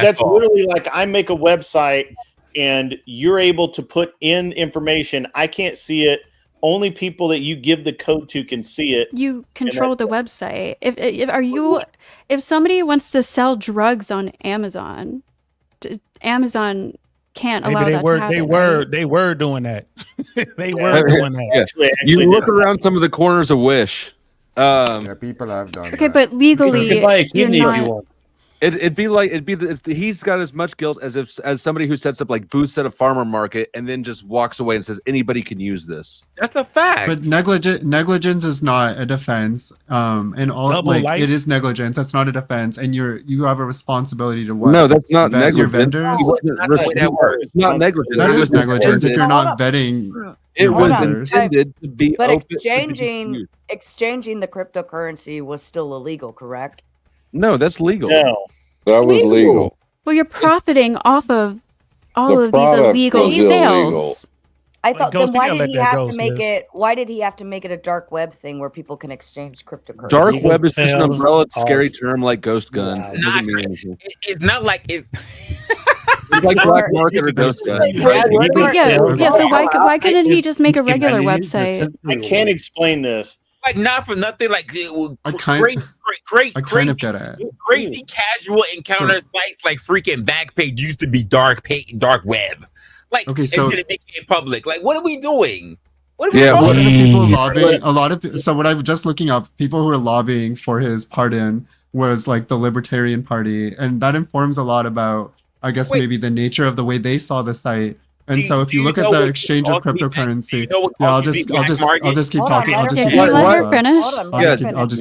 S12: That's
S13: all.
S12: literally like I make a website and you're able to put in information. I can't see it. Only people that you give the code to can see it.
S14: You control the website. If somebody wants to sell drugs on Amazon, Amazon can't allow
S9: Maybe
S14: that to happen.
S9: they were doing that. They were doing that.
S4: Yeah.
S12: Actually,
S4: You look around some of the corners of Wish.
S16: Yeah, people have done
S14: Okay,
S16: that.
S14: but legally,
S11: You can buy a
S14: you're
S11: kidney if you
S14: not.
S11: want.
S4: He's got as much guilt as somebody who sets up like booths at a farmer market and then just walks away and says anybody can use this.
S13: That's a fact.
S15: But negligence is not a defense. And all
S9: Double
S15: like
S9: life?
S15: it is negligence. That's not a defense, and you have a responsibility to what?
S4: No, that's not
S15: vet your
S4: negligent.
S15: vendors.
S4: He wasn't
S13: That's not the way that works.
S4: It's not negligent.
S15: That
S4: It
S15: is
S4: was
S15: negligence if
S4: intended-
S15: you're
S2: Hold
S15: not vetting.
S4: It
S15: your
S4: was
S15: vendors.
S4: intended to be
S2: But
S4: open.
S2: exchanging the cryptocurrency was still illegal, correct?
S4: No, that's legal.
S12: No.
S10: That was legal.
S14: Well, you're profiting off of all
S10: The
S14: of these
S10: product
S14: illegal
S10: was
S14: sales.
S10: illegal.
S2: I thought
S9: Ghost,
S2: then
S9: you
S2: why
S9: gotta
S2: did
S9: let
S2: he
S9: that
S2: have
S9: go,
S2: to make
S9: sis.
S2: it? Why did he have to make it a dark web thing where people can exchange cryptocurrency?
S4: Dark
S11: Legal
S4: web is just an
S11: terms
S4: umbrella,
S11: are-
S4: scary term like ghost gun.
S11: Yeah.
S4: It doesn't mean anything.
S13: It's not like it's.
S4: It's like black market or ghost gun.
S14: But yeah. So why couldn't he just make a regular
S11: Humanities, that's
S14: website?
S11: simply
S12: I can't explain this.
S13: Like not for nothing. Like
S15: I kind of get it.
S13: crazy casual encounter sites like freaking Backpage used to be dark web. Like
S15: Okay, so-
S13: instead of making it public. Like what are we doing? What are we
S15: A
S13: talking
S15: lot of the people
S13: about?
S15: lobbying, so what I was just looking up, people who are lobbying for his pardon was like the Libertarian Party, and that informs a lot about, I guess, maybe the nature of the way they saw the site. And so if you look at the exchange of cryptocurrency, yeah, I'll just keep talking. I'll just keep talking. I'll just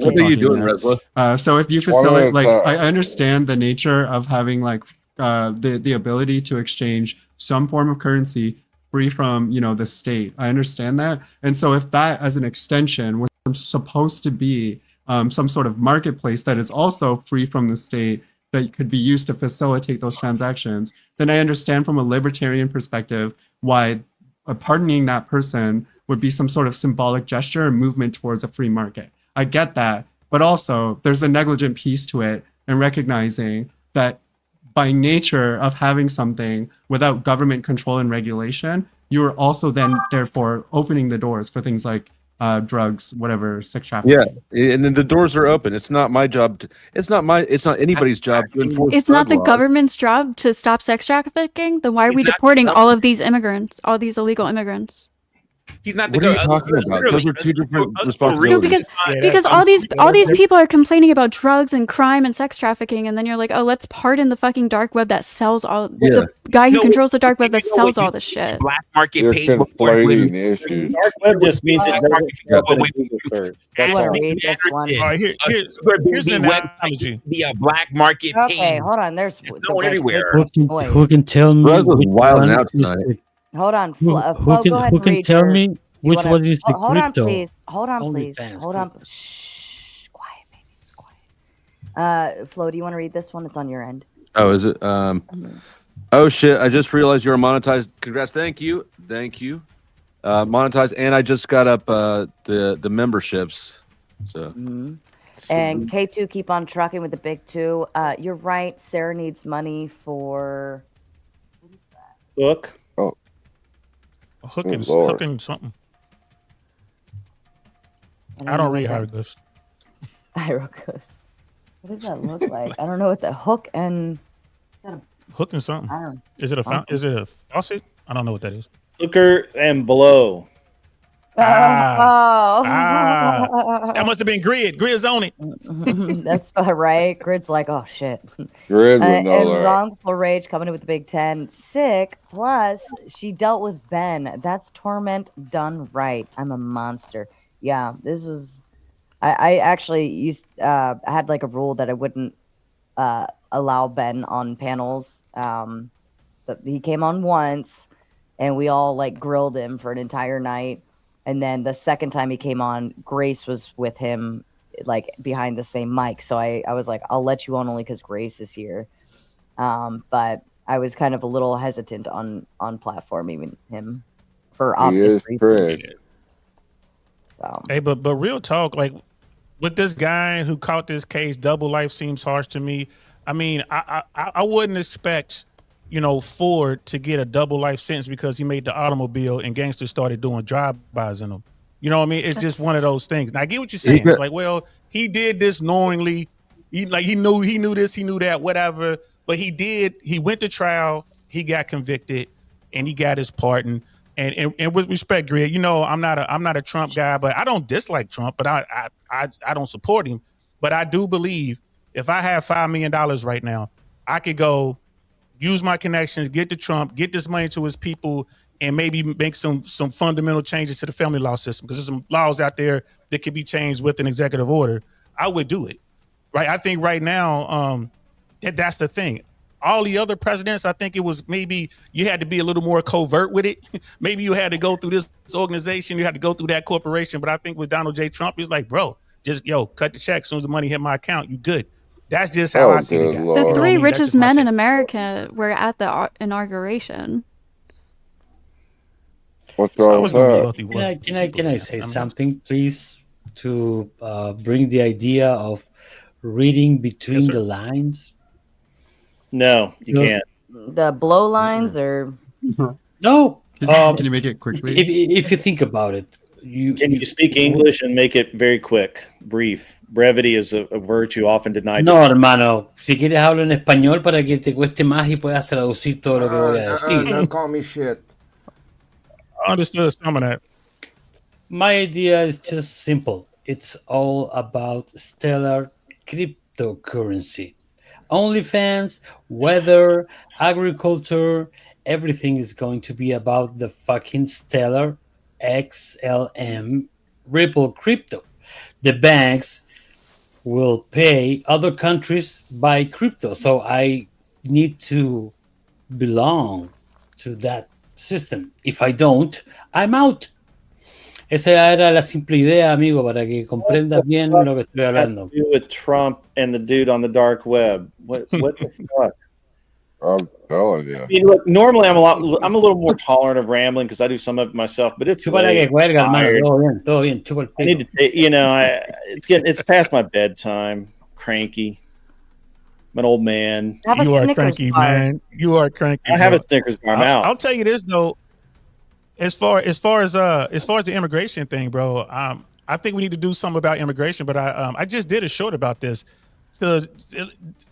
S15: keep
S4: What are you doing,
S15: talking.
S4: Resla?
S15: So if you facilitate, like, I understand the nature of having like the ability to exchange some form of currency free from, you know, the state. I understand that. And so if that as an extension was supposed to be some sort of marketplace that is also free from the state that could be used to facilitate those transactions, then I understand from a libertarian perspective why pardoning that person would be some sort of symbolic gesture or movement towards a free market. I get that. But also there's a negligent piece to it, and recognizing that by nature of having something without government control and regulation, you are also then therefore opening the doors for things like drugs, whatever, sex trafficking.
S4: Yeah, and then the doors are open. It's not my job. It's not anybody's job to enforce.
S14: It's not the
S4: drug laws.
S14: government's job to stop sex trafficking. Then why are we deporting all of these immigrants, all these illegal immigrants?
S13: He's not the
S4: What are you talking about? Those are two different responsibilities.
S14: No, because all these people are complaining about drugs and crime and sex trafficking, and then you're like, oh, let's pardon the fucking dark web that sells all. The guy who controls the dark web that sells all this shit.
S13: Black market
S10: You're
S13: pays
S10: conflating the issues.
S12: Dark web just means it doesn't show up in a Google search. That's all.
S2: Read this one.
S9: All right, here's an analogy.
S13: Be a black market
S2: Okay,
S13: page.
S2: hold on. There's
S13: known everywhere.
S11: Who can tell me?
S4: Resla's
S11: which
S4: wilding
S11: one
S4: out
S11: is
S4: tonight.
S11: the-
S2: Hold on.
S11: Who,
S2: Flo,
S11: who can,
S2: go ahead
S11: who
S2: and
S11: can
S2: read
S11: tell
S2: your-
S11: me which
S2: wanna-
S11: one is the
S2: Hold on,
S11: crypto?
S2: please. Hold on, please.
S11: OnlyFans,
S2: Hold on. Shh. Quiet, babies. Quiet. Flo, do you want to read this one? It's on your end.
S4: Oh, is it? Oh shit! I just realized you're monetized. Congrats! Thank you. Monetized, and I just got up the memberships. So.
S2: And K2, keep on trucking with the big two. You're right. Sarah needs money for.
S12: Look.
S9: Hooking something. I don't read hieroglyphs.
S2: Hieroglyphs. What does that look like? I don't know what the hook and.
S9: Hooking something.
S2: I don't.
S9: Is it a faucet? I don't know what that is.
S12: Hooker and blow.
S9: That must have been Grid. Grid's on it.
S2: That's right. Grid's like, oh shit.
S10: Grid would know
S2: and
S10: that.
S2: wrongful rage coming in with the big 10. Sick. Plus, she dealt with Ben. That's torment done right. I'm a monster. Yeah, this was. I actually had like a rule that I wouldn't allow Ben on panels. But he came on once, and we all like grilled him for an entire night. And then the second time he came on, Grace was with him, like behind the same mic. So I was like, I'll let you on only because Grace is here. But I was kind of a little hesitant on platforming him for obvious reasons. So.
S9: Hey, but real talk, like with this guy who caught this case, double life seems harsh to me. I mean, I wouldn't expect, Ford to get a double life sentence because he made the automobile and gangsters started doing drive-bys in them. You know what I mean? It's just one of those things. Now I get what you're saying. It's like, well, he did this knowingly. He knew this, he knew that, whatever. But he went to trial, he got convicted, and he got his pardon. And with respect, Greg, I'm not a Trump guy, but I don't dislike Trump, but I don't support him. But I do believe if I have $5 million right now, I could go use my connections, get to Trump, get this money to his people, and maybe make some fundamental changes to the family law system, because there's some laws out there that can be changed with an executive order. I would do it, right? I think right now that's the thing. All the other presidents, I think it was maybe you had to be a little more covert with it. Maybe you had to go through this organization, you had to go through that corporation. But I think with Donald J. Trump, he's like, bro, just cut the check. As soon as the money hit my account, you good. That's just how I see the guy.
S14: The three richest men in America were at the inauguration.
S10: What's
S9: It's
S10: wrong
S9: always
S10: with
S9: gonna be
S10: that?
S9: wealthy.
S11: Can I say something, please, to bring the idea of reading between the lines?
S12: No, you
S11: Because-
S12: can't.
S2: The blow lines or
S11: No.
S15: Can you make it quickly?
S11: If you think about it,
S12: Can you speak English and make it very quick, brief? Brevity is a virtue often denied.
S11: No, hermano. Si quieres hablo en español para que te cueste más y puedas traducir todo lo que voy a decir.
S16: Don't call me shit.
S9: I understood some of that.
S11: My idea is just simple. It's all about stellar cryptocurrency. OnlyFans, weather, agriculture, everything is going to be about the fucking stellar XLM Ripple crypto. The banks will pay other countries by crypto. So I need to belong to that system. If I don't, I'm out. Esa era la simple idea, amigo, para que comprendas bien lo que estoy hablando.
S12: Do with Trump and the dude on the dark web. What the fuck?
S10: I'm telling you.
S12: I mean, look, normally I'm a little more tolerant of rambling because I do some of it myself, but it's
S11: Chúpala
S12: late,
S11: que cuelga,
S12: I'm
S11: hermano.
S12: tired.
S11: Todo bien. Chupa el
S12: I need to, it's past my bedtime. Cranky. I'm an old man.
S2: have a
S9: You are
S2: Snickers
S9: cranky,
S2: bar.
S9: man. You are cranky.
S12: I have
S9: bro.
S12: a Snickers bar. I'm out.
S9: I'll tell you this though. As far as the immigration thing, bro, I think we need to do something about immigration. But I just did a short about this. So,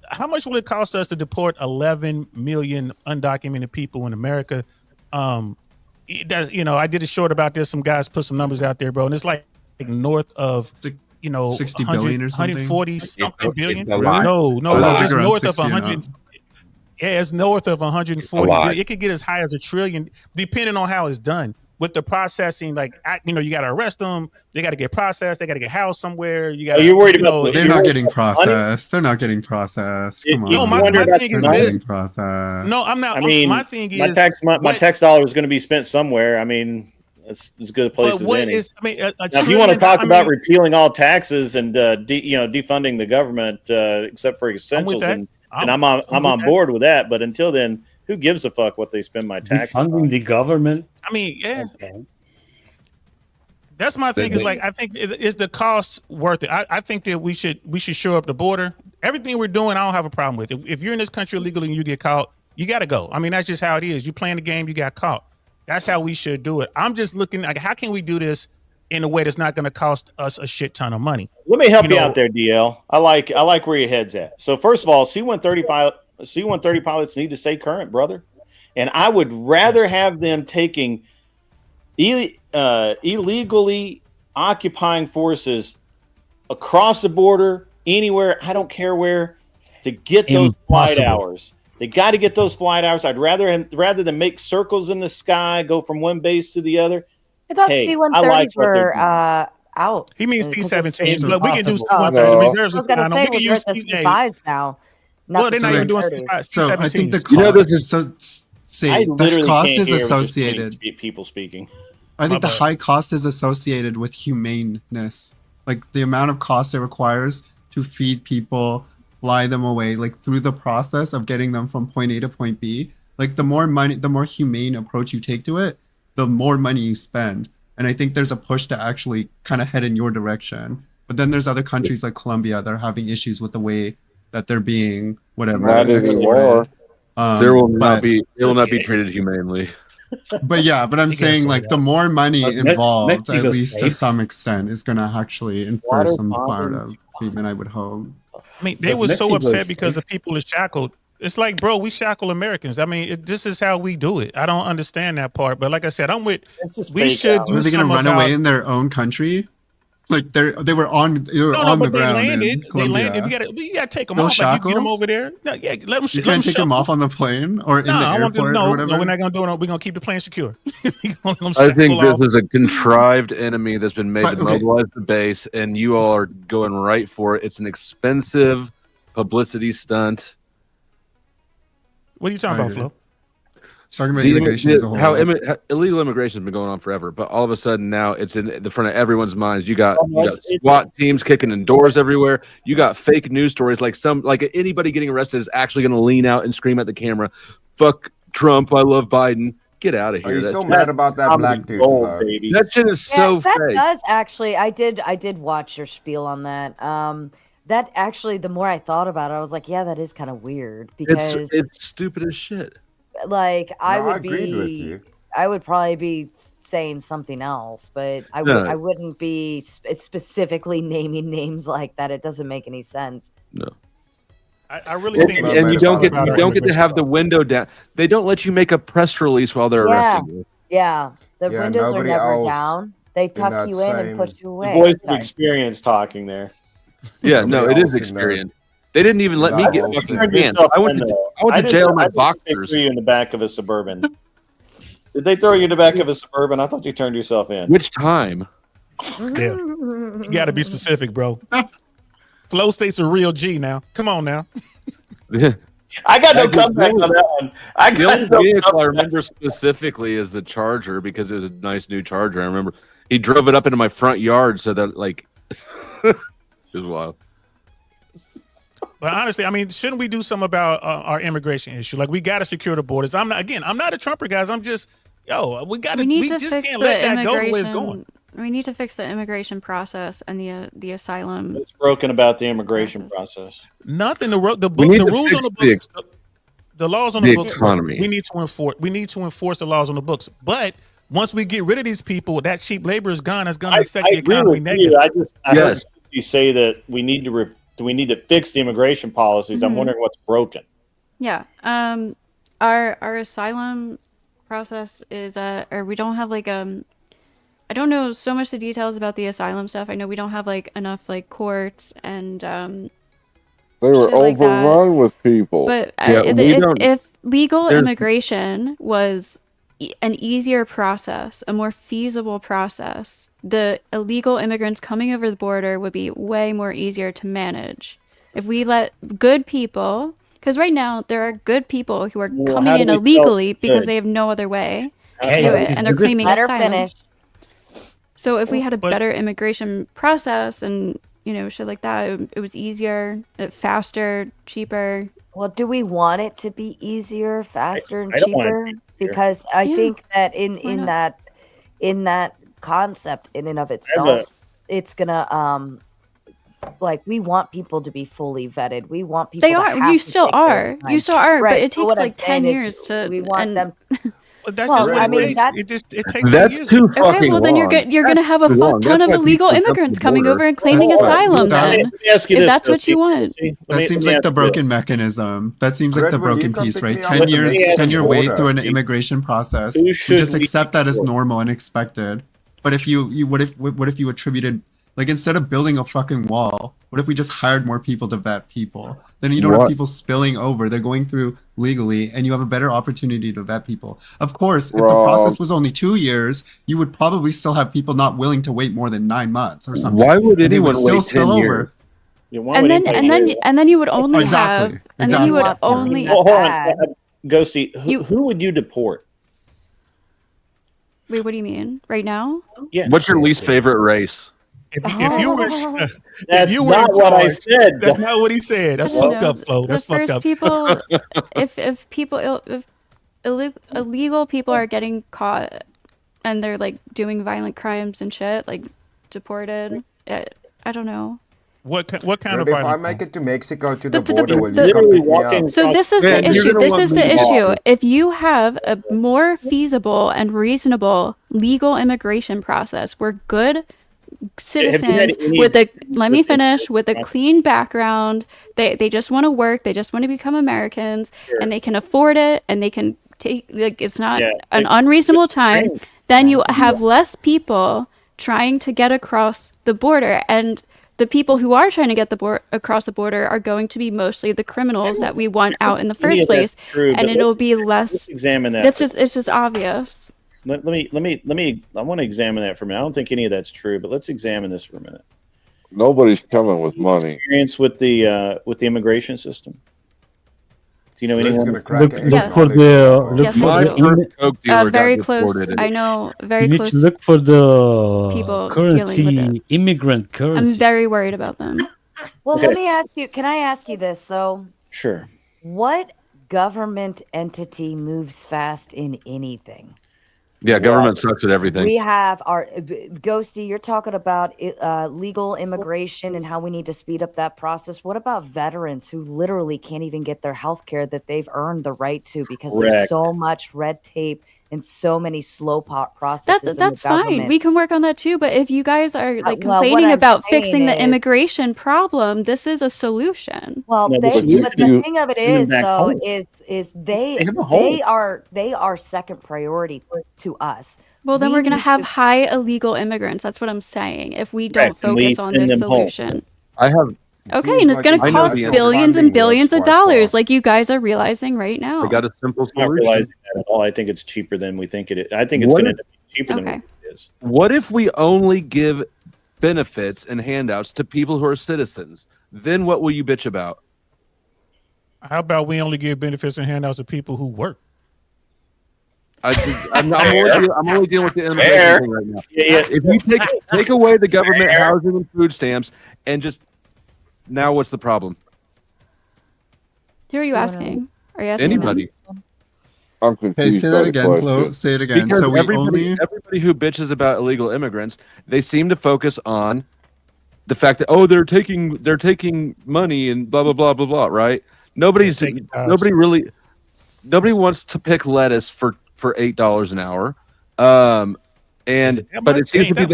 S9: how much will it cost us to deport 11 million undocumented people in America? It does, I did a short about this. Some guys put some numbers out there, bro, and it's like north of
S15: 60 billion or something?
S9: 140 something billion.
S13: It's a lot.
S9: No,
S15: I
S9: it's
S15: think around
S9: north of
S15: 60 now.
S9: 100. Yeah, it's north of 140
S13: lot.
S9: billion. It could get as high as $1 trillion, depending on how it's done. With the processing, like you got to arrest them. They got to get processed. They got to get housed somewhere. You got.
S12: You're worried about
S15: They're not getting processed. They're not getting processed. Come on.
S9: No, my thing is
S15: They're not
S9: this.
S15: getting processed.
S9: No, I'm not.
S12: I mean,
S9: my thing is
S12: my tax dollar is going to be spent somewhere. I mean, it's as good a place as any.
S9: A
S12: Now, if you want to
S9: trillion,
S12: talk about repealing all taxes and defunding the government except for essentials,
S9: that.
S12: and I'm on board with that. But until then, who gives a fuck what they spend my taxes on?
S11: Funding the government.
S9: I mean, yeah.
S11: Okay.
S9: That's my thing. Is like I think is the cost worth it? I think that we should shore up the border. Everything we're doing, I don't have a problem with. If you're in this country illegally and you get caught, you got to go. I mean, that's just how it is. You playing the game, you got caught. That's how we should do it. I'm just looking like how can we do this in a way that's not going to cost us a shit ton of money.
S12: Let me help you out there, DL. I like where your head's at. So first of all, C-130 pilots need to stay current, brother. And I would rather have them taking illegally occupying forces across the border, anywhere, I don't care where, to get those flight hours. They got to get those flight hours. I'd rather than make circles in the sky, go from one base to the other.
S2: I thought
S12: Hey,
S2: C-130s
S12: I like what they're
S2: were out.
S9: He means
S2: Because
S9: C-17s, but we can do
S2: Oh,
S9: C-130. The reserves
S2: I was
S9: are
S2: gonna
S9: fine.
S2: say
S9: We can
S2: we're
S9: use
S2: at the C5s now.
S9: Well, they're not even doing
S2: C-30s.
S15: So I think the
S9: C-17s.
S15: the cost is associated.
S12: People speaking.
S15: I think the high cost is associated with humaneness, like the amount of cost it requires to feed people, fly them away, like through the process of getting them from point A to point B. Like the more money, the more humane approach you take to it, the more money you spend. And I think there's a push to actually kind of head in your direction. But then there's other countries like Colombia that are having issues with the way that they're being whatever.
S10: Not anymore.
S4: They will not be treated humanely.
S15: But yeah, but I'm saying like the more money involved, at
S11: Mexico's
S15: least to
S11: safe.
S15: some extent, is going to actually infer some part of treatment, I would hope.
S9: I mean, they were so upset because the people are shackled. It's like, bro, we shackle Americans. I mean, this is how we do it. I don't understand that part. But like I said, I'm with. We should do
S15: Are they going
S9: something
S15: to run
S9: about.
S15: away in their own country? Like they were on the
S9: but they
S15: ground
S9: landed.
S15: in
S9: They
S15: Colombia.
S9: landed. You gotta take them
S15: Still
S9: off. Like, you get them
S15: shackled?
S9: over there. No, yeah, let them.
S15: You can't take them off on the plane or in the
S9: I want them.
S15: airport or
S9: No,
S15: whatever.
S9: we're not gonna do it. We're gonna keep the plane secure.
S4: I think this is a contrived enemy that's been made
S15: But,
S4: to
S15: okay.
S4: mobilize the base, and you all are going right for it. It's an expensive publicity stunt.
S9: What are you talking about, Flo?
S15: It's talking about immigration as a whole.
S4: How illegal immigration has been going on forever, but all of a sudden now it's in the front of everyone's minds. You got SWAT teams kicking in doors everywhere. You got fake news stories like anybody getting arrested is actually going to lean out and scream at the camera, "Fuck Trump, I love Biden." Get out of
S16: Are
S4: here.
S16: you
S4: That
S16: still
S4: shit-
S16: mad about that
S12: comedy
S16: black dude?
S12: gold,
S16: Flo?
S12: baby.
S4: That shit is so
S2: that
S4: fake.
S2: does actually. I did watch your spiel on that. That actually, the more I thought about it, I was like, yeah, that is kind of weird because
S4: It's stupid as shit.
S2: like I
S16: No, I
S2: would
S16: agreed with
S2: be,
S16: you.
S2: I would probably be saying something else, but I
S4: No.
S2: wouldn't be specifically naming names like that. It doesn't make any sense.
S4: No.
S9: I really
S4: And,
S9: think.
S4: and you don't get
S9: about
S4: you
S9: our
S4: don't get to
S9: immigration
S4: have the
S9: law.
S4: window down. They don't let you make a press release while they're
S2: Yeah,
S4: arresting you.
S2: yeah. The
S16: Yeah,
S2: windows are
S16: nobody
S2: never
S16: else
S2: down. They tuck
S16: that
S2: you in and
S16: same-
S2: push you
S12: The
S2: away.
S12: voice of
S2: Sorry.
S12: experience talking there.
S4: Yeah, no,
S16: Nobody
S4: it is
S16: else in there
S4: experience. They didn't even let me
S16: that
S4: get
S16: whole
S4: fucking
S16: scene.
S12: Turned
S4: hands.
S12: yourself
S4: I went
S12: in,
S4: to
S12: though.
S4: I went to jail in my
S12: I think they
S4: boxers.
S12: threw you in the back of a Suburban. Did they throw you in the back of a Suburban? I thought you turned yourself in.
S4: Which time?
S9: Yeah. You got to be specific, bro. FlowState's a real G now. Come on now.
S12: I got no
S4: I did-
S12: comeback on that one. I
S4: The
S12: got
S4: only
S12: no
S4: vehicle I
S12: comeback.
S4: remember specifically is the Charger because it was a nice new Charger. I remember he drove it up into my front yard so that like it was wild.
S9: But honestly, I mean, shouldn't we do something about our immigration issue? Like, we got to secure the borders. I'm not a Trumper, guys. I'm just, we got to, we just can't let that go the way it's going.
S14: We need to fix the immigration process and the asylum.
S12: It's broken about the immigration process.
S9: Nothing. The rules
S4: fix
S9: on the books, the laws on the books.
S4: economy.
S9: We need to enforce. We need to enforce the laws on the books. But once we get rid of these people, that cheap labor is gone. It's going to affect the
S12: agree
S9: economy
S12: with
S9: negatively.
S12: you. I heard you say that we need to fix the immigration policies. I'm wondering what's broken.
S14: Yeah. Our asylum process is or we don't have like I don't know so much the details about the asylum stuff. I know we don't have like enough like courts and
S10: They were
S14: shit like that.
S10: overrun with people.
S14: But
S4: Yeah,
S14: if legal immigration was an easier process, a more feasible process, the illegal immigrants coming over the border would be way more easier to manage. If we let good people, because right now there are good people who are coming in illegally because they have no other way to do it, and they're claiming asylum. So if we had a better immigration process and shit like that, it was easier, faster, cheaper.
S2: Well, do we want it to be easier, faster, and
S12: I don't want it
S2: cheaper?
S12: to be easier.
S2: Because I
S14: Yeah.
S2: think that
S14: Why
S2: in that concept, in and of itself, it's gonna like we want people to be fully vetted. We want people.
S14: They
S2: to
S14: are.
S2: have
S14: You
S2: to
S14: still
S2: take their
S14: are.
S2: time.
S14: You still are.
S2: Right,
S14: But it
S2: but what
S14: takes
S2: I'm
S14: like 10
S2: saying is
S14: years to.
S2: We want them.
S9: But that's
S2: Well,
S9: just what
S2: I
S9: it
S2: mean,
S9: takes. It takes 10
S4: That's
S9: years.
S4: too
S14: Okay,
S4: fucking
S14: well then
S4: long.
S14: you're gonna have a
S4: That's too long.
S14: fuck ton
S4: That's
S14: of
S4: why
S14: illegal
S4: people jump
S14: immigrants
S4: the
S14: coming
S4: border.
S14: over and claiming
S15: That's-
S14: asylum.
S15: that-
S14: Then,
S12: Let me ask you
S14: if
S12: this,
S14: that's what you
S12: Dusty.
S14: want.
S15: That seems like the broken mechanism. That seems like
S16: Greg,
S15: the
S16: will you
S15: broken
S16: come
S15: piece,
S16: pick
S15: right?
S16: me up
S15: 10
S16: at the
S15: years,
S16: Mexican
S15: 10-year wait
S16: border?
S15: through an immigration process.
S12: Who
S15: We
S12: should
S15: just
S12: we
S15: accept that as
S12: deport?
S15: normal and expected. But if what if you attributed, like, instead of building a fucking wall, what if we just hired more people to vet people? Then you don't have people spilling over. They're going through legally, and you have a better opportunity to vet people. Of course, if the process was only 2 years, you would probably still have people not willing to wait more than 9 months or something.
S4: Why would
S15: And they
S4: anyone
S15: still
S4: wait
S15: spill
S4: 10
S15: over.
S4: years?
S12: Yeah, why
S14: And
S12: would
S14: then
S12: anybody do
S14: and then you would only
S15: Exactly.
S14: have and then you would only
S12: Hold on, Ghosty. Who would you deport?
S14: Wait, what do you mean? Right now?
S12: Yeah.
S4: What's your least favorite race?
S9: If you were,
S12: That's
S9: if you were
S12: not
S9: in
S12: what I
S9: charge,
S12: said.
S9: That's not what he said. That's
S14: I don't
S9: fucked
S14: know.
S9: up, Flo. That's
S14: The
S9: fucked
S14: first
S9: up.
S14: people, if illegal people are getting caught and they're like doing violent crimes and shit, like deported. I don't know.
S9: What kind of
S16: But if I
S9: violence?
S16: make it to Mexico to the
S14: The-
S16: border, will you come
S12: literally
S16: pick me
S12: walking
S16: up?
S14: So this is
S4: Man,
S14: the
S4: you're
S14: issue.
S4: gonna
S14: This
S4: want
S14: is
S4: me
S14: the
S4: to
S14: issue.
S4: walk.
S14: If you have a more feasible and reasonable legal immigration process where good citizens with a with a clean background, they just want to work, they just want to become Americans, and they can afford it, and they can take, like, it's not an unreasonable time, then you have less people trying to get across the border, and the people who are trying to get across the border are going to be mostly the criminals that we want out in the first place, and it'll be less.
S12: Let's examine that.
S14: It's just obvious.
S12: Let me. I want to examine that for a minute. I don't think any of that's true, but let's examine this for a minute.
S10: Nobody's coming with money.
S12: Experience with the immigration system. Do you know anyone?
S11: Look for the
S14: very close. I know very
S11: you need
S14: close.
S11: to look for the
S14: people dealing
S11: currency
S14: with it.
S11: immigrant
S14: I'm
S11: currency.
S14: very worried about them.
S2: Well, let me ask you. Can I ask you this though?
S12: Sure.
S2: What government entity moves fast in anything.
S4: Yeah, government sucks at everything.
S2: We have our Ghosty. You're talking about legal immigration and how we need to speed up that process. What about veterans who literally can't even get their health care that they've earned the right to because there's so much red tape and so many slow processes?
S14: That's fine. We can work on that too. But if you guys are like
S2: well, what
S14: complaining
S2: I'm
S14: about
S2: saying
S14: fixing the
S2: is-
S14: immigration problem, this is a solution.
S2: Well,
S12: No,
S2: but
S12: but
S2: the thing of it
S12: send them
S2: is,
S12: back
S2: though,
S12: home.
S2: is they
S12: have a home.
S2: they are second priority to us.
S14: Well, then
S2: We
S14: we're going to
S2: need
S14: have high illegal immigrants. That's what I'm saying. If we don't
S12: Correct, and we
S14: focus on
S12: send
S14: this
S12: them home.
S14: solution.
S4: I have.
S14: Okay,
S16: seems
S14: and it's
S16: like
S14: going to
S4: I know
S14: cost
S4: the answer.
S14: billions and
S16: Funding
S14: billions
S16: works
S14: of
S16: quite
S14: dollars,
S16: fast.
S14: like you guys are realizing right now.
S4: I got a simple
S12: I'm not
S4: solution.
S12: realizing that at all. I think it's cheaper than we think it is. I think it's
S4: What
S12: going to
S4: if-
S12: end up being cheaper than
S14: Okay.
S12: what it is.
S4: What if we only give benefits and handouts to people who are citizens? Then what will you bitch about?
S9: How about we only give benefits and handouts to people who work?
S4: I'm only dealing with the immigration
S12: Fair.
S4: thing right now.
S12: Yeah.
S4: If you take away the government housing and food stamps and just now, what's the problem?
S14: Who are you asking? Are you asking
S4: Anybody?
S10: I'm
S15: Hey,
S10: confused.
S15: say
S10: by
S15: that
S10: the
S15: again, Flo.
S10: question.
S15: Say it again.
S4: Because
S15: So we
S4: everybody
S15: only
S4: who bitches about illegal immigrants, they seem to focus on the fact that they're taking money and blah blah blah blah blah. Right? Nobody wants to pick lettuce for $8 an hour. But it seems to be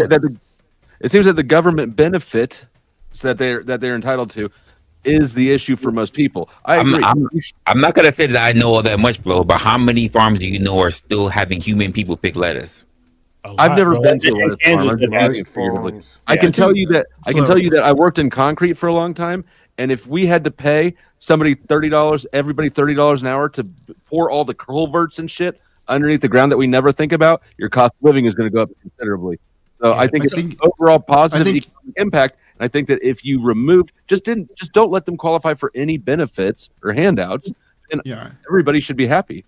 S4: it seems that the government benefit that they're entitled to is the issue for most people. I agree.
S13: I'm not gonna say that I know all that much, Flo, but how many farms do you know are still having human people pick lettuce?
S4: I've never been to a lettuce farm.
S13: Kansas
S4: I've just
S13: has
S4: seen it
S13: it.
S4: figuratively.
S13: Farms.
S4: I
S13: Yeah,
S4: can
S13: I
S4: tell
S13: think-
S4: you that I worked in concrete for a long time, and if we had to pay somebody everybody $30 an hour to pour all the culverts and shit underneath the ground that we never think about, your cost of living is going to go up considerably. So I think it's an overall positive economic impact. And I think that if you removed, just don't let them qualify for any benefits or handouts, and everybody should be happy.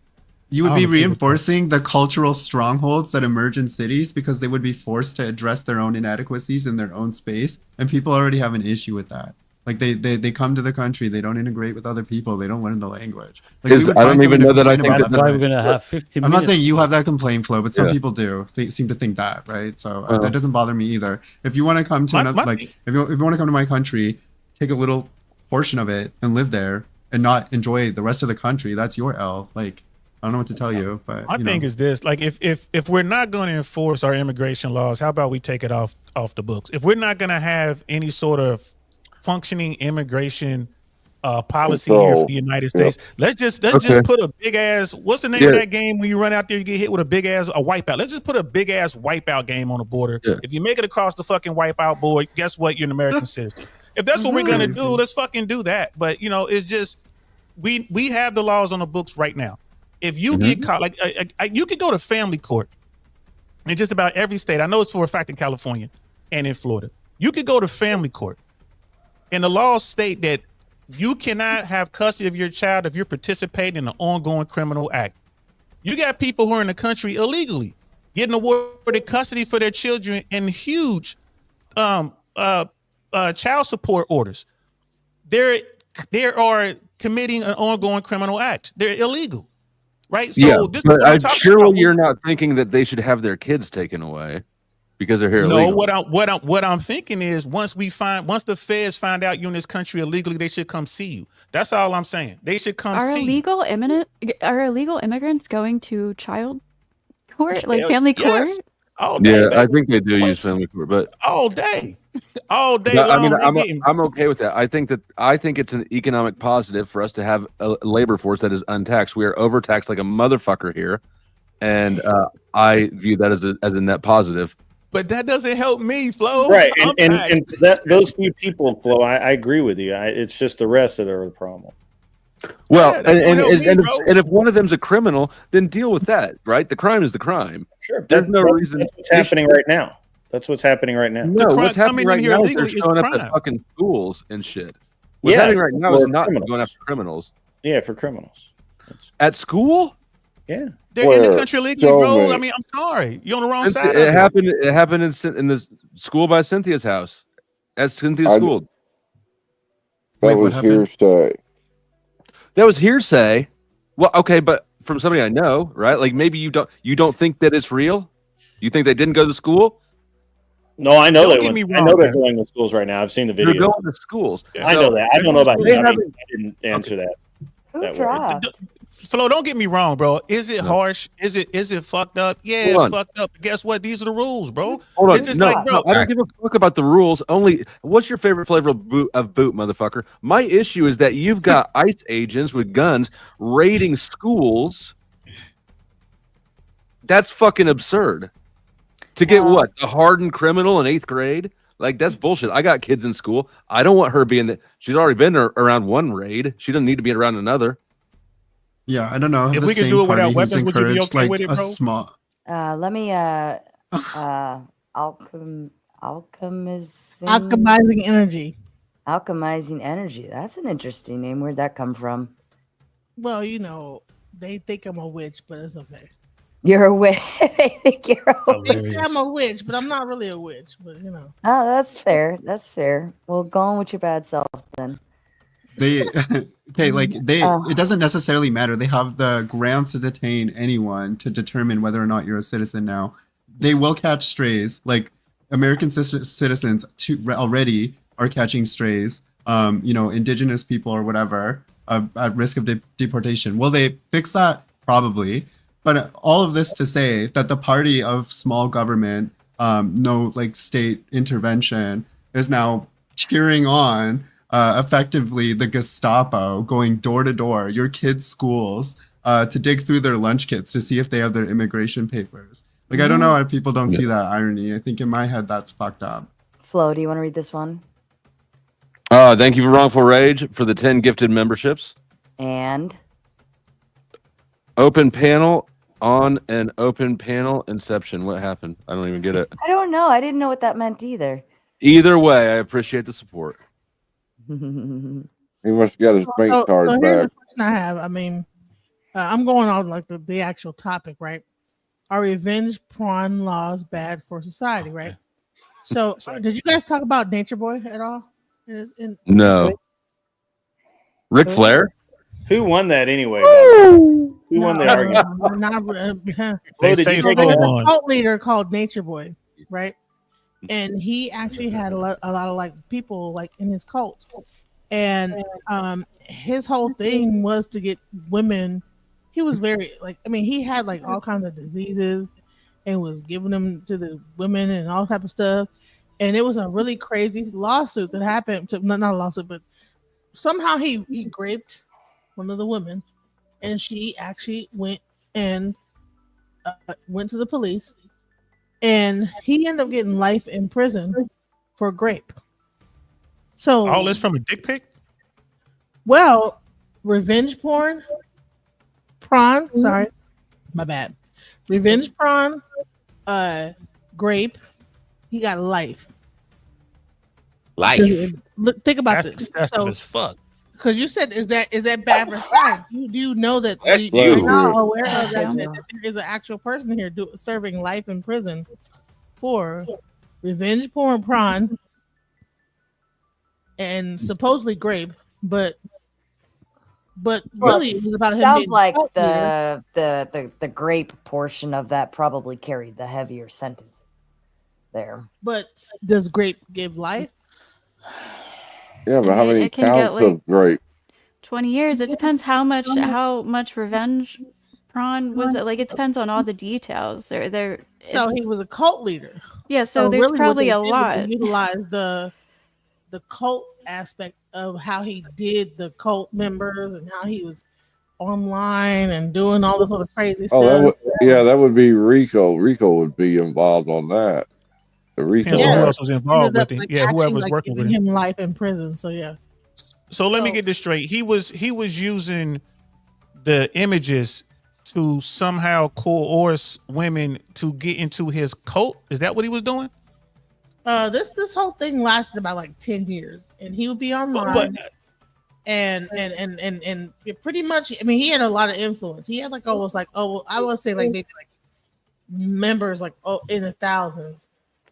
S15: you would be reinforcing the cultural strongholds that emerge in cities because they would be forced to address their own inadequacies in their own space, and people already have an issue with that. Like they come to the country, they don't integrate with other people, they don't learn the language. Like, we would
S4: I don't
S15: find
S4: even
S15: something
S4: know
S15: to
S4: that I
S15: complain
S4: think
S15: about
S11: That's why we're gonna have 15
S15: I'm not
S11: minutes.
S15: saying you have that complaint flow, but some
S4: Yeah.
S15: people do. They seem to think that, right? So
S4: Uh-huh.
S15: that doesn't bother me either. If you want to come to another, like if you want to come to my country, take a little portion of it and live there and not enjoy the rest of the country. That's your L. Like I don't know what to tell you, but
S9: My thing is this: like, if we're not going to enforce our immigration laws, how about we take it off the books? If we're not going to have any sort of functioning immigration policy here for the United States, let's just put a big ass. What's the name of that game when you run out there, you get hit with a big ass wipeout? Let's just put a big ass wipeout game on the border. If you make it across the fucking wipeout board, guess what? You're an American citizen. If that's what we're gonna do, let's fucking do that. But it's just we have the laws on the books right now. If you get caught, like you could go to family court in just about every state. I know it's for a fact in California and in Florida. You could go to family court, and the laws state that you cannot have custody of your child if you're participating in an ongoing criminal act. You got people who are in the country illegally getting awarded custody for their children in huge child support orders. They are committing an ongoing criminal act. They're illegal, right? So this is
S4: but
S9: what I'm
S4: I'm
S9: talking
S4: sure
S9: about.
S4: you're not thinking that they should have their kids taken away because they're here
S9: No,
S4: illegally.
S9: what I'm thinking is once the feds find out you're in this country illegally, they should come see you. That's all I'm saying. They should come
S14: Are
S9: see you.
S14: are illegal immigrants going to child court, like
S9: Hell,
S14: family court?
S9: yes. All day,
S4: Yeah,
S9: baby.
S4: I think they do use family court, but
S9: all day, all day
S4: I mean,
S9: long.
S4: I'm okay with that. I think it's an economic positive for us to have a labor force that is untaxed. We are overtaxed like a motherfucker here, and I view that as a net positive.
S9: But that doesn't help me, Flo.
S12: Right,
S9: I'm
S12: and
S9: taxed.
S12: those few people, Flo, I agree with you. It's just the rest that are the problem.
S4: Well,
S9: Yeah, that don't help me, bro.
S4: and if one of them's a criminal, then deal with that, right? The crime is the crime.
S12: Sure,
S4: There's no reason.
S12: That's what's happening right now. That's what's happening right now.
S4: No, what's happening right now is they're showing up
S9: crime.
S4: at fucking schools and shit. What's
S12: Yeah,
S4: happening right now is
S12: for
S4: not
S12: criminals.
S4: going after criminals.
S12: Yeah, for criminals.
S4: At school?
S12: Yeah.
S9: They're in the country illegally, bro. I mean, I'm sorry. You're on the wrong side.
S4: It happened in the school by Cynthia's house. At Cynthia's school.
S10: That was hearsay.
S4: That was hearsay. Well, okay, but from somebody I know, right? Like maybe you don't think that it's real. You think they didn't go to school?
S12: No, I know
S9: Don't
S12: they
S9: get
S12: went.
S9: me
S12: I know
S9: wrong,
S12: they're
S9: man.
S12: going to schools right now. I've seen the
S4: They're
S12: video.
S4: going to schools.
S12: I know that. I don't know about
S4: they
S12: you. I
S4: haven't-
S12: didn't answer that.
S2: Who
S12: that way.
S2: dropped?
S9: Flo, don't get me wrong, bro. Is it
S4: No.
S9: harsh? Is it fucked up? Yeah,
S4: Hold
S9: it's
S4: on.
S9: fucked up. But guess what? These are the rules, bro.
S4: Hold on.
S9: It's just
S4: No,
S9: like, bro.
S4: I don't give a fuck about the rules. Only what's your favorite flavor of boot, motherfucker? My issue is that you've got ICE agents with guns raiding schools. That's fucking absurd. To get what? A hardened criminal in 8th grade? Like, that's bullshit. I got kids in school. I don't want her being that. She's already been around one raid. She doesn't need to be around another.
S15: Yeah, I don't know.
S9: If
S15: the
S9: we could
S15: same
S9: do it
S15: party
S9: without
S15: who's
S9: weapons, would you be
S15: encouraged,
S9: okay
S15: like
S9: with it,
S15: a
S9: bro?
S15: small.
S2: Let me alchemizing
S17: energy.
S2: Alchemizing energy. That's an interesting name. Where'd that come from?
S17: Well, you know, they think I'm a witch, but it's okay.
S2: You're a witch. They think you're a
S17: They say I'm a witch, but I'm not really a witch. But you know.
S2: Oh, that's fair. That's fair. Well, go on with your bad self then.
S15: They okay, like it doesn't necessarily matter. They have the grounds to detain anyone to determine whether or not you're a citizen now. They will catch strays. Like American citizens already are catching strays. You know, indigenous people or whatever at risk of deportation. Will they fix that? Probably. But all of this to say that the party of small government, no like state intervention, is now cheering on effectively the Gestapo going door to door, your kids' schools, to dig through their lunch kits to see if they have their immigration papers. Like, I don't know why people don't see that irony. I think in my head that's fucked up.
S2: Flo, do you want to read this one?
S4: Thank you for Wrongful Rage for the 10 gifted memberships.
S2: And
S4: open panel on an open panel inception. What happened? I don't even get it.
S2: I don't know. I didn't know what that meant either.
S4: Either way, I appreciate the support.
S10: He must have got his bank
S17: So
S10: card
S17: here's a
S10: back.
S17: question I have. I mean, I'm going on like the actual topic, right? Are revenge porn laws bad for society, right? So did you guys talk about Nature Boy at all?
S4: No. Ric Flair?
S12: Who won that anyway? Who won the argument?
S9: They say
S17: There's
S9: Flo
S17: a
S9: won.
S17: cult leader called Nature Boy, right? And he actually had a lot of like people like in his cult, and his whole thing was to get women. He was very like, I mean, he had like all kinds of diseases, and was giving them to the women and all type of stuff. And it was a really crazy lawsuit that happened. Not a lawsuit, but somehow he raped one of the women, and she actually went to the police, and he ended up getting life in prison for grape. So
S9: all this from a dick pic?
S17: Well, revenge porn, Pr0n. Sorry, my bad. Revenge Pr0n, grape. He got life. Look, think about
S9: That's
S17: this.
S9: excessive as fuck.
S17: Because you said, is that bad for society? You know that
S10: That's
S17: you're
S10: true.
S17: not aware of
S14: Yeah.
S17: that there is an actual person here serving life in prison for revenge porn, Pr0n, and supposedly grape, but really it was about him.
S2: Sounds
S17: being
S2: like
S17: cult leader.
S2: the grape portion of that probably carried the heavier sentences there.
S17: But does grape give life?
S10: Yeah, but
S14: I
S10: how
S14: mean,
S10: many
S14: it can get,
S10: counts
S14: like,
S10: of grape?
S14: 20 years. It depends how much revenge Pr0n was it. Like, it depends on all the details.
S17: So he was a cult leader.
S14: Yeah, so there's
S17: really
S14: probably
S17: what
S14: a
S17: they did was
S14: lot.
S17: they utilized the cult aspect of how he did the cult members and how he was online and doing all this other crazy
S10: Oh,
S17: stuff.
S10: that would be Rico. Rico would be involved on that. The Rico.
S9: Depends on who else was involved
S17: Ended
S9: with
S17: up,
S9: him.
S17: like,
S9: Yeah,
S17: actually,
S9: whoever's
S17: like,
S9: working with
S17: giving
S9: him.
S17: him life in prison. So yeah.
S9: So let me get this straight. He was using the images to somehow coerce women to get into his cult. Is that what he was doing?
S17: This whole thing lasted about like 10 years, and he would be online. And pretty much, I mean, he had a lot of influence. He had like almost like, I would say like maybe like members like in the thousands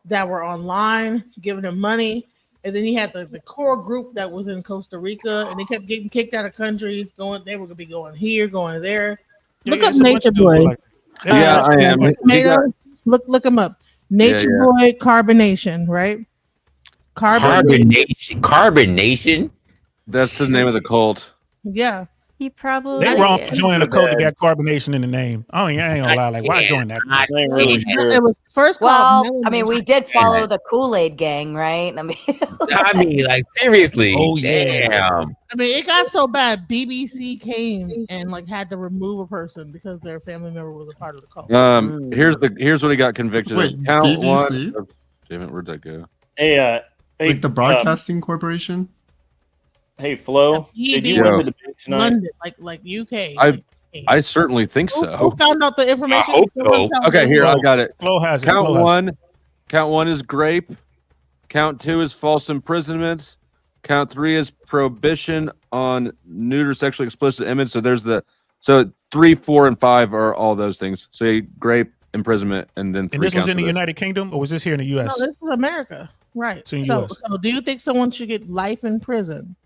S17: that were online giving him money, And then he had the core group that was in Costa Rica, and they kept getting kicked out of countries. They were gonna be going here, going there. Look up Nature Boy.
S4: Yeah, I am.
S17: Tomato. Look him up. Nature Boy Carbonation, right?
S13: Carbonation.
S4: That's the name of the cult.
S17: Yeah.
S14: He probably.
S9: They wrong for joining a cult that got carbonation in the name. I ain't gonna lie. Like, why join that?
S17: It was first
S2: Well,
S17: called
S2: I mean, we did follow the Kool-Aid gang, right? I mean,
S13: like seriously.
S9: Oh yeah.
S13: Damn.
S17: I mean, it got so bad. BBC came and like had to remove a person because their family member was a part of the cult.
S4: Here's what he got convicted
S15: Wait,
S4: of. Count
S15: BBC?
S4: one. Oh, damn it, where'd that go?
S12: Hey,
S15: Like the Broadcasting Corporation?
S12: Hey, Flo. Did you win the debate tonight?
S17: London, like UK.
S4: I certainly think
S17: Who
S4: so.
S17: found out the information?
S4: I hope so. Okay, here I got it.
S9: Flo has it.
S4: Count
S9: Flo has it.
S4: one. Count one is grape. Count two is false imprisonment. Count three is prohibition on neuter sexually explicit image. So there's so 3, 4, and 5 are all those things. So grape, imprisonment, and then 3.
S9: And this was
S4: counts
S9: in the
S4: of it.
S9: United Kingdom, or was this here in the U.S.?
S17: No, this is America, right?
S9: It's in
S17: So,
S9: US.
S17: so do you think someone should get life in prison?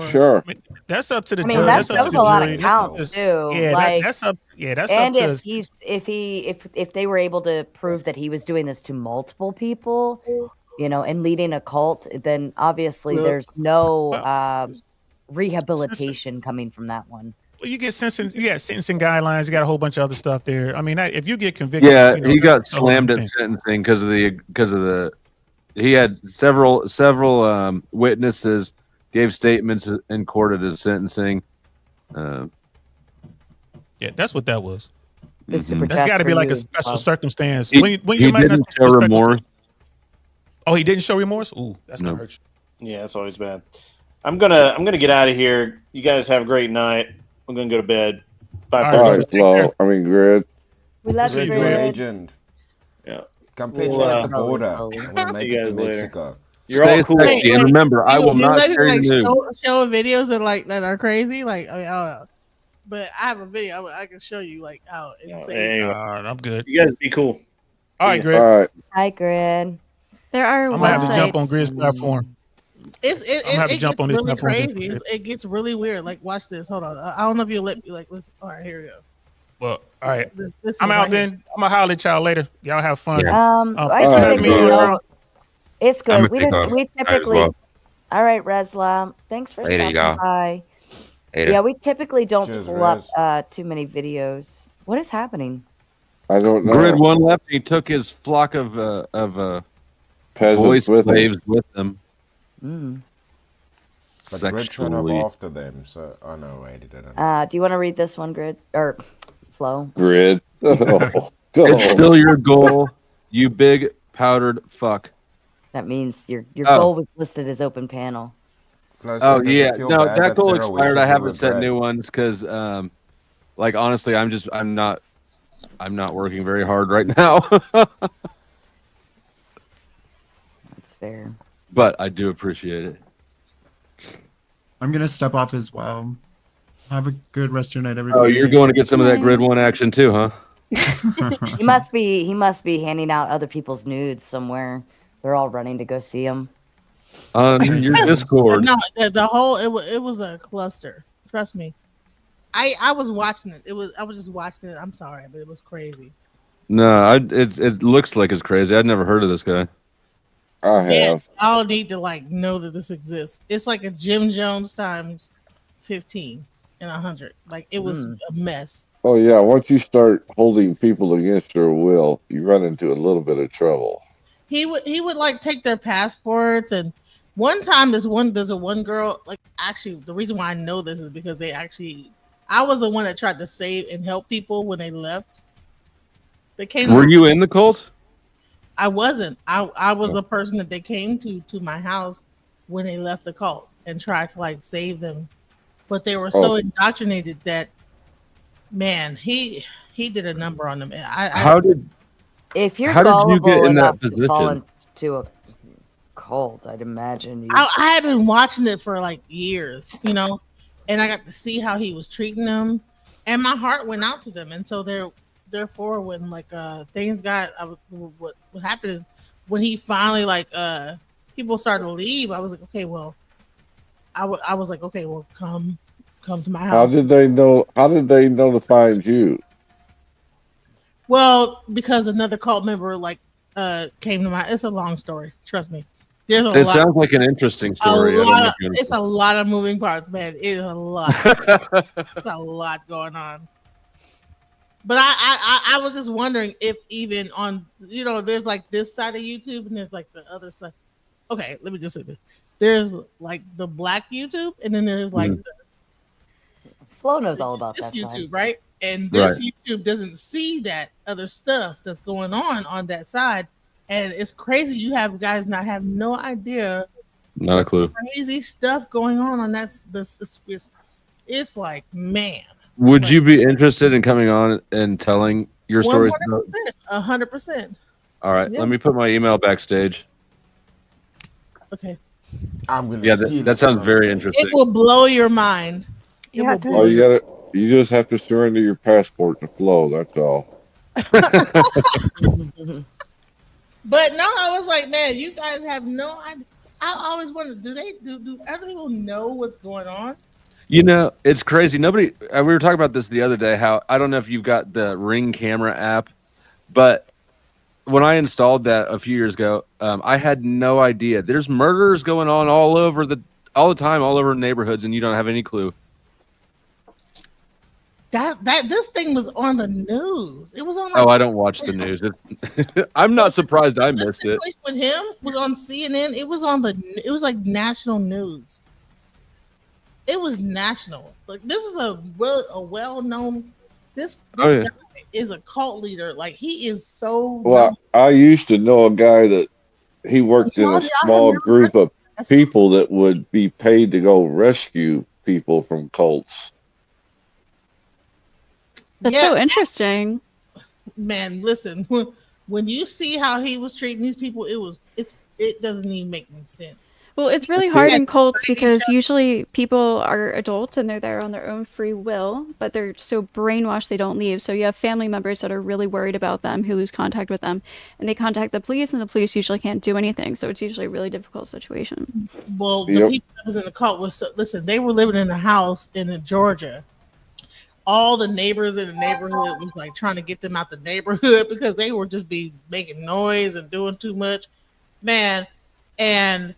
S10: Sure.
S9: That's up to the
S2: I mean,
S9: judge.
S2: that
S9: That's up
S2: was
S9: to
S2: a
S9: the
S2: lot
S9: jury.
S2: of counts too. Like,
S9: that's up. Yeah, that's
S2: and
S9: up to.
S2: if they were able to prove that he was doing this to multiple people, and leading a cult, then obviously there's no rehabilitation coming from that one.
S9: Well, you get sentencing guidelines. You got a whole bunch of other stuff there. I mean, if you get convicted,
S4: Yeah,
S9: he
S4: got
S9: that's the whole
S4: slammed
S9: thing.
S4: at sentencing because of the. He had several witnesses gave statements in court at his sentencing.
S9: Yeah, that's what that was.
S2: This super
S9: That's
S2: chat
S9: got to
S2: for
S9: be like a
S2: you,
S9: special
S2: Bob.
S9: circumstance.
S4: He,
S9: when
S4: he
S9: you might not
S4: didn't show remorse.
S9: Oh, he didn't show remorse. Ooh, that's gonna
S4: No.
S9: hurt you.
S12: Yeah, that's always bad. I'm gonna get out of here. You guys have a great night. I'm gonna go to bed.
S9: All
S12: Bye.
S9: right,
S10: Flo. I mean, Grid.
S2: We love you,
S16: Grid
S2: Grid.
S16: agent.
S12: Yeah.
S16: Come fetch
S12: Well,
S16: me at the border.
S2: probably.
S16: And we'll make
S12: See you
S16: it to
S12: guys later.
S16: Mexico.
S12: You're
S4: Stay
S12: all cool.
S4: sexy, and remember, I will not
S17: let me
S4: share your nude.
S17: show videos that are crazy. Like, I mean, I don't know. But I have a video I can show you like how insane.
S12: Anyway,
S9: I'm good.
S12: you guys be cool.
S9: All right, Grid.
S10: All right.
S2: Hi, Grid.
S14: There are
S9: I'm gonna have to jump on
S14: websites.
S9: Grid's platform.
S17: It
S9: I'm gonna have to
S17: gets
S9: jump on this
S17: really
S9: platform.
S17: crazy. It gets really weird. Like, watch this. Hold on. I don't know if you'll let me. Like, let's, all right, here we go.
S9: Well, all right.
S17: This
S9: I'm
S17: one
S9: out
S17: right here.
S9: then. I'm gonna holler at y'all later. Y'all have fun.
S2: I
S9: Thanks for having
S2: typically
S9: me on,
S2: don't.
S9: bro.
S2: It's
S13: I'm
S2: good.
S13: gonna take off.
S2: We
S13: Might as
S2: typically.
S13: well.
S2: All right, Resla. Thanks for
S13: Later,
S2: stopping
S13: y'all.
S2: by.
S13: Later.
S2: Yeah, we typically don't
S16: Cheers,
S2: pull up
S16: Rez.
S2: too many videos. What is happening?
S10: I don't know.
S4: Grid one left. He took his flock of boy
S10: Peasants with him.
S4: slaves with him.
S16: But Grid showed up
S4: Sexually.
S16: after them, so oh no, wait, he didn't.
S2: Do you want to read this one, Grid or Flo?
S10: Grid. Oh,
S4: It's still your goal, you big powdered fuck.
S2: That means your
S4: Oh.
S2: goal was listed as open panel.
S16: FlowState,
S4: Oh
S16: does it
S4: yeah,
S16: feel
S4: no,
S16: bad
S4: that goal
S16: Sarah
S4: expired.
S16: wishes
S4: I
S16: you
S4: haven't
S16: were
S4: set
S16: Brad?
S4: new ones because, like honestly, I'm not working very hard right now.
S2: That's fair.
S4: But I do appreciate it.
S15: I'm gonna step off as well. Have a good rest of your night, everybody.
S4: Oh, you're going to get some of that grid one action too, huh?
S2: He must be handing out other people's nudes somewhere. They're all running to go see him.
S4: On your Discord.
S17: No, the whole it was a cluster. Trust me. I was watching it. I was just watching it. I'm sorry, but it was crazy.
S4: No, it looks like it's crazy. I'd never heard of this guy.
S10: I
S17: Man,
S10: have.
S17: y'all need to like know that this exists. It's like a Jim Jones times 15 and 100. Like it was a mess.
S10: Oh yeah. Once you start holding people against their will, you run into a little bit of trouble.
S17: He would like take their passports, and one time there's a one girl, like actually the reason why I know this is because I was the one that tried to save and help people when they left. They came.
S4: Were you in the cult?
S17: I wasn't. I was the person that they came to my house when they left the cult and tried to like save them, but they were so indoctrinated that man, he did a number on them.
S2: If you're
S4: how did you
S2: gullible
S4: get in that
S2: enough to fall
S4: position?
S2: into a cult, I'd imagine you.
S17: I had been watching it for like years, and I got to see how he was treating them, and my heart went out to them. And so therefore, when like things got, what happened is when he finally like people started to leave, I was like, okay, well, I was like, okay, well, come to my
S10: How
S17: house.
S10: did they know? How did they know to find you?
S17: Well, because another cult member came to my. It's a long story. Trust me. There's a
S4: It
S17: lot.
S4: sounds like an interesting story.
S17: It's a lot of moving parts, man. It is a lot. It's a lot going on. But I was just wondering if even on there's like this side of YouTube and there's like the other side. Okay, let me just say this. There's like the black YouTube and then there's like
S2: Flo knows all about
S17: this
S2: that
S17: YouTube,
S2: side.
S17: right? And this YouTube doesn't see that other stuff that's going on that side. And it's crazy. You have guys not have no idea.
S4: Not a clue.
S17: Crazy stuff going on it's like, man.
S4: Would you be interested in coming on and telling your stories?
S17: 100%.
S4: All right, let me put my email backstage.
S17: Okay.
S16: I'm gonna.
S4: Yeah, that sounds very interesting.
S17: It will blow your mind.
S10: Oh, you just have to surrender your passport to Flow. That's all.
S17: But no, I was like, man, you guys have no idea. I always wondered, do other people know what's going on?
S4: You know, it's crazy. Nobody. We were talking about this the other day. How I don't know if you've got the Ring camera app, but when I installed that a few years ago, I had no idea. There's murders going on all the time, all over neighborhoods, and you don't have any clue.
S17: That this thing was on the news. It was on.
S4: Oh, I don't watch the news. I'm not surprised I missed it.
S17: With him was on CNN. It was like national news. It was national. Like this is a well-known. This guy is a cult leader. Like he is so.
S10: Well, I used to know a guy that he worked in a small group of people that would be paid to go rescue people from cults.
S14: That's so interesting.
S17: Man, listen, when you see how he was treating these people, it doesn't even make any sense.
S14: Well, it's really hard in cults because usually people are adults and they're there on their own free will, but they're so brainwashed they don't leave. So you have family members that are really worried about them who lose contact with them, and they contact the police, and the police usually can't do anything. So it's usually a really difficult situation.
S17: Well, the people that was in the cult they were living in a house in Georgia. All the neighbors in the neighborhood was like trying to get them out the neighborhood because they were just making noise and doing too much, man. And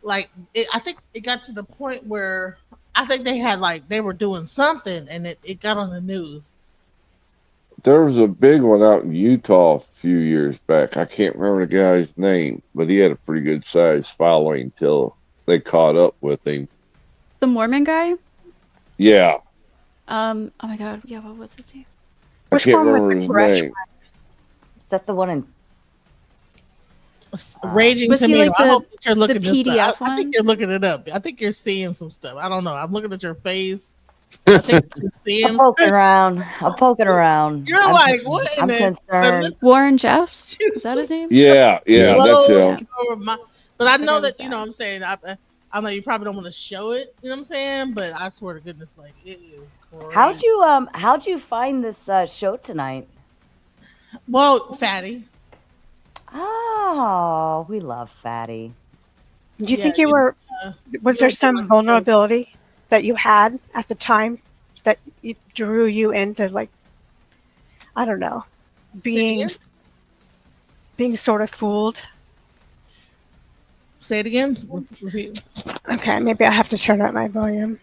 S17: like, I think it got to the point where I think they were doing something and it got on the news.
S10: There was a big one out in Utah a few years back. I can't remember the guy's name, but he had a pretty good sized following till they caught up with him.
S14: The Mormon guy?
S10: Yeah.
S14: Oh my god, yeah, what was his name?
S10: I can't remember his name.
S2: Is that the one in
S17: Raging
S14: Was he
S17: Tomato?
S14: like
S17: I hope that you're
S14: the
S17: looking this
S14: PDF
S17: up. I think you're looking it up. I think you're seeing some stuff. I don't know. I'm looking at your face. I think you're seeing
S2: I'm poking around. I'm poking around.
S17: You're like, what?
S2: I'm concerned.
S14: Warren Jeffs? Is that his name?
S10: Yeah, that's him.
S17: But I know that, you know what I'm saying. I know you probably don't want to show it, you know what I'm saying? But I swear to goodness, like, it is crazy.
S2: How'd you find this show tonight?
S17: Well, Fatty.
S2: Oh, we love Fatty.
S18: Do you think you were, was there some vulnerability that you had at the time that drew you into, like, I don't know, being sort of fooled?
S17: Say it again.
S18: Okay, maybe I have to turn up my volume.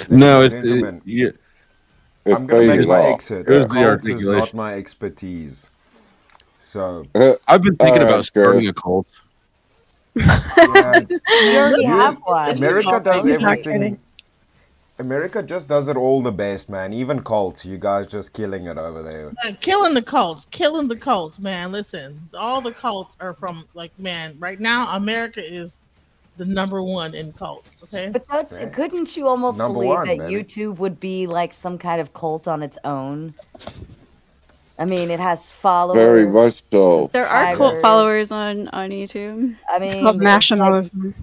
S16: No, I'm going to make my exit. Cults is not my expertise. So
S4: I've been thinking about starting a cult.
S2: You already have one.
S16: America does everything. America just does it all the best, man. Even cults, you guys just killing it over there.
S17: Killing the cults, man. Listen, all the cults are from, like, man, right now America is the #1 in cults, okay?
S2: But couldn't you almost believe that
S16: baby.
S2: YouTube would be like some kind of cult on its own? I mean, it has followers.
S10: Very much so.
S14: There are cult followers on YouTube.
S2: I mean,
S18: it's called nationalism.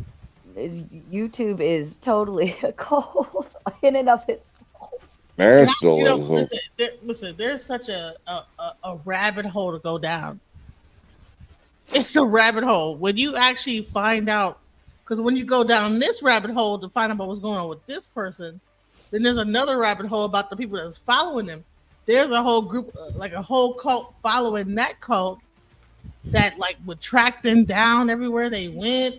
S2: YouTube is totally a cult in and of itself.
S10: Nationalism.
S17: Listen, there's such a rabbit hole to go down. It's a rabbit hole. When you actually find out, because when you go down this rabbit hole to find out what's going on with this person, then there's another rabbit hole about the people that's following them. There's a whole group, like a whole cult following that cult that like would track them down everywhere they went.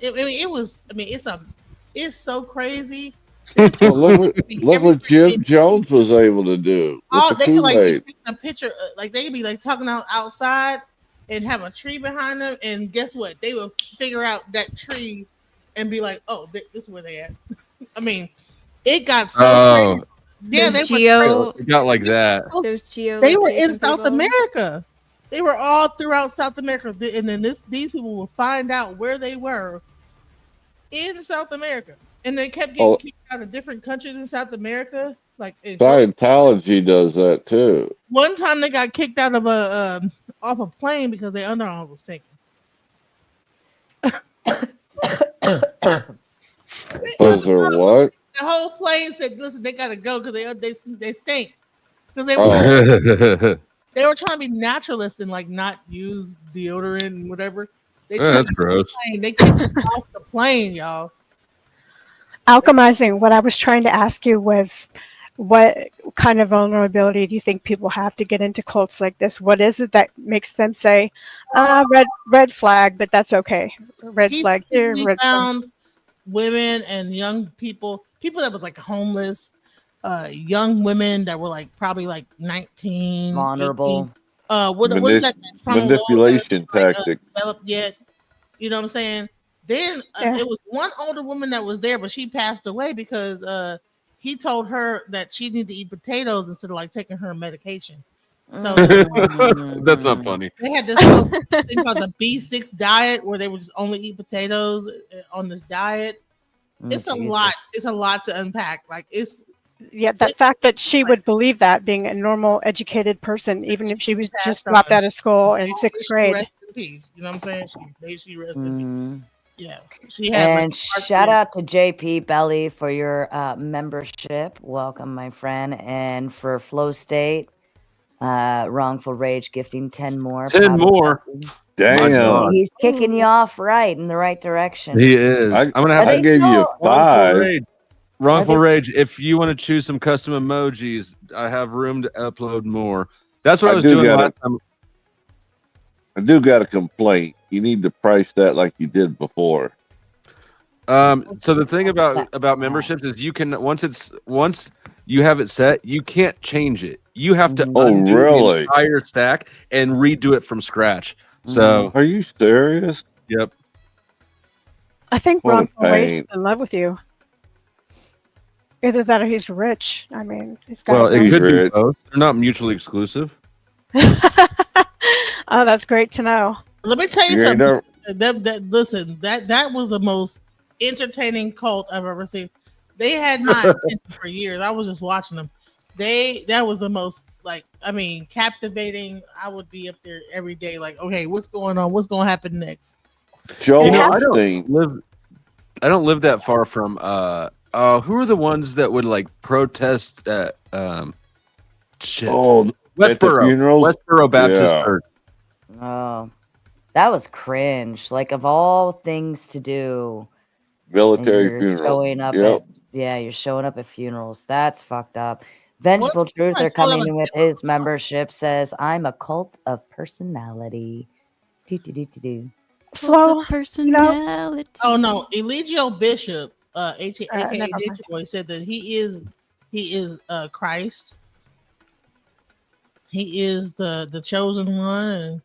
S17: It's so crazy.
S10: Well, look what Jim Jones was able to do.
S17: Oh,
S10: With
S17: they
S10: the
S17: could like
S10: Kool-Aid.
S17: be a picture, like they could be like talking outside and have a tree behind them, and guess what? They will figure out that tree and be like, "Oh, this is where they at." I mean, it got so crazy. Yeah, they were
S4: It got like that.
S14: There's geo.
S17: They were in South America. They were all throughout South America, and then these people will find out where they were in South America, and they kept getting kicked out of different countries in South America. Like
S10: Scientology does that too.
S17: one time, they got kicked out of off a plane because their underarm was taken.
S10: Was there what?
S17: The whole plane said, "Listen, they gotta go because they stink." Because they were they were trying to be naturalists and like not use deodorant and whatever.
S4: That's gross.
S17: They kicked them off the plane, y'all.
S18: Alchemizing, what I was trying to ask you was what kind of vulnerability do you think people have to get into cults like this? What is it that makes them say, red flag, but that's okay. Red flag here, red
S17: found
S18: flag.
S17: women and young people that was like homeless, young women that were like probably like 19,
S2: vulnerable.
S17: 18. What is that
S10: Manipulation tactic.
S17: Developed yet? You know what I'm saying? Then it was one older woman that was there, but she passed away because he told her that she needed to eat potatoes instead of like taking her medication. So
S4: That's not funny.
S17: they had this whole thing called the B6 diet where they would just only eat potatoes on this diet. It's a lot. It's a lot to unpack. Like the
S18: fact that she would believe that, being a normal educated person, even if she was just dropped out of school in sixth grade.
S17: Rest in peace. You know what I'm saying? She rested in peace. Yeah. She had
S2: And shout out to JP Belly for your membership. Welcome, my friend. And for FlowState, Wrongful Rage gifting 10 more.
S4: 10 more.
S10: Damn.
S2: He's kicking you off right in the right direction.
S4: He is. I'm gonna have
S10: I gave you a 5.
S4: Wrongful Rage. If you want to choose some custom emojis, I have room to upload more. That's what I was doing last time.
S10: I do got a complaint. You need to price that like you did before.
S4: So the thing about memberships is you can once you have it set, you can't change it. You have to undo the entire stack and redo it from scratch. So
S10: are you serious?
S4: Yep.
S18: I think Wrongful Rage is in love with you. Either that or he's rich. I mean, he's got.
S4: Well, it could be both. They're not mutually exclusive.
S18: Oh, that's great to know.
S17: Let me tell you something. Listen, that was the most entertaining cult I've ever seen. They had my attention for years. I was just watching them. That was the most captivating. I would be up there every day, like, okay, what's going on? What's going to happen next?
S4: I don't live that far from. Who are the ones that would like protest at Westboro Baptist Church?
S2: Oh, that was cringe. Like, of all things to do,
S10: military funeral.
S2: Showing up you're showing up at funerals. That's fucked up. Vengeful Truther coming in with his membership says, "I'm a cult of personality."
S18: Flow
S14: personality.
S17: Oh no, Eligio Bishop, aka Nature Boy, said that he is Christ. He is the chosen one, and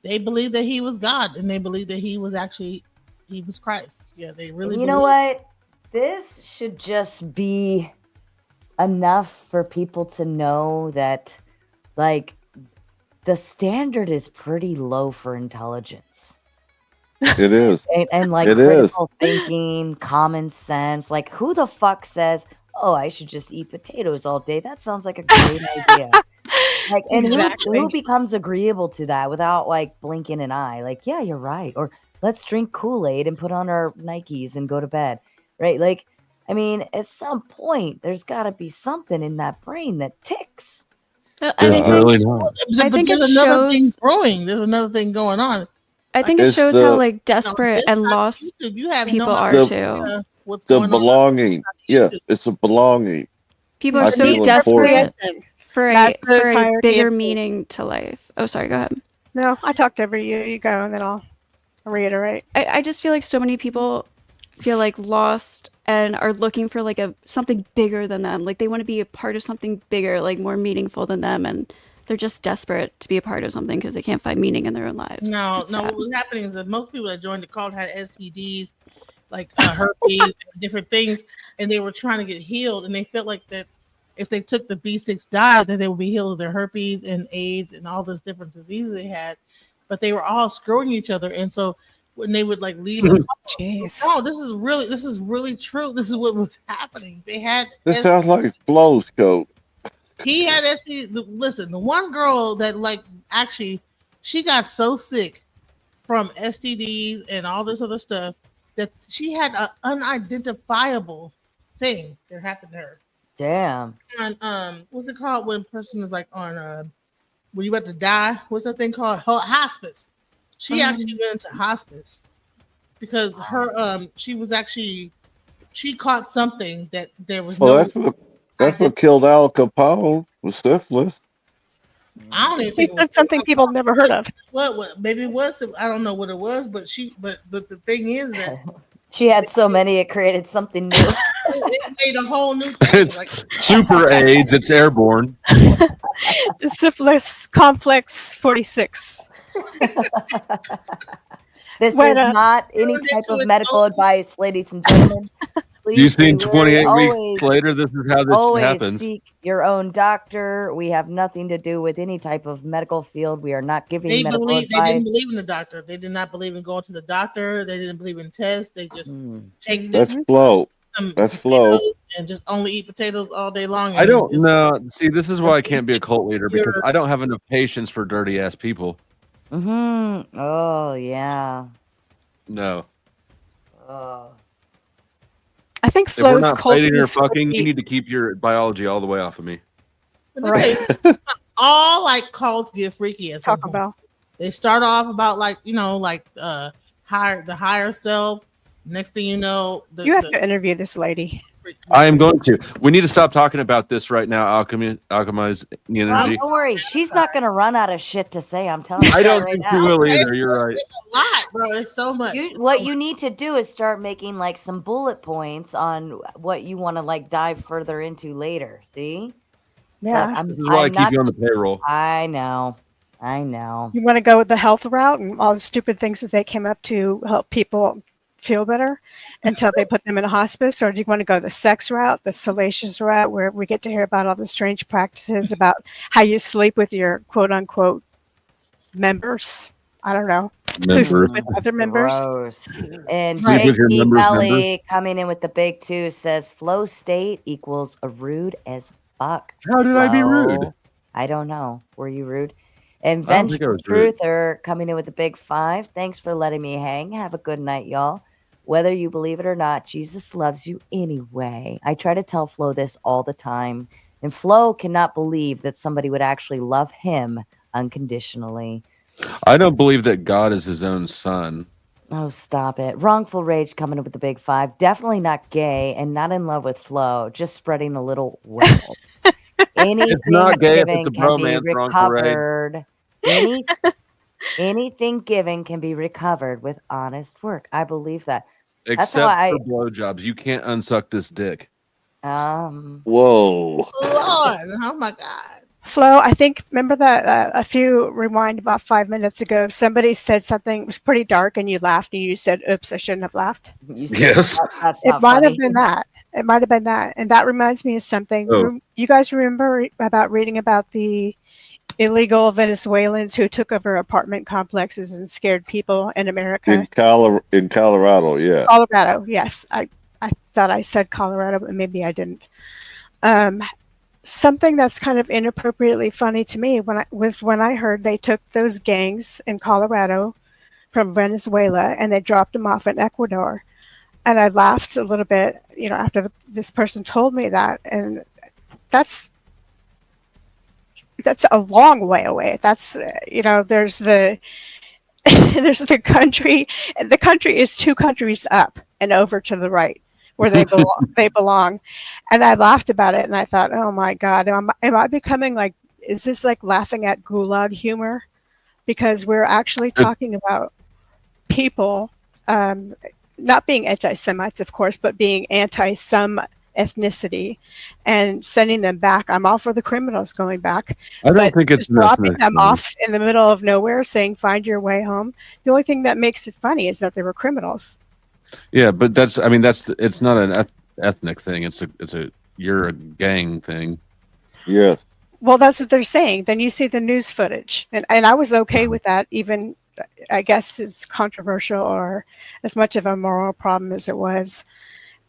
S17: they believe that he was God, and they believe that he was Christ. Yeah, they really.
S2: You know what? This should just be enough for people to know that, like, the standard is pretty low for intelligence.
S10: It is.
S2: and like critical thinking, common sense. Like, who the fuck says, "Oh, I should just eat potatoes all day"? That sounds like a great idea. Like, and who becomes agreeable to that without like blinking an eye? Like, yeah, you're right. Or let's drink Kool-Aid and put on our Nikes and go to bed. Right? Like, I mean, at some point, there's got to be something in that brain that ticks.
S17: I think there's another thing brewing. There's another thing going on.
S14: I think it
S10: It's
S14: shows
S10: the-
S14: how like desperate and lost
S17: You have
S14: people
S17: no
S14: are
S17: idea
S14: too.
S17: what's
S10: The
S17: going on.
S10: belonging. Yeah, it's a belonging.
S14: People
S10: I
S14: are so
S10: feel
S14: desperate
S10: important.
S14: for
S18: That's
S14: a
S18: the hierarchy
S14: bigger
S18: of needs.
S14: meaning to life. Oh, sorry. Go ahead.
S18: No, I talked over you. You go, and then I'll reiterate.
S14: I just feel like so many people feel like lost and are looking for like something bigger than them. Like they want to be a part of something bigger, like more meaningful than them, and they're just desperate to be a part of something because they can't find meaning in their own lives.
S17: No,
S14: It's
S17: no.
S14: sad.
S17: What was happening is that most people that joined the cult had STDs, like herpes, and different things, and they were trying to get healed, and they felt like that if they took the B6 diet, that they would be healed of their herpes and AIDS and all those different diseases they had. But they were all screwing each other, and so when they would like leave, no, this is really true. This is what was happening. They had
S10: This sounds like Flow's coat.
S17: he had STD. Listen, the one girl that like actually she got so sick from STDs and all this other stuff that she had an unidentifiable thing that happened to her.
S2: Damn.
S17: And what's it called when a person is like on when you about to die? What's that thing called? Hospice. She actually went into hospice because her she caught something that there was
S10: Well,
S17: no.
S10: that's what killed Al Capone was syphilis.
S17: I don't even
S18: He
S17: think it
S18: said
S17: was
S18: something people have never heard of.
S17: What maybe it was. I don't know what it was, but the thing is that
S2: She had so many, it created something new.
S17: it made a whole new thing.
S4: It's super AIDS. It's airborne.
S18: The syphilis complex 46.
S2: This
S18: When,
S2: is not any type of medical advice, ladies and gentlemen. Please
S4: You've seen
S2: be wary.
S4: 28 weeks later. This is how this
S2: Always
S4: happens.
S2: seek your own doctor. We have nothing to do with any type of medical field. We are not giving
S17: They
S2: medical
S17: didn't
S2: advice.
S17: believe in the doctor. They did not believe in going to the doctor. They didn't believe in tests. They just take this
S10: That's Flow. That's Flow.
S17: and just only eat potatoes all day long.
S4: I
S17: and
S4: don't
S17: just-
S4: know. See, this is why I can't be a cult leader because I don't have enough patience for dirty ass people.
S2: Mm-hmm. Oh yeah.
S4: No.
S2: Oh.
S18: I think
S4: If we're
S18: Flo's
S4: not
S18: cult
S4: fighting or
S18: is supposed to
S4: fucking,
S18: be-
S4: you need to keep your biology all the way off of me.
S17: Let me tell you something. All like cults get freaky at some
S18: Taco
S17: point.
S18: Bell.
S17: They start off about like the higher self. Next thing you know,
S18: You have to interview this lady.
S4: I am going to. We need to stop talking about this right now. Alchemize energy.
S2: Don't worry, she's not gonna run out of shit to say. I'm telling you.
S4: I
S2: that
S4: don't
S2: right
S4: think
S2: now.
S4: she will either. You're right.
S17: It's a lot, bro. It's so much.
S2: What you need to do is start making like some bullet points on what you want to like dive further into later. See?
S18: Yeah.
S2: But
S4: This is why I keep you on the payroll.
S2: I know. I know.
S18: You want to go with the health route and all the stupid things that they came up to help people feel better until they put them in a hospice? Or do you want to go the sex route, the salacious route, where we get to hear about all the strange practices about how you sleep with your quote unquote members? I don't know. Who sleep with other members?
S2: Gross. And
S4: Sleep with your
S2: Jakey
S4: members'
S2: Ellie coming in with the big two says flow state equals a rude as fuck.
S4: How did I be rude?
S2: Flo. I don't know. Were you rude? And
S4: I don't think I
S2: Vengeful
S4: was rude.
S2: Truther coming in with the big 5. Thanks for letting me hang. Have a good night, y'all. Whether you believe it or not, Jesus loves you anyway. I try to tell Flo this all the time. And Flo cannot believe that somebody would actually love him unconditionally.
S4: I don't believe that God is his own son.
S2: Oh, stop it. Wrongful Rage coming up with the big 5. Definitely not gay and not in love with Flo. Just spreading a little wealth. Anything
S4: It's not gay if
S2: given
S4: it's a
S2: can be
S4: bromance, Wrongful Rage.
S2: recovered. Anything given can be recovered with honest work. I believe that. That's
S4: Except
S2: how
S4: for blowjobs. You can't unsuck this dick.
S2: Whoa.
S17: Lord, oh my God.
S18: Flo, I think, remember that a few rewind about 5 minutes ago, somebody said something was pretty dark and you laughed and you said, oops, I shouldn't have laughed.
S2: You said,
S4: Yes.
S2: That's
S18: It
S2: not
S18: might
S2: funny.
S18: have been that. It might have been that. And that reminds me of something.
S4: Oh.
S18: You guys remember about reading about the illegal Venezuelans who took over apartment complexes and scared people in America?
S10: In Colorado, yeah.
S18: Colorado, yes. I thought I said Colorado, but maybe I didn't. Something that's kind of inappropriately funny to me when I heard they took those gangs in Colorado from Venezuela and they dropped them off in Ecuador. And I laughed a little bit, after this person told me that. And that's a long way away. That's, there's the there's the country. The country is 2 countries up and over to the right where they belong. They belong, and I laughed about it, and I thought, oh my God, am I becoming like? Is this like laughing at gulag humor? Because we're actually talking about people not being anti-Semites, of course, but being anti-some ethnicity and sending them back. I'm all for the criminals going back.
S4: I don't think it's
S18: just dropping them
S4: ethnicity.
S18: off in the middle of nowhere saying, find your way home. The only thing that makes it funny is that they were criminals.
S4: Yeah, but it's not an ethnic thing. It's a you're a gang thing.
S10: Yes.
S18: Well, that's what they're saying. Then you see the news footage. And I was okay with that, even, I guess, as controversial or as much of a moral problem as it was,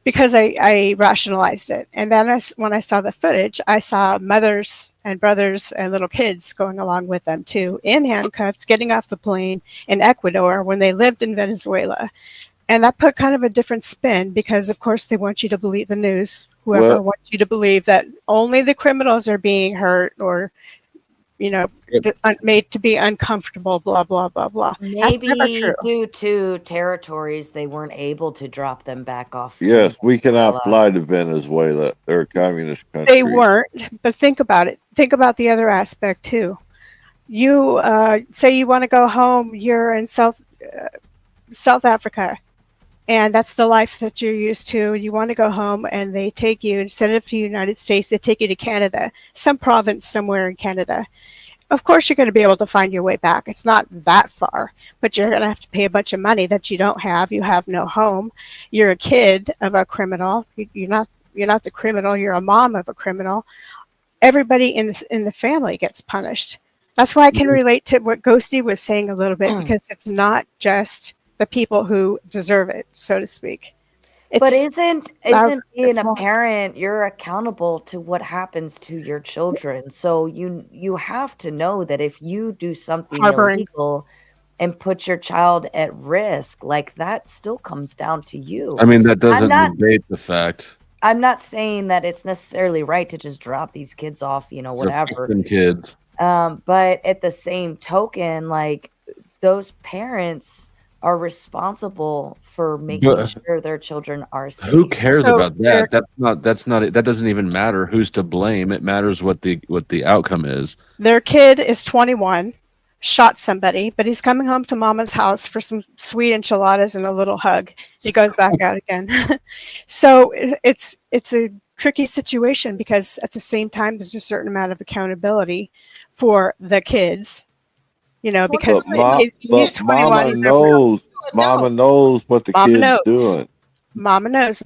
S18: because I rationalized it. And then when I saw the footage, I saw mothers and brothers and little kids going along with them, too, in handcuffs, getting off the plane in Ecuador when they lived in Venezuela. And that put kind of a different spin because, of course, they want you to believe the news. Whoever wants you to believe that only the criminals are being hurt or, made to be uncomfortable, blah, blah, blah, blah. That's never
S2: Maybe
S18: true.
S2: due to territories, they weren't able to drop them back off.
S10: Yes, we cannot fly to Venezuela. They're a communist country.
S18: They weren't, but think about it. Think about the other aspect, too. You say you want to go home, you're in South Africa. And that's the life that you're used to. You want to go home, and they take you, instead of to the United States, they take you to Canada, some province somewhere in Canada. Of course, you're going to be able to find your way back. It's not that far, but you're going to have to pay a bunch of money that you don't have. You have no home. You're a kid of a criminal. You're not the criminal. You're a mom of a criminal. Everybody in the family gets punished. That's why I can relate to what Ghosty was saying a little bit, because it's not just the people who deserve it, so to speak.
S2: But isn't being a parent, you're accountable to what happens to your children. So you have to know that if you do something illegal and put your child at risk, like that still comes down to you.
S4: I mean, that doesn't negate the fact.
S2: I'm not saying that it's necessarily right to just drop these kids off, whatever.
S4: Kids.
S2: But at the same token, like those parents are responsible for making sure their children are safe.
S4: Who cares about that? That's not it. That doesn't even matter who's to blame. It matters what the outcome is.
S18: Their kid is 21, shot somebody, but he's coming home to mama's house for some sweet enchiladas and a little hug. He goes back out again. So it's a tricky situation because at the same time there's a certain amount of accountability for the kids. Because he's 21.
S10: Mama knows what the kid's doing.
S18: Mama knows.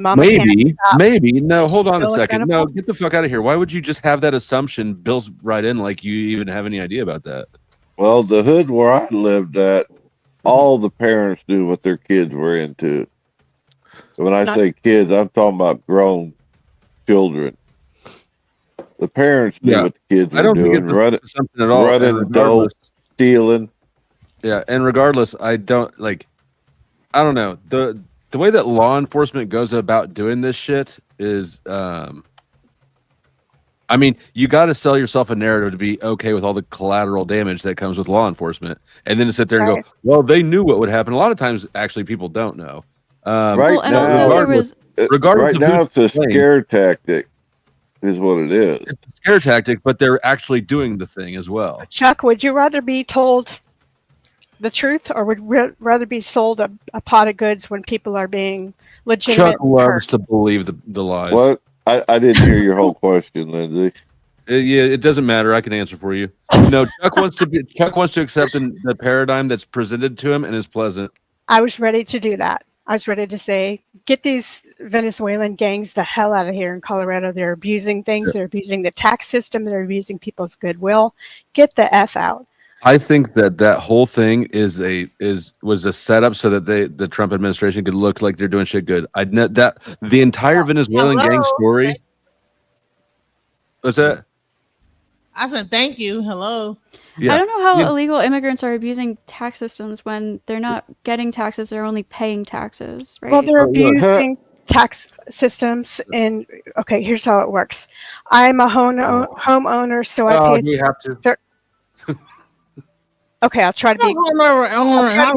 S4: Maybe. No, hold on a second. No, get the fuck out of here. Why would you just have that assumption built right in like you even have any idea about that?
S10: Well, the hood where I lived at, all the parents knew what their kids were into. When I say kids, I'm talking about grown children. The parents knew what the kids were doing.
S4: Something at all.
S10: Running dope, stealing.
S4: Yeah, and regardless, I don't know. The way that law enforcement goes about doing this shit is I mean, you got to sell yourself a narrative to be okay with all the collateral damage that comes with law enforcement, and then to sit there and go, "Well, they knew what would happen." A lot of times, actually, people don't know.
S10: Regardless
S4: of
S10: now,
S4: who's
S10: it's a scare tactic, is what it is.
S4: It's a scare tactic, but they're actually doing the thing as well.
S18: Chuck, would you rather be told the truth, or would rather be sold a pot of goods when people are being legitimate?
S4: Chuck loves to believe the lies.
S10: What? I didn't hear your whole question, Lindsay.
S4: Yeah, it doesn't matter. I can answer for you. No, Chuck wants to accept the paradigm that's presented to him and is pleasant.
S18: I was ready to do that. I was ready to say, get these Venezuelan gangs the hell out of here in Colorado. They're abusing things. They're abusing the tax system. They're abusing people's goodwill. Get the F out.
S4: I think that whole thing was a setup so that the Trump administration could look like they're doing shit good. That the entire Venezuelan gang story. What's that?
S17: I said thank you. Hello.
S14: Yeah. I don't know how illegal immigrants are abusing tax systems when they're not getting taxes; they're only paying taxes, right?
S18: Well, they're abusing tax systems, and okay, here's how it works. I'm a homeowner, so I pay.
S4: We have to.
S18: Okay, I'll try to be.
S17: I
S18: be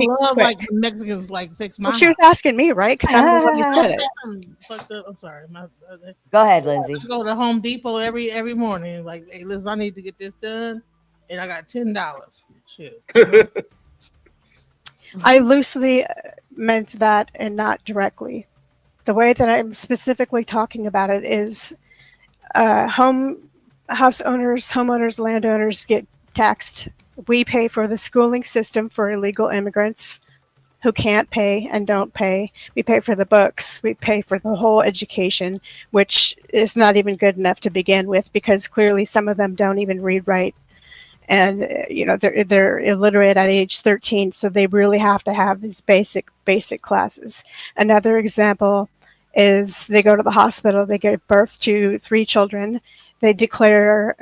S17: love
S18: quick.
S17: like when Mexicans like fix my
S18: Well, she was
S17: house.
S18: asking me, right? Because I'm the one who said it.
S17: I'm sorry.
S2: Go ahead, Lindsay.
S17: I go to Home Depot every morning. Like, hey, listen, I need to get this done, and I got $10. Shit.
S18: I loosely meant that and not directly. The way that I'm specifically talking about it is homeowners, landowners get taxed. We pay for the schooling system for illegal immigrants who can't pay and don't pay. We pay for the books. We pay for the whole education, which is not even good enough to begin with because clearly some of them don't even read right. And they're illiterate at age 13, so they really have to have these basic classes. Another example is they go to the hospital, they give birth to 3 children, they declare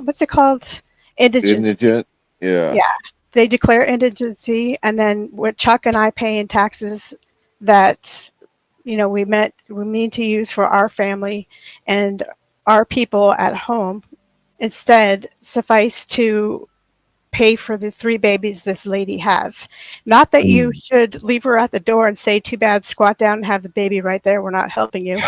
S18: what's it called? Indigent.
S10: Yeah.
S18: Yeah. They declare indigency, and then what Chuck and I pay in taxes that we mean to use for our family and our people at home instead suffice to pay for the 3 babies this lady has. Not that you should leave her at the door and say, too bad, squat down and have the baby right there, we're not helping you,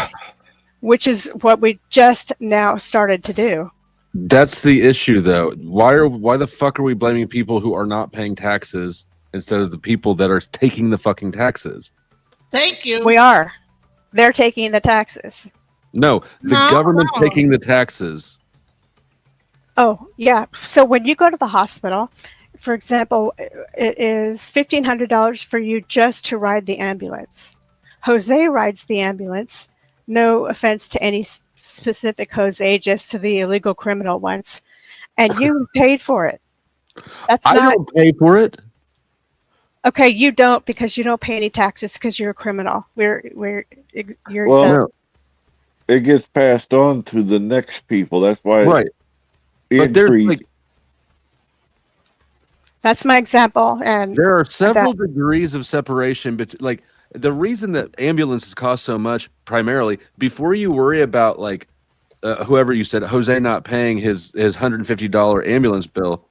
S18: which is what we just now started to do.
S4: That's the issue, though. Why the fuck are we blaming people who are not paying taxes instead of the people that are taking the fucking taxes?
S17: Thank you.
S18: We are. They're taking the taxes.
S4: No, the government's taking the taxes.
S18: Oh, yeah. So when you go to the hospital, for example, it is $1,500 for you just to ride the ambulance. Jose rides the ambulance. No offense to any specific Jose, just to the illegal criminal ones. And you paid for it.
S4: I don't pay for it.
S18: Okay, you don't because you don't pay any taxes because you're a criminal. You're
S10: Well,
S18: exempt.
S10: it gets passed on to the next people. That's why
S4: right. But there's
S18: that's my example, and
S4: there are several degrees of separation. But like the reason that ambulances cost so much, primarily, before you worry about like whoever you said Jose not paying his $150 ambulance bill,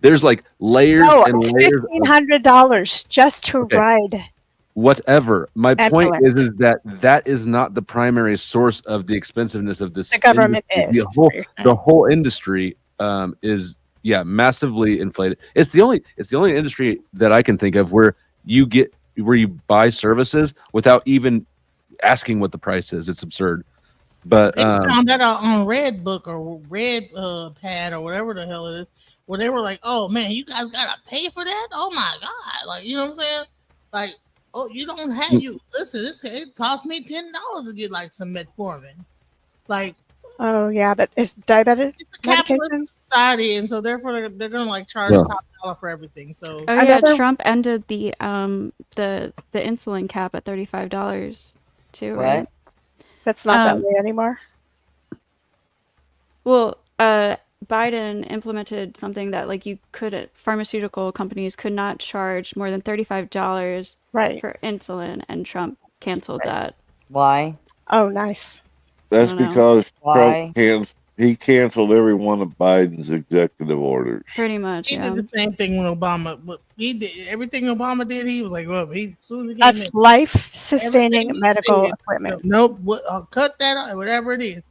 S4: there's like layers and layers.
S18: $1,500 just to ride.
S4: Whatever. My point
S18: ambulance.
S4: is that is not the primary source of the expensive of this.
S18: The government
S4: industry.
S18: is.
S4: The whole industry is massively inflated. It's the only industry that I can think of where you buy services without even asking what the price is. It's absurd. But
S17: they found that out on Red Book or Red Pad or whatever the hell it is, where they were like, "Oh man, you guys gotta pay for that? Oh my god!" Like, you know what I'm saying? Like, oh, you don't have listen. It cost me $10 to get like some metformin. Like,
S18: oh yeah, but is diabetic
S17: it's a capitalist society, and so therefore they're gonna like charge top dollar for everything. So
S14: Trump ended the insulin cap at $35 too, right?
S18: That's not that way anymore.
S14: Well, Biden implemented something that like pharmaceutical companies could not charge more than $35 for insulin, and Trump canceled that.
S2: Why?
S18: Oh, nice.
S10: That's because Trump canceled every one of Biden's executive orders.
S14: Pretty much,
S17: he did the same thing when Obama. He did everything Obama did. He was like, "Well, as soon as he
S18: That's life-sustaining medical equipment."
S17: Nope, cut that out, whatever it is,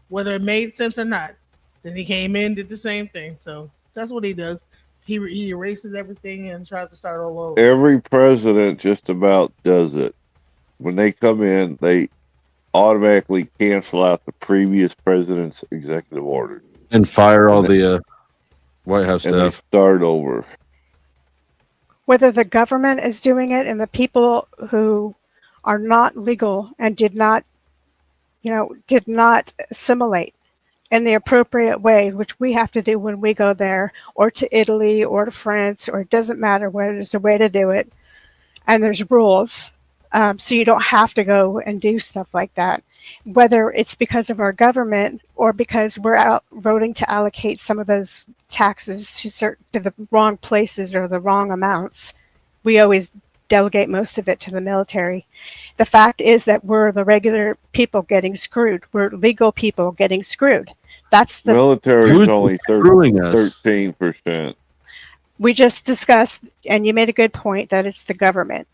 S17: whether it made sense or not. Then he came in, did the same thing. So that's what he does. He erases everything and tries to start all over.
S10: Every president just about does it. When they come in, they automatically cancel out the previous president's executive order
S4: and fire all the White House
S10: and
S4: staff.
S10: They start over.
S18: Whether the government is doing it and the people who are not legal and did not assimilate in the appropriate way, which we have to do when we go there, or to Italy or to France, or it doesn't matter where, there's a way to do it. And there's rules. So you don't have to go and do stuff like that. Whether it's because of our government or because we're out voting to allocate some of those taxes to the wrong places or the wrong amounts, we always delegate most of it to the military. The fact is that we're the regular people getting screwed. We're legal people getting screwed. That's the
S10: military is only 13%.
S18: we just discussed, and you made a good point, that it's the government.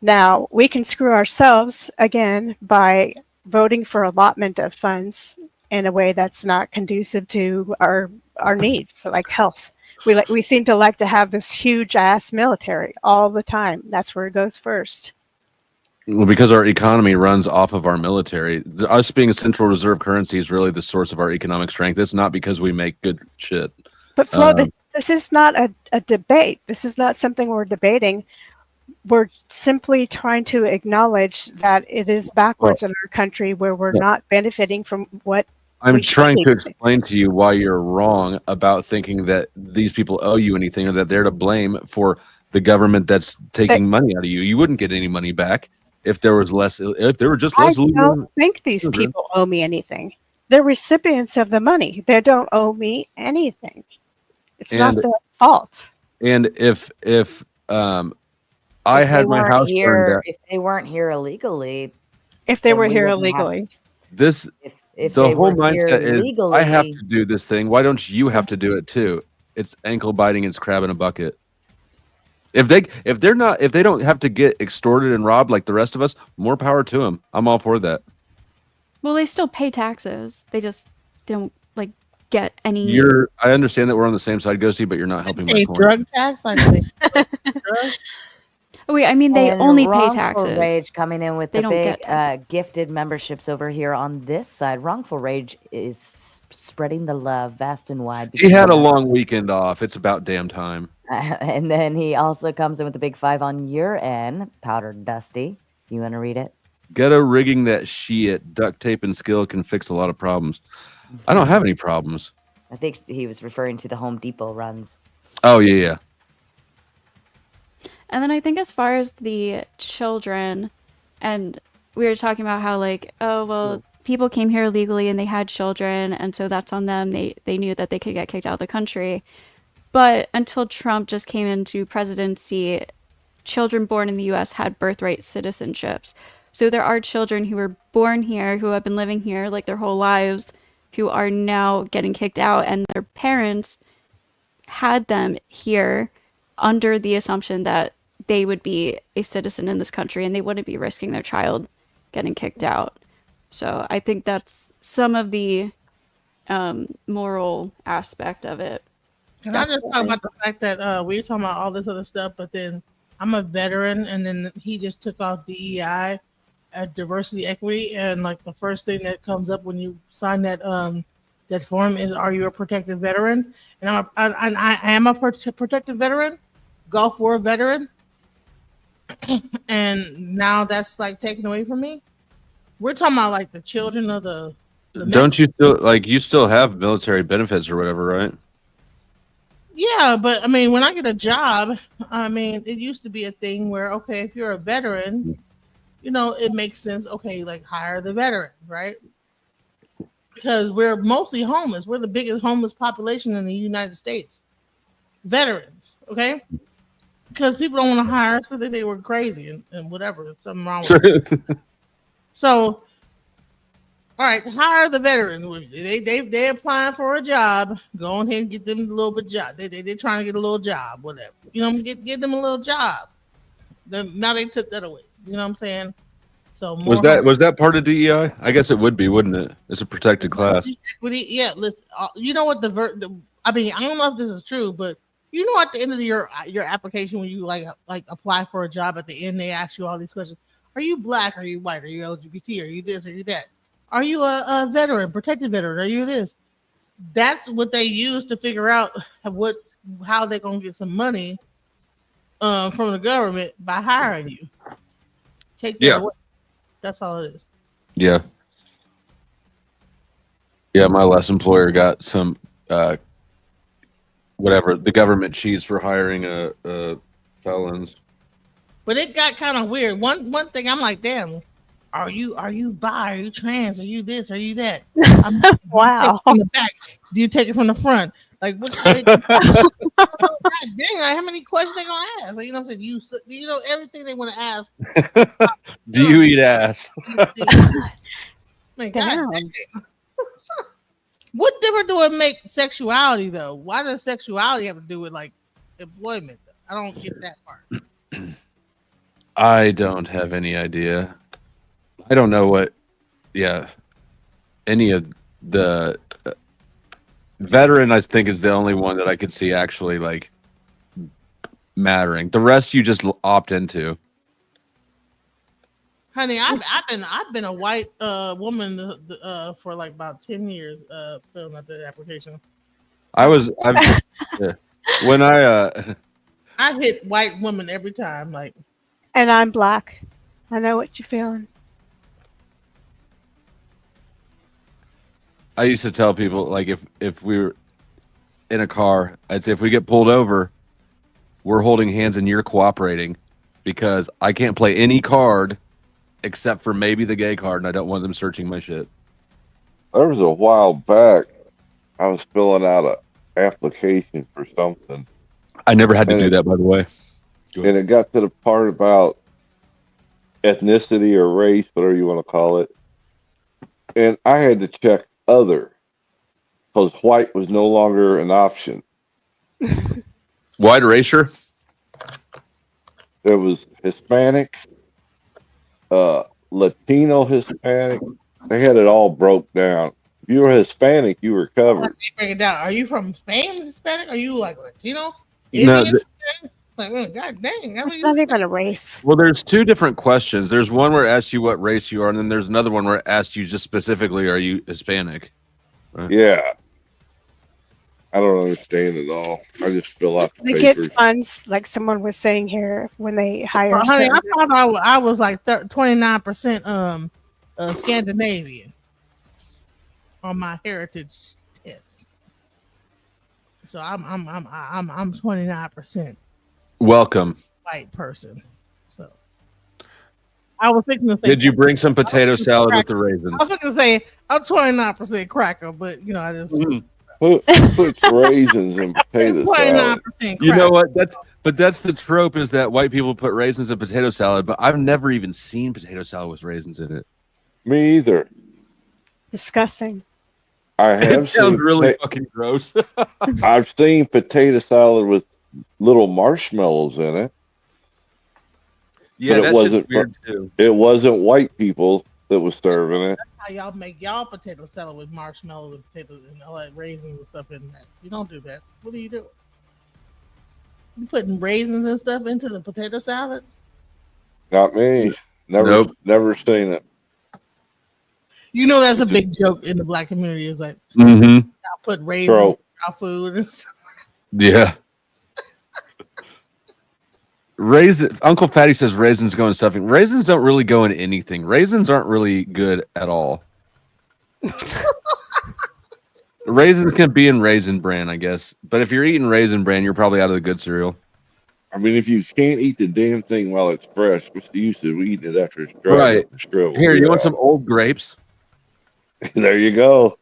S18: Now, we can screw ourselves again by voting for allotment of funds in a way that's not conducive to our needs, like health. We seem to like to have this huge ass military all the time. That's where it goes first.
S4: Well, because our economy runs off of our military. Us being a central reserve currency is really the source of our economic strength. It's not because we make good shit.
S18: But Flo, this is not a debate. This is not something we're debating. We're simply trying to acknowledge that it is backwards in our country where we're not benefiting from what
S4: I'm trying to explain to you why you're wrong about thinking that these people owe you anything or that they're to blame for the government that's taking money out of you. You wouldn't get any money back if there was less. If there were just less.
S18: I don't think these people owe me anything. They're recipients of the money. They don't owe me anything. It's not their fault.
S4: And if I had my house burned down,
S2: if they weren't here illegally,
S18: if they were here illegally,
S2: if
S4: the
S2: they
S4: whole
S2: were here
S4: mindset is
S2: legally,
S4: I have to do this thing. Why don't you have to do it too? It's ankle biting. It's crab in a bucket. If they don't have to get extorted and robbed like the rest of us, more power to them. I'm all for that.
S14: Well, they still pay taxes. They just don't like get any.
S4: I understand that we're on the same side, Ghosty, but you're not helping my point.
S17: Drug tax, like drug?
S14: Wait, I mean, they
S2: And
S14: only pay
S2: Wrongful
S14: taxes.
S2: Rage coming in with
S14: They
S2: the
S14: don't
S2: big
S14: get
S2: gifted memberships over here on this side. Wrongful Rage is spreading the love vast and wide.
S4: He had a long weekend off. It's about damn time.
S2: And then he also comes in with the big 5 on your end. Powdered Dusty. You want to read it?
S4: Ghetto rigging that shit. Duct tape and skill can fix a lot of problems. I don't have any problems.
S2: I think he was referring to the Home Depot runs.
S4: Oh, yeah.
S14: And then I think as far as the children, and we were talking about how like, oh, well, people came here illegally and they had children, and so that's on them. They knew that they could get kicked out of the country. But until Trump just came into presidency, children born in the U.S. had birthright citizenships. So there are children who were born here, who have been living here like their whole lives, who are now getting kicked out, and their parents had them here under the assumption that they would be a citizen in this country and they wouldn't be risking their child getting kicked out. So I think that's some of the moral aspect of it.
S17: Can I just talk about the fact that we were talking about all this other stuff, but then I'm a veteran, and then he just took off DEI at diversity equity, and like the first thing that comes up when you sign that that form is, "Are you a protected veteran?" And I am a protected veteran, Gulf War veteran, and now that's like taken away from me. We're talking about like the children of the
S4: Don't you still have military benefits or whatever, right?
S17: Yeah, but I mean, when I get a job, I mean, it used to be a thing where, okay, if you're a veteran, you know, it makes sense. Okay, like hire the veteran, right? Because we're mostly homeless. We're the biggest homeless population in the United States. Veterans, okay? Because people don't want to hire us because they were crazy and whatever. Something wrong with it. So, all right, hire the veterans. They're applying for a job. Go ahead and get them a little bit job. They're trying to get a little job, whatever. You know, get them a little job. Now they took that away. You know what I'm saying? So
S4: was that part of DEI? I guess it would be, wouldn't it? It's a protected class.
S17: Equity, yeah. Listen, you know what I mean, I don't know if this is true, but you know, at the end of your application, when you like apply for a job, at the end they ask you all these questions: Are you black? Are you white? Are you LGBT? Are you this? Are you that? Are you a veteran, protected veteran? Are you this? That's what they use to figure out how they're gonna get some money from the government by hiring you. Take that away. That's all it is.
S4: Yeah. Yeah, my last employer got some whatever the government cheese for hiring felons.
S17: But it got kind of weird. One thing I'm like, damn. Are you bi? Are you trans? Are you this? Are you that?
S18: Wow.
S17: From the back? Do you take it from the front? Like, God dang! How many questions they gonna ask? Like, you know what I'm saying? You know everything they want to ask.
S4: Do you eat ass?
S17: Man, God dang. What difference do it make sexuality though? Why does sexuality have to do with like employment. I don't get that part.
S4: I don't have any idea. I don't know what. Yeah, any of the veteran, I think, is the only one that I could see actually like mattering. The rest you just opt into.
S17: Honey, I've been a white woman for like about 10 years filling out the application.
S4: When I
S17: hit white women every time, like.
S18: And I'm black. I know what you're feeling.
S4: I used to tell people, like, if we were in a car, I'd say if we get pulled over, we're holding hands and you're cooperating, because I can't play any card except for maybe the gay card, and I don't want them searching my shit.
S10: There was a while back, I was filling out an application for something.
S4: I never had to do that, by the way.
S10: And it got to the part about ethnicity or race, whatever you want to call it. And I had to check other, because white was no longer an option.
S4: White erasure?
S10: There was Hispanic, Latino Hispanic. They had it all broke down. If you were Hispanic, you were covered.
S17: Break it down. Are you from Spain, Hispanic? Are you like Latino?
S4: No,
S17: Like, well, God dang.
S18: It's not even a race.
S4: well, there's two different questions. There's one where it asks you what race you are, and then there's another one where it asks you just specifically, are you Hispanic? Right?
S10: Yeah. I don't understand it all. I just fill out the
S18: They
S10: papers.
S18: get funds, like someone was saying here, when they hire.
S17: Well, honey, I
S18: someone.
S17: thought I was like 29% Scandinavian on my heritage test. So I'm 29%
S4: Welcome.
S17: white person. So I was thinking to say,
S4: Did you bring some potato salad with the raisins?
S17: I was thinking to say I'm 29% cracker, but you know, I just
S10: Put raisins in potato salad.
S17: 29%.
S4: You know what? That's the trope, is that white people put raisins in potato salad, but I've never even seen potato salad with raisins in it.
S10: Me either.
S18: Disgusting.
S10: I have
S4: It sounds
S10: seen
S4: really fucking gross.
S10: I've seen potato salad with little marshmallows in it.
S4: Yeah,
S10: but
S4: that
S10: it
S4: shit's
S10: wasn't.
S4: weird too.
S10: It wasn't white people that was serving it.
S17: how y'all make y'all potato salad with marshmallows and potatoes and all that raisins and stuff in that. You don't do that. What do you do? You putting raisins and stuff into the potato salad?
S10: Not me. Never seen it.
S17: You know that's a big joke in the black community. Is like,
S4: Mhm.
S17: y'all put raisins in y'all food and stuff.
S4: Yeah. Raisin. Uncle Patty says raisins go in stuffing. Raisins don't really go in anything. Raisins aren't really good at all. Raisins can be in Raisin Bran, I guess. But if you're eating Raisin Bran, you're probably out of the good cereal.
S10: I mean, if you can't eat the damn thing while it's fresh, what's the use of eating it after it's dried
S4: Right.
S10: up and shriveled?
S4: Here, you want
S10: Yeah.
S4: some old grapes?
S10: There you go.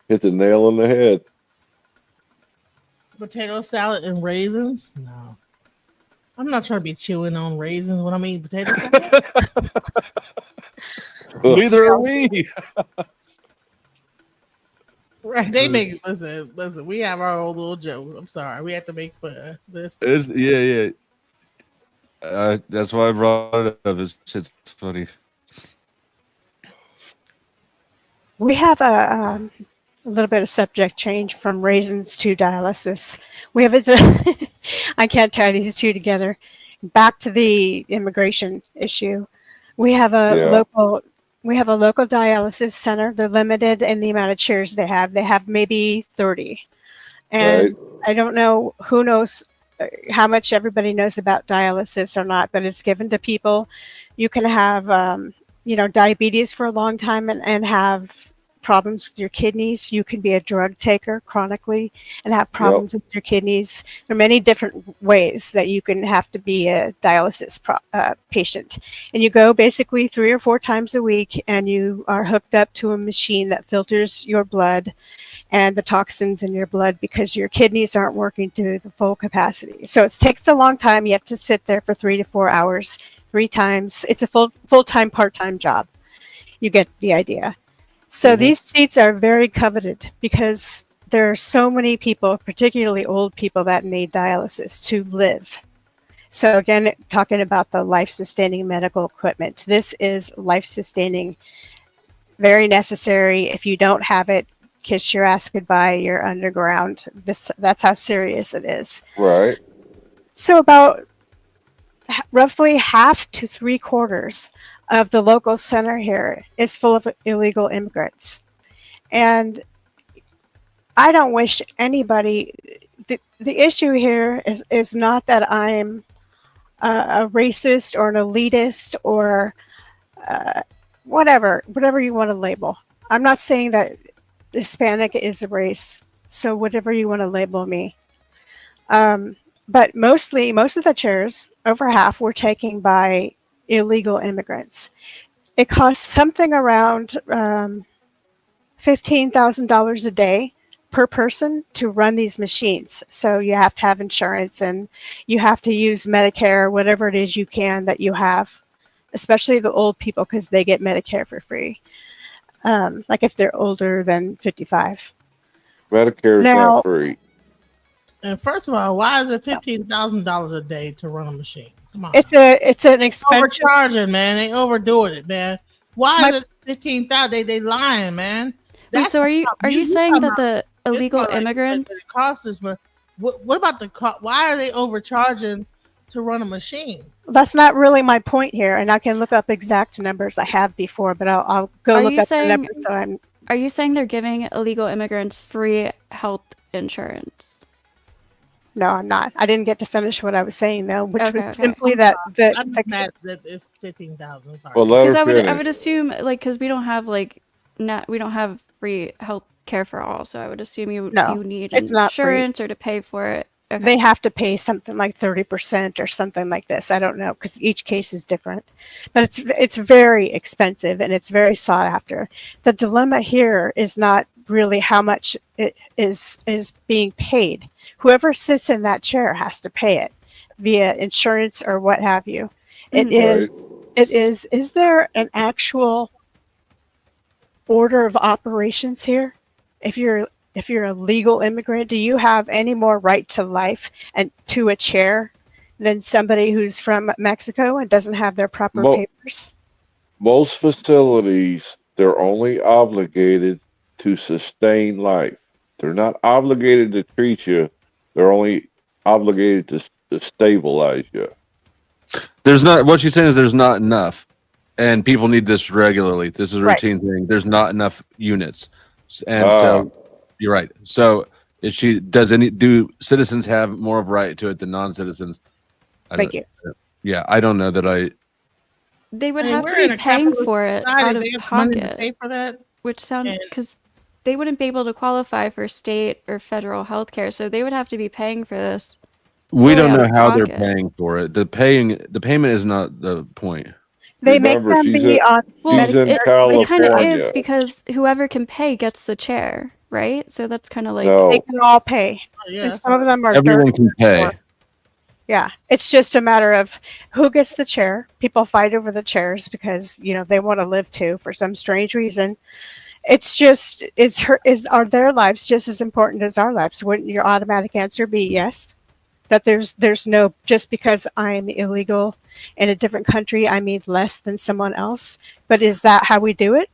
S10: Hit the nail on the head.
S17: Potato salad and raisins? No. I'm not trying to be chewing on raisins when I'm eating potato salad.
S4: Neither are we.
S17: Right? They make listen. We have our own little jokes. I'm sorry, we have to make fun. But
S4: Yeah. That's why I brought it up. It's funny.
S18: We have a little bit of subject change from raisins to dialysis. We have I can't tie these two together. Back to the immigration issue. We have a local dialysis center. They're limited in the amount of chairs they have. They have maybe 30. And I don't know who knows how much everybody knows about dialysis or not, but it's given to people. You can have diabetes for a long time and have problems with your kidneys. You can be a drug taker chronically and have problems with your kidneys. There are many different ways that you can have to be a dialysis patient. And you go basically 3 or 4 times a week, and you are hooked up to a machine that filters your blood and the toxins in your blood because your kidneys aren't working to the full capacity. So it takes a long time. You have to sit there for 3 to 4 hours, 3 times. It's a full-time, part-time job. You get the idea. So these seats are very coveted because there are so many people, particularly old people, that need dialysis to live. So again, talking about the life-sustaining medical equipment, this is life-sustaining, very necessary. If you don't have it, kiss your ass goodbye, you're underground. That's how serious it is.
S10: Right.
S18: So about roughly half to 3/4 of the local center here is full of illegal immigrants. And I don't wish anybody, the issue here is not that I'm a racist or an elitist or whatever you want to label. I'm not saying that Hispanic is a race, so whatever you want to label me. But most of the chairs, over half, were taken by illegal immigrants. It costs something around $15,000 a day per person to run these machines. So you have to have insurance and you have to use Medicare, whatever it is you can that you have, especially the old people, because they get Medicare for free. Like if they're older than 55.
S10: Medicare is not free.
S17: And first of all, why is it $15,000 a day to run a machine? Come on.
S18: It's an expensive.
S17: Overcharging, man. They overdoing it, man. Why is it 15,000? They lying, man.
S14: So are you saying that the illegal immigrants
S17: it costs us? But what about the cost? Why are they overcharging to run a machine?
S18: That's not really my point here, and I can look up exact numbers I have before, but I'll go look up the numbers.
S14: Are you saying they're giving illegal immigrants free health insurance?
S18: No, I'm not. I didn't get to finish what I was saying though, which was simply
S17: I'm mad that it's 15,000.
S14: Because I would assume because we don't have we don't have free health care for all, so I would assume you need insurance or to pay for it. Okay.
S18: They have to pay something like 30% or something like this. I don't know because each case is different, but it's very expensive and it's very sought after. The dilemma here is not really how much it is being paid. Whoever sits in that chair has to pay it via insurance or what have you. It is. Is there an actual order of operations here? If you're a legal immigrant, do you have any more right to life and to a chair than somebody who's from Mexico and doesn't have their proper papers?
S10: Most facilities, they're only obligated to sustain life. They're not obligated to treat you. They're only obligated to stabilize you.
S4: There's not, what she's saying is there's not enough. And people need this regularly. This is a routine thing. There's not enough units. And so you're right. So do citizens have more of a right to it than non-citizens?
S18: Thank you.
S4: Yeah, I don't know that
S14: they would have to be paying for it out of pocket.
S17: Pay for that,
S14: which sounds because they wouldn't be able to qualify for state or federal health care, so they would have to be paying for this.
S4: We don't know how they're paying for it. The payment is not the point.
S18: They make them be on.
S14: It kind of is because whoever can pay gets the chair, right? So that's kind of like
S18: they can all pay. Some of them are.
S4: Everyone can pay.
S18: Yeah, it's just a matter of who gets the chair. People fight over the chairs because they want to live too for some strange reason. It's just are their lives just as important as our lives? Wouldn't your automatic answer be yes? That there's no, just because I'm illegal in a different country, I mean less than someone else. But is that how we do it?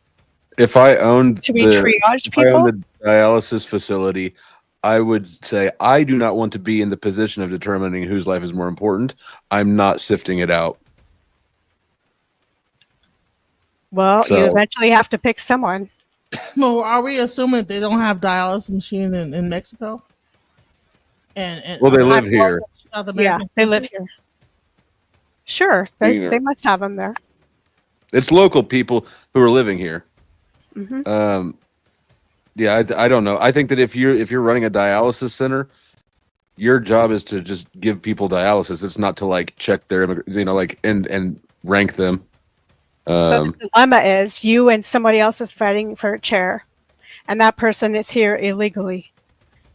S4: If I owned
S18: triage people?
S4: I owned the dialysis facility, I would say I do not want to be in the position of determining whose life is more important. I'm not sifting it out.
S18: Well, you eventually have to pick someone.
S17: Well, are we assuming they don't have dialysis machine in Mexico?
S4: Well, they live here.
S18: Yeah, they live here. Sure, they must have them there.
S4: It's local people who are living here.
S18: Mm-hmm.
S4: Yeah, I don't know. I think that if you're running a dialysis center, your job is to just give people dialysis. It's not to check their and rank them.
S18: The dilemma is you and somebody else is fighting for a chair, and that person is here illegally.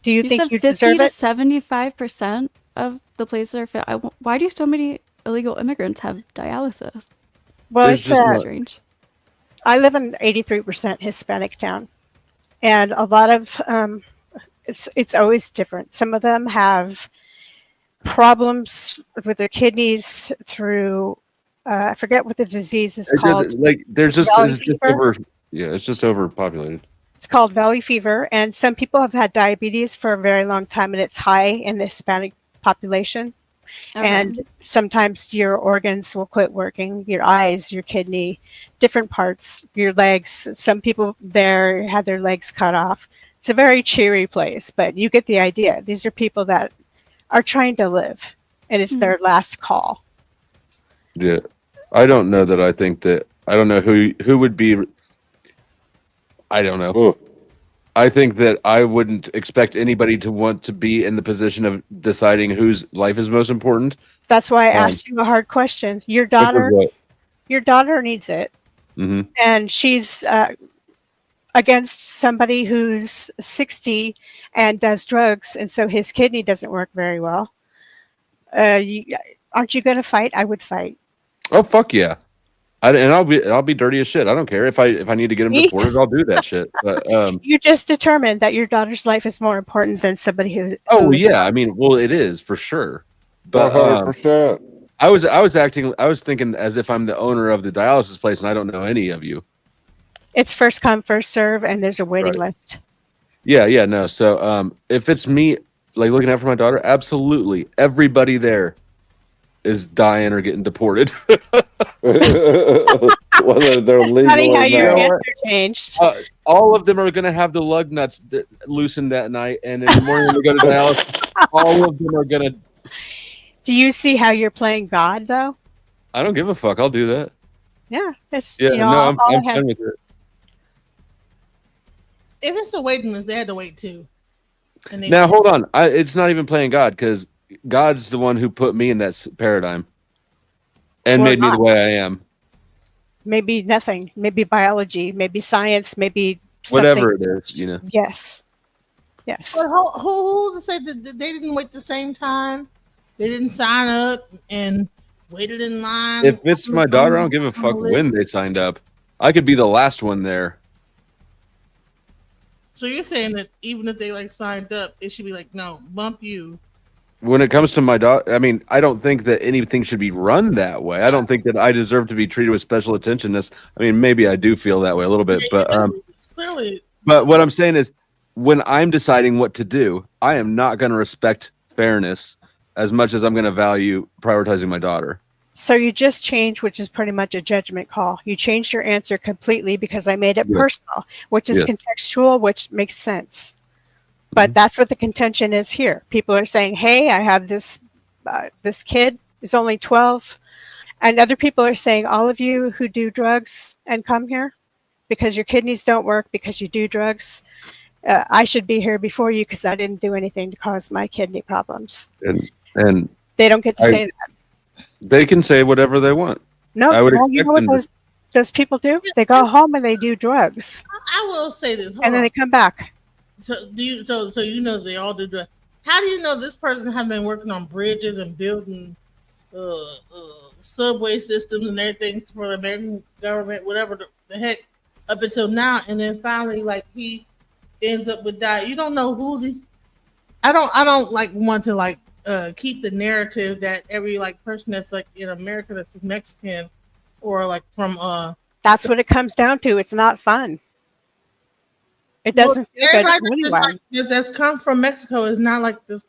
S18: Do you think you deserve it?
S14: 50 to 75% of the places are fit. Why do so many illegal immigrants have dialysis?
S18: Well, it's
S14: strange.
S18: I live in 83% Hispanic town, and a lot of it's always different. Some of them have problems with their kidneys through I forget what the disease is called.
S4: There's just
S18: Valley
S4: it's just
S18: fever.
S4: it's just overpopulated.
S18: It's called valley fever, and some people have had diabetes for a very long time, and it's high in the Hispanic population.
S14: Okay.
S18: And sometimes your organs will quit working, your eyes, your kidney, different parts, your legs. Some people there had their legs cut off. It's a very cheery place, but you get the idea. These are people that are trying to live, and it's their last call.
S4: Yeah, I don't know that. I think that I don't know who would be. I don't know.
S10: Ooh.
S4: I think that I wouldn't expect anybody to want to be in the position of deciding whose life is most important.
S18: That's why I asked you a hard question. Your daughter needs it, and she's against somebody who's 60 and does drugs, and so his kidney doesn't work very well. Aren't you going to fight? I would fight.
S4: Oh fuck yeah! I'll be dirty as shit. I don't care if I need to get him deported. I'll do that shit. But
S18: you just determined that your daughter's life is more important than somebody who.
S4: Oh yeah, I mean, well, it is for sure. But
S10: 100%.
S4: I was thinking as if I'm the owner of the dialysis place, and I don't know any of you.
S18: It's first come, first serve, and there's a waiting list.
S4: Yeah, no. So if it's me, like looking out for my daughter, absolutely, everybody there is dying or getting deported.
S10: Whether they're legal
S18: funny how
S10: or
S18: your
S10: not.
S18: answer changed.
S4: All of them are going to have the lug nuts loosened that night, and in the morning when we go to Dallas, all of them are going to.
S18: Do you see how you're playing God, though?
S4: I don't give a fuck. I'll do that.
S18: Yeah, it's
S4: Yeah, no, I'm fine with it.
S17: If it's a waiting list, they had to wait too. And they
S4: Now hold on, it's not even playing God because God's the one who put me in that paradigm and
S18: Or
S4: made me the
S18: not.
S4: way I am.
S18: Maybe nothing. Maybe biology. Maybe science. Maybe
S4: Whatever
S18: something.
S4: it is, you know.
S18: Yes. Yes.
S17: But who to say that they didn't wait the same time? They didn't sign up and waited in line.
S4: If it's my daughter, I don't give a fuck when they signed up. I could be the last one there.
S17: So you're saying that even if they like signed up, it should be like, no, bump you.
S4: When it comes to my daughter, I mean, I don't think that anything should be run that way. I don't think that I deserve to be treated with special attention. I mean, maybe I do feel that way a little bit, but
S17: Clearly.
S4: But what I'm saying is, when I'm deciding what to do, I am not going to respect fairness as much as I'm going to value prioritizing my daughter.
S18: So you just changed, which is pretty much a judgment call. You changed your answer completely because I made it personal, which is contextual, which makes sense. But that's what the contention is here. People are saying, "Hey, I have this this kid is only 12," and other people are saying, "All of you who do drugs and come here because your kidneys don't work because you do drugs, I should be here before you because I didn't do anything to cause my kidney problems."
S4: And
S18: they don't get to say that.
S4: They can say whatever they want.
S18: No,
S4: I would
S18: well, you know what
S4: expect
S18: those people do? They go home and they do drugs,
S17: I will say this. Hold
S18: and then
S17: on.
S18: they come back.
S17: So so you know they all do drugs. How do you know this person have been working on bridges and building subway systems and everything for the American government, whatever the heck, up until now, and then finally like he ends up with that? You don't know who the. I don't like want to like keep the narrative that every like person that's like in America that's Mexican or like from
S18: That's what it comes down to. It's not fun. It doesn't feel good to
S17: everybody
S18: anyone.
S17: that's come from Mexico is not like this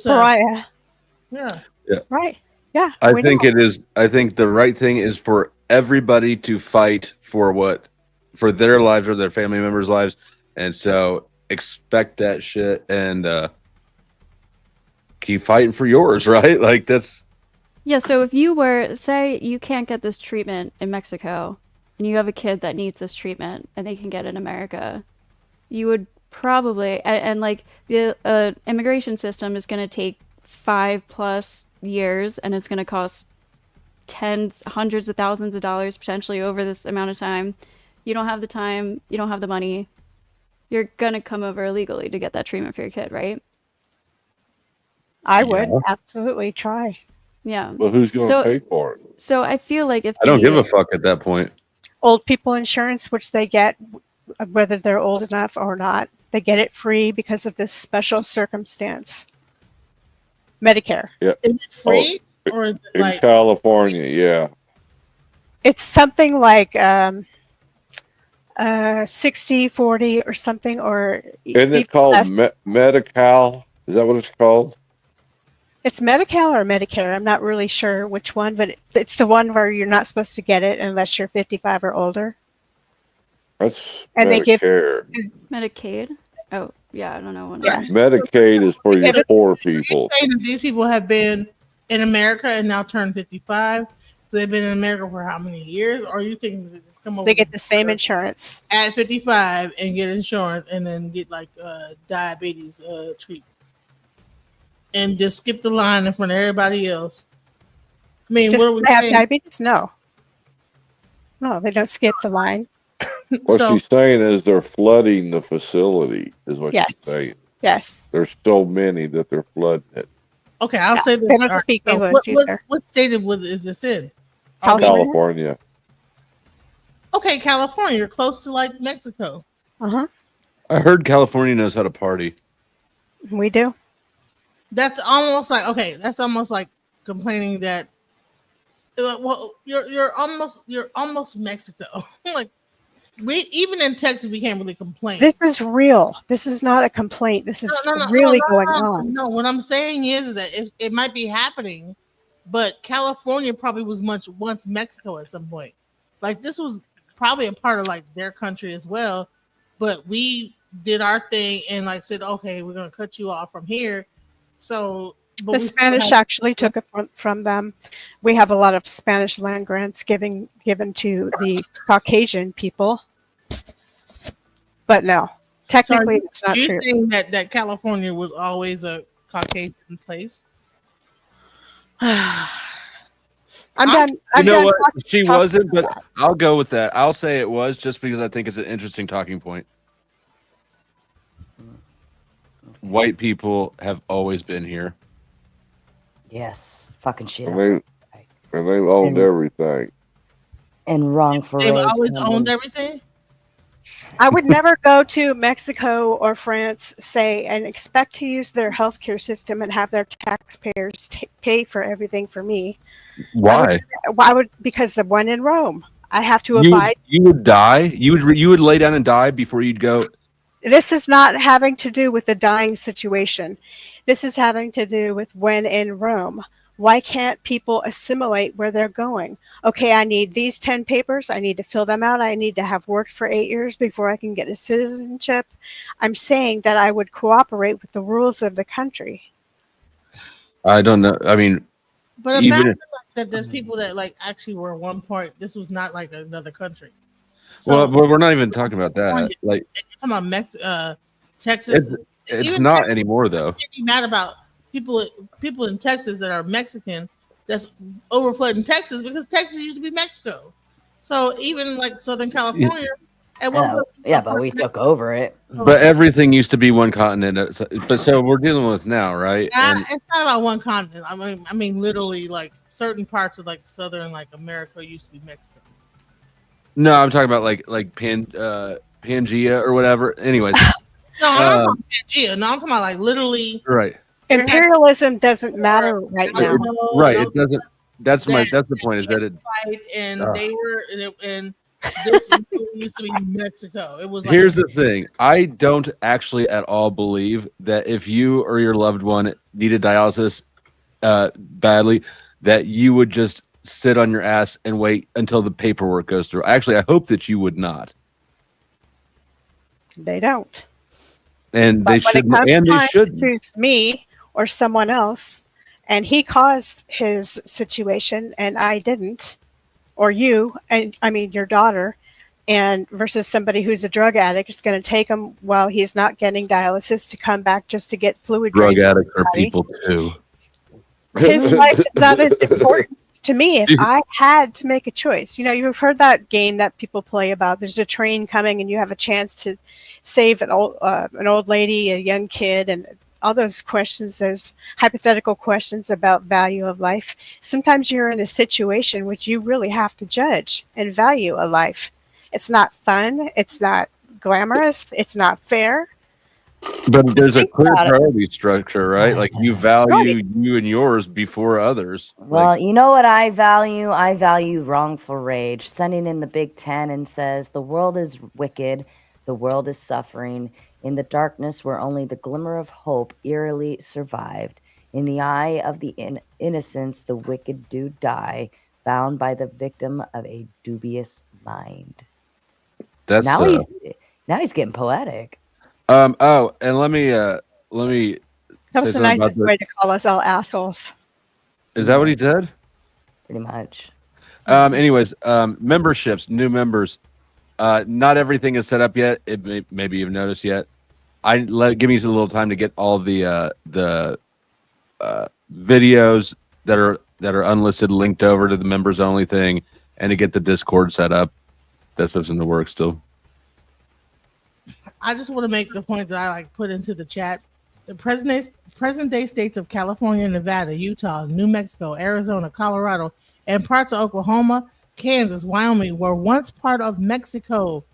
S18: Pariah.
S17: Yeah.
S18: Right. Yeah.
S4: I
S18: we
S4: think
S18: know.
S4: it is. I think the right thing is for everybody to fight for their lives or their family members' lives, and so expect that shit and keep fighting for yours, right? Like that's.
S14: Yeah, so if you were, say you can't get this treatment in Mexico, and you have a kid that needs this treatment, and they can get it in America, you would probably, and like the immigration system is going to take 5+ years, and it's going to cost hundreds of thousands of dollars potentially over this amount of time. You don't have the time, you don't have the money, you're going to come over illegally to get that treatment for your kid, right?
S18: I would absolutely try.
S14: Yeah.
S10: Well, who's going to pay for it?
S14: So I feel like if
S4: I don't give a fuck at that point.
S18: Old people insurance, which they get whether they're old enough or not, They get it free because of this special circumstance. Medicare.
S10: Yeah.
S17: Is it free or is it
S10: In
S17: like
S10: California, yeah.
S18: It's something like 60-40 or something, or
S10: Isn't it
S18: even
S10: called
S18: less.
S10: Medi-Cal? Is that what it's called?
S18: It's Medi-Cal or Medicare. I'm not really sure which one, but it's the one where you're not supposed to get it unless you're 55 or older.
S10: That's
S18: And they give
S10: Medicare.
S14: Medicaid. Oh, yeah, I don't know.
S18: Yeah.
S10: Medicaid is for your poor people.
S17: saying that these people have been in America and now turned 55? So they've been in America for how many years? Or are you thinking that it's come over?
S18: They get the same insurance
S17: at 55 and get insurance and then get like diabetes treatment and just skip the line in front of everybody else. I mean,
S18: Just
S17: what are we
S18: they have
S17: saying?
S18: diabetes? No, they don't skip the line.
S10: What
S17: So-
S10: she's saying is they're flooding the facility, is what
S18: Yes.
S10: she's saying.
S18: Yes.
S10: There's so many that they're flooding it.
S17: Okay, I'll say this.
S18: They don't
S17: All right,
S18: speak
S17: so
S18: English
S17: what
S18: either.
S17: state is this in?
S10: California.
S17: Okay, California. You're close to like Mexico.
S18: Uh-huh.
S4: I heard California knows how to party.
S18: We do.
S17: That's almost like that's almost like complaining that well you're almost Mexico. Like we even in Texas we can't really complain.
S18: This is real. This is not a complaint. This is really going on.
S17: No, what I'm saying is that it might be happening, but California probably was once Mexico at some point. Like this was probably a part of like their country as well, but we did our thing and like said, okay, we're gonna cut you off from here. So but
S18: The
S17: we still
S18: Spanish
S17: have-
S18: actually took it from them. We have a lot of Spanish land grants given to the Caucasian people. But no, technically it's not
S17: you're
S18: true.
S17: saying that California was always a Caucasian place?
S18: I'm done.
S4: You
S18: I'm
S4: know
S18: done
S4: what?
S18: talking-
S4: She
S18: talking
S4: wasn't, but
S18: about
S4: I'll go with that. I'll say it was just because I think it's an interesting talking point. White people have always been here.
S2: Yes, fucking shit.
S10: And they've owned everything.
S2: And wrong for
S17: They've
S2: rape
S17: always
S2: and-
S17: owned everything.
S18: I would never go to Mexico or France, say, and expect to use their healthcare system and have their taxpayers pay for everything for me.
S4: Why?
S18: I would because the one in Rome. I have to
S4: You,
S18: abide.
S4: you would die. You would lay down and die before you'd go.
S18: This is not having to do with the dying situation. This is having to do with when in Rome. Why can't people assimilate where they're going? Okay, I need these 10 papers. I need to fill them out. I need to have worked for 8 years before I can get a citizenship. I'm saying that I would cooperate with the rules of the country.
S4: I don't know. I mean,
S17: But
S4: even
S17: imagine like, that there's people that like actually were at one point. This was not like another country.
S4: well, we're not even talking about that. Like,
S17: You're talking about Texas.
S4: it's
S17: Even
S4: not
S17: Texas,
S4: anymore though.
S17: you can't be mad about people in Texas that are Mexican that's overflooding Texas because Texas used to be Mexico. So even like Southern California, at one point,
S2: Yeah, but we took over it.
S4: But everything used to be one continent. But so we're dealing with now, right? And
S17: it's not about one continent. I mean, literally, like certain parts of like Southern like America used to be Mexico.
S4: no, I'm talking about like Pangea or whatever. Anyways,
S17: No, I'm not talking about Pangea. No, I'm talking about like literally.
S4: right,
S18: Imperialism doesn't matter right now.
S4: right. It doesn't. That's the point. Is that it?
S17: Fight and
S4: Ugh.
S17: they were and this used to be Mexico. It was like
S4: Here's the thing. I don't actually at all believe that if you or your loved one needed dialysis badly, that you would just sit on your ass and wait until the paperwork goes through. Actually, I hope that you would not.
S18: They don't.
S4: And they should. And they should.
S18: Choose me or someone else, and he caused his situation, and I didn't, or you, and I mean your daughter, and versus somebody who's a drug addict is going to take him while he's not getting dialysis to come back just to get fluid.
S4: Drug
S18: drained from
S4: addicts
S18: his
S4: are
S18: body.
S4: people too.
S18: His life is not as important to me. If I had to make a choice, you know, you've heard that game that people play about. There's a train coming, and you have a chance to save an old lady, a young kid, and all those questions. Those hypothetical questions about value of life. Sometimes you're in a situation which you really have to judge and value a life. It's not fun. It's not glamorous. It's not fair.
S4: But there's a clear
S18: about it.
S4: priority structure, right? Like you value you and yours before others.
S2: Well,
S4: Like,
S2: you know what I value? I value wrongful rage. Sending in the Big Ten and says, the world is wicked, the world is suffering. In the darkness where only the glimmer of hope eerily survived. In the eye of the innocence, the wicked do die, bound by the victim of a dubious mind.
S4: that's
S2: Now he's getting poetic.
S4: oh, and let me
S18: That
S4: say
S18: was the
S4: something about
S18: nicest
S4: this.
S18: way to call us all assholes.
S4: Is that what he said?
S2: Pretty much.
S4: Anyways, memberships, new members. Not everything is set up yet. It maybe you've noticed yet. Give me a little time to get all the videos that are unlisted linked over to the members only thing, and to get the Discord set up. That stuff's in the works still.
S17: I just want to make the point that I like put into the chat. The present day states of California, Nevada, Utah, New Mexico, Arizona, Colorado, and parts of Oklahoma, Kansas, Wyoming were once part of Mexico.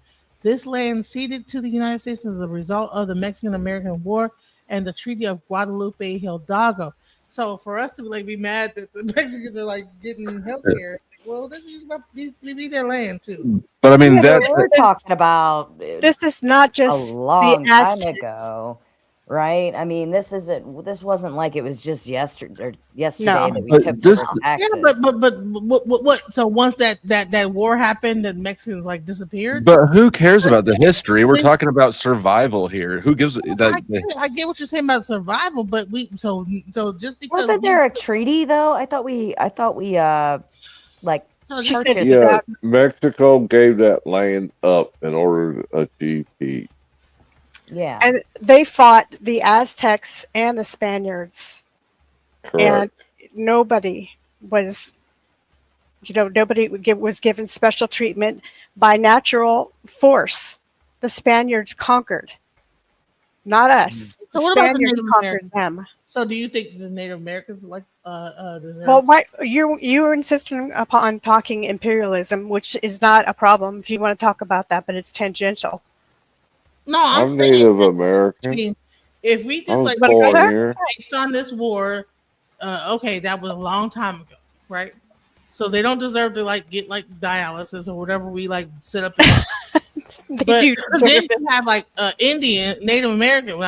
S17: This land ceded to the United States as a result of the Mexican-American War and the Treaty of Guadalupe Hidalgo. So for us to like be mad that the Mexicans are like getting health care, well, this is their land too.
S4: But I mean,
S2: Yeah,
S4: that
S2: but we're talking about
S18: This is not just
S2: a long
S18: the
S2: time
S18: Aztecs.
S2: ago, right? I mean, this wasn't like it was just yesterday
S18: No.
S2: that we
S4: But
S2: took
S4: this-
S2: over taxes.
S17: Yeah, but what? So once that war happened, the Mexicans like disappeared.
S4: But who cares about the history? We're talking about survival here. Who gives that?
S17: I get what you're saying about survival, but so just because
S2: Wasn't there a treaty though? I thought we like
S17: She said
S2: purchased
S10: Yeah, Mexico gave that land up in order to achieve peace.
S2: Yeah.
S18: And they fought the Aztecs and the Spaniards.
S10: Correct.
S18: And nobody was, was given special treatment by natural force. The Spaniards conquered, not us.
S17: So
S18: The
S17: what about the
S18: Spaniards
S17: Native
S18: conquered
S17: Americans?
S18: them.
S17: So do you think the Native Americans like deserve?
S18: Well, why you were insisting upon talking imperialism, which is not a problem if you want to talk about that, but it's tangential.
S17: No, I'm
S10: I'm
S17: saying
S10: Native
S17: I
S10: American.
S17: mean, if we
S10: I
S17: just
S10: was
S17: like
S10: born here.
S17: based on this war, okay, that was a long time ago, right? So they don't deserve to like get like dialysis or whatever we like set up. But
S18: do
S17: then you have like Native Americans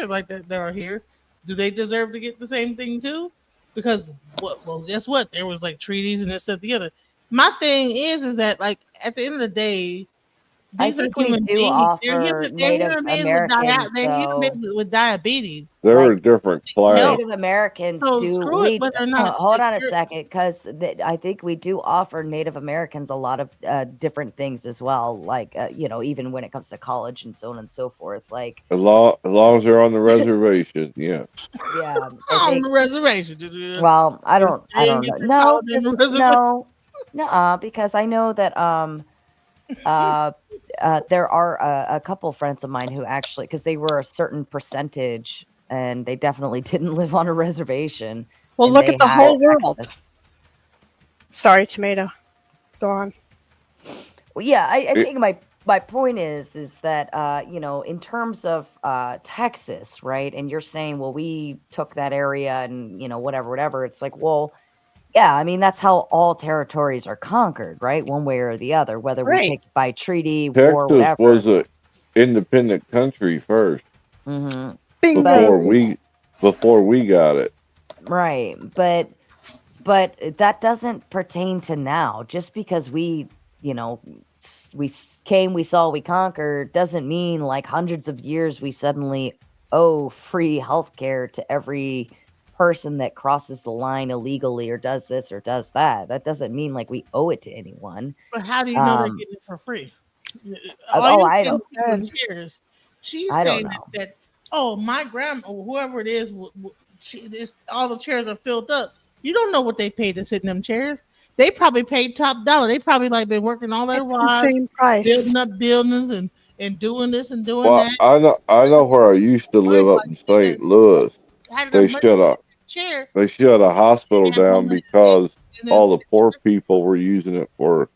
S17: like that are here. Do they deserve to get the same thing too? Because well, guess what? There was like treaties and this, that, the other. My thing is that like at the end of the day,
S2: I
S17: these are
S2: think we
S17: human
S2: do
S17: beings.
S2: offer
S17: They're
S2: Native
S17: human beings
S2: Americans,
S17: they're human
S2: though.
S17: beings with diabetes.
S10: They're a different class.
S2: Native Americans
S17: So
S2: do.
S17: screw it, but they're not.
S2: Hold on a
S17: They're-
S2: second, because I think we do offer Native Americans a lot of different things as well. Like even when it comes to college and so on and so forth. Like
S10: As long as they're on the reservation, yeah.
S2: yeah,
S17: on the reservation.
S2: well, I don't know.
S17: get your
S2: No,
S17: college on the
S2: just,
S17: reservation.
S2: no, because I know that there are a couple friends of mine who actually, because they were a certain percentage, and they definitely didn't live on a reservation.
S18: Well,
S2: and
S18: look
S2: they
S18: at the
S2: had
S18: whole world.
S2: access.
S18: Sorry, tomato. Go on.
S2: Well, yeah, I think my point is that in terms of Texas, right? And you're saying, well, we took that area and whatever. It's like, well, yeah, I mean that's how all territories are conquered, right? One way or the other, whether we take it by treaty, war,
S10: Texas
S2: whatever.
S10: was an independent country first
S2: Mm-hmm.
S10: before we got it.
S2: Right, but that doesn't pertain to now. Just because we came, we saw, we conquered, doesn't mean like hundreds of years we suddenly owe free healthcare to every person that crosses the line illegally or does this or does that. That doesn't mean like we owe it to anyone.
S17: But how do you know they're getting it for free?
S2: I don't.
S17: Chairs. She's
S2: I don't
S17: saying
S2: know.
S17: that my grandma or whoever it is, all the chairs are filled up. You don't know what they paid to sit in them chairs. They probably paid top dollar. They probably like been working all their
S18: It's the
S17: lives,
S18: same price.
S17: building up buildings and doing this and doing
S10: Well,
S17: that.
S10: I know where I used to live up in St. Louis. They shut a hospital down because all the poor people were using it for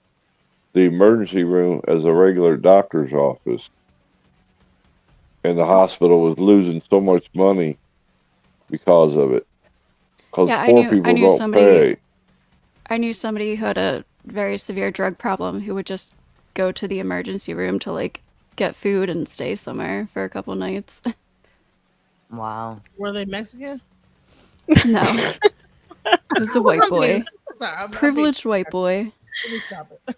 S10: the emergency room as a regular doctor's office. and the hospital was losing so much money because of it. Because
S14: Yeah,
S10: poor people don't pay.
S14: I knew somebody who had a very severe drug problem who would just go to the emergency room to like get food and stay somewhere for a couple nights.
S2: Wow.
S17: Were they Mexican?
S14: No. It was a white boy.
S17: Sorry, I'm
S14: Privileged white boy.
S17: Let me stop it.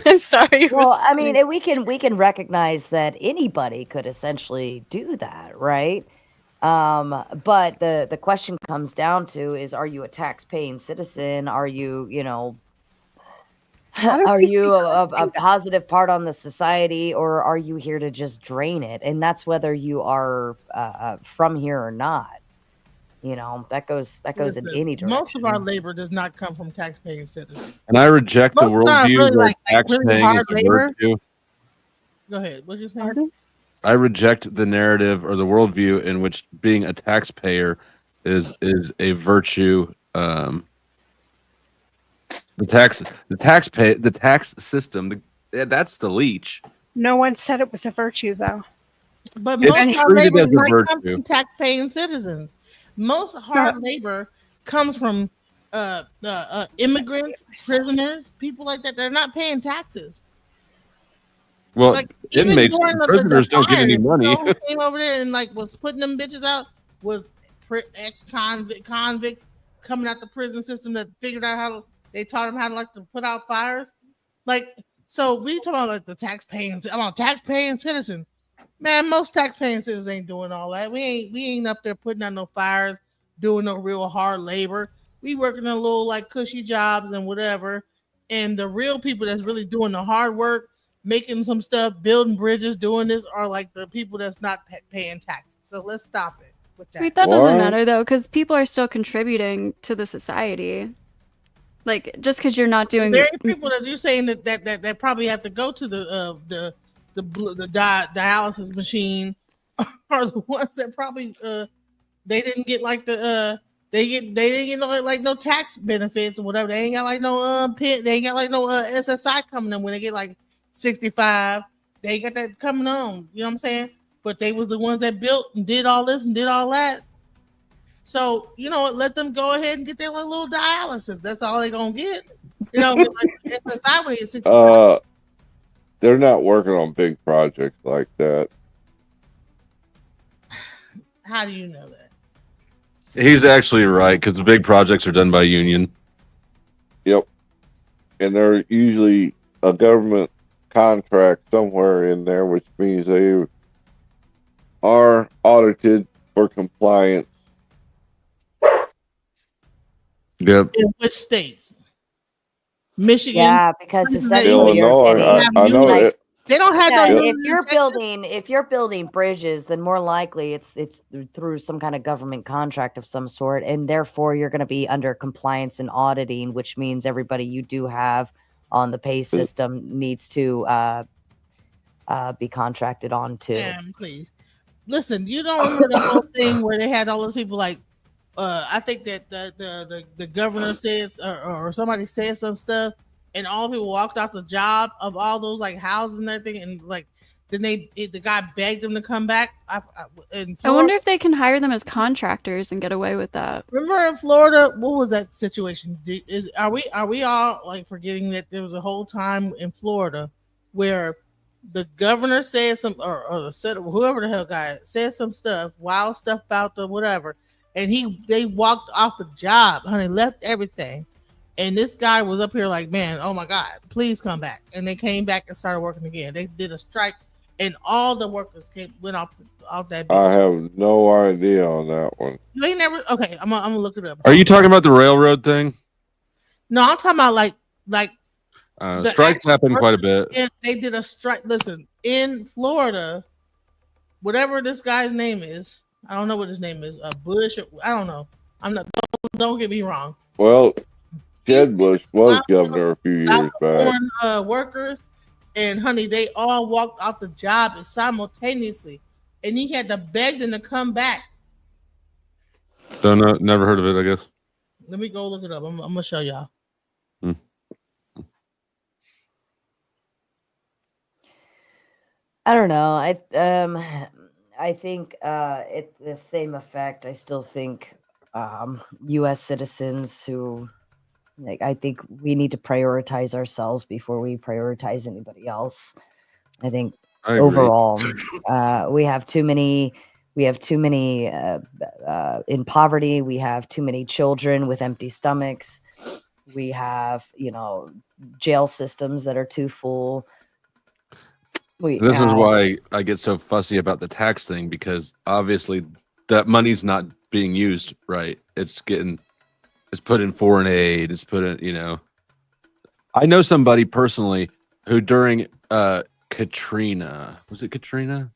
S18: I'm sorry.
S2: Well, I mean, and we can recognize that anybody could essentially do that, right? But the question comes down to is, are you a tax-paying citizen? Are you, are you a positive part on the society, or are you here to just drain it? And that's whether you are from here or not. That goes in any direction.
S17: Most of our labor does not come from tax-paying citizens.
S4: And I reject the
S17: Most of our
S4: worldview
S17: really,
S4: where
S17: like
S4: tax
S17: really
S4: paying is
S17: hard
S4: a
S17: labor.
S4: virtue.
S17: Go ahead. What you saying?
S4: I reject the narrative or the worldview in which being a taxpayer is a virtue. The tax system, that's the leech.
S18: No one said it was a virtue, though.
S17: But
S4: It's
S17: most of our
S4: treated
S17: labor
S4: as a
S17: does not come
S4: virtue.
S17: from tax-paying citizens. Most hard labor comes from immigrants, prisoners, people like that. They're not paying taxes.
S4: Well,
S17: Like even
S4: inmates,
S17: during
S4: prisoners don't get any
S17: fires,
S4: money.
S17: you know who came over there and like was putting them bitches out was ex-convicts coming out the prison system that figured out how to. They taught them how to like to put out fires. Like, so we talk about like the tax-paying. I'm a tax-paying citizen. Man, most tax-paying citizens ain't doing all that. We ain't up there putting out no fires, doing no real hard labor. We working a little like cushy jobs and whatever. And the real people that's really doing the hard work, making some stuff, building bridges, doing this are like the people that's not paying taxes. So let's stop it with that.
S14: Wait, that doesn't matter though, because people are still contributing to the society. Like just because you're not doing
S17: Very people that you're saying that probably have to go to the dialysis machine are the ones that probably they didn't get like the they didn't get no tax benefits or whatever. They ain't got like no pit. They ain't got like no SSI coming in when they get like 65. They ain't got that coming on. You know what I'm saying? But they was the ones that built and did all this and did all that. So let them go ahead and get their little dialysis. That's all they gonna get. Like SSI when they get 65.
S10: They're not working on big projects like that.
S17: How do you know that?
S4: He's actually right, because the big projects are done by union.
S10: Yep. And they're usually a government contract somewhere in there, which means they are audited for compliance.
S4: Yep.
S17: In which states? Michigan.
S2: Yeah, because essentially
S10: Illinois, I know it.
S17: They don't have no.
S2: If you're building bridges, then more likely it's through some kind of government contract of some sort, and therefore you're going to be under compliance and auditing, which means everybody you do have on the pay system needs to be contracted on too.
S17: Damn, please listen. You don't remember the whole thing where they had all those people like. I think that the governor says or somebody said some stuff, and all the people walked off the job of all those like houses and everything, and like then the guy begged them to come back.
S14: I wonder if they can hire them as contractors and get away with that.
S17: Remember in Florida, what was that situation? Are we all like forgetting that there was a whole time in Florida where the governor said some or whoever the hell guy said some stuff, wild stuff about the whatever. And they walked off the job, honey, left everything. And this guy was up here like, man, oh my God, please come back. And they came back and started working again. They did a strike, and all the workers went off that. Building.
S10: I have no idea on that one.
S17: You ain't never. Okay, I'm gonna look it up.
S4: Are you talking about the railroad thing?
S17: No, I'm talking about like
S4: strikes happen quite a bit.
S17: And they did a strike. Listen, in Florida, whatever this guy's name is. I don't know what his name is. Bush. I don't know. I'm not. Don't get me wrong.
S10: Well, Jed Bush was governor a few years back.
S17: Workers, and honey, they all walked off the job simultaneously, and he had to beg them to come back.
S4: Don't know. Never heard of it. I guess.
S17: Let me go look it up. I'm gonna show y'all.
S2: I don't know. I think it's the same effect. I still think U.S. citizens who like I think we need to prioritize ourselves before we prioritize anybody else. I think
S4: I agree.
S2: overall we have too many. We have too many in poverty. We have too many children with empty stomachs. We have, jail systems that are too full.
S4: And this is why I get so fussy about the tax thing, because obviously that money's not being used right. It's put in foreign aid. It's put in, I know somebody personally who during Katrina, was it Katrina?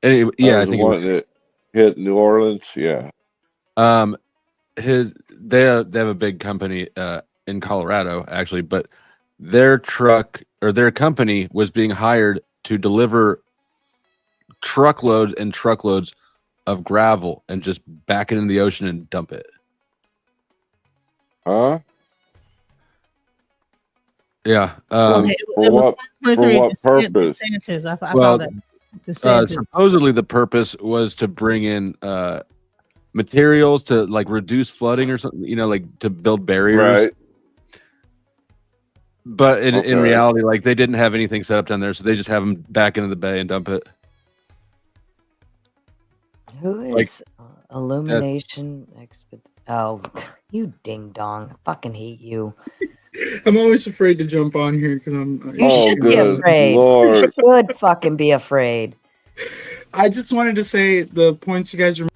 S4: Anyway, yeah, I think it was.
S10: That hit New Orleans. Yeah.
S4: They have a big company in Colorado actually, but their truck or their company was being hired to deliver truckloads and truckloads of gravel and just back it in the ocean and dump it.
S10: Huh?
S4: Yeah.
S10: For what purpose?
S17: DeSantis. I
S4: Well,
S17: found it. DeSantis.
S4: supposedly the purpose was to bring in materials to like reduce flooding or something, like to build barriers.
S10: Right.
S4: But in reality, like they didn't have anything set up down there, so they just have them back into the bay and dump it.
S2: Who is Illumination Expert? Oh, you ding dong! I fucking hate you.
S19: I'm always afraid to jump on here because I'm.
S2: You should be afraid. You should fucking be afraid.
S19: I just wanted to say the points you guys are.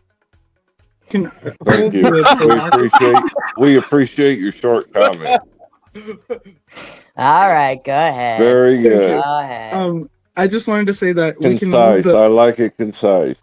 S10: Thank you. We appreciate your short comment.
S2: All right, go ahead.
S10: Very good.
S2: Go ahead.
S19: I just wanted to say that
S10: concise.
S19: We can hold
S10: I like it concise.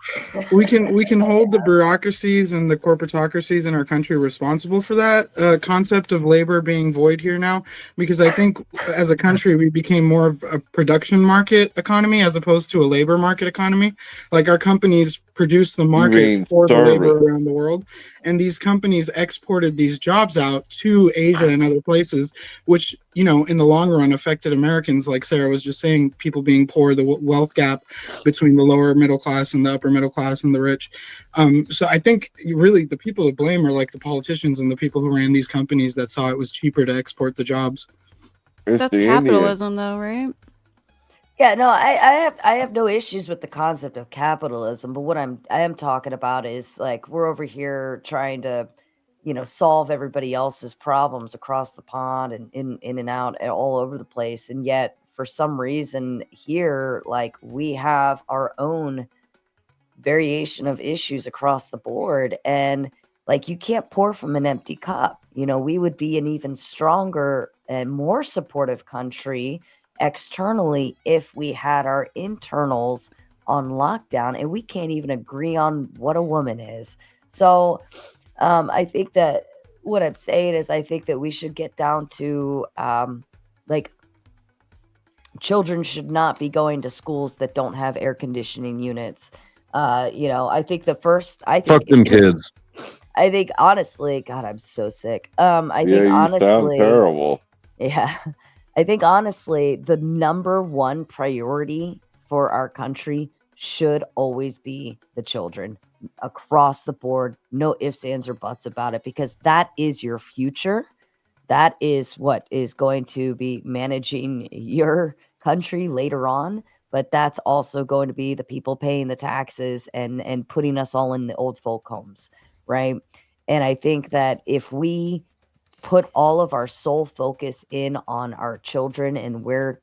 S19: We can hold the bureaucracies and the corporatocracies in our country responsible for that concept of labor being void here now, because I think as a country we became more of a production market economy as opposed to a labor market economy. Like our companies produce the market for the labor around the world, and these companies exported these jobs out to Asia and other places, which in the long run affected Americans, like Sarah was just saying, people being poor, the wealth gap between the lower middle class and the upper middle class and the rich. So I think really the people to blame are like the politicians and the people who ran these companies that saw it was cheaper to export the jobs.
S14: That's capitalism, though, right?
S2: Yeah, no, I have no issues with the concept of capitalism, but what I am talking about is like we're over here trying to solve everybody else's problems across the pond and in and out and all over the place. And yet for some reason here, like we have our own variation of issues across the board. And like, you can't pour from an empty cup. We would be an even stronger and more supportive country externally if we had our internals on lockdown, and we can't even agree on what a woman is. So I think that what I'm saying is I think that we should get down to like children should not be going to schools that don't have air conditioning units. I think fuck
S4: them kids.
S2: I think honestly, God, I'm so sick. I think
S10: you
S2: honestly
S10: sound terrible.
S2: Yeah. I think honestly the number one priority for our country should always be the children. Across the board, no ifs, ands, or buts about it, because that is your future. That is what is going to be managing your country later on, but that's also going to be the people paying the taxes and putting us all in the old folk homes, right? And I think that if we put all of our sole focus in on our children and where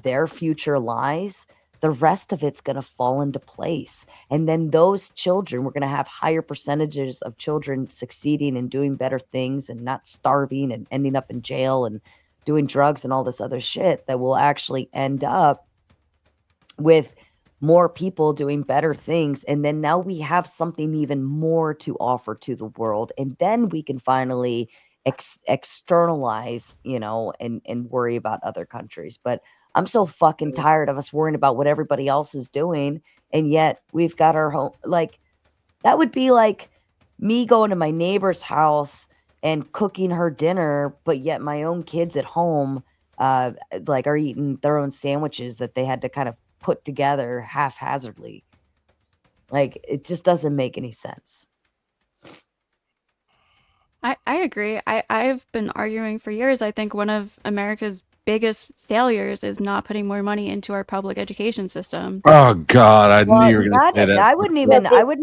S2: their future lies, the rest of it's going to fall into place. And then those children, we're going to have higher percentages of children succeeding and doing better things and not starving and ending up in jail and doing drugs and all this other shit that will actually end up with more people doing better things. And then now we have something even more to offer to the world. And then we can finally externalize, and worry about other countries. But I'm so fucking tired of us worrying about what everybody else is doing. And yet we've got our home. Like, that would be like me going to my neighbor's house and cooking her dinner, but yet my own kids at home, like are eating their own sandwiches that they had to kind of put together haphazardly. Like, it just doesn't make any sense.
S14: I agree. I've been arguing for years. I think one of America's biggest failures is not putting more money into our public education system.
S4: Oh God, I knew you were going to say that.
S2: I wouldn't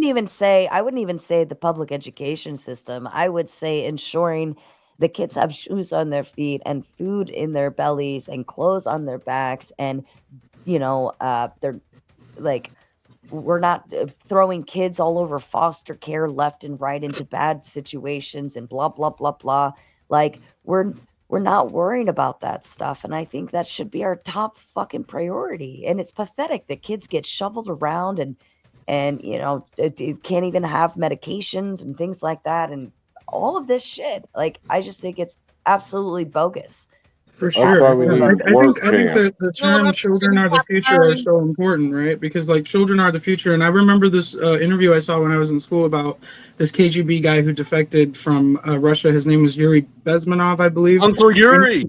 S2: even say the public education system. I would say ensuring the kids have shoes on their feet and food in their bellies and clothes on their backs, and they're like, we're not throwing kids all over foster care left and right into bad situations and blah blah blah blah. Like, we're not worrying about that stuff, and I think that should be our top fucking priority. And it's pathetic that kids get shoveled around and it can't even have medications and things like that, and all of this shit. Like, I just think it's absolutely bogus.
S19: For sure. I think that the term "children are the future" are so important, right? Because like children are the future, and I remember this interview I saw when I was in school about this KGB guy who defected from Russia. His name was Yuri Bezmenov, I believe.
S4: Uncle Yuri.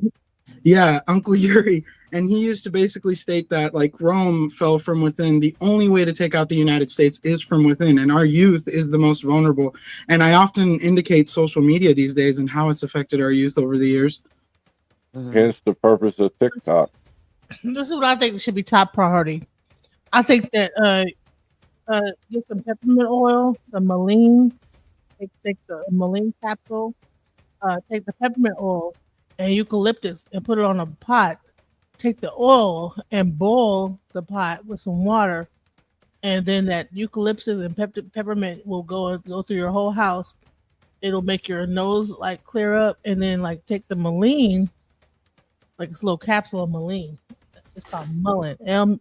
S19: Yeah, Uncle Yuri. And he used to basically state that like Rome fell from within. The only way to take out the United States is from within, and our youth is the most vulnerable. And I often indicate social media these days and how it's affected our youth over the years.
S10: Hence the purpose of TikTok.
S17: This is what I think should be top priority. I think that get some peppermint oil, some Maline, take the Maline capsule, take the peppermint oil and eucalyptus and put it on a pot. Take the oil and boil the pot with some water, and then that eucalyptus and peppermint will go through your whole house. It'll make your nose like clear up, and then like take the Maline, like this little capsule of Maline. It's called Mullein, Mullein,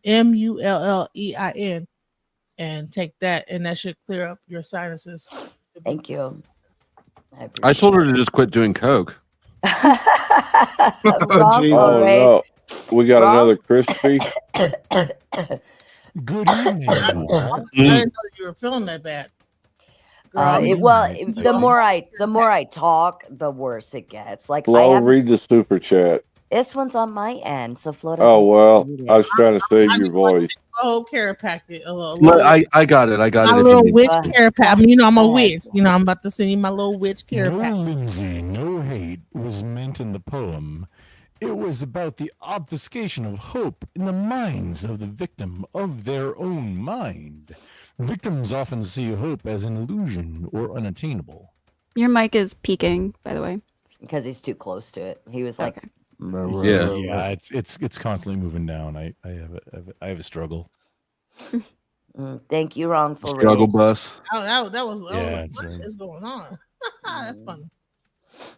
S17: and take that, and that should clear up your sinuses.
S2: Thank you.
S4: I told her to just quit doing coke.
S10: Oh no, we got another crispy.
S20: Good evening.
S17: I didn't know you were feeling that bad.
S2: The more I talk, the worse it gets. Like,
S10: Flo, read the super chat.
S2: This one's on my end, so Flo doesn't.
S10: Oh well, I was trying to save your voice.
S17: Oh, care packet.
S4: I got it.
S17: My little witch care packet. I mean, I'm a witch. I'm about to send you my little witch care packet.
S20: Lindsay, no hate was meant in the poem. It was about the obfuscation of hope in the minds of the victim of their own mind. Victims often see hope as an illusion or unattainable.
S14: Your mic is peaking, by the way.
S2: Because he's too close to it. He was like,
S20: Yeah, it's constantly moving down. I have a struggle.
S2: Thank you, wrongful
S4: struggle bus.
S17: That was
S20: what
S17: is going on? That's funny.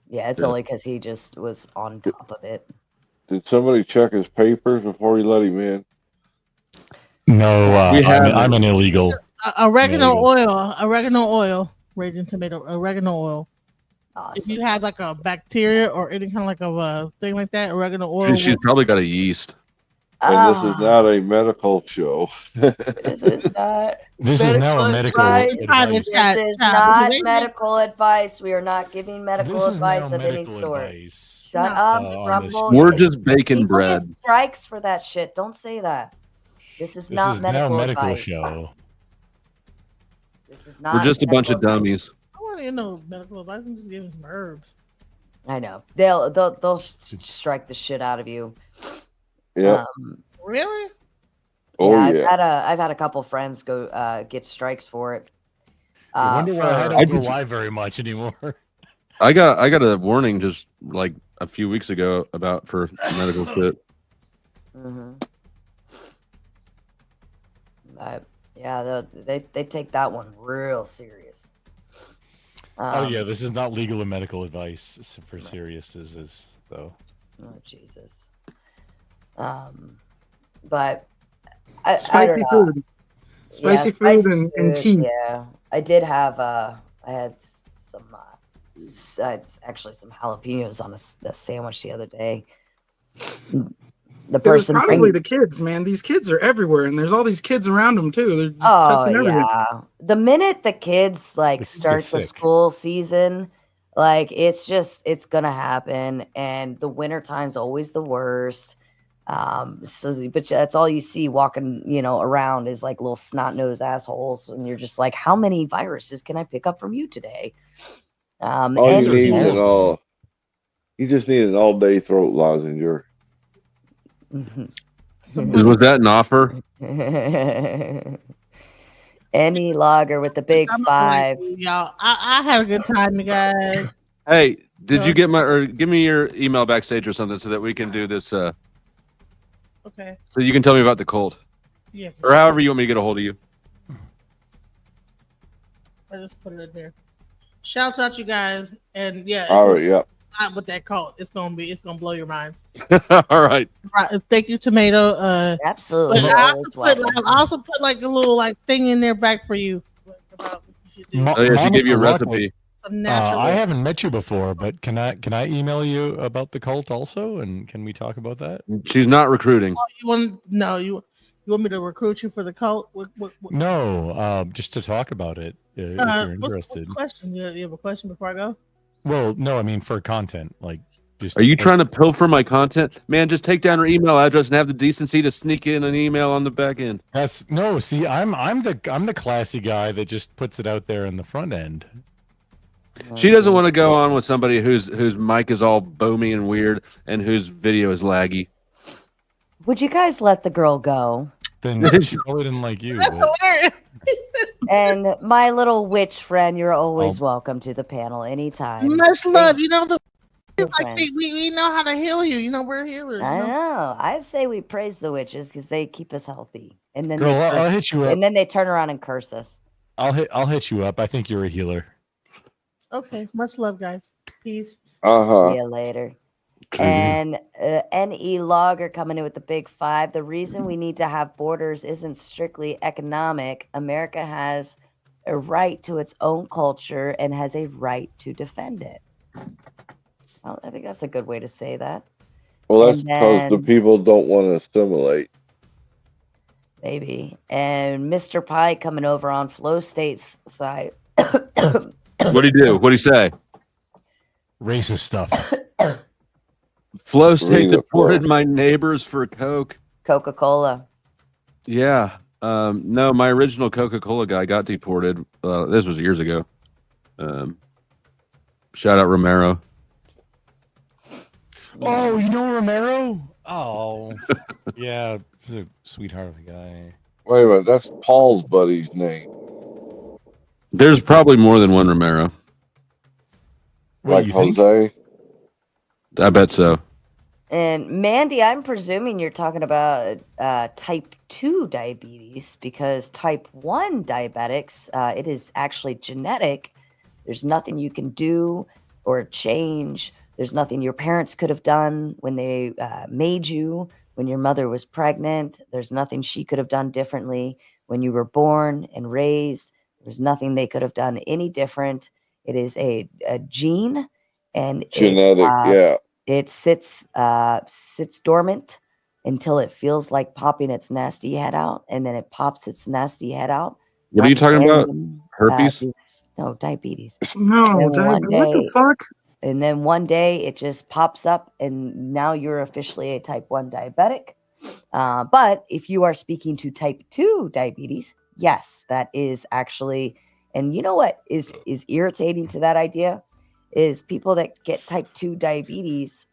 S2: Yeah, it's only because he just was on top of it.
S10: Did somebody check his papers before you let him in?
S20: No, I'm an illegal.
S17: Oregano oil, raging tomato, oregano oil. Awesome. If you have like a bacteria or any kind of like a thing like that, oregano oil.
S4: She's probably got a yeast.
S10: And this is not a medical show.
S2: This is not.
S20: This is now a medical advice.
S2: This is not medical advice. We are not giving medical advice of any sort. Shut up, Rumble.
S4: We're just baking bread.
S2: Get strikes for that shit. Don't say that. This is not medical advice.
S20: Show.
S2: This is not.
S4: We're just a bunch of dummies.
S17: I don't even know medical advice. I'm just giving some herbs.
S2: I know. They'll strike the shit out of you.
S10: Yeah.
S17: Really?
S10: Oh
S2: yeah. I've had a couple friends go get strikes for it.
S20: I wonder why I don't go live very much anymore.
S4: I got a warning just like a few weeks ago for medical shit.
S2: Mm-hmm. Yeah, they take that one real serious.
S20: Oh yeah, this is not legal and medical advice for serious though.
S2: Oh Jesus. But
S19: spicy food. Spicy food and tea.
S2: Yeah, I did have I had some jalapenos on a sandwich the other day. The person
S19: probably the kids, man. These kids are everywhere, and there's all these kids around them too. They're just touching everything.
S2: Yeah. The minute the kids start the school season, it's gonna happen, and the winter time's always the worst. But that's all you see walking, around is like little snot-nosed assholes, and you're just like, how many viruses can I pick up from you today?
S10: All you need is you just need an all-day throat lozenge.
S4: Was that an offer?
S2: Any logger with the big
S17: I'm
S2: five.
S17: y'all. I had a good time, you guys.
S4: Hey, did you get or give me your email backstage or something so that we can do this?
S17: Okay.
S4: So you can tell me about the cult.
S17: Yeah.
S4: Or however you want me to get a hold of you.
S17: I just put it in there. Shouts out, you guys, and yeah.
S10: All right, yeah.
S17: Not with that cult. It's gonna blow your mind.
S4: All right.
S17: Right. Thank you, Tomato.
S2: Absolutely.
S17: But I also put like a little thing in there back for you. About what you should do.
S4: Oh, yeah, she gave you a recipe.
S17: Some natural.
S20: I haven't met you before, but can I email you about the cult also, and can we talk about that?
S4: She's not recruiting.
S17: Oh, you want me to recruit you for the cult? What?
S20: No, just to talk about it if you're interested.
S17: What's the question? You have a question before I go?
S20: Well, no, I mean for content, like just.
S4: Are you trying to pilfer my content, man? Just take down her email address and have the decency to sneak in an email on the back end.
S20: That's no. See, I'm the classy guy that just puts it out there in the front end.
S4: She doesn't want to go on with somebody whose mic is all bomy and weird and whose video is laggy.
S2: Would you guys let the girl go?
S20: Then she probably didn't like you. But...
S2: And my little witch friend, you're always welcome to the panel anytime.
S17: Much love. We know how to heal you. We're healers.
S2: I know. I say we praise the witches because they keep us healthy. And then
S20: Girl, I'll hit you up.
S2: And then they turn around and curse us.
S20: I'll hit you up. I think you're a healer.
S17: Okay. Much love, guys. Peace.
S2: See you later. And NE Logger coming in with the big five. The reason we need to have borders isn't strictly economic. America has a right to its own culture and has a right to defend it. Well, I think that's a good way to say that.
S10: Well, that's because the people don't want to assimilate.
S2: Maybe. And Mr. Pie coming over on FlowState's side.
S4: What'd he do? What'd he say?
S20: Racist stuff.
S4: FlowState deported my neighbors for Coke.
S2: Coca-Cola.
S4: Yeah. No, my original Coca-Cola guy got deported. This was years ago. Shout out Romero.
S20: Oh, you know Romero? Oh, yeah. He's a sweetheart of a guy.
S10: Wait a minute. That's Paul's buddy's name.
S4: There's probably more than one Romero.
S10: Like Jose?
S4: I bet so.
S2: And Mandy, I'm presuming you're talking about type 2 diabetes, because type 1 diabetics, it is actually genetic. There's nothing you can do or change. There's nothing your parents could have done when they made you, when your mother was pregnant. There's nothing she could have done differently when you were born and raised. There's nothing they could have done any different. It is a gene, and
S10: genetic,
S2: it sits dormant until it feels like popping its nasty head out, and then it pops its nasty head out.
S4: What are you talking about? Herpes?
S2: No, diabetes.
S19: No, what the fuck?
S2: And then one day it just pops up, and now you're officially a type 1 diabetic. But if you are speaking to type 2 diabetes, yes, that is actually. And you know what is irritating to that idea is people that get type 2 diabetes,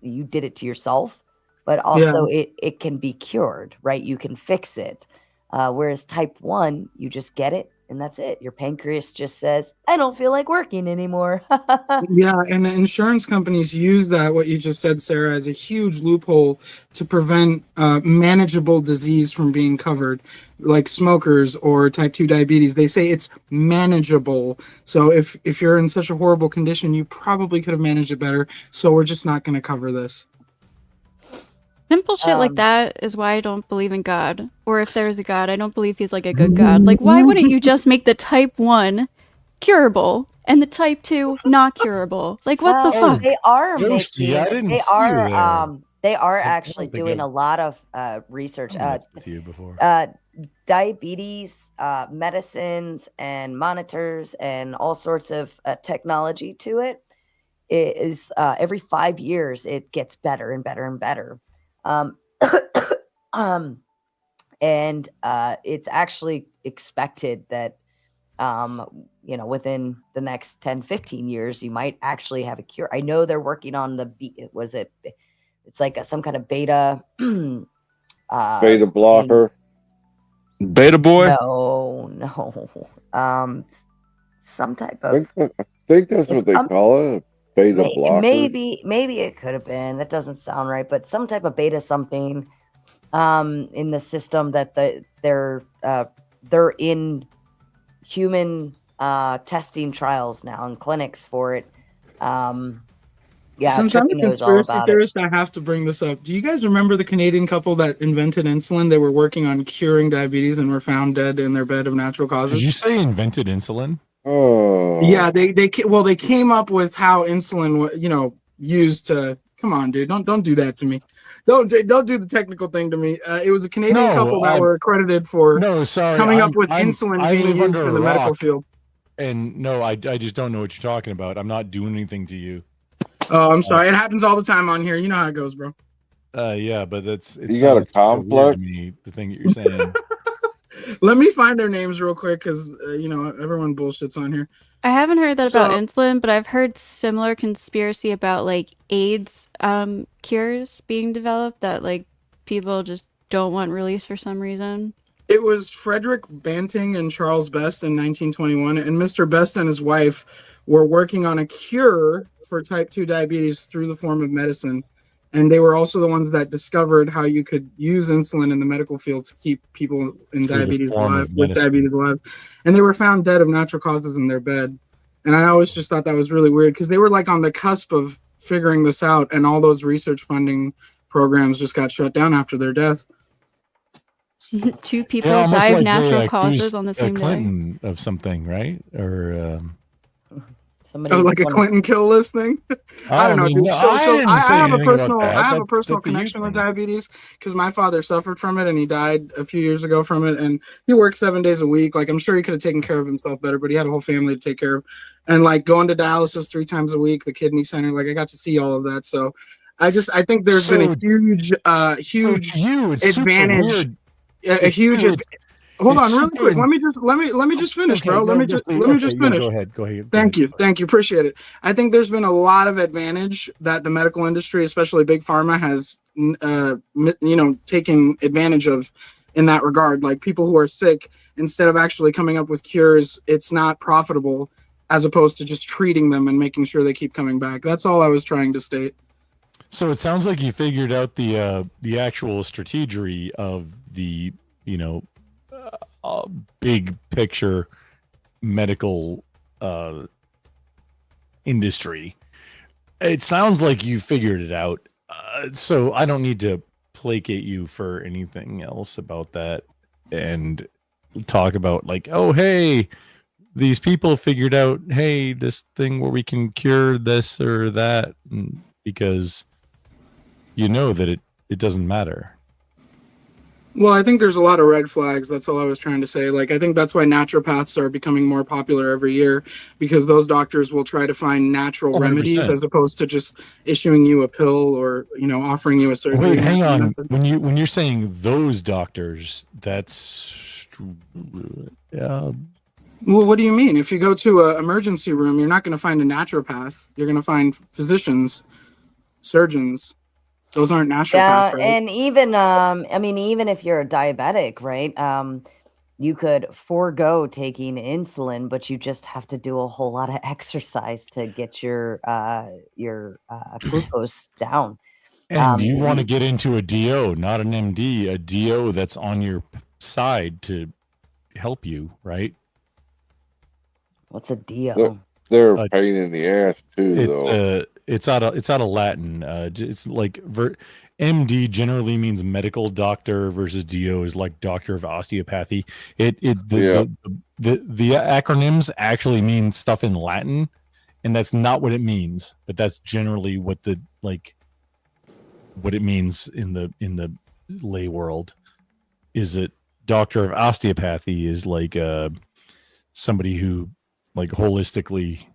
S2: you did it to yourself, but also it can be cured, right? You can fix it. Whereas type 1, you just get it and that's it. Your pancreas just says, I don't feel like working anymore.
S19: Yeah, and the insurance companies use that, what you just said, Sarah, as a huge loophole to prevent manageable disease from being covered, like smokers or type 2 diabetes. They say it's manageable. So if you're in such a horrible condition, you probably could have managed it better. So we're just not going to cover this.
S14: Simple shit like that is why I don't believe in God. Or if there's a God, I don't believe he's like a good God. Like, why wouldn't you just make the type 1 curable and the type 2 not curable? Like, what the fuck?
S2: They are
S20: Yoshi, I didn't see you there.
S2: They are actually doing a lot of research.
S20: With you before.
S2: Diabetes medicines and monitors and all sorts of technology to it. is every 5 years it gets better and better and better. And it's actually expected that within the next 10, 15 years, you might actually have a cure. I know they're working on it's like some kind of beta.
S10: Beta blocker.
S4: Beta boy?
S2: No. Some type of.
S10: I think that's what they call it. Beta blocker.
S2: Maybe it could have been. That doesn't sound right, but some type of beta something in the system that they're in human testing trials now in clinics for it.
S19: Since I'm a conspiracy theorist, I have to bring this up. Do you guys remember the Canadian couple that invented insulin? They were working on curing diabetes and were found dead in their bed of natural causes.
S20: Did you say invented insulin?
S10: Oh.
S19: Yeah, they came up with how insulin used to. Come on, dude, don't do that to me. Don't do the technical thing to me. It was a Canadian couple that were accredited for coming up with insulin being used in the medical field.
S20: And no, I just don't know what you're talking about. I'm not doing anything to you.
S19: Oh, I'm sorry. It happens all the time on here. You know how it goes, bro.
S20: Yeah, but
S10: you got a complex.
S20: To me, the thing that you're saying.
S19: Let me find their names real quick because everyone bullshits on here.
S14: I haven't heard that about insulin, but I've heard similar conspiracy about like AIDS cures being developed that like people just don't want released for some reason.
S19: It was Frederick Banting and Charles Best in 1921, and Mr. Best and his wife were working on a cure for type 2 diabetes through the form of medicine. And they were also the ones that discovered how you could use insulin in the medical field to keep people in diabetes alive, with diabetes alive. And they were found dead of natural causes in their bed. And I always just thought that was really weird because they were like on the cusp of figuring this out, and all those research funding programs just got shut down after their death.
S14: 2 people die of natural causes on the same
S20: Clinton
S14: day.
S20: Of something, right? Or
S19: like a Clinton kill list thing. I don't know, dude. I have a personal connection with diabetes because my father suffered from it and he died a few years ago from it. And he worked 7 days a week. Like, I'm sure he could have taken care of himself better, but he had a whole family to take care of. And like going to dialysis 3 times a week, the kidney center, like I got to see all of that. So I think there's been a huge advantage. A huge. Hold on, really quick. Let me just finish, bro. Let me just finish.
S20: Go ahead.
S19: Thank you. Appreciate it. I think there's been a lot of advantage that the medical industry, especially big pharma, has taken advantage of in that regard. Like people who are sick, instead of actually coming up with cures, it's not profitable, as opposed to just treating them and making sure they keep coming back. That's all I was trying to state.
S20: So it sounds like you figured out the actual strategy of the big picture medical industry. It sounds like you figured it out. So I don't need to placate you for anything else about that and talk about like, oh, hey, these people figured out, hey, this thing where we can cure this or that, because you know that it doesn't matter.
S19: Well, I think there's a lot of red flags. That's all I was trying to say. Like, I think that's why naturopaths are becoming more popular every year, because those doctors will try to find natural
S20: 100%.
S19: remedies as opposed to just issuing you a pill or, offering you a surgery.
S20: Wait, hang on. When you're saying those doctors, that's
S19: Well, what do you mean? If you go to an emergency room, you're not going to find a naturopath. You're going to find physicians, surgeons. Those aren't naturopaths,
S2: Yeah,
S19: right?
S2: and even even if you're a diabetic, right? You could forego taking insulin, but you just have to do a whole lot of exercise to get your glucose down.
S20: And you want to get into a DO, not an MD, a DO that's on your side to help you, right?
S2: What's a DO?
S10: They're a pain in the ass too, though.
S20: It's out of Latin. It's like MD generally means medical doctor versus DO is like doctor of osteopathy. The acronyms actually mean stuff in Latin, and that's not what it means. But that's generally what what it means in the lay world. Is it doctor of osteopathy is like somebody who like holistically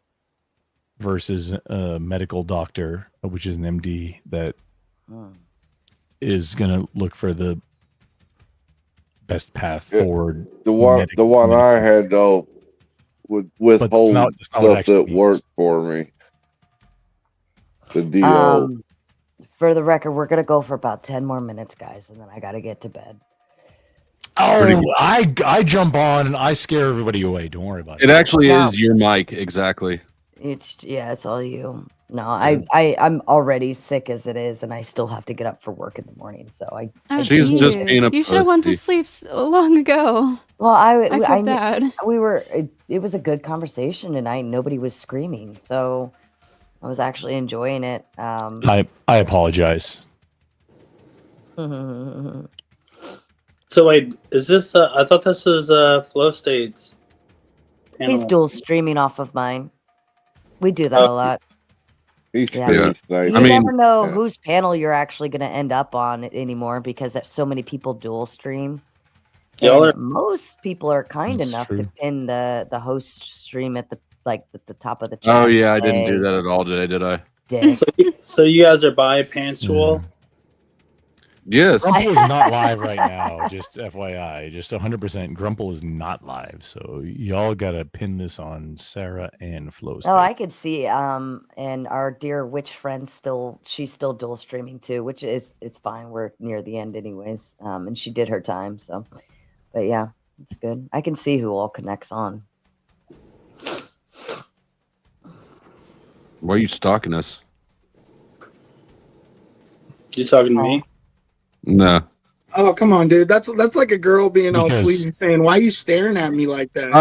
S20: versus a medical doctor, which is an MD, that is going to look for the best path forward.
S10: The one I had though would withhold
S20: that's not what it
S10: stuff that
S20: actually
S10: worked for me. The DO.
S2: For the record, we're gonna go for about 10 more minutes, guys, and then I gotta get to bed.
S20: Oh, I jump on and I scare everybody away. Don't worry about it.
S4: It actually is your mic, exactly.
S2: It's all you. No, I'm already sick as it is, and I still have to get up for work in the morning. So
S14: She's just being a You should have went to sleep long ago.
S2: Well,
S14: I feel bad.
S2: It was a good conversation tonight. Nobody was screaming, so I was actually enjoying it.
S20: I apologize.
S11: So wait, is this? I thought this was FlowState's.
S2: He's dual streaming off of mine. We do that a lot. You never know whose panel you're actually going to end up on anymore because so many people dual stream. Most people are kind enough to pin the host stream at the top of the chat.
S4: Oh yeah, I didn't do that at all today, did I?
S11: So you guys are bi-pansual?
S4: Yes.
S20: Grumple is not live right now. Just FYI, just 100%. Grumple is not live, so y'all gotta pin this on Sara and FlowState.
S2: Oh, I could see. And our dear witch friend she's still dual streaming too, which it's fine. We're near the end anyways. And she did her time, so. But yeah, it's good. I can see who all connects on.
S4: Why are you stalking us?
S11: You talking to me?
S4: No.
S19: Oh, come on, dude. That's like a girl being all sleazy saying, "Why are you staring at me like that?"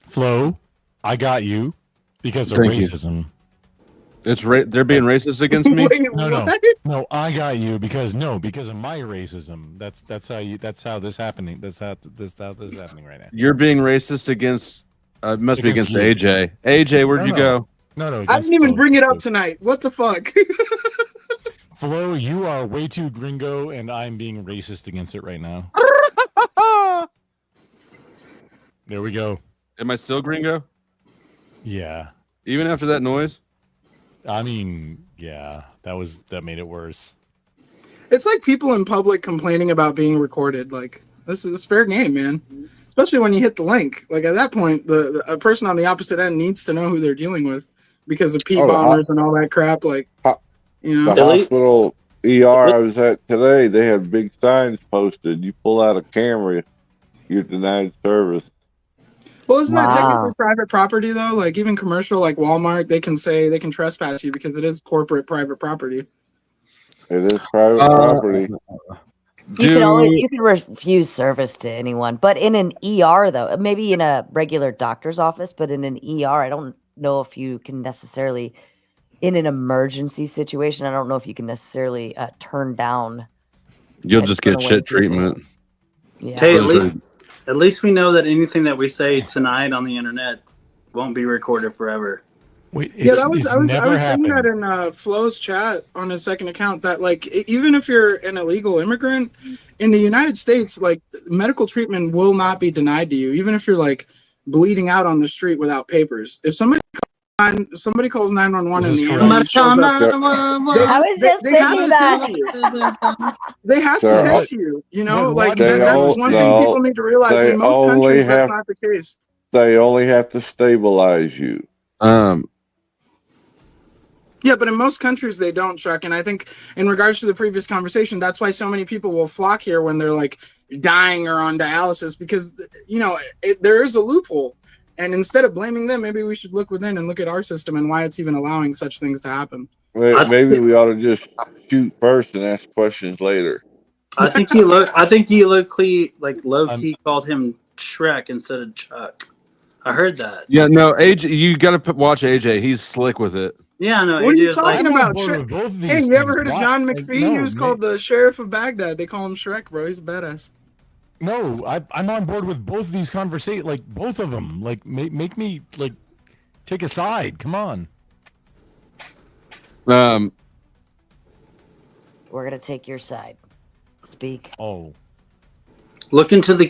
S20: Flo, I got you because of
S4: Thank you.
S20: racism.
S4: They're being racist against me.
S20: No, I got you because of my racism. That's how this happening. That's how this is happening right now.
S4: You're being racist against. Must be against
S20: you.
S4: AJ. AJ, where'd you go?
S20: No.
S19: I didn't even bring it up tonight. What the fuck?
S20: Flo, you are way too gringo, and I'm being racist against it right now. There we go.
S4: Am I still gringo?
S20: Yeah.
S4: Even after that noise?
S20: I mean, yeah, that made it worse.
S19: It's like people in public complaining about being recorded. Like, this is fair game, man. Especially when you hit the link. Like, at that point, a person on the opposite end needs to know who they're dealing with because of P-bombers and all that crap. Like, you know.
S10: The hospital ER I was at today, they had big signs posted. You pull out a camera, you're denied service.
S19: Well, isn't that technically private property, though? Like, even commercial, like Walmart, they can trespass you because it is corporate private property.
S10: It is private property.
S2: You can refuse service to anyone, but in an ER though, maybe in a regular doctor's office, but in an ER, I don't know if you can necessarily, in an emergency situation, I don't know if you can necessarily turn down.
S4: You'll just get shit treatment.
S2: Yeah.
S11: Hey, at least we know that anything that we say tonight on the internet won't be recorded forever.
S20: Wait,
S19: I was saying that in Flo's chat on his second account that like even if you're an illegal immigrant in the United States, like medical treatment will not be denied to you, even if you're like bleeding out on the street without papers. If somebody calls 911 and the ambulance shows up,
S2: I was just thinking that.
S19: They have to tend to you. You know, like that's one thing people need to realize. In most countries, that's not the case.
S10: They only have to stabilize you.
S19: Yeah, but in most countries they don't, Chuck. And I think in regards to the previous conversation, that's why so many people will flock here when they're like dying or on dialysis because, you know, there is a loophole. And instead of blaming them, maybe we should look within and look at our system and why it's even allowing such things to happen.
S10: Maybe we ought to just shoot first and ask questions later.
S11: I think you like low key called him Shrek instead of Chuck. I heard that.
S4: Yeah, no, AJ, you got to watch AJ. He's slick with it.
S11: Yeah, no.
S19: What are you talking about? Hey, you ever heard of John McPhee? He was called the Sheriff of Baghdad. They call him Shrek, bro. He's a badass.
S20: No, I'm on board with both of these conversations. Like both of them. Like make me like take a side. Come on.
S2: We're gonna take your side. Speak.
S20: Oh.
S11: Look into the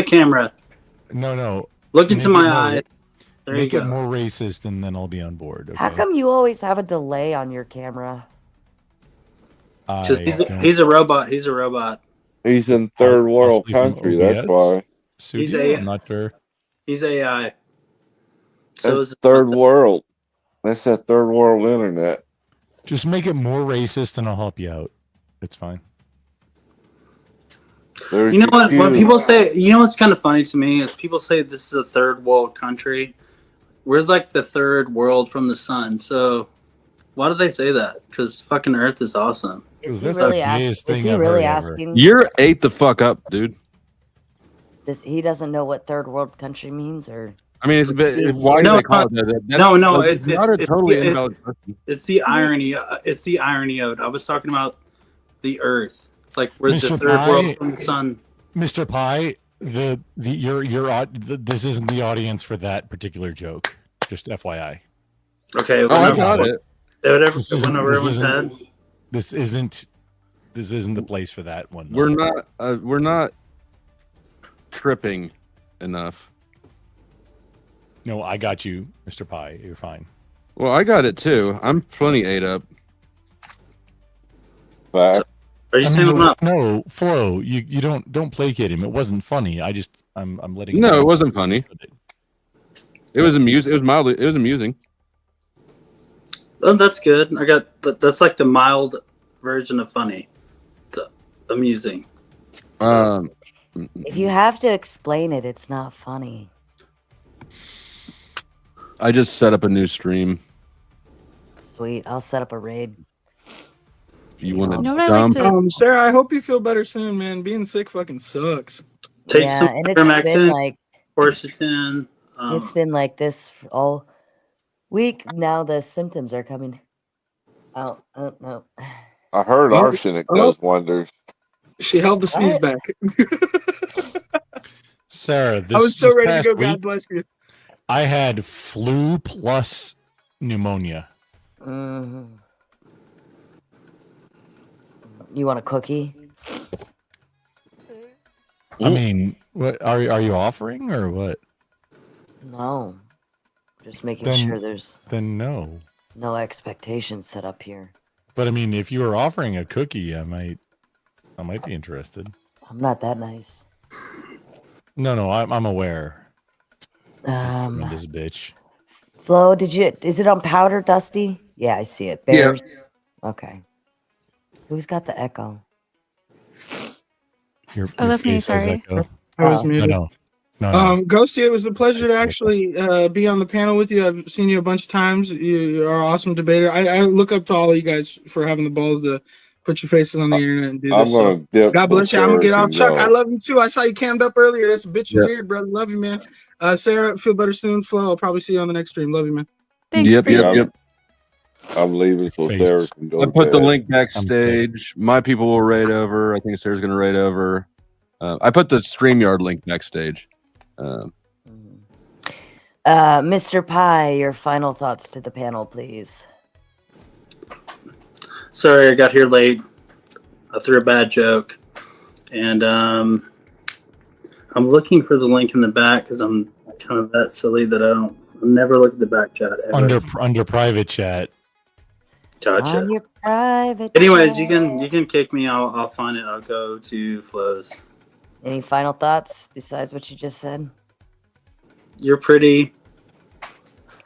S11: camera.
S20: No.
S11: Look into my eyes
S21: There you
S20: Make it
S21: go.
S20: more racist, and then I'll be on board.
S2: How
S20: Okay?
S2: come you always have a delay on your camera?
S21: Just
S20: I
S21: he's a robot. He's a robot.
S10: He's in third world
S20: possibly from
S10: country. That's
S20: OBS?
S10: why.
S21: He's
S20: Suji?
S21: a
S20: I'm not sure.
S21: He's AI. So
S10: That's
S21: is
S10: third world. That's that third world internet.
S20: Just make it more racist, and I'll help you out. It's fine.
S10: There's
S21: you know
S10: your
S21: what? When
S10: cue.
S21: people say, you know what's kind of funny to me is people say this is a third world country. We're like the third world from the sun. So why do they say that? Because fucking Earth is awesome.
S2: Is he really asking?
S4: You're ate the fuck up, dude.
S2: He doesn't know what third world country means, or
S4: I mean, why do they call it that?
S21: No,
S4: It's not a totally invalid question.
S21: It's the irony. It's the irony of it. I was talking about the Earth, like we're the
S20: Mr.
S21: third
S20: Pie,
S21: world from the sun.
S20: Mr. Pie, this isn't the audience for that particular joke. Just FYI.
S21: Okay.
S4: I got it.
S21: Whatever.
S20: This
S21: Went
S20: isn't-
S21: over
S20: this
S21: everyone's
S20: isn't-
S21: head.
S20: This isn't the place for that one.
S4: We're not tripping enough.
S20: No, I got you, Mr. Pie. You're fine.
S4: Well, I got it too. I'm plenty ate up.
S21: Are you saying I'm not?
S20: No, Flo, you don't placate him. It wasn't funny. I'm letting you
S4: No,
S20: know.
S4: it wasn't funny. It was amusing. It was mildly. It was amusing.
S21: Oh, that's good. That's like the mild version of funny. It's amusing.
S2: if you have to explain it, it's not funny.
S4: I just set up a new stream.
S2: Sweet, I'll set up a raid.
S4: If you want to
S14: know what I like
S4: dump.
S14: to-
S19: Sarah, I hope you feel better soon, man. Being sick fucking sucks.
S21: Take
S2: Yeah,
S21: some
S2: and it's been
S21: ivermectin,
S2: like
S21: quercetin.
S2: it's been like this for all week now. The symptoms are coming. Oh no.
S10: I heard arsenic does wonders.
S19: She held the sneeze back.
S20: Sarah, this
S19: I was so
S20: this
S19: ready to
S20: past
S19: go.
S20: week,
S19: God bless you.
S20: I had flu plus pneumonia.
S2: Mhm. You want a cookie?
S20: I mean, what are you offering or what?
S2: No. Just making
S20: Then-
S2: sure there's
S20: Then no.
S2: no expectations set up here.
S20: But I mean, if you were offering a cookie, I might be interested.
S2: I'm not that nice.
S20: No, I'm aware.
S2: Um,
S20: This bitch.
S2: Flo, is it on powder, Dusty? Yeah, I see it.
S20: Yeah.
S2: Bears. Okay. Who's got the echo?
S20: Your
S14: that's me,
S20: face has
S14: sorry.
S20: echo.
S19: I was
S2: Oh.
S19: muted.
S20: No.
S19: Ghosty, it was a pleasure to actually be on the panel with you. I've seen you a bunch of times. You are an awesome debater. I look up to all of you guys for having the balls to put your faces on the internet and do
S10: I'm
S19: this.
S10: gonna dip
S19: God bless you. I'm gonna get
S10: Sarah
S19: off. Chuck,
S10: can
S19: I
S10: go.
S19: love you too. I saw you cammed up earlier. That's a bitch
S10: Yep.
S19: weird, brother. Love you, man. Sarah, feel better soon. Flo, I'll probably see you on the next stream. Love you, man.
S4: Yep.
S10: I'm leaving so
S4: Face.
S10: Sarah can go.
S4: I put the
S10: bed.
S4: link backstage. My people will raid over. I think Sarah's going to raid over. I put the StreamYard link backstage.
S2: Mr. Pie, your final thoughts to the panel, please.
S21: Sorry, I got here late. I threw a bad joke, and I'm looking for the link in the back because I'm kind of that silly that I never look at the back chat ever.
S20: Under private chat.
S21: Gotcha.
S2: On your private.
S21: Anyways,
S2: chat.
S21: you can kick me. I'll find it. I'll go to Flo's.
S2: Any final thoughts besides what you just said?
S21: You're pretty.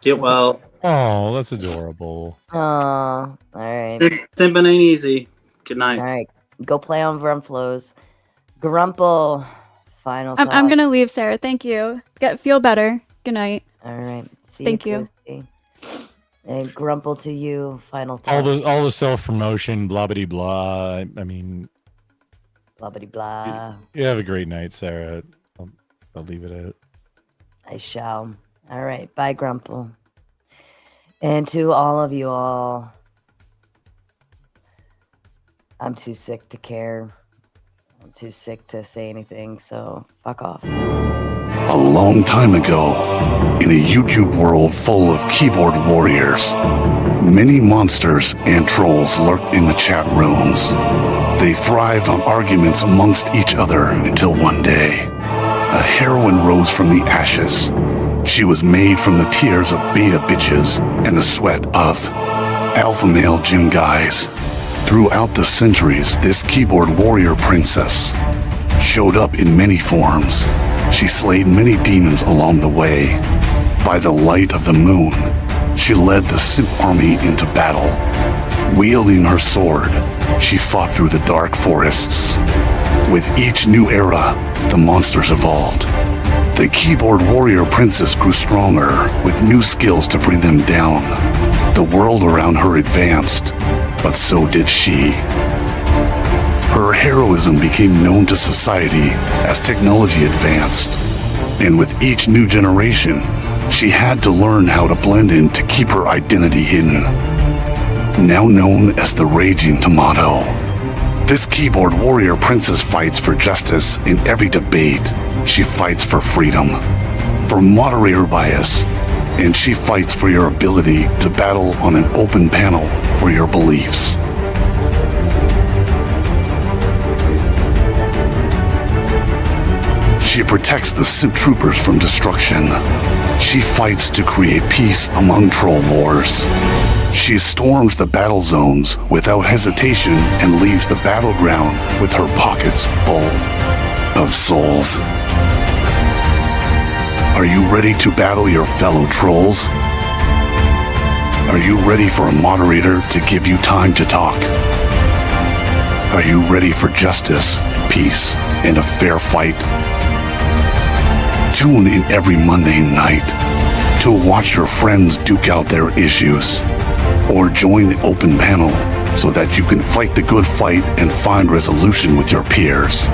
S21: Get well.
S20: Oh, that's adorable.
S2: Oh, all right.
S21: Simping ain't easy. Good night.
S2: All right. Go play on Flows. Grumple, final
S14: I'm
S2: thoughts.
S14: gonna leave, Sarah. Thank you. Feel better. Good night.
S2: All right. See
S14: Thank you.
S2: Christy. And Grumple to you, final thoughts.
S20: All the self promotion, blah blah blah. I mean,
S2: Blah blah blah.
S20: you have a great night, Sarah. I'll leave it out.
S2: I shall. All right. Bye, Grumple. And to all of you all, I'm too sick to care. I'm too sick to say anything, so fuck off.
S1: A long time ago, in a YouTube world full of keyboard warriors, many monsters and trolls lurked in the chat rooms. They thrived on arguments amongst each other until one day, a heroine rose from the ashes, She was made from the tears of beta bitches and the sweat of alpha male gym guys. Throughout the centuries, this keyboard warrior princess showed up in many forms. She slayed many demons along the way. By the light of the moon, she led the simp army into battle. Wielding her sword, she fought through the dark forests. With each new era, the monsters evolved. The keyboard warrior princess grew stronger, with new skills to bring them down. The world around her advanced, but so did she. Her heroism became known to society as technology advanced. And with each new generation, she had to learn how to blend in to keep her identity hidden. Now known as the Raging Tomato, this keyboard warrior princess fights for justice in every debate. She fights for freedom, for moderator bias, and she fights for your ability to battle on an open panel for your beliefs. She protects the simp troopers from destruction. She fights to create peace among troll wars. She storms the battle zones without hesitation and leaves the battleground with her pockets full of souls. Are you ready to battle your fellow trolls? Are you ready for a moderator to give you time to talk? Are you ready for justice, peace, and a fair fight? Tune in every Monday night to watch your friends duke out their issues, or join the open panel so that you can fight the good fight and find resolution with your peers.